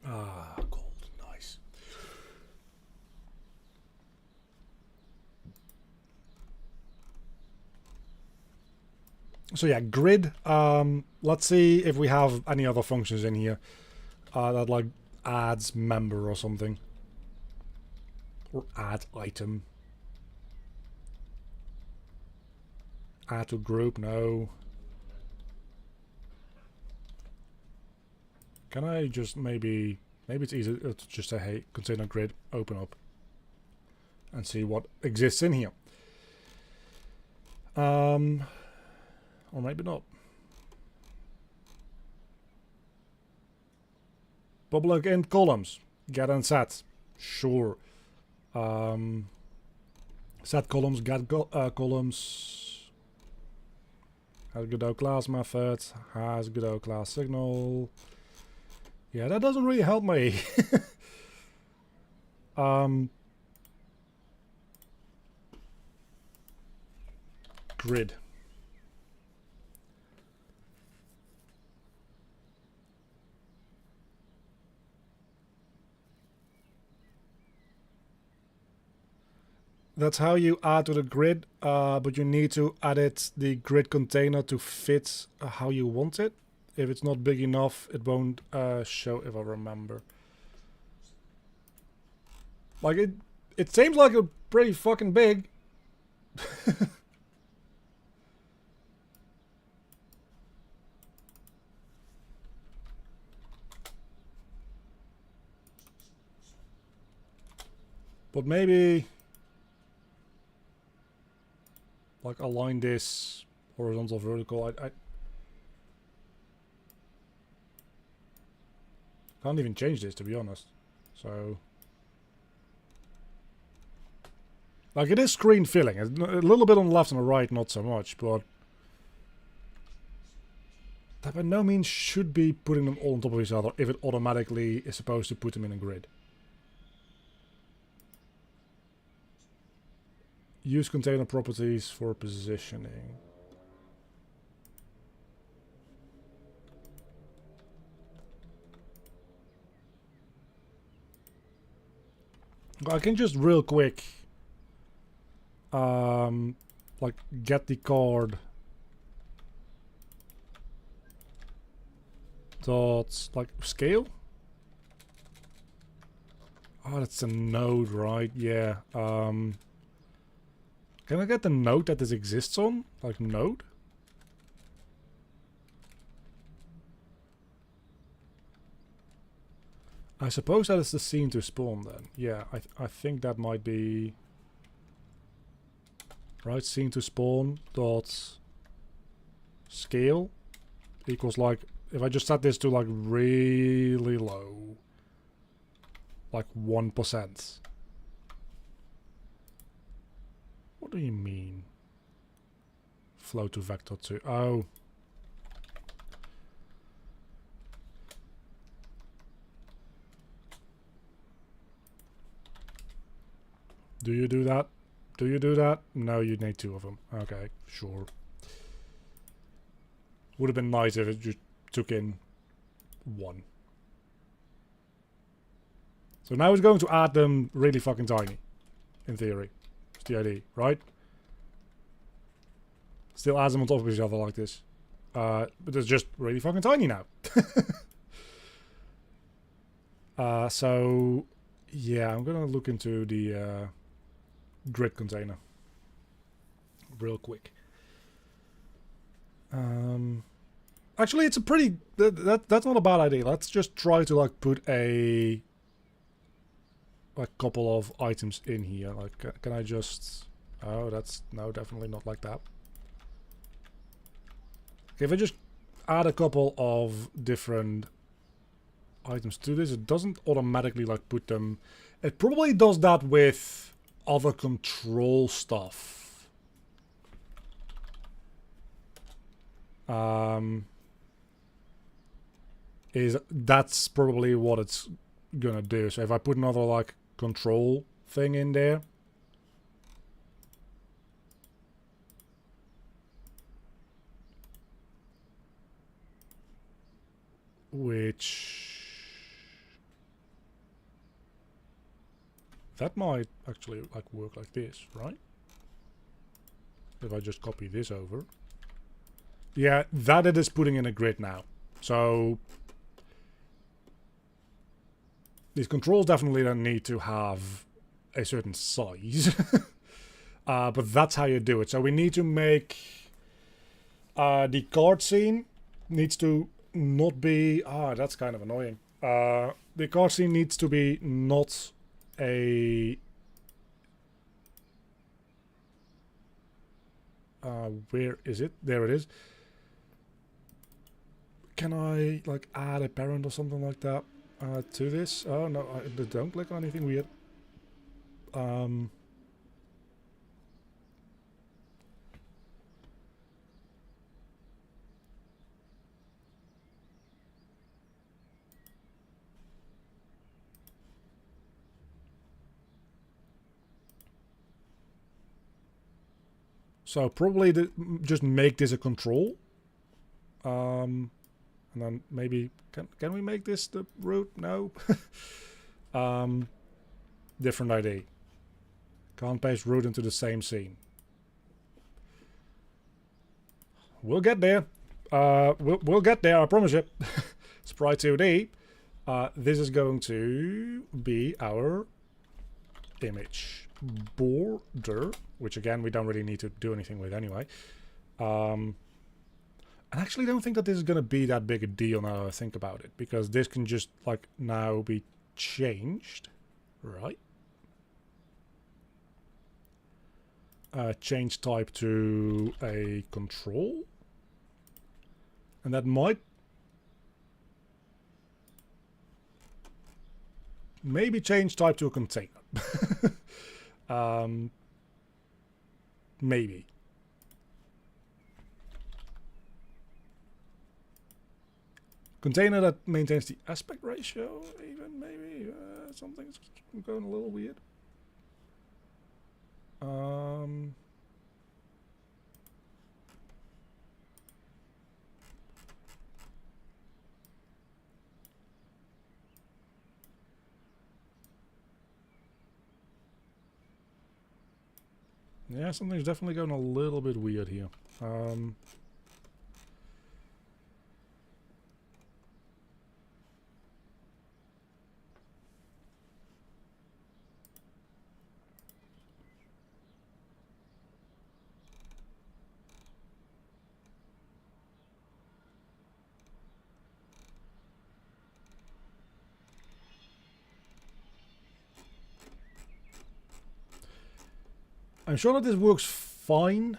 Ah, gold. Nice. So yeah, grid. Let's see if we have any other functions in here that like adds member or something, or add item. Add to group. No. Can I just maybe it's easy to just say, hey, container grid, open up, and see what exists in here. Or maybe not. Public int columns. Get and set. Sure. Set columns, get columns. Has Godot class method. Has Godot class signal. Yeah, that doesn't really help me. Grid. That's how you add to the grid, but you need to edit the grid container to fit how you want it. If it's not big enough, it won't show, if I remember. Like, it seems like it's pretty fucking big. But maybe, like, align this horizontal, vertical. I can't even change this, to be honest. So, like, it is screen filling. It's a little bit on the left and the right, not so much, but that by no means should be putting them all on top of each other if it automatically is supposed to put them in a grid. Use container properties for positioning. I can just real quick like get the card dot like scale. Oh, that's a node, right? Yeah. Can I get the node that this exists on? Like node? I suppose that is the scene to spawn then. Yeah, I think that might be right. Scene to spawn dot scale equals, like, if I just set this to like really low, like 1%. What do you mean? Flow to vector 2. Oh. Do you do that? Do you do that? No, you need 2 of them. Okay, sure. Would have been nice if it just took in 1. So now it's going to add them really fucking tiny, in theory. It's the idea, right? Still adds them on top of each other like this. But it's just really fucking tiny now. So, yeah, I'm gonna look into the grid container real quick. Actually, it's a pretty... that's not a bad idea. Let's just try to, like, put a couple of items in here. Like, can I just... Oh, that's... No, definitely not like that. Okay, if I just add a couple of different items to this, it doesn't automatically, like, put them... It probably does that with other control stuff. That's probably what it's gonna do. So if I put another, like, control thing in there, which that might actually, like, work like this, right? If I just copy this over. Yeah, that it is putting in a grid now. So these controls definitely don't need to have a certain size. But that's how you do it. So we need to make the card scene needs to not be... that's kind of annoying. The card scene needs to be not a... where is it? There it is. Can I, like, add a parent or something like that to this? Oh, no, I don't click on anything weird. So probably just make this a control. And then maybe, can we make this the root? No. Different ID. Can't paste root into the same scene. We'll get there. We'll get there, I promise you. Sprite 2D. This is going to be our image border, which again we don't really need to do anything with anyway. I actually don't think that this is going to be that big a deal now that I think about it, because this can just like now be changed, right? Change type to a control, and that might maybe change type to a container. Maybe. Container that maintains the aspect ratio, even maybe something's going a little weird. Yeah, something's definitely going a little bit weird here. I'm sure that this works fine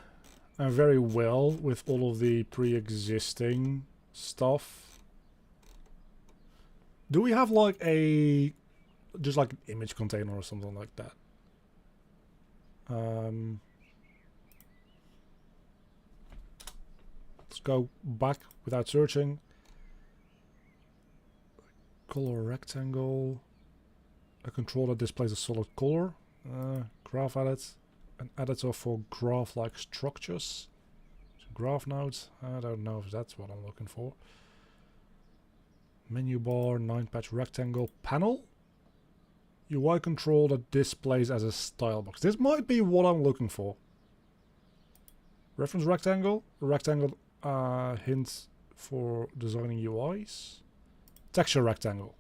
and very well with all of the pre-existing stuff. Do we have like just like an image container or something like that? Let's go back without searching. Color rectangle. A control that displays a solid color. Graph edit. An editor for graph-like structures. Graph nodes. I don't know if that's what I'm looking for. Menu bar, 9-patch rectangle panel. UI control that displays as a style box. This might be what I'm looking for. Reference rectangle. Rectangle hints for designing UIs. Texture rectangle.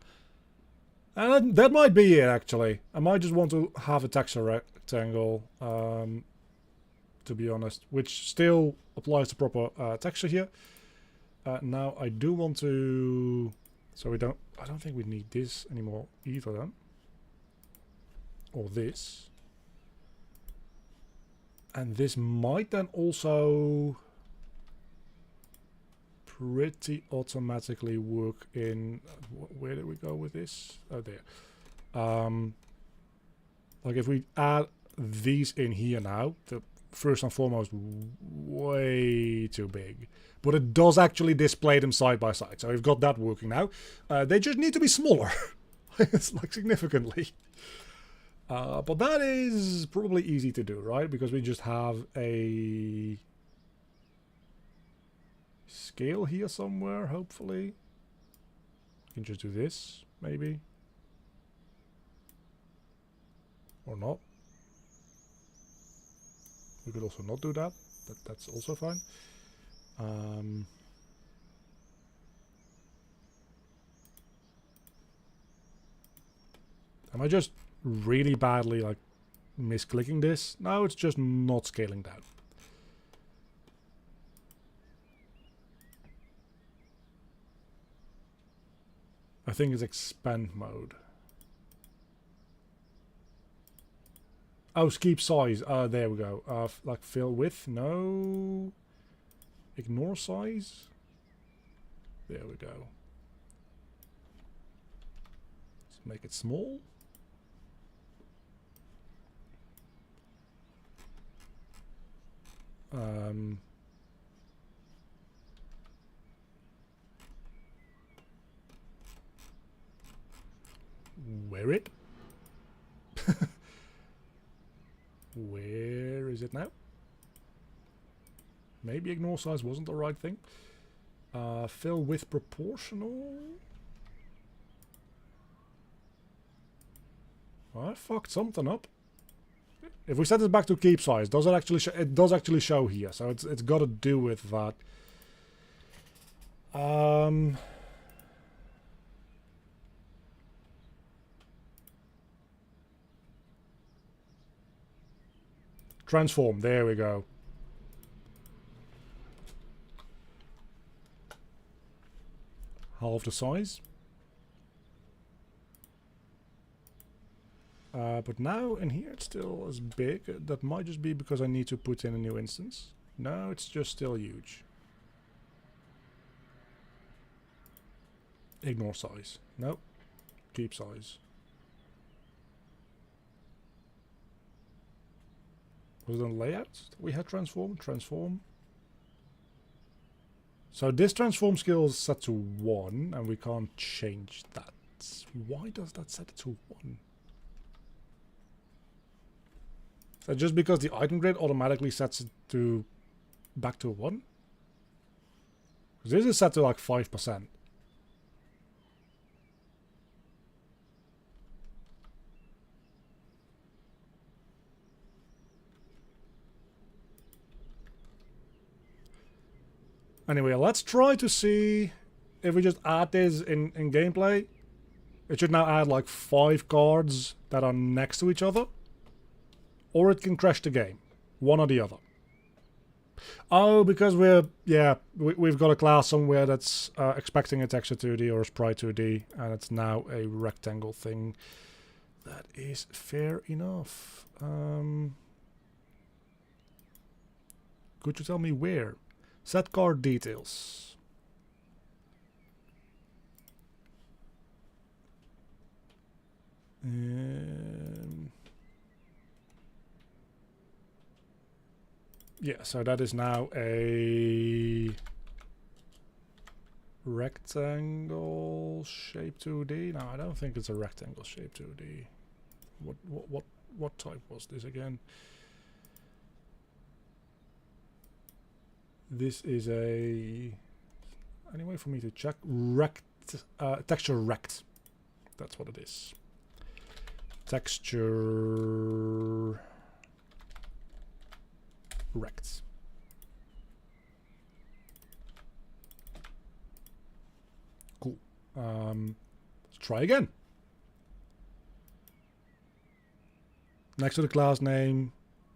And that might be it, actually. I might just want to have a texture rectangle, to be honest, which still applies to proper texture here. Now I do want to, so I don't think we need this anymore either then, or this. And this might then also pretty automatically work in, where did we go with this? Oh, there. Like if we add these in here now, the first and foremost way too big, but it does actually display them side by side, so we've got that working now. They just need to be smaller. It's like significantly, but that is probably easy to do, right? Because we just have a scale here somewhere, hopefully. We can just do this, maybe. Or not. We could also not do that. That's also fine. Am I just really badly like misclicking this? No, it's just not scaling down. I think it's expand mode. Oh, keep size. There we go. Like fill width. No. Ignore size. There we go. Let's make it small. Where it? Where is it now? Maybe ignore size wasn't the right thing. Fill with proportional. I fucked something up. If we set this back to keep size, does it actually it does actually show here, so it's got to do with that. Transform, there we go. Half the size. But now in here it's still as big. That might just be because I need to put in a new instance. No, it's just still huge. Ignore size. Nope. Keep size. Was it on layout that we had transform? Transform. So this transform skill is set to 1 and we can't change that. Why does that set it to 1? Is that just because the item grid automatically sets it to back to 1? Because this is set to like 5%. Anyway, let's try to see if we just add this in gameplay. It should now add like 5 cards that are next to each other. Or it can crash the game. One or the other. Oh, because we've got a class somewhere that's expecting a texture 2D or a sprite 2D, and it's now a rectangle thing. That is fair enough. Could you tell me where? Set card details. Yeah, so that is now a rectangle shape 2D. No, I don't think it's a rectangle shape 2D. What type was this again? This is a... Any way for me to check? Texture rect. That's what it is. Texture... rect. Cool. Let's try again. Next to the class name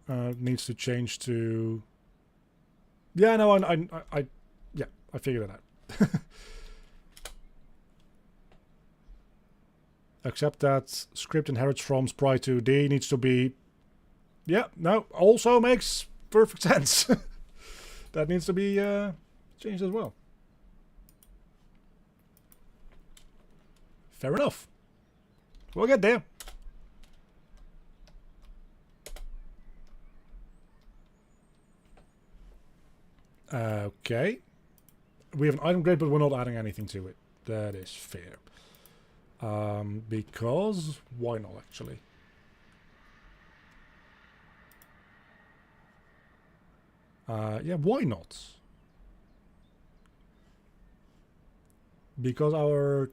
needs to change to... Yeah, no, I figured it out. Except that script inherits from sprite 2D needs to be... Yeah, no, also makes perfect sense. That needs to be changed as well. Fair enough. We'll get there. Okay. We have an item grid, but we're not adding anything to it. That is fair. Because... Why not, actually? Yeah, why not? Because our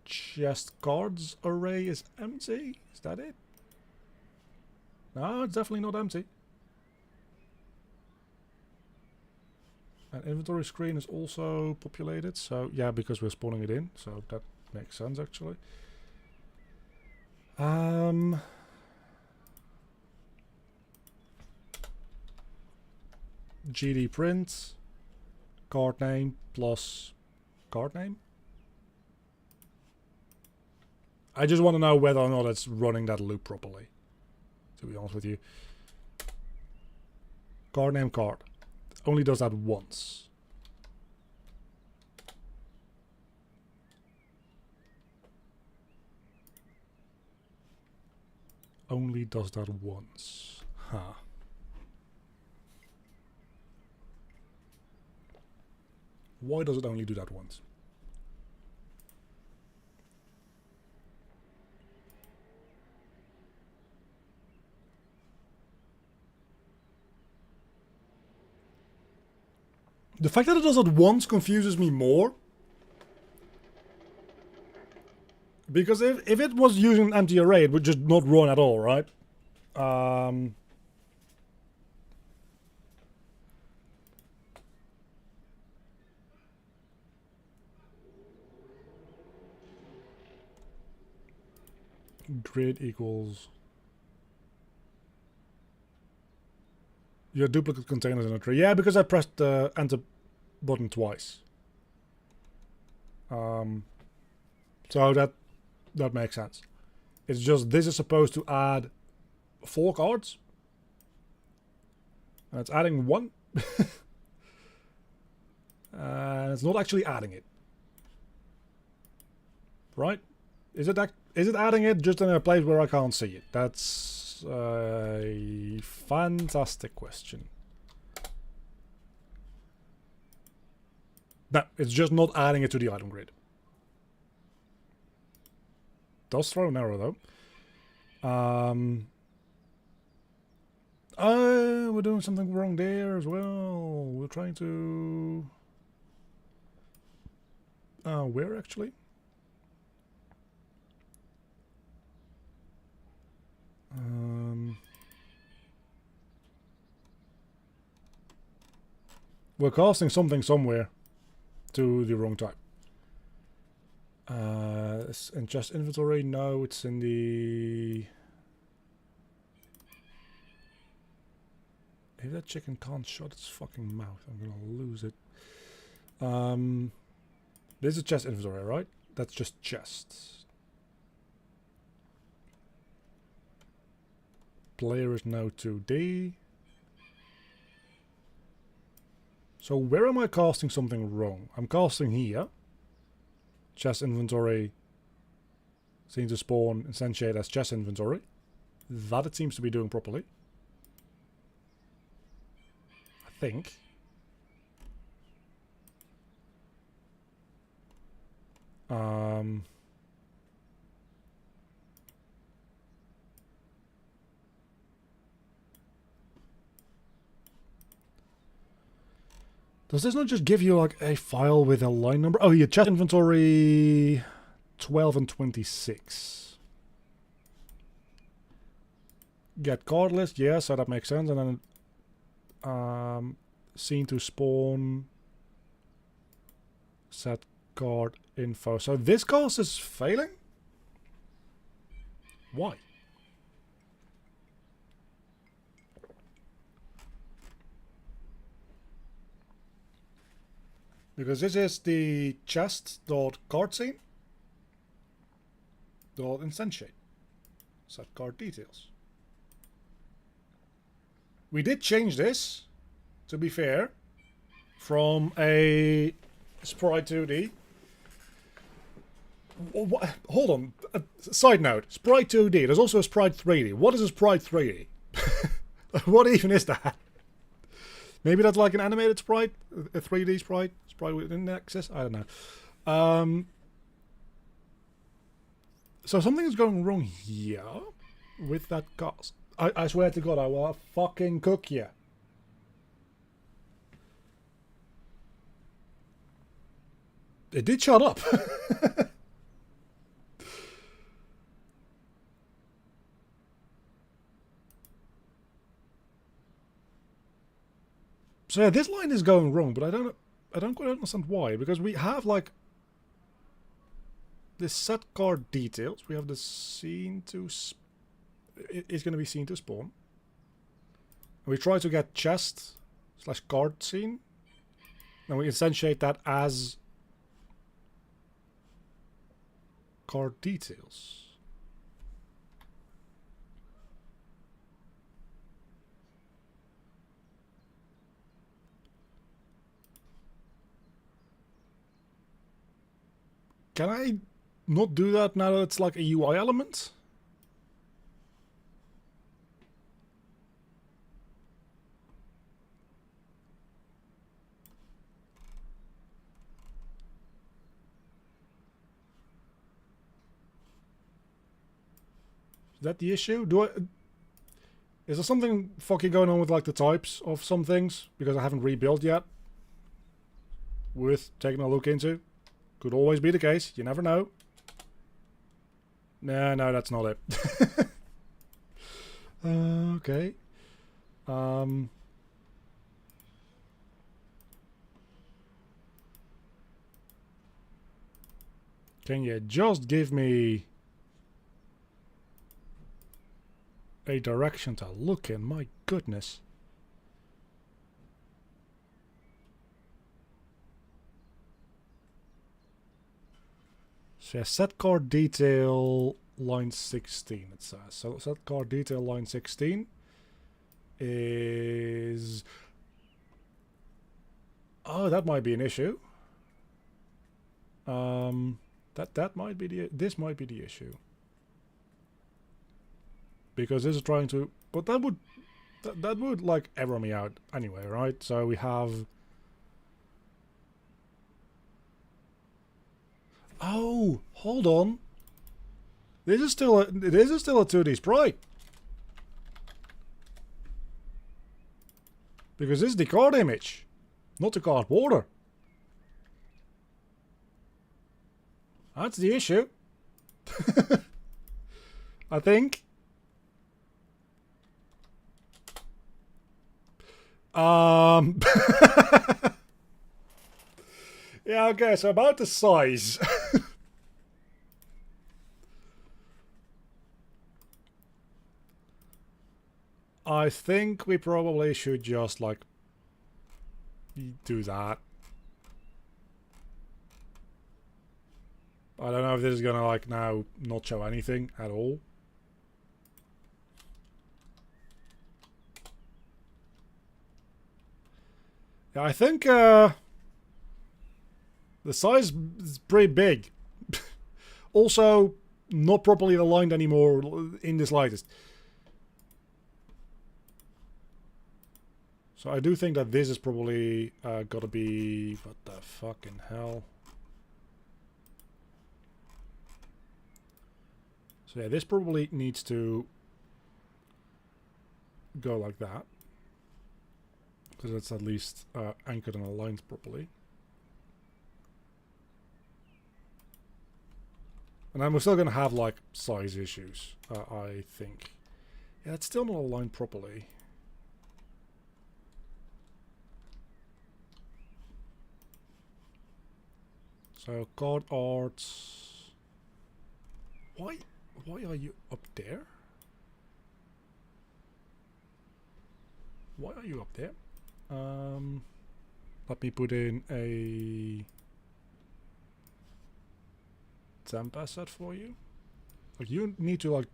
chest cards array is empty? Is that it? No, it's definitely not empty. And inventory screen is also populated, so yeah, because we're spawning it in, so that makes sense actually. GD print card name plus card name. I just want to know whether or not it's running that loop properly, to be honest with you. Card name card. Only does that once. Only does that once. Huh. Why does it only do that once? The fact that it does it once confuses me more. Because if it was using an empty array, it would just not run at all, right? Grid equals... Your duplicate containers in a tree. Yeah, because I pressed the enter button twice. So that makes sense. It's just this is supposed to add 4 cards. And it's adding 1. And it's not actually adding it. Right? Is it adding it just in a place where I can't see it? That's a fantastic question. No, it's just not adding it to the item grid. Does throw an arrow though. We're doing something wrong there as well. We're trying to... where actually? We're casting something somewhere to the wrong type. It's in just inventory. No, it's in the... If that chicken can't shut its fucking mouth, I'm gonna lose it. This is chest inventory, right? That's just chests. Player is now 2D. So where am I casting something wrong? I'm casting here. Chest inventory. Seems to spawn instantiate as chest inventory. That it seems to be doing properly. I think. Does this not just give you like a file with a line number? Oh, yeah, chest inventory 12 and 26. Get card list, yeah, so that makes sense. And then scene to spawn, set card info. So this cast is failing? Why? Because this is the chest.card scene .instantiate. Set card details. We did change this, to be fair, from a sprite 2D. Hold on. Side note. Sprite 2D. There's also a sprite 3D. What is a sprite 3D? What even is that? Maybe that's like an animated sprite? A 3D sprite? Sprite with indexes? I don't know. So something is going wrong here with that cast. I swear to God, I will fucking cook you. It did shut up. So yeah, this line is going wrong, but I don't quite understand why. Because we have like this set card details. We have the scene to it's going to be scene to spawn. And we try to get chest / card scene, and we instantiate that as card details. Can I not do that now that it's like a UI element? Is that the issue? Is there something fucking going on with like the types of some things? Because I haven't rebuilt yet. worth taking a look into. Could always be the case. You never know. No, that's not it. Okay. Can you just give me a direction to look in? My goodness. So yeah, set card detail line 16 it says. So set card detail line 16 is... Oh, that might be an issue. That might be the... This might be the issue. Because this is trying to... But that would like error me out anyway, right? So we have... Oh, hold on. This is still a 2D sprite. Because this is the card image, not the card border. That's the issue. I think. Yeah, okay, so about the size. I think we probably should just, like, do that. I don't know if this is gonna, like, now not show anything at all. Yeah, I think, the size is pretty big. Also, not properly aligned anymore in the slightest. So I do think that this is probably gotta be... What the fucking hell? So yeah, this probably needs to go like that. Because it's at least anchored and aligned properly. And then we're still gonna have like size issues, I think. Yeah, it's still not aligned properly. So card arts. Why are you up there? Why are you up there? Let me put in a temp asset for you. Like, you need to, like,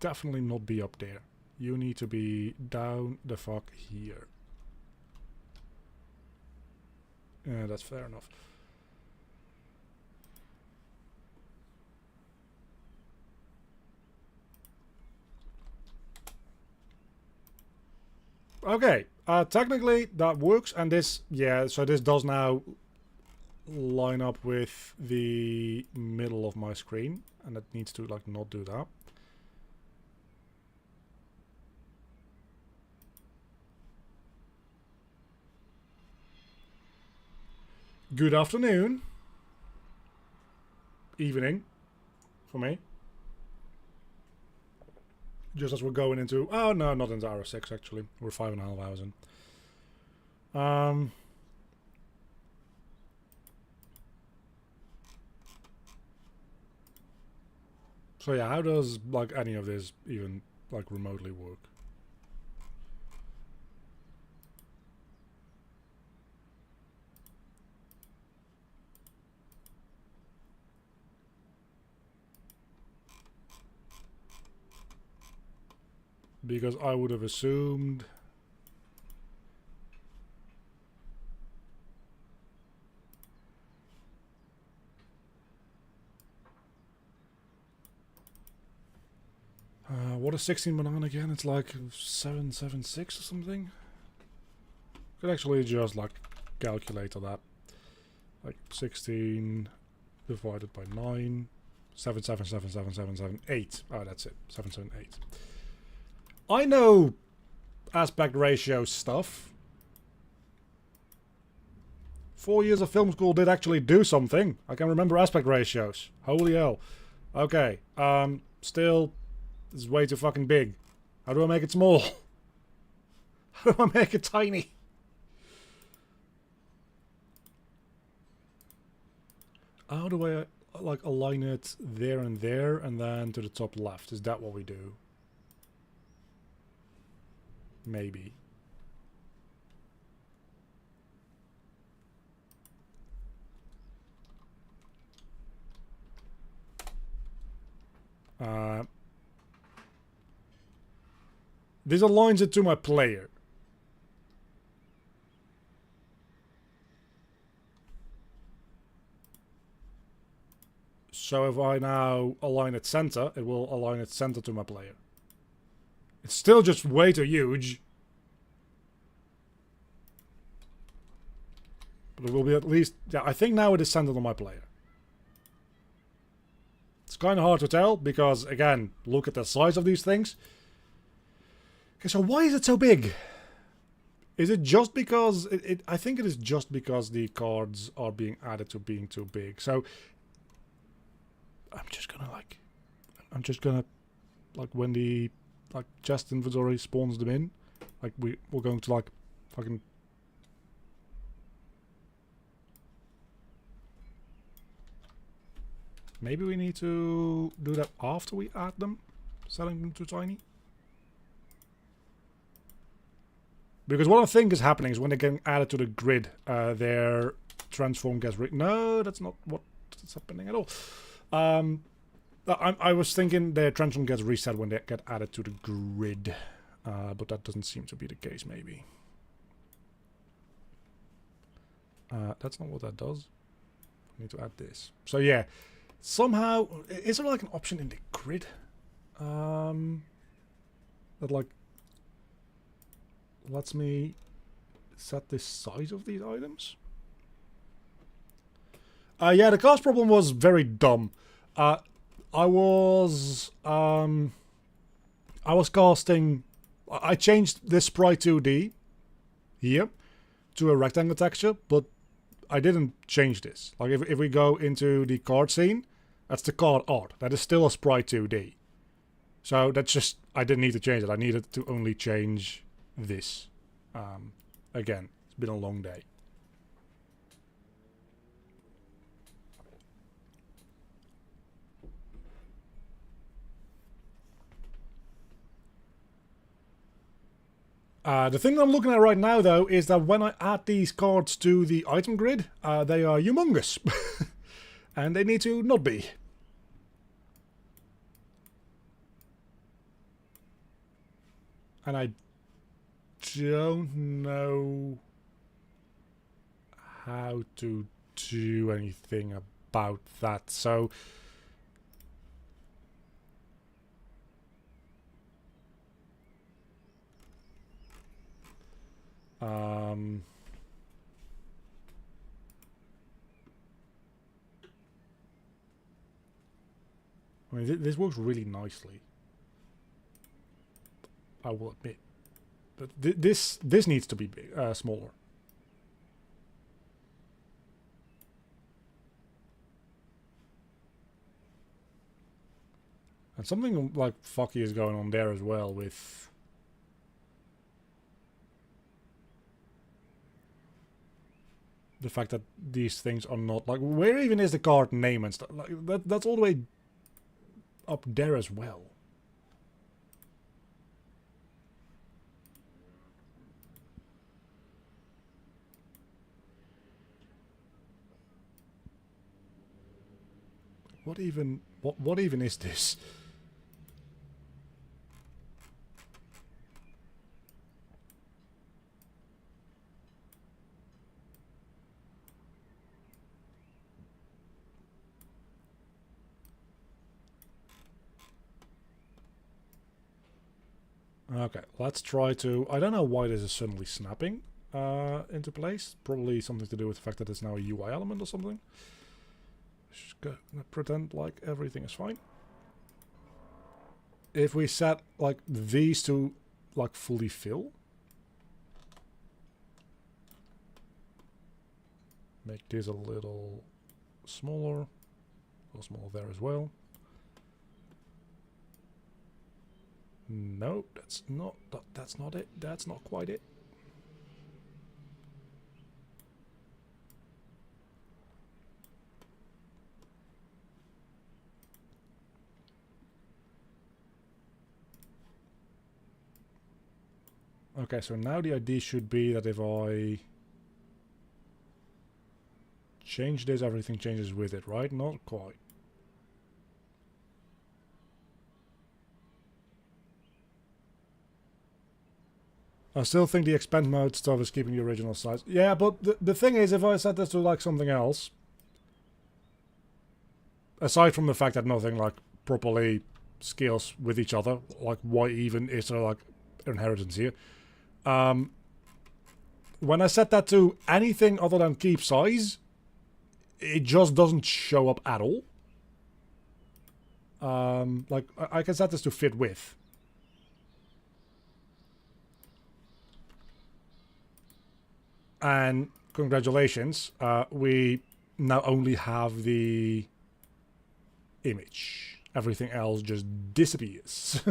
definitely not be up there. You need to be down the fuck here. Yeah, that's fair enough. Okay, technically that works, and this, yeah, so this does now line up with the middle of my screen, and it needs to, like, not do that. Good afternoon. Evening for me. Just as we're going into... Oh, no, not into hour 6, actually. We're 5.5 hours in. So, yeah, how does, like, any of this even, like, remotely work? Because I would have assumed... what is 16 banana again? It's like 776 or something? Could actually just, like, calculate that. Like 16 divided by 9. 7777778. Oh, that's it. 778. I know aspect ratio stuff. 4 years of film school did actually do something. I can remember aspect ratios. Holy hell. Okay. Still, this is way too fucking big. How do I make it small? How do I make it tiny? How do I like align it there and then to the top left? Is that what we do? Maybe. This aligns it to my player. So if I now align it center, it will align it center to my player. It's still just way too huge. But it will be at least... Yeah, I think now it is centered on my player. It's kind of hard to tell because, again, look at the size of these things. Okay, so why is it so big? Is it just because... I think it is just because the cards are being added to being too big. So... I'm just gonna like when the like chest inventory spawns them in, like we're going to like fucking maybe we need to do that after we add them, setting them too tiny. Because what I think is happening is when they're getting added to the grid, their transform gets no, that's not what's happening at all. I was thinking their transform gets reset when they get added to the grid, but that doesn't seem to be the case, maybe. That's not what that does. I need to add this. So yeah, somehow, is there like an option in the grid? That like lets me set the size of these items? Yeah, the cast problem was very dumb. I was casting... I changed this sprite 2D here to a rectangle texture, but I didn't change this. Like, if we go into the card scene, that's the card art. That is still a sprite 2D. So that's just... I didn't need to change it. I needed to only change this. Again, it's been a long day. The thing I'm looking at right now, though, is that when I add these cards to the item grid, they are humongous. And they need to not be. And I don't know how to do anything about that, so... I mean, this works really nicely, I will admit. But this needs to be big, smaller. And something like fucky is going on there as well with... the fact that these things are not... like, where even is the card name and stuff? Like, that's all the way up there as well. What even... what even is this? Okay, let's try to... I don't know why this is suddenly snapping into place. Probably something to do with the fact that it's now a UI element or something. Just gonna pretend like everything is fine. If we set like these to like fully fill. make this a little smaller. A little smaller there as well. No, that's not it. That's not quite it. Okay, so now the idea should be that if I change this, everything changes with it, right? Not quite. I still think the expand mode stuff is keeping the original size. Yeah, but the thing is, if I set this to like something else, aside from the fact that nothing like properly scales with each other, like why even is there like inheritance here? When I set that to anything other than keep size, it just doesn't show up at all. Like I can set this to fit width. And congratulations, we now only have the image. Everything else just disappears.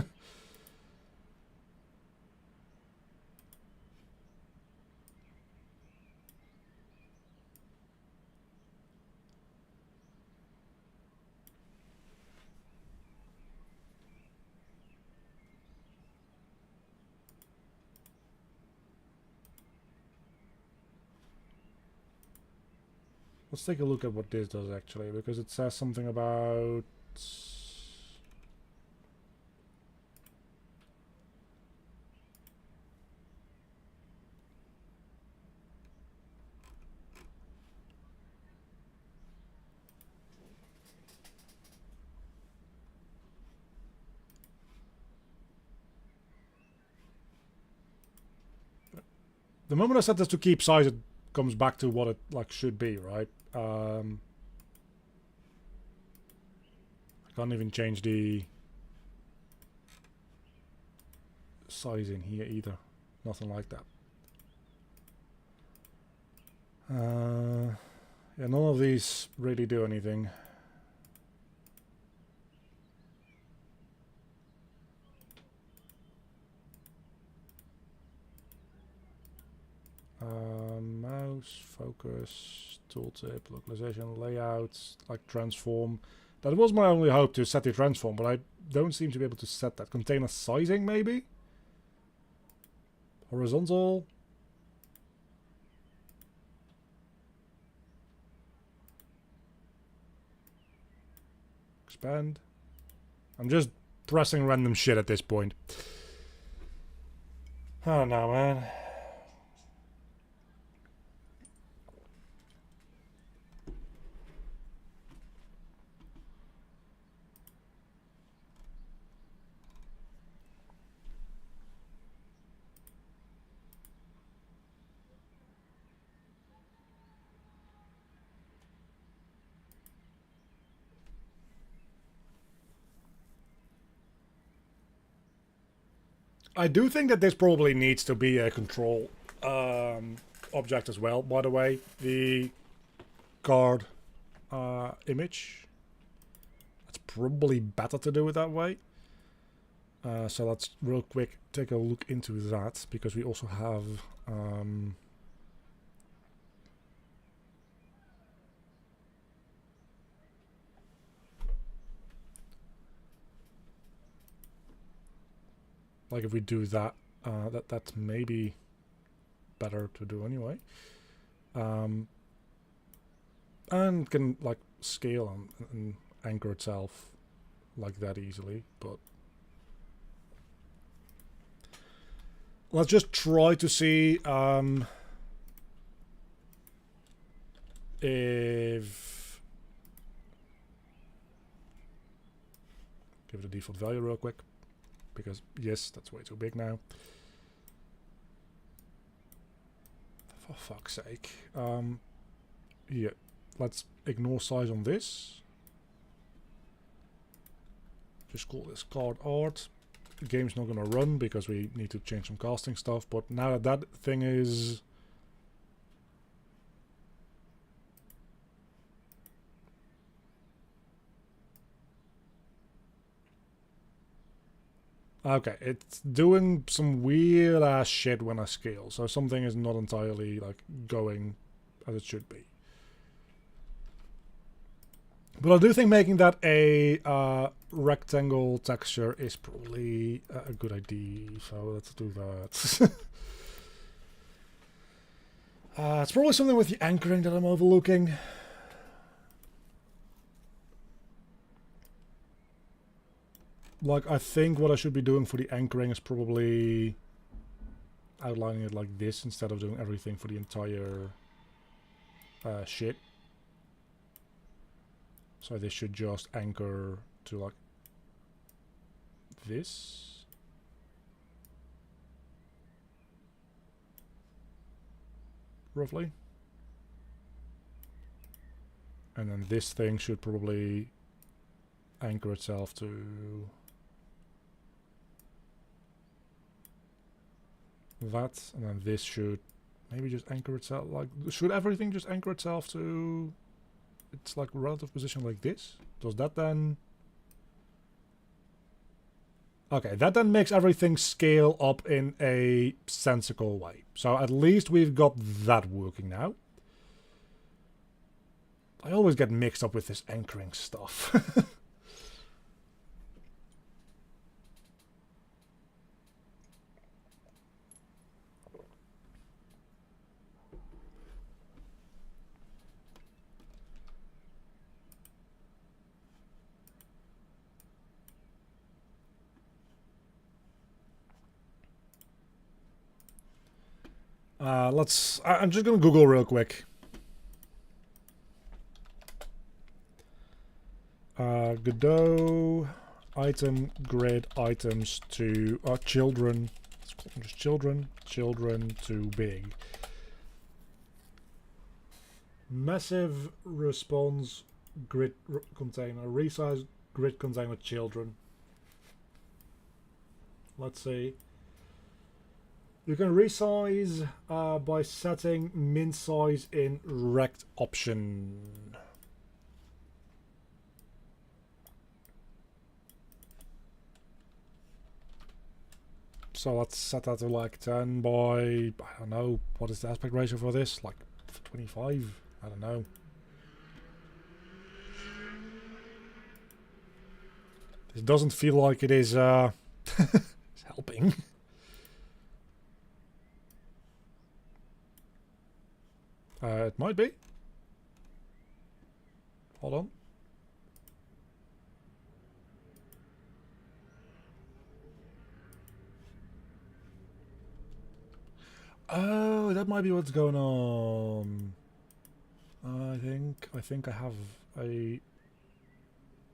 Let's take a look at what this does actually, because it says something about... The moment I set this to keep size, it comes back to what it like should be, right? I can't even change the size in here either. Nothing like that. Yeah, none of these really do anything. Mouse, focus, tooltip, localization, layouts, like transform. That was my only hope, to set the transform, but I don't seem to be able to set that. Container sizing, maybe? Horizontal? Expand? I'm just pressing random shit at this point. Oh no, man. I do think that this probably needs to be a control object as well, by the way. The card image. It's probably better to do it that way. So let's real quick take a look into that, because we also have... like if we do that, that's maybe better to do anyway. And can like scale and anchor itself like that easily, but let's just try to see if... give it a default value real quick. Because, yes, that's way too big now. For fuck's sake. Yeah, let's ignore size on this. Just call this card art. The game's not going to run because we need to change some casting stuff. But now that that thing is Okay, it's doing some weird ass shit when I scale, so something is not entirely like going as it should be. But I do think making that a rectangle texture is probably a good idea, so let's do that. It's probably something with the anchoring that I'm overlooking. Like, I think what I should be doing for the anchoring is probably outlining it like this instead of doing everything for the entire shit. So this should just anchor to like this. Roughly. And then this thing should probably anchor itself to that, and then this should maybe just anchor itself, like, should everything just anchor itself to its like relative position like this? Does that then... Okay, that then makes everything scale up in a sensical way. So at least we've got that working now. I always get mixed up with this anchoring stuff. I'm just gonna Google real quick. Godot item grid items to children. Let's call them just children. Children to big. Massive response grid container. Resize grid container children. Let's see. You can resize by setting min size in rect option. So let's set that to like 10 by, I don't know, what is the aspect ratio for this? Like 25? I don't know. This doesn't feel like it is it's helping. It might be. Hold on. Oh, that might be what's going on. I think I have a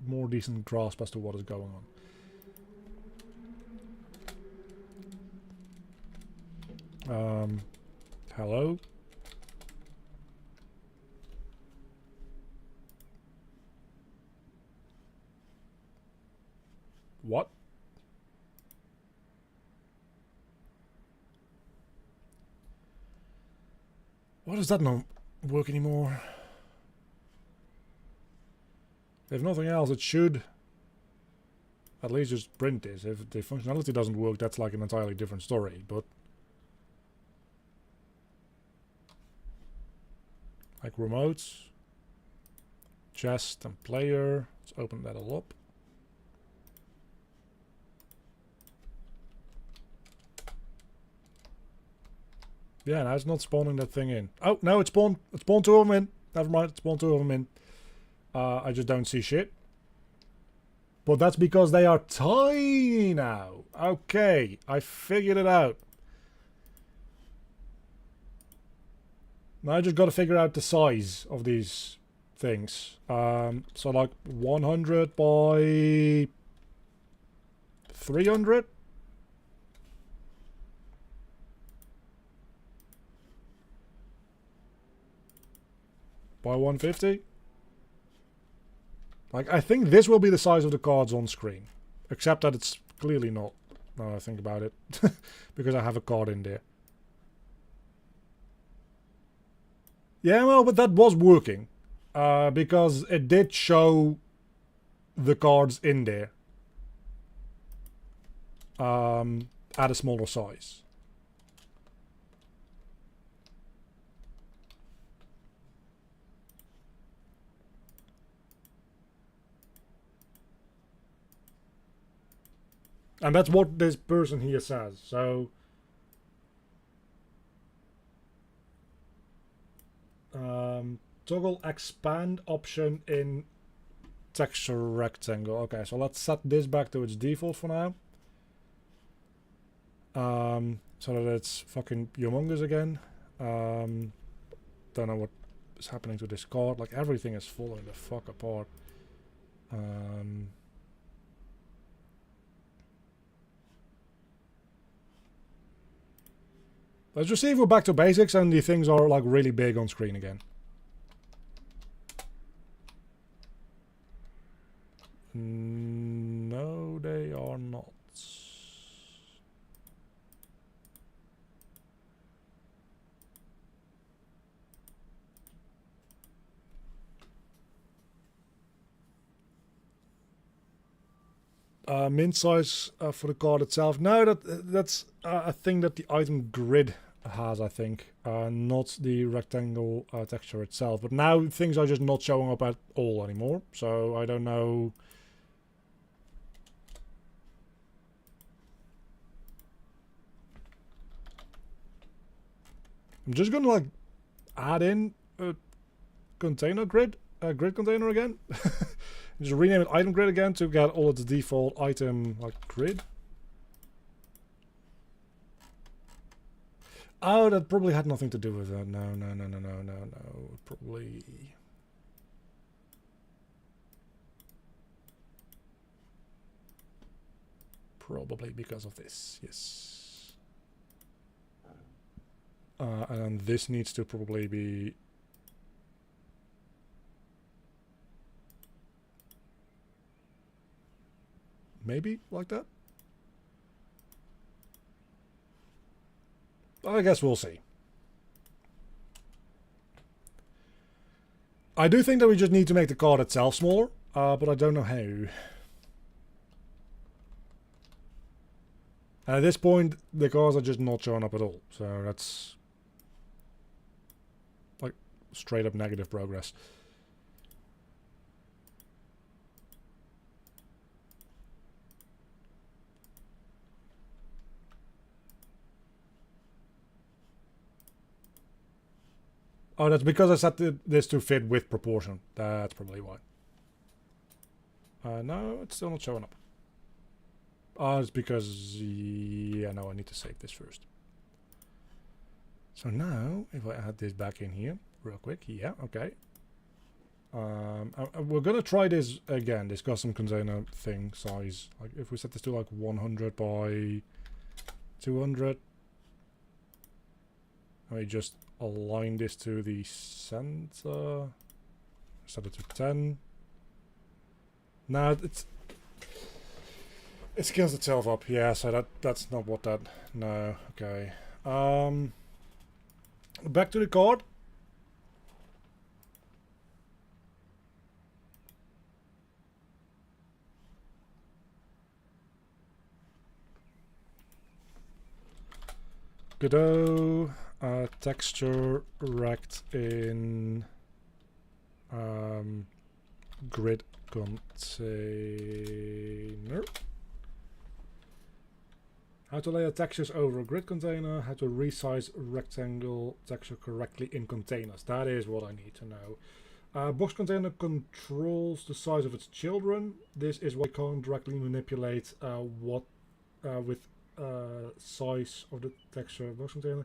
more decent grasp as to what is going on. Hello? What? Why does that not work anymore? If nothing else, it should at least just print this. If the functionality doesn't work, that's like an entirely different story, but... Like remotes, chest and player, let's open that all up. Yeah, now it's not spawning that thing in. Oh, no, it spawned two of them in. Never mind, it spawned two of them in. I just don't see shit. But that's because they are tiny now. Okay, I figured it out. Now I just got to figure out the size of these things. So like 100 by 300? By 150? Like, I think this will be the size of the cards on screen. Except that it's clearly not, now I think about it. Because I have a card in there. Yeah, well, but that was working. Because it did show the cards in there. at a smaller size. And that's what this person here says. So toggle expand option in texture rectangle. Okay, so let's set this back to its default for now. So that it's fucking humongous again. Don't know what is happening to this card. Like everything is falling the fuck apart. Let's just see if we're back to basics and the things are like really big on screen again. No, they are not. Min size for the card itself. No, that's a thing that the item grid has, I think, not the rectangle texture itself. But now things are just not showing up at all anymore, so I don't know. I'm just gonna like add in a container grid, grid container again. Just rename it item grid again to get all its default item like grid. Oh, that probably had nothing to do with that. No. Probably because of this, yes. And this needs to probably be maybe like that. I guess we'll see. I do think that we just need to make the card itself smaller, but I don't know how. And at this point, the cards are just not showing up at all. So that's like straight up negative progress. Oh, that's because I set this to fit with proportion. That's probably why. No, it's still not showing up. Oh, it's because... yeah, no, I need to save this first. So now, if I add this back in here, real quick. Yeah, okay. We're going to try this again, this custom container thing size. Like if we set this to like 100 by 200. And we just align this to the center. Set it to 10. Now it scales itself up. Yeah, so that's not what that. No, okay. Back to the card. Godot. Texture rect in grid container. How to layer textures over a grid container. How to resize rectangle texture correctly in containers. That is what I need to know. Box container controls the size of its children. This is why I can't directly manipulate with size of the texture box container.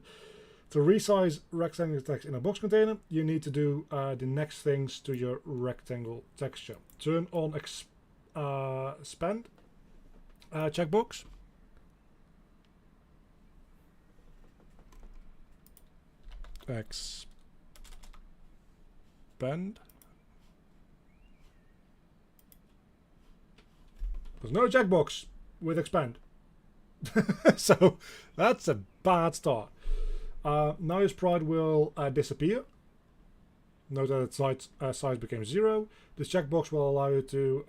To resize rectangle text in a box container, you need to do the next things to your rectangle texture. Turn on expand checkbox. Expand. There's no checkbox with expand. So that's a bad start. Now your sprite will disappear. Note that its size became 0. This checkbox will allow you to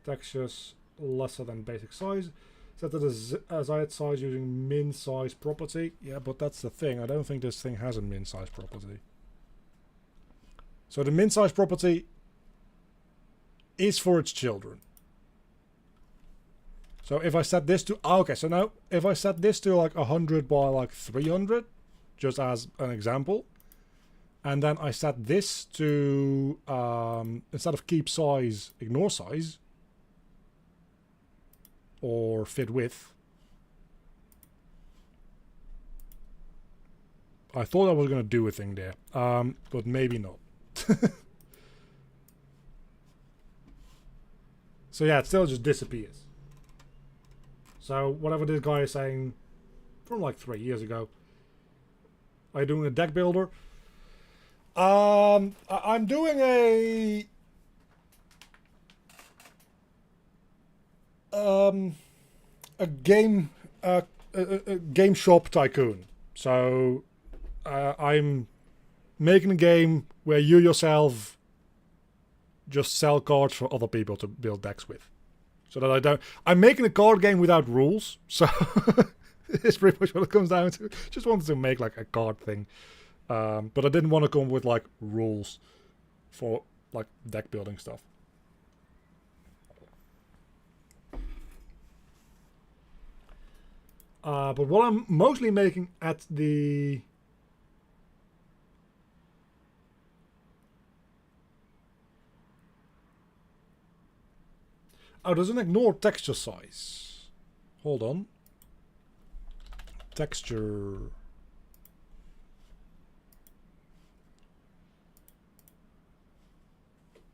textures lesser than basic size. Set the desired size using min size property. Yeah, but that's the thing. I don't think this thing has a min size property. So the min size property is for its children. So if I set this to, okay, so now if I set this to like 100 by like 300, just as an example, and then I set this to, instead of keep size, ignore size, or fit width. I thought I was going to do a thing there, but maybe not. So yeah, it still just disappears. So whatever this guy is saying from like 3 years ago. Are you doing a deck builder? I'm doing a game a game shop tycoon. So I'm making a game where you yourself just sell cards for other people to build decks with. So that I don't... I'm making a card game without rules. So it's pretty much what it comes down to. Just wanted to make like a card thing. But I didn't want to come with like rules for like deck building stuff. But what I'm mostly making at the... Oh, doesn't ignore texture size. Hold on. Texture.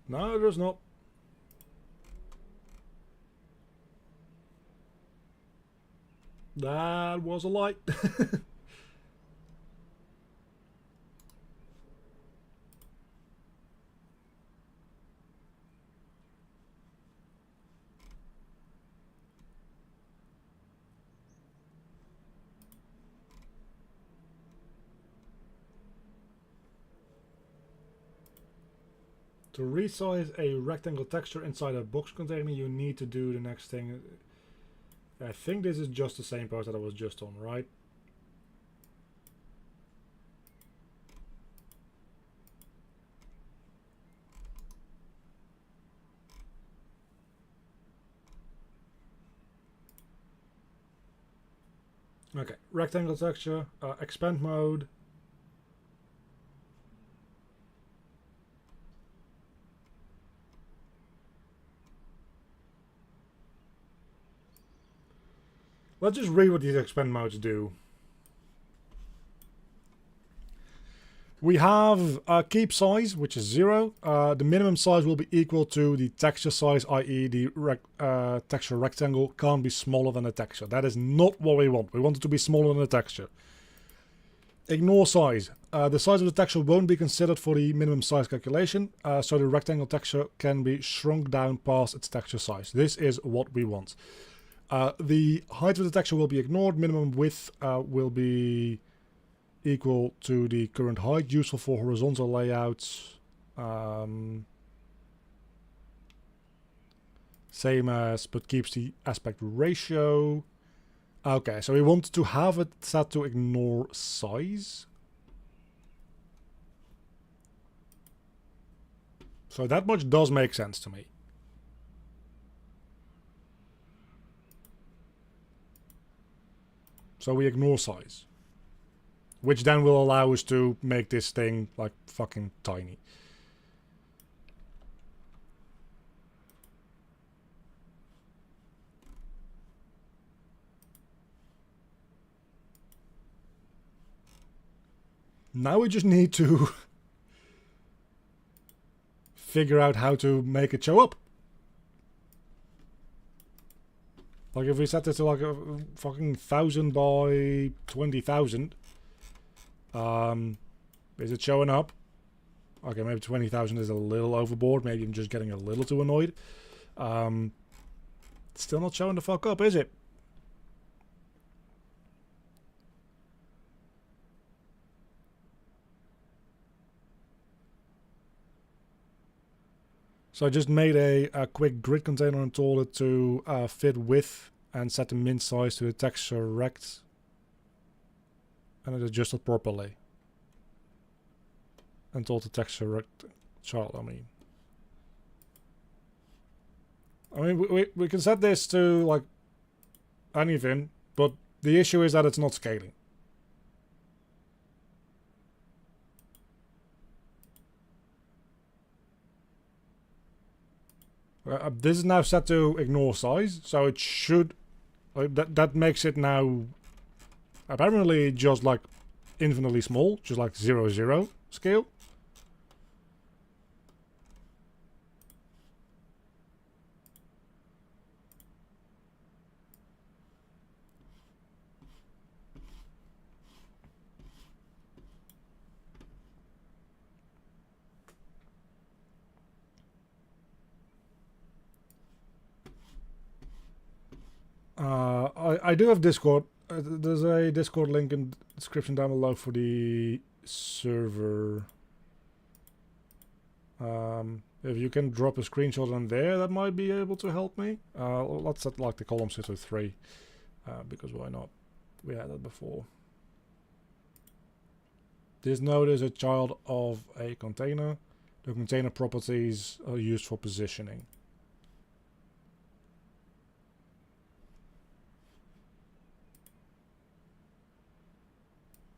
No, there's not. That was a lie. To resize a rectangle texture inside a box container, you need to do the next thing. I think this is just the same part that I was just on, right? Okay, rectangle texture, expand mode. Let's just read what these expand modes do. We have keep size, which is 0. The minimum size will be equal to the texture size, i.e. the texture rectangle can't be smaller than the texture. That is not what we want. We want it to be smaller than the texture. Ignore size. The size of the texture won't be considered for the minimum size calculation, so the rectangle texture can be shrunk down past its texture size. This is what we want. The height of the texture will be ignored. Minimum width will be equal to the current height, useful for horizontal layouts. Same as, but keeps the aspect ratio. Okay, so we want to have it set to ignore size. So that much does make sense to me. So we ignore size. Which then will allow us to make this thing like fucking tiny. Now we just need to figure out how to make it show up. Like if we set it to like a fucking 1000 by 20,000, is it showing up? Okay, maybe 20,000 is a little overboard. Maybe I'm just getting a little too annoyed. Still not showing the fuck up, is it? So I just made a quick grid container and told it to fit width and set the min size to the texture rect. And it adjusted properly. And told the texture rect child, I mean, we can set this to like anything, but the issue is that it's not scaling. This is now set to ignore size, so it should that makes it now apparently just like infinitely small, just like 0, 0 scale. I do have Discord. There's a Discord link in the description down below for the server. If you can drop a screenshot on there, that might be able to help me. Let's set like the column set to 3, because why not? We had that before. This node is a child of a container. The container properties are used for positioning.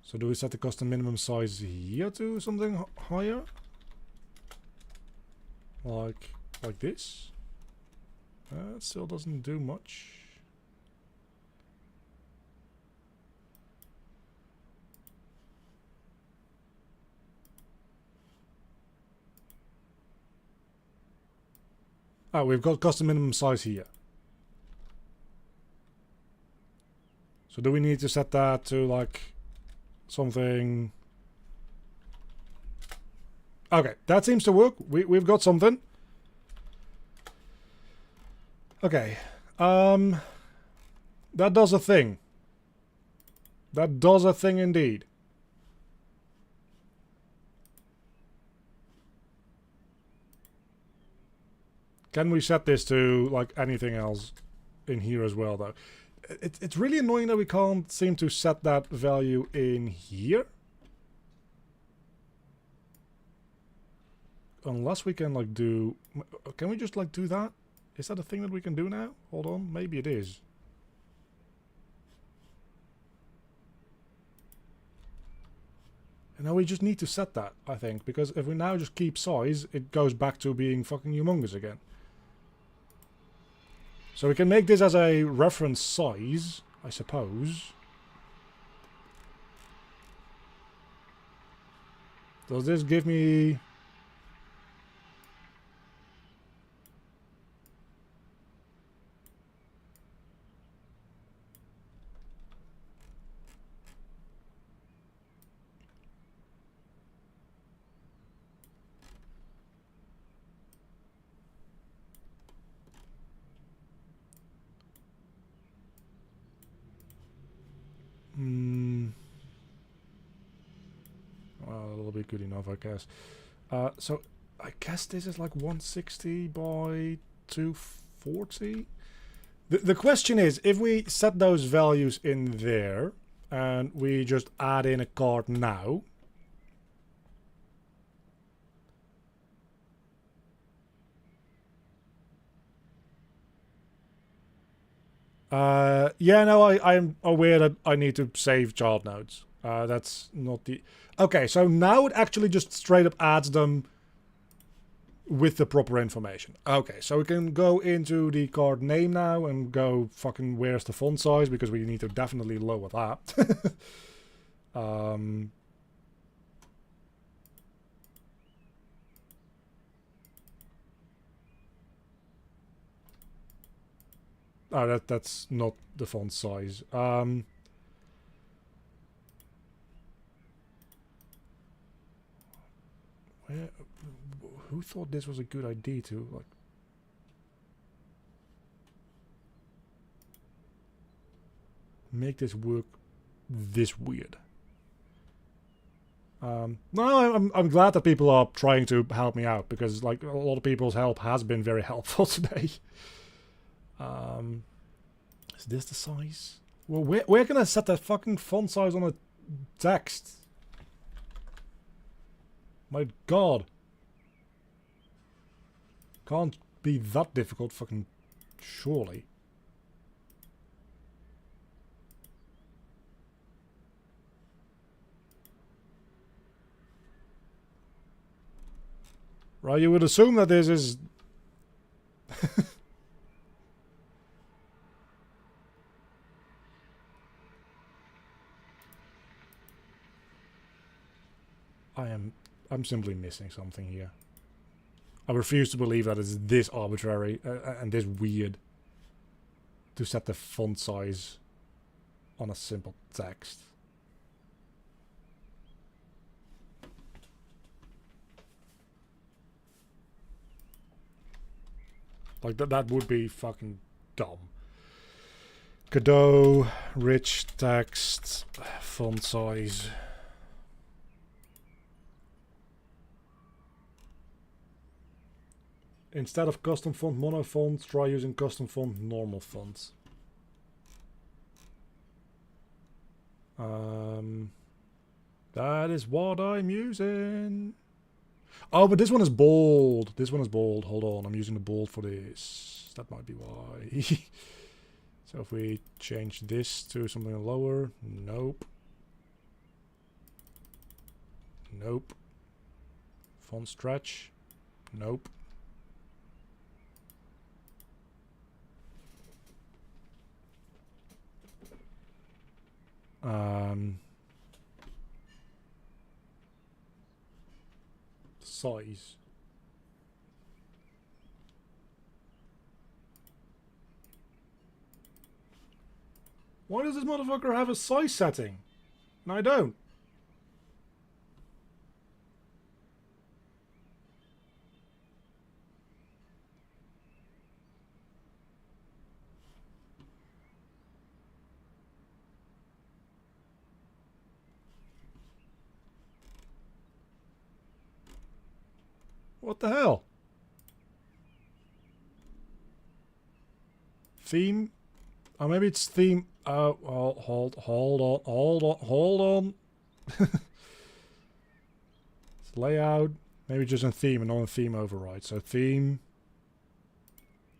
So do we set the custom minimum size here to something higher? Like this? It still doesn't do much. Oh, we've got custom minimum size here. So do we need to set that to like something? Okay, that seems to work. We've got something. Okay. That does a thing. That does a thing indeed. Can we set this to like anything else in here as well though? It's really annoying that we can't seem to set that value in here. Unless we can like do... Can we just like do that? Is that a thing that we can do now? Hold on, maybe it is. And now we just need to set that, I think. Because if we now just keep size, it goes back to being fucking humongous again. So we can make this as a reference size, I suppose. Does this give me... Well, that'll be good enough, I guess. So I guess this is like 160 by 240. The question is, if we set those values in there and we just add in a card now, yeah, no, I'm aware that I need to save child nodes. That's not the... Okay, so now it actually just straight up adds them with the proper information. Okay, so we can go into the card name now and go fucking where's the font size, because we need to definitely lower that. Oh, that's not the font size. Who thought this was a good idea to like make this work this weird? No, I'm glad that people are trying to help me out, because like a lot of people's help has been very helpful today. Is this the size? Well, where can I set that fucking font size on a text? My god. Can't be that difficult, fucking surely. Right, you would assume that this is... I'm simply missing something here. I refuse to believe that it's this arbitrary and this weird to set the font size on a simple text. Like that would be fucking dumb. Godot, rich text, font size. Instead of custom font mono font, try using custom font normal font. That is what I'm using. Oh, but this one is bold. This one is bold. Hold on, I'm using the bold for this. That might be why. So if we change this to something lower, nope. Nope. Font stretch, nope. Size. Why does this motherfucker have a size setting? And I don't. What the hell? Theme? Oh, maybe it's theme. Oh, well, hold on. It's layout. Maybe just a theme and not a theme override. So theme.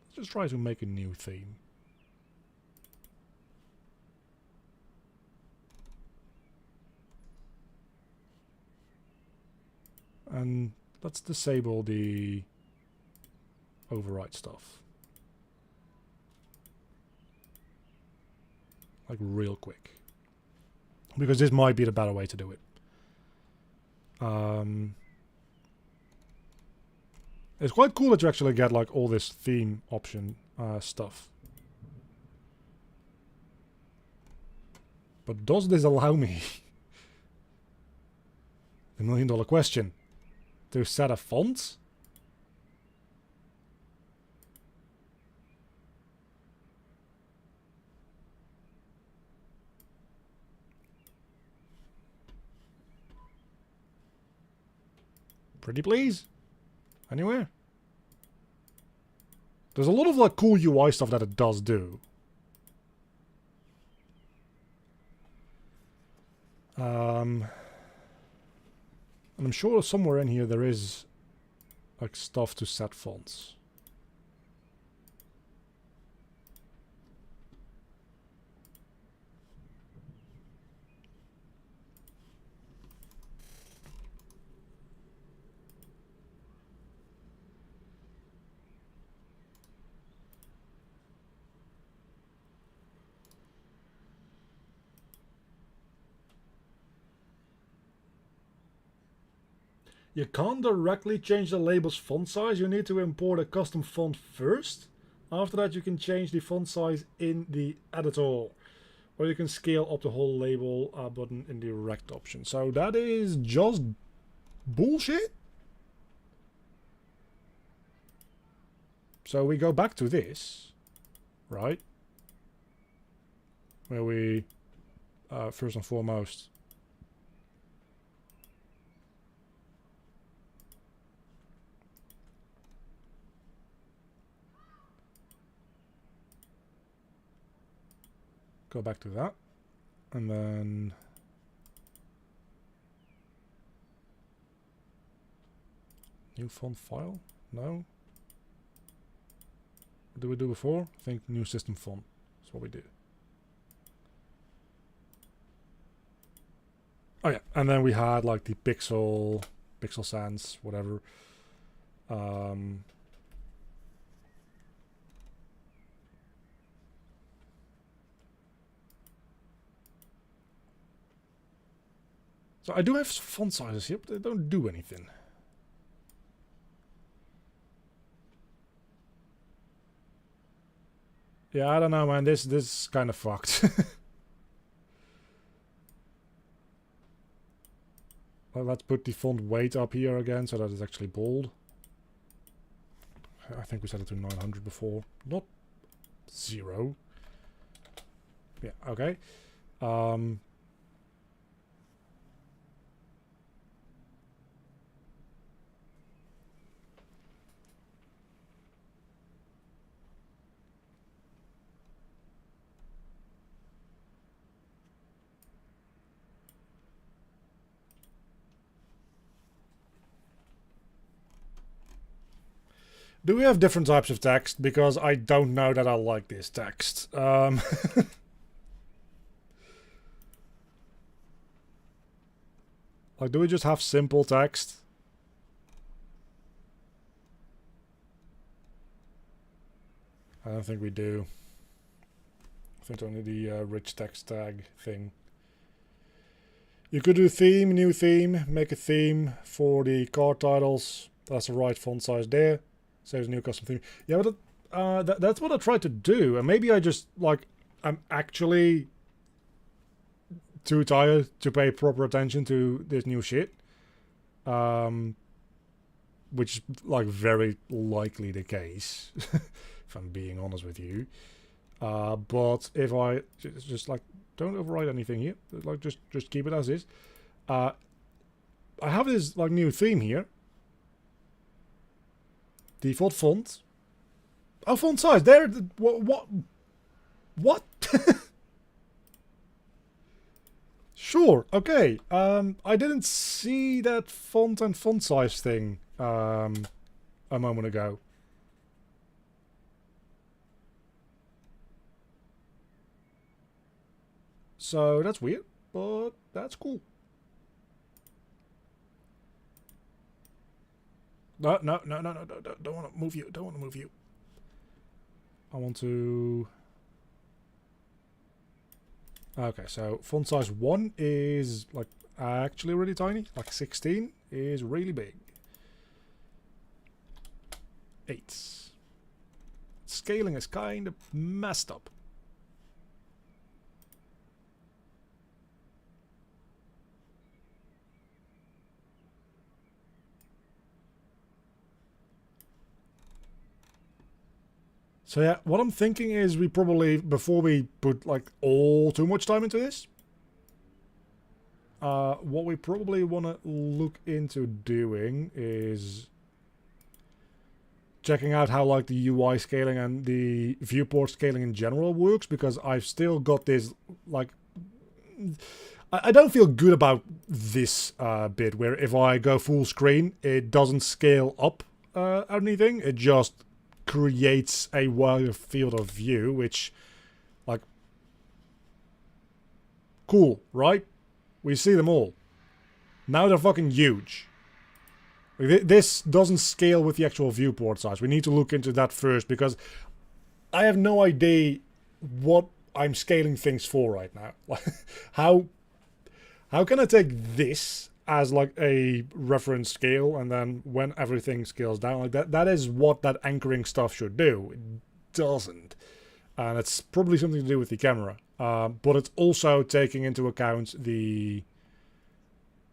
Let's just try to make a new theme. And let's disable the override stuff. Like real quick. Because this might be the better way to do it. It's quite cool that you actually get like all this theme option stuff. But does this allow me the $1,000,000 question? To set a font? Pretty please? Anywhere? There's a lot of like cool UI stuff that it does do. And I'm sure somewhere in here there is like stuff to set fonts. You can't directly change the label's font size. You need to import a custom font first. After that, you can change the font size in the editor. Or you can scale up the whole label button in the rect option. So that is just bullshit. So we go back to this, right? Where we, first and foremost, go back to that. And then new font file? No. What did we do before? I think new system font. That's what we did. Oh yeah, and then we had like the pixel sans, whatever. So I do have font sizes here, but they don't do anything. Yeah, I don't know, man. This is kind of fucked. Well, let's put the font weight up here again so that it's actually bold. I think we set it to 900 before. Not 0. Yeah, okay. Do we have different types of text? Because I don't know that I like this text. Like, do we just have simple text? I don't think we do. I think only the rich text tag thing. You could do theme, new theme, make a theme for the card titles. That's the right font size there. Saves new custom theme. Yeah, but that's what I tried to do. And maybe I just, like, I'm actually too tired to pay proper attention to this new shit. Which is, like, very likely the case, if I'm being honest with you. But if I just like, don't override anything here. Like, just keep it as is. I have this, like, new theme here. Default font. Oh, font size. There. What? Sure. Okay. I didn't see that font and font size thing a moment ago. So that's weird, but that's cool. No, don't want to move you. Don't want to move you. I want to... Okay, so font size 1 is, like, actually really tiny. Like, 16 is really big. 8. Scaling is kind of messed up. So yeah, what I'm thinking is we probably, before we put like too much time into this, what we probably want to look into doing is checking out how like the UI scaling and the viewport scaling in general works, because I've still got this, like, I don't feel good about this bit where if I go full screen, it doesn't scale up anything. It just creates a wider field of view, which, like, cool, right? We see them all. Now they're fucking huge. This doesn't scale with the actual viewport size. We need to look into that first, because I have no idea what I'm scaling things for right now. Like, how can I take this as like a reference scale, and then when everything scales down, like that is what that anchoring stuff should do. It doesn't, and it's probably something to do with the camera, but it's also taking into account the,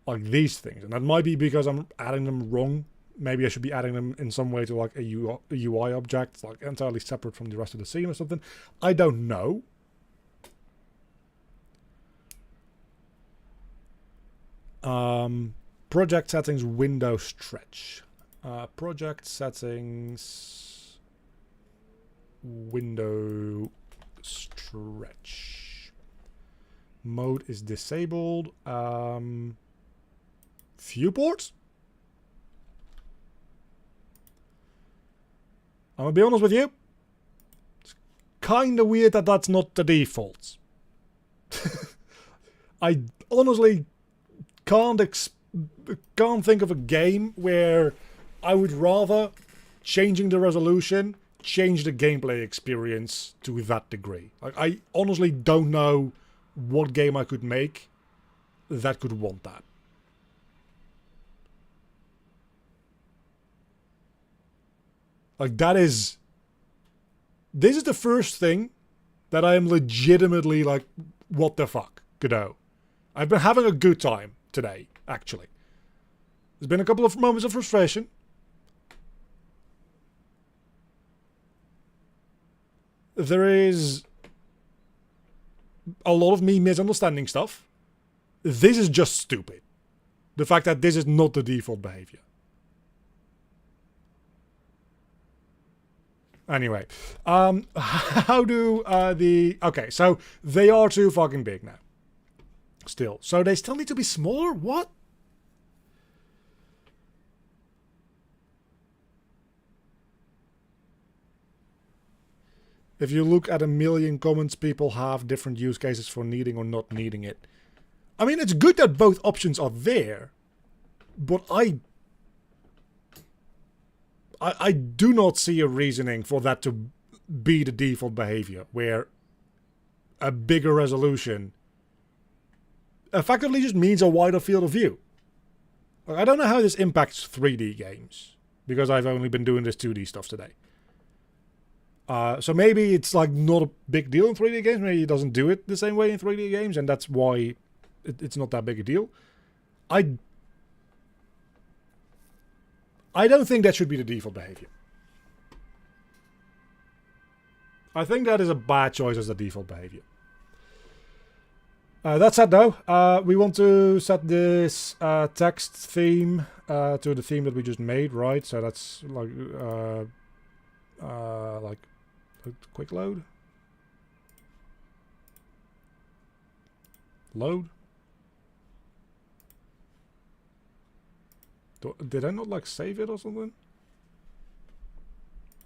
like, these things, and that might be because I'm adding them wrong. Maybe I should be adding them in some way to like a UI object, like entirely separate from the rest of the scene or something. I don't know. Project settings, window stretch. Project settings, window stretch. Mode is disabled. Viewport? I'm gonna be honest with you. It's kinda weird that that's not the default. I honestly can't think of a game where I would rather changing the resolution change the gameplay experience to that degree. Like, I honestly don't know what game I could make that could want that. Like, this is the first thing that I am legitimately like, what the fuck, Godot. I've been having a good time today, actually. There's been a couple of moments of frustration. There is a lot of me misunderstanding stuff. This is just stupid. The fact that this is not the default behavior. Anyway, how do okay, so they are too fucking big now. Still. So they still need to be smaller? What? If you look at a million comments, people have different use cases for needing or not needing it. I mean, it's good that both options are there, but I do not see a reasoning for that to be the default behavior, where a bigger resolution effectively just means a wider field of view. I don't know how this impacts 3D games, because I've only been doing this 2D stuff today. So maybe it's like not a big deal in 3D games. Maybe it doesn't do it the same way in 3D games, and that's why it's not that big a deal. I don't think that should be the default behavior. I think that is a bad choice as the default behavior. That said, though, we want to set this text theme to the theme that we just made, right? So that's like quick load. Load. Did I not like save it or something?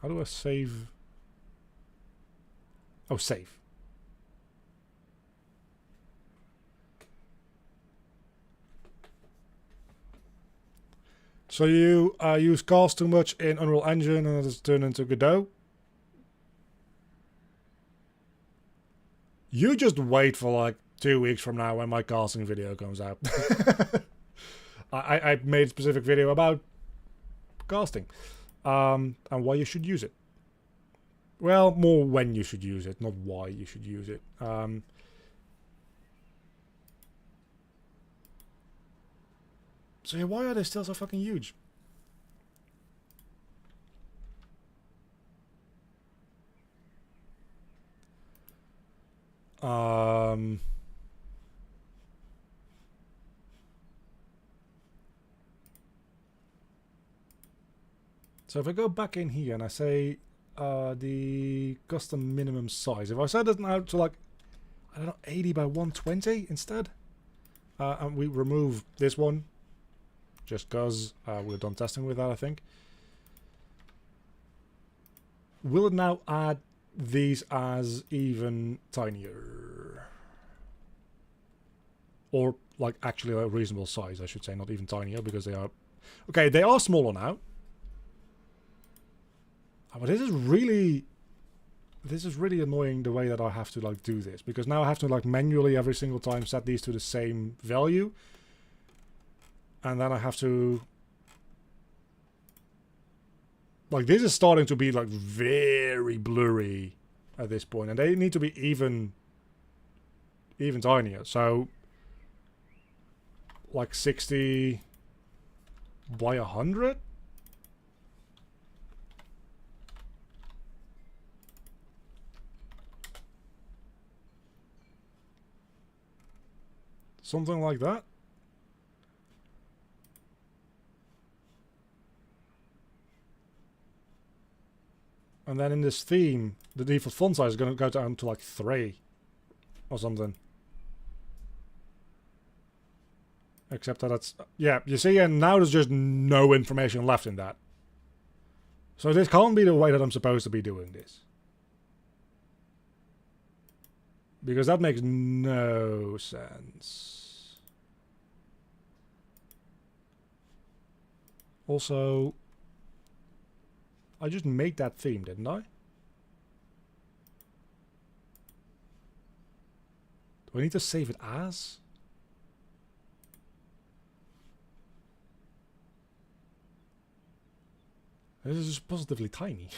How do I save? Oh, save. So you use cast too much in Unreal Engine and it's turned into Godot. You just wait for like 2 weeks from now when my casting video comes out. I made a specific video about casting and why you should use it. Well, more when you should use it, not why you should use it. So yeah, why are they still so fucking huge? So if I go back in here and I say the custom minimum size, if I set it now to like, I don't know, 80 by 120 instead, and we remove this one, just because we're done testing with that, I think. Will it now add these as even tinier? Or like actually a reasonable size, I should say, not even tinier, because they are... Okay, they are smaller now. But this is really annoying the way that I have to like do this, because now I have to like manually every single time set these to the same value. And then I have to... Like, this is starting to be, like, very blurry at this point. And they need to be even tinier. So, like, 60 by 100? Something like that. And then in this theme, the default font size is going to go down to like 3 or something. Except that it's... Yeah, you see, and now there's just no information left in that. So this can't be the way that I'm supposed to be doing this. Because that makes no sense. Also, I just made that theme, didn't I? Do I need to save it as? This is just positively tiny.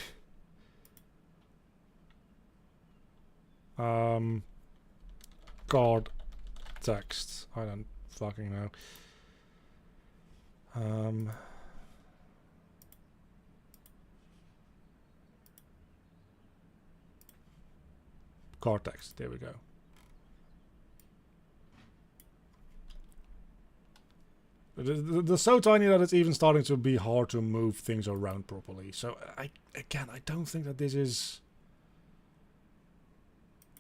Card text. I don't fucking know. Card text. There we go. They're so tiny that it's even starting to be hard to move things around properly. So I don't think that this is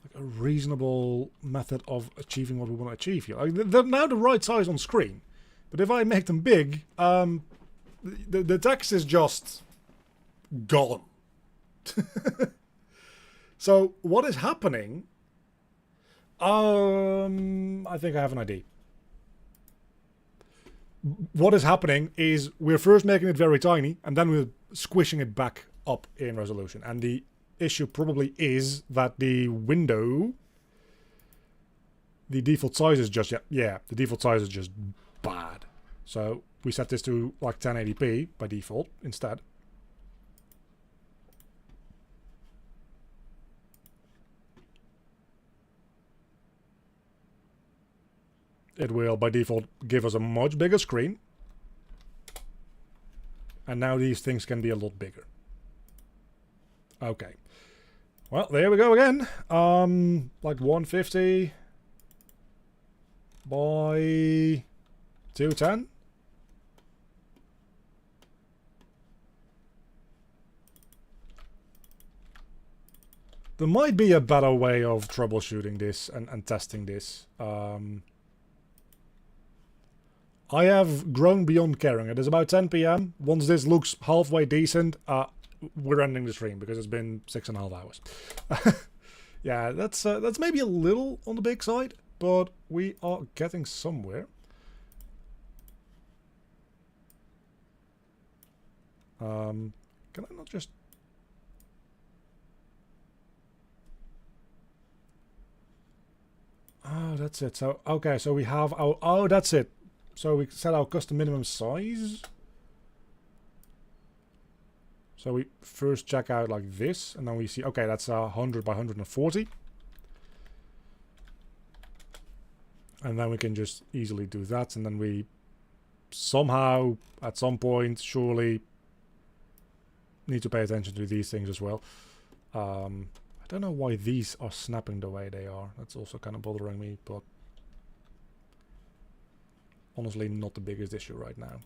like a reasonable method of achieving what we want to achieve here. Like, they're now the right size on screen, but if I make them big, the text is just gone. So what is happening? I think I have an idea. What is happening is we're first making it very tiny and then we're squishing it back up in resolution. And the issue probably is that the window, the default size is just, the default size is just bad. So we set this to like 1080p by default instead. It will, by default, give us a much bigger screen. And now these things can be a lot bigger. Okay. Well, there we go again. Like 150 by 210. There might be a better way of troubleshooting this and testing this. I have grown beyond caring. It is about 10 PM. Once this looks halfway decent, we're ending the stream because it's been 6.5 hours. Yeah, that's maybe a little on the big side, but we are getting somewhere. Can I not just... Oh, that's it. So, okay, so we have our... Oh, that's it. So we set our custom minimum size. So we first check out like this, and then we see, okay, that's 100 by 140. And then we can just easily do that, and then we somehow, at some point, surely need to pay attention to these things as well. I don't know why these are snapping the way they are. That's also kind of bothering me, but honestly not the biggest issue right now.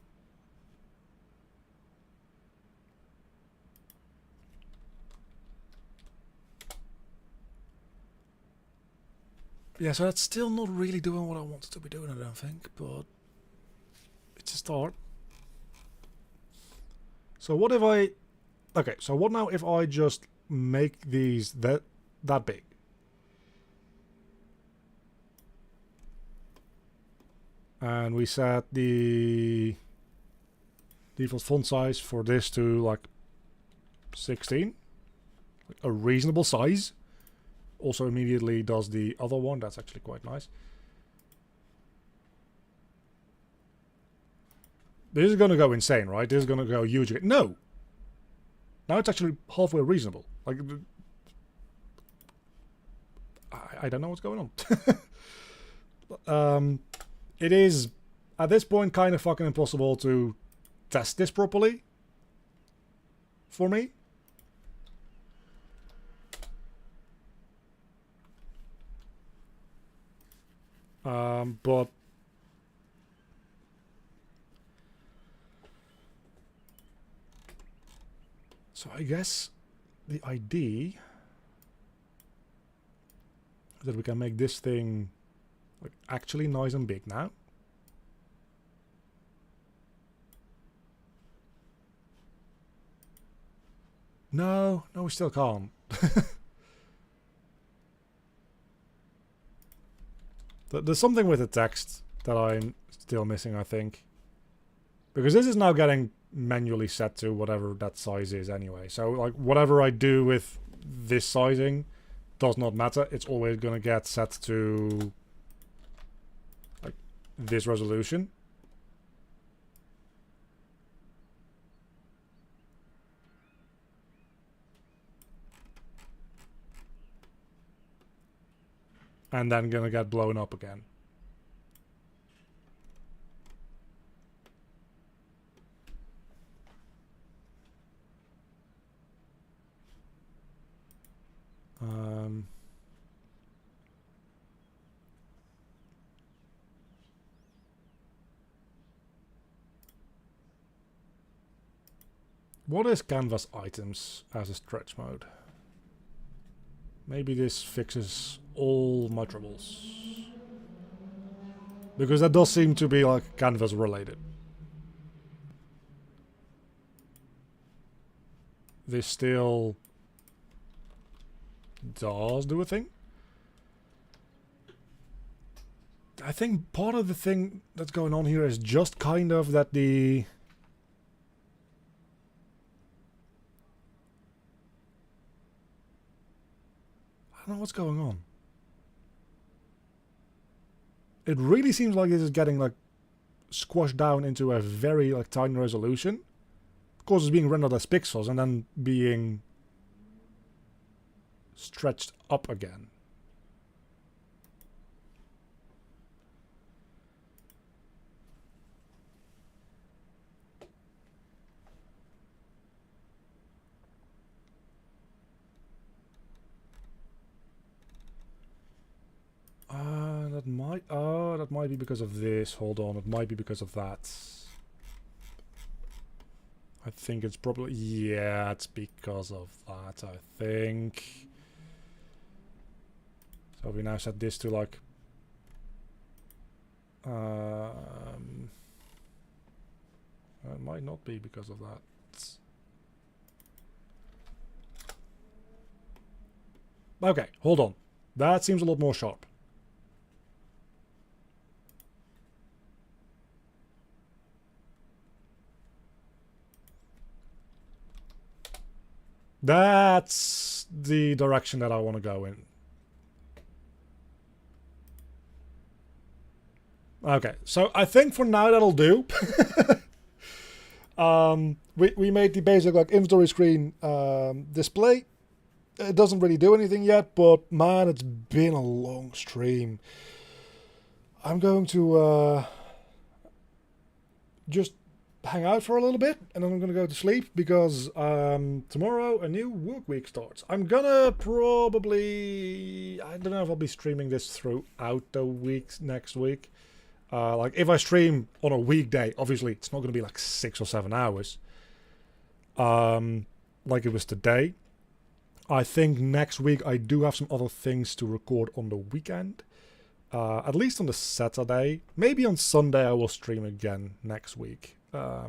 Yeah, so that's still not really doing what I wanted to be doing, I don't think, but it's a start. So what if I... Okay, so what now if I just make these that big? And we set the default font size for this to like 16. Like a reasonable size. Also immediately does the other one. That's actually quite nice. This is going to go insane, right? This is going to go huge again. No! Now it's actually halfway reasonable. Like, I don't know what's going on. It is, at this point, kind of fucking impossible to test this properly. For me. But... So I guess the idea is that we can make this thing like actually nice and big now. No, we still can't. There's something with the text that I'm still missing, I think. Because this is now getting manually set to whatever that size is anyway. So, like, whatever I do with this sizing does not matter. It's always going to get set to, like, this resolution. And then going to get blown up again. What is canvas items as a stretch mode? Maybe this fixes all my troubles. Because that does seem to be like canvas related. This still does do a thing. I think part of the thing that's going on here is just kind of that the... I don't know what's going on. It really seems like this is getting like squashed down into a very like tiny resolution. Of course, it's being rendered as pixels and then being stretched up again. That might be because of this. Hold on, it might be because of that. I think it's probably... Yeah, it's because of that, I think. So we now set this to like... it might not be because of that. Okay, hold on. That seems a lot more sharp. That's the direction that I want to go in. Okay, so I think for now that'll do. We made the basic like inventory screen display. It doesn't really do anything yet, but man, it's been a long stream. I'm going to just hang out for a little bit, and then I'm going to go to sleep because tomorrow a new work week starts. I'm gonna probably... I don't know if I'll be streaming this throughout the week next week. Like, if I stream on a weekday, obviously it's not going to be like 6 or 7 hours. Like it was today. I think next week I do have some other things to record on the weekend. At least on the Saturday. Maybe on Sunday I will stream again next week. I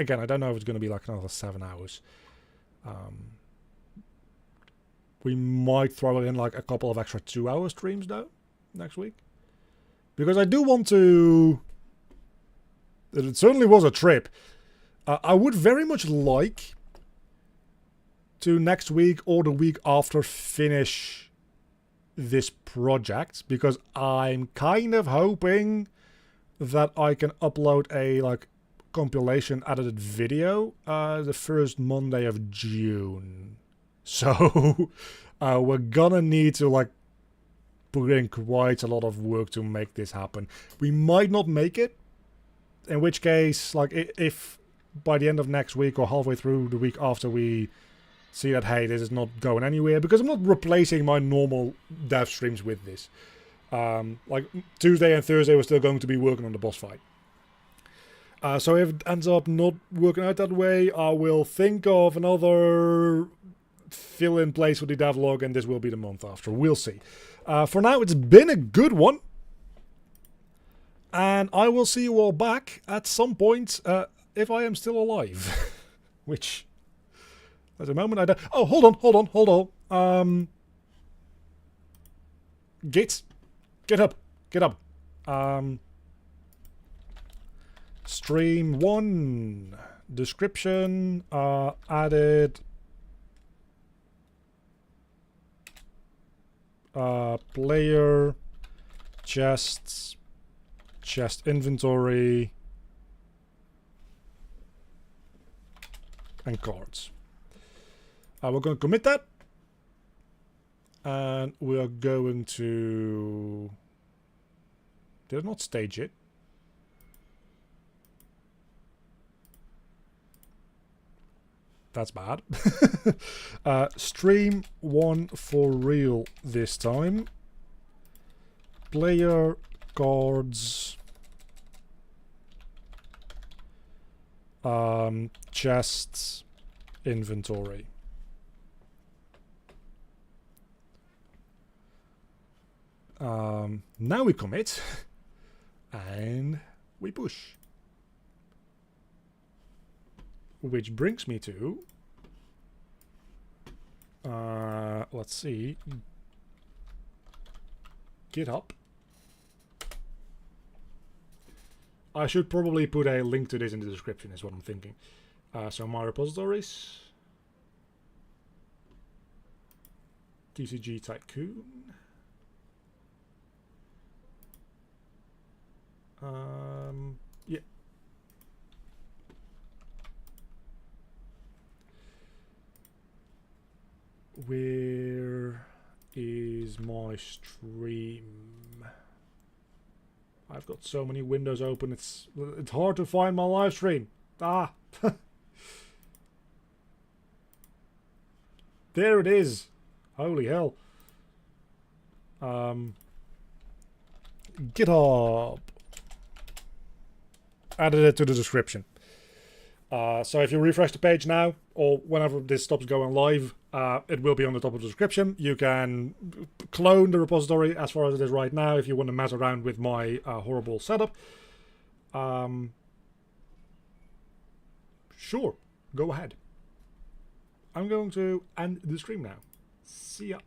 don't know if it's going to be like another 7 hours. We might throw in like a couple of extra 2-hour streams though next week. Because I do want to... It certainly was a trip. I would very much like to next week or the week after finish this project. Because I'm kind of hoping that I can upload a like compilation edited video the first Monday of June. So we're gonna need to like put in quite a lot of work to make this happen. We might not make it, in which case, like, if by the end of next week or halfway through the week after we see that, hey, this is not going anywhere, because I'm not replacing my normal dev streams with this. Like, Tuesday and Thursday we're still going to be working on the boss fight. So if it ends up not working out that way, I will think of another fill in place with the devlog, and this will be the month after. We'll see. For now, it's been a good one. And I will see you all back at some point if I am still alive. Which, At the moment I don't... Oh, hold on. GitHub. Stream 1 description added player chests, chest inventory, and cards. We're going to commit that, and we are going to... Did I not stage it? That's bad. Stream 1 for real this time. Player cards, chests, inventory. Now we commit and we push. Which brings me to, let's see, GitHub. I should probably put a link to this in the description, is what I'm thinking. So my repositories, TCG Tycoon, yeah. Where is my stream? I've got so many windows open, it's hard to find my live stream. Ah! There it is. Holy hell. GitHub. Added it to the description. So if you refresh the page now, or whenever this stops going live, it will be on the top of the description. You can clone the repository as far as it is right now if you want to mess around with my horrible setup. Sure, go ahead. I'm going to end the stream now. See ya.